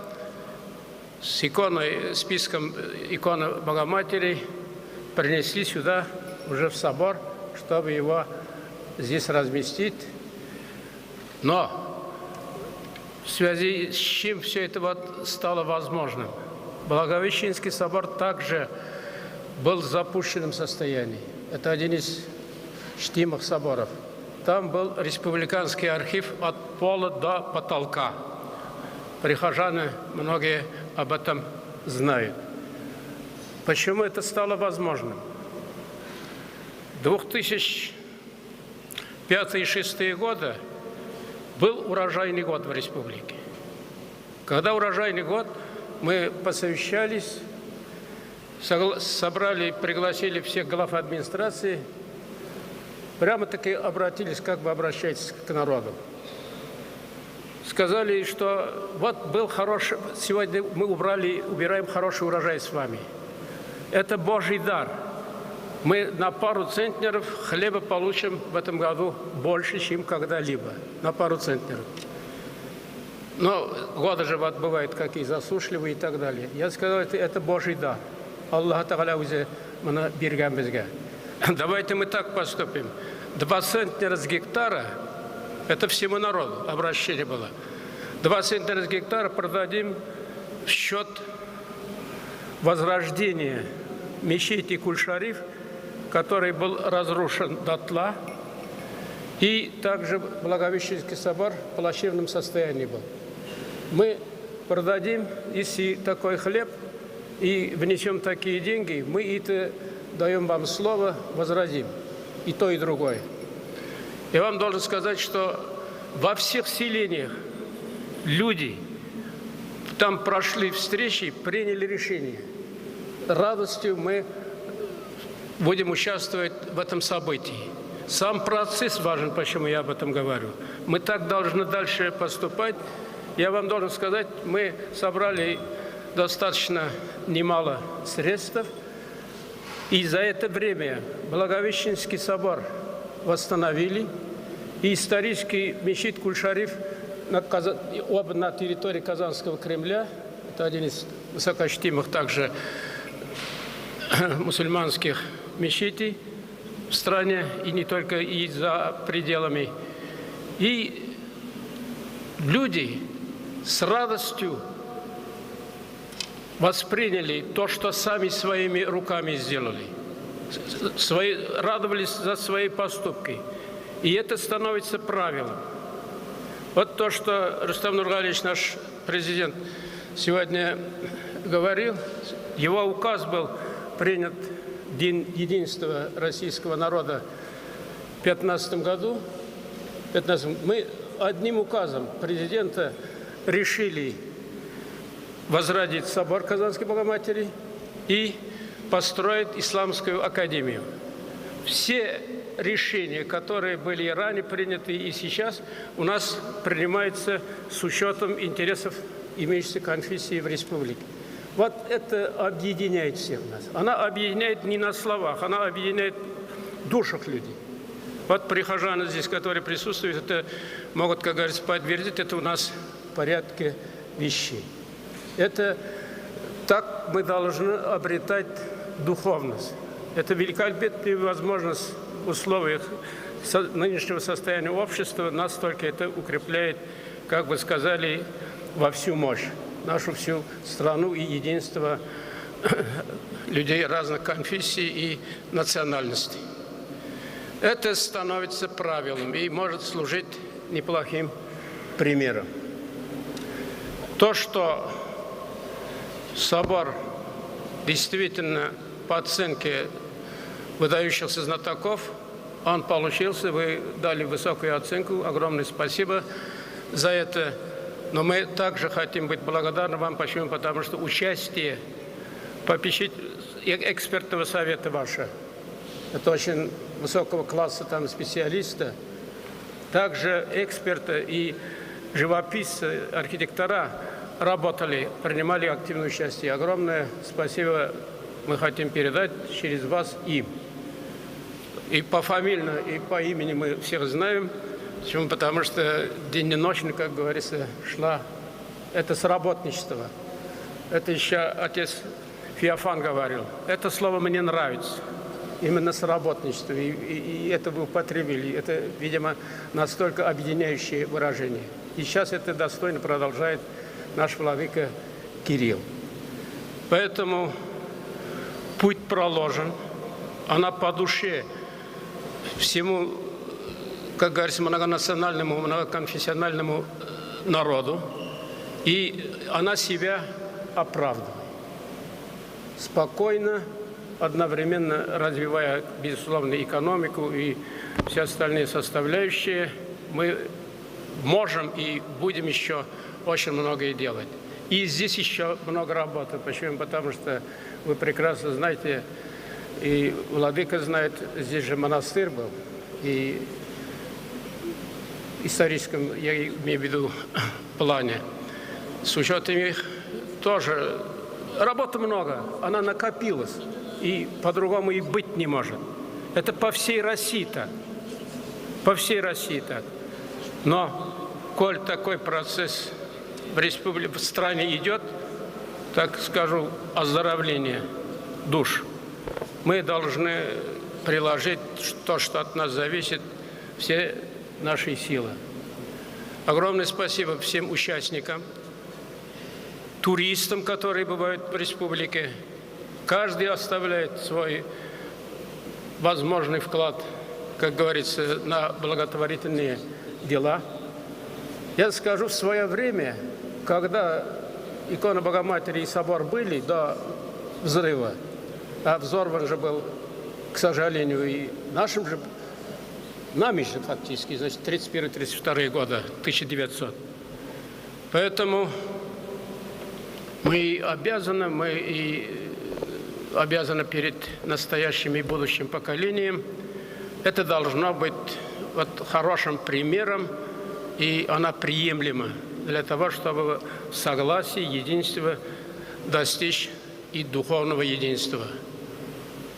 с иконой, списком иконы Богоматери, принесли сюда, уже в собор, чтобы его здесь разместить. Но в связи с чем все это вот стало возможным? Благовещенский собор также был в запущенном состоянии. Это один из чтимых соборов. Там был республиканский архив от пола до потолка. Прихожане многие об этом знают. Почему это стало возможным? 2005 и 2006 годы был урожайный год в республике. Когда урожайный год, мы посовещались, собрали, пригласили всех глав администрации, прямо-таки обратились, как бы обращайтесь к народу. Сказали, что вот был хороший, сегодня мы убираем хороший урожай с вами. Это Божий дар. Мы на пару центнеров хлеба получим в этом году больше, чем когда-либо. На пару центнеров. Но годы же вот бывают какие засушливые и так далее. Я сказал, это Божий дар. Аллах Тааля узе мана бирган бизге. Давайте мы так поступим. 2 центнера с гектара, это всему народу обращение было. 2 центнера с гектара продадим в счет возрождения мечети Куль-Шариф, который был разрушен дотла, и также Благовещенский собор в плачевном состоянии был. Мы продадим, если такой хлеб, и внесем такие деньги, мы это даем вам слово, возродим. И то, и другое. Я вам должен сказать, что во всех селениях люди там прошли встречи, приняли решение. Радостью мы будем участвовать в этом событии. Сам процесс важен, почему я об этом говорю. Мы так должны дальше поступать. Я вам должен сказать, мы собрали достаточно немало средств. И за это время Благовещенский собор восстановили. И исторический мечеть Куль-Шариф на территории Казанского Кремля, это один из высокочтимых также мусульманских мечетей в стране, и не только и за пределами. И люди с радостью восприняли то, что сами своими руками сделали. Радовались за свои поступки. И это становится правилом. Вот то, что Рустам Нургалиевич, наш президент, сегодня говорил, его указ был принят в День единства российского народа в 2015 году. Мы одним указом президента решили возродить собор Казанской Богоматери и построить Исламскую академию. Все решения, которые были и ранее приняты, и сейчас у нас принимаются с учетом интересов имеющейся конфессии в республике. Вот это объединяет всех нас. Она объединяет не на словах, она объединяет в душах людей. Вот прихожане здесь, которые присутствуют, это могут, как говорится, подтвердить, это у нас в порядке вещей. Это Так мы должны обретать духовность. Это великолепная возможность в условиях нынешнего состояния общества, настолько это укрепляет, как вы сказали, во всю мощь, нашу всю страну и единство людей разных конфессий и национальностей. Это становится правилом и может служить неплохим примером. То, что собор действительно по оценке выдающихся знатоков, он получился, вы дали высокую оценку, огромное спасибо за это. Но мы также хотим быть благодарны вам. Почему? Потому что участие экспертного совета ваше, это очень высокого класса там специалиста, также эксперты и живописцы, архитектора работали, принимали активное участие. Огромное спасибо мы хотим передать через вас им. И пофамильно, и по имени мы всех знаем. Почему? Потому что день и ночь, как говорится, шла. Это сработничество. Это еще отец Феофан говорил. Это слово мне нравится. Именно сработничество. И это вы употребили. Это, видимо, настолько объединяющее выражение. И сейчас это достойно продолжает наш владыка Кирилл. Поэтому путь проложен. Она по душе всему, как говорится, многонациональному, многоконфессиональному народу. И она себя оправдывает. Спокойно, одновременно развивая, безусловно, экономику и все остальные составляющие, мы можем и будем еще очень многое делать. И здесь еще много работы. Почему? Потому что вы прекрасно знаете, и владыка знает, здесь же монастырь был, и в историческом, я имею в виду, плане. С учетом их тоже работы много, она накопилась, и по-другому и быть не может. Это по всей России так, по всей России так. Но, коль такой процесс в республике, в стране идет, так скажу, оздоровление душ, мы должны приложить то, что от нас зависит, все наши силы. Огромное спасибо всем участникам, туристам, которые бывают в республике. Каждый оставляет свой возможный вклад, как говорится, на благотворительные дела. Я скажу, в свое время, когда икона Богоматери и собор были до взрыва, а взорван же был, к сожалению, и нашим же, нами же фактически, значит, 31-32 года, 1900. Поэтому мы обязаны перед настоящим и будущим поколением. Это должно быть вот хорошим примером, и она приемлема для того, чтобы в согласии, единства достичь и духовного единства.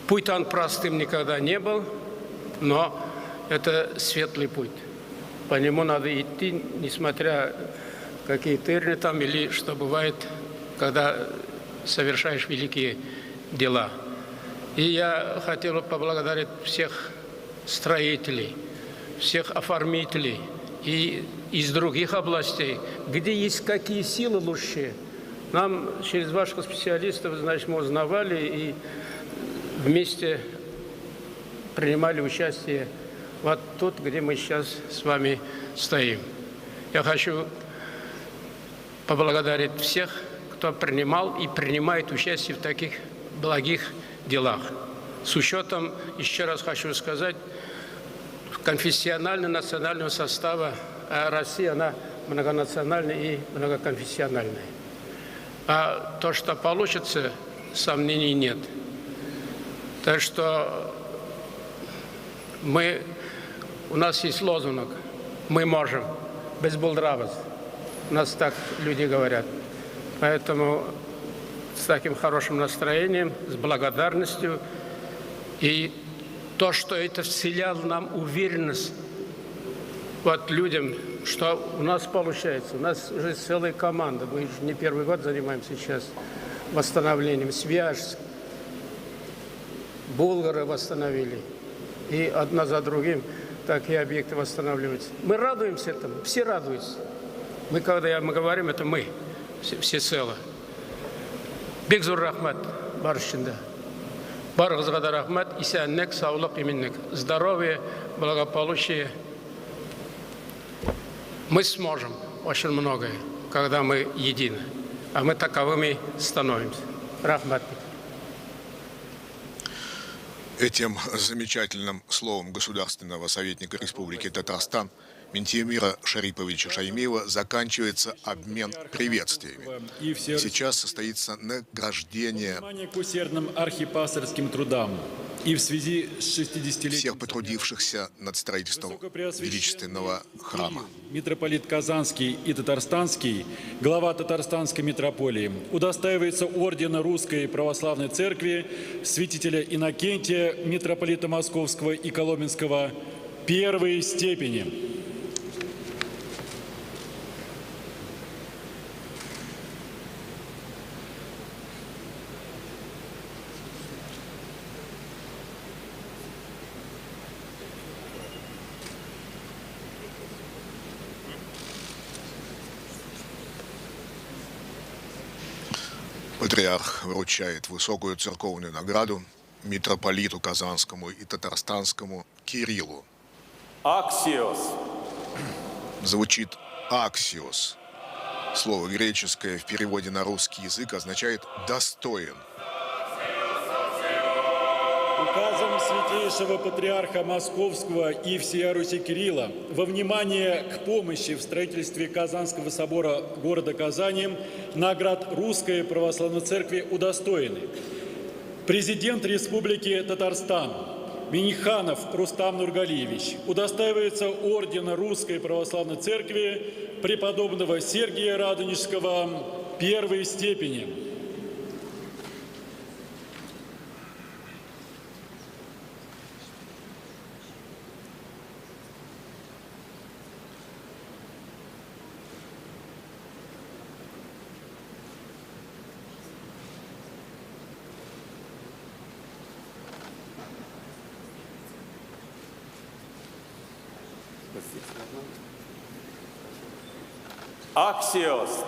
Путь он простым никогда не был, но это светлый путь. По нему надо идти, несмотря какие тырны там или что бывает, когда совершаешь великие дела. И я хотел бы поблагодарить всех строителей, всех оформителей и из других областей, где есть какие силы лучшие. Нам через ваших специалистов, значит, мы узнавали и вместе принимали участие вот тут, где мы сейчас с вами стоим. Я хочу поблагодарить всех, кто принимал и принимает участие в таких благих делах. С учетом, еще раз хочу сказать, конфессионально-национального состава России, она многонациональная и многоконфессиональная. А то, что получится, сомнений нет. Так что у нас есть лозунг «Мы можем», без булдравость. У нас так люди говорят. Поэтому с таким хорошим настроением, с благодарностью и то, что это вселяло нам уверенность вот людям, что у нас получается. У нас уже целая команда, мы не первый год занимаемся сейчас. восстановлением. Свияжск, болгары восстановили. И одна за другим такие объекты восстанавливаются. Мы радуемся этому, все радуются. Когда мы говорим, это мы, все целы. Бекзур рахмат, барышында. Барғызға да рахмат, исәнлік, саулық, именлік, здоровье, благополучие. Мы сможем очень многое, когда мы едины, а мы таковыми становимся. Рахмат. Этим замечательным словом государственного советника Республики Татарстан Ментимира Шариповича Шаймиева заканчивается обмен приветствиями. Сейчас состоится награждение к усердным архипасторским трудам. И в связи с 60-летием всех потрудившихся над строительством величественного храма. Митрополит Казанский и Татарстанский, глава Татарстанской митрополии, удостаивается ордена Русской Православной Церкви, святителя Иннокентия, митрополита Московского и Коломенского первой степени. Патриарх вручает высокую церковную награду митрополиту Казанскому и Татарстанскому Кириллу. Аксиос. Звучит аксиос. Слово греческое в переводе на русский язык означает «достоин». Указом Святейшего Патриарха Московского и всея Руси Кирилла во внимание к помощи в строительстве Казанского собора города Казани наград Русской Православной Церкви удостоены президент Республики Татарстан Миниханов Рустам Нургалиевич удостаивается ордена Русской Православной Церкви преподобного Сергия Радонежского первой степени. Аксиос.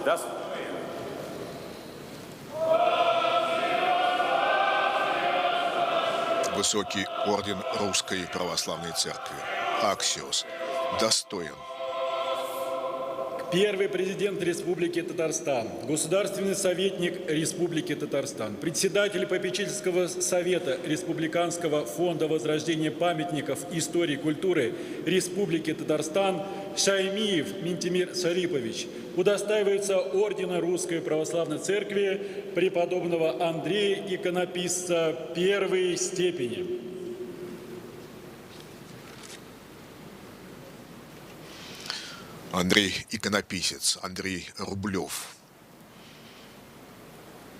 Высокий орден Русской Православной Церкви. Аксиос. Достоин. Первый президент Республики Татарстан, государственный советник Республики Татарстан, председатель попечительского совета Республиканского фонда возрождения памятников истории и культуры Республики Татарстан Шаймиев Ментимир Шарипович удостаивается ордена Русской Православной Церкви преподобного Андрея Иконописца первой степени. Андрей Иконописец, Андрей Рублев.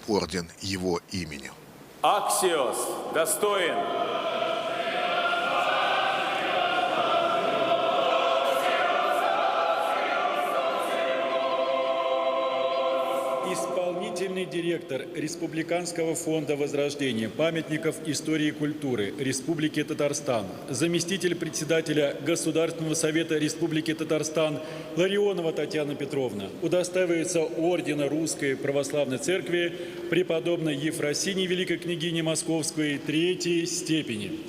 Орден его имени. Аксиос. Достоин. Исполнительный директор Республиканского фонда возрождения памятников истории и культуры Республики Татарстан, заместитель председателя Государственного совета Республики Татарстан Ларионова Татьяна Петровна удостаивается ордена Русской Православной Церкви преподобной Ефросинии Великой княгини Московской третьей степени.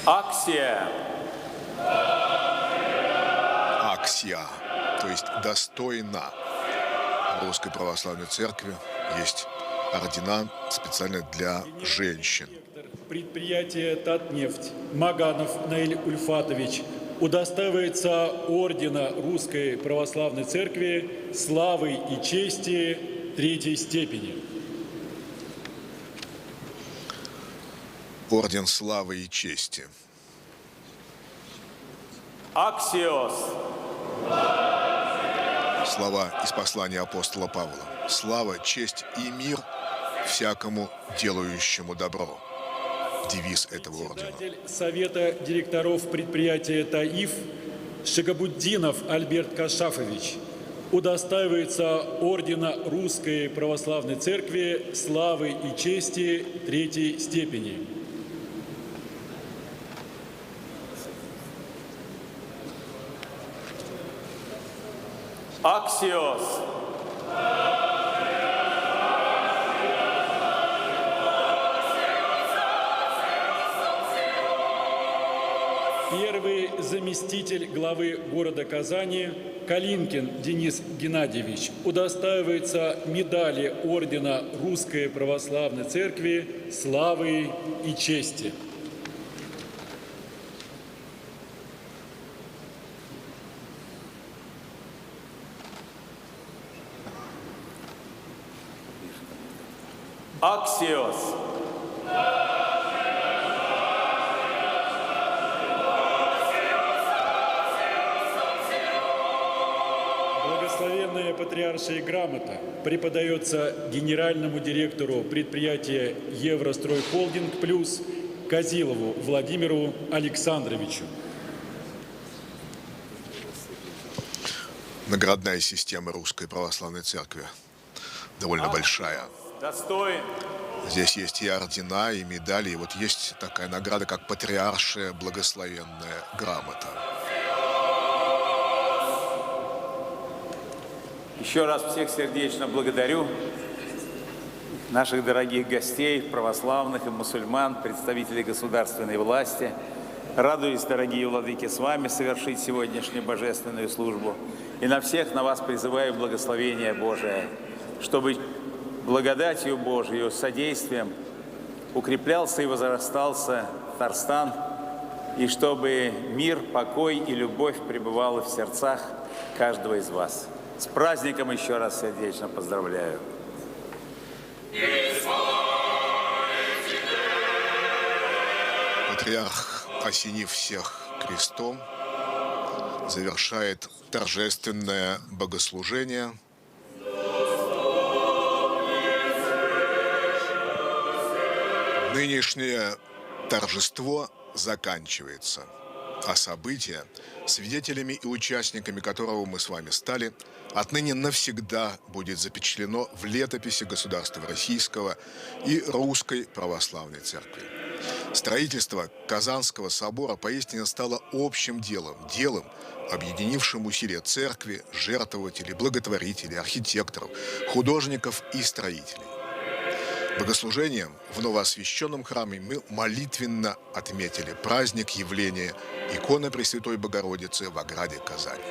Аксия. Аксия, то есть достойна. В Русской Православной Церкви есть ордена специально для женщин. Предприятие «Татнефть» Маганов Наиль Ульфатович удостаивается ордена Русской Православной Церкви славы и чести третьей степени. Орден славы и чести. Аксиос. Слова из послания апостола Павла. Слава, честь и мир всякому делающему добро. Девиз этого ордена. Председатель Совета директоров предприятия «Таиф» Шигабуддинов Альберт Кашафович удостаивается ордена Русской Православной Церкви славы и чести третьей степени. Аксиос. Первый заместитель главы города Казани Калинкин Денис Геннадьевич удостаивается медали ордена Русской Православной Церкви славы и чести. Аксиос. Благословенная патриаршая грамота преподается генеральному директору предприятия «Еврострой Холдинг Плюс» Козилову Владимиру Александровичу. Наградная система Русской Православной Церкви довольно большая. Достоин. Здесь есть и ордена, и медали, и вот есть такая награда, как патриаршая благословенная грамота. Еще раз всех сердечно благодарю наших дорогих гостей, православных и мусульман, представителей государственной власти. Радуюсь, дорогие владыки, с вами совершить сегодняшнюю божественную службу. И на всех на вас призываю благословение Божие, чтобы благодатью Божию, содействием укреплялся и возрастался Татарстан, и чтобы мир, покой и любовь пребывала в сердцах каждого из вас. С праздником еще раз сердечно поздравляю. Патриарх, осенив всех крестом, завершает торжественное богослужение. Нынешнее торжество заканчивается, а события, свидетелями и участниками которого мы с вами стали, отныне навсегда будет запечатлено в летописи государства российского и Русской Православной Церкви. Строительство Казанского собора поистине стало общим делом, объединившим усилия церкви, жертвователей, благотворителей, архитекторов, художников и строителей. Богослужением в новоосвященном храме мы молитвенно отметили праздник явления иконы Пресвятой Богородицы в ограде Казани.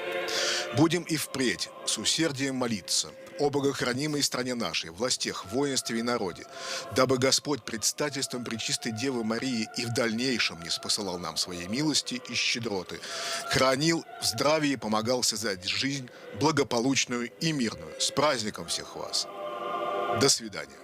Будем и впредь с усердием молиться о богохранимой стране нашей, властях, воинстве и народе, дабы Господь предстательством Пречистой Девы Марии и в дальнейшем не спосылал нам своей милости и щедроты, хранил в здравии и помогал создать жизнь благополучную и мирную. С праздником всех вас! До свидания!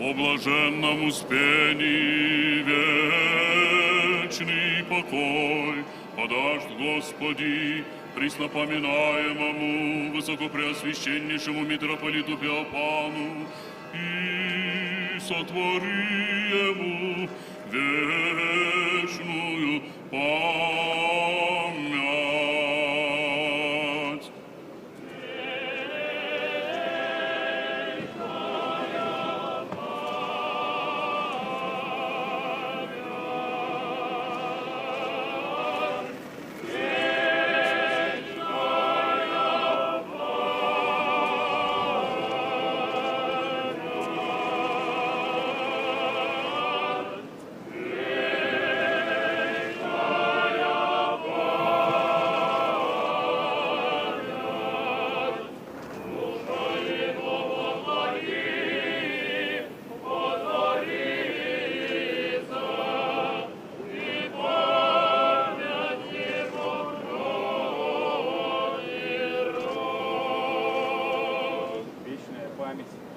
О блаженном успении вечный покой подаст Господи преснопоминаемому высокопреосвященнейшему митрополиту Феофану и сотвори ему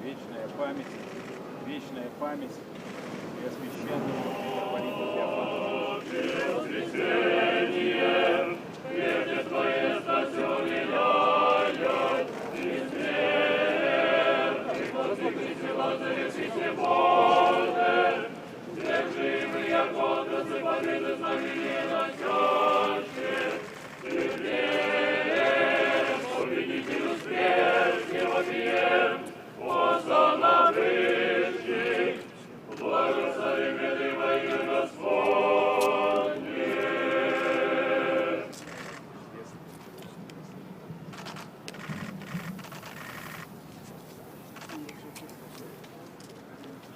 вечную память. Вечная память Преосвященному митрополиту Феофану.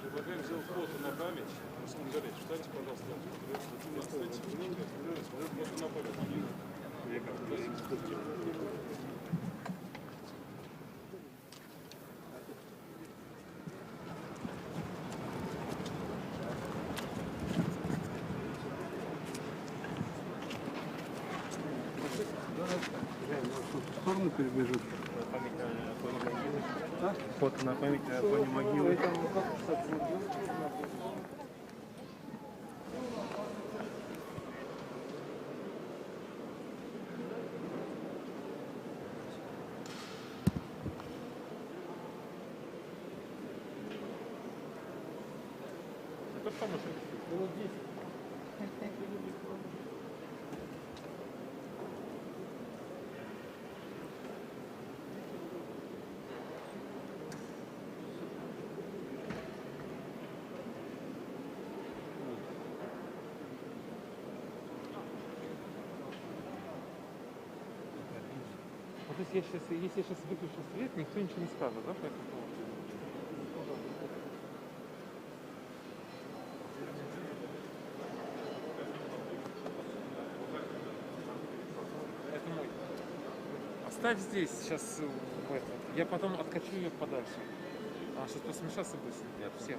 Предлагаем сделать фото на память. Руслан Галерьевич, встаньте, пожалуйста. Фото на память. В сторону перебежит. Фото на память на фоне могилы. Это самое было 10. Вот если я сейчас выключу свет, никто ничего не скажет, да, по этому поводу? Это мой. Оставь здесь, сейчас в это. Я потом откачу ее подальше. А что-то смешаться быстро от всех.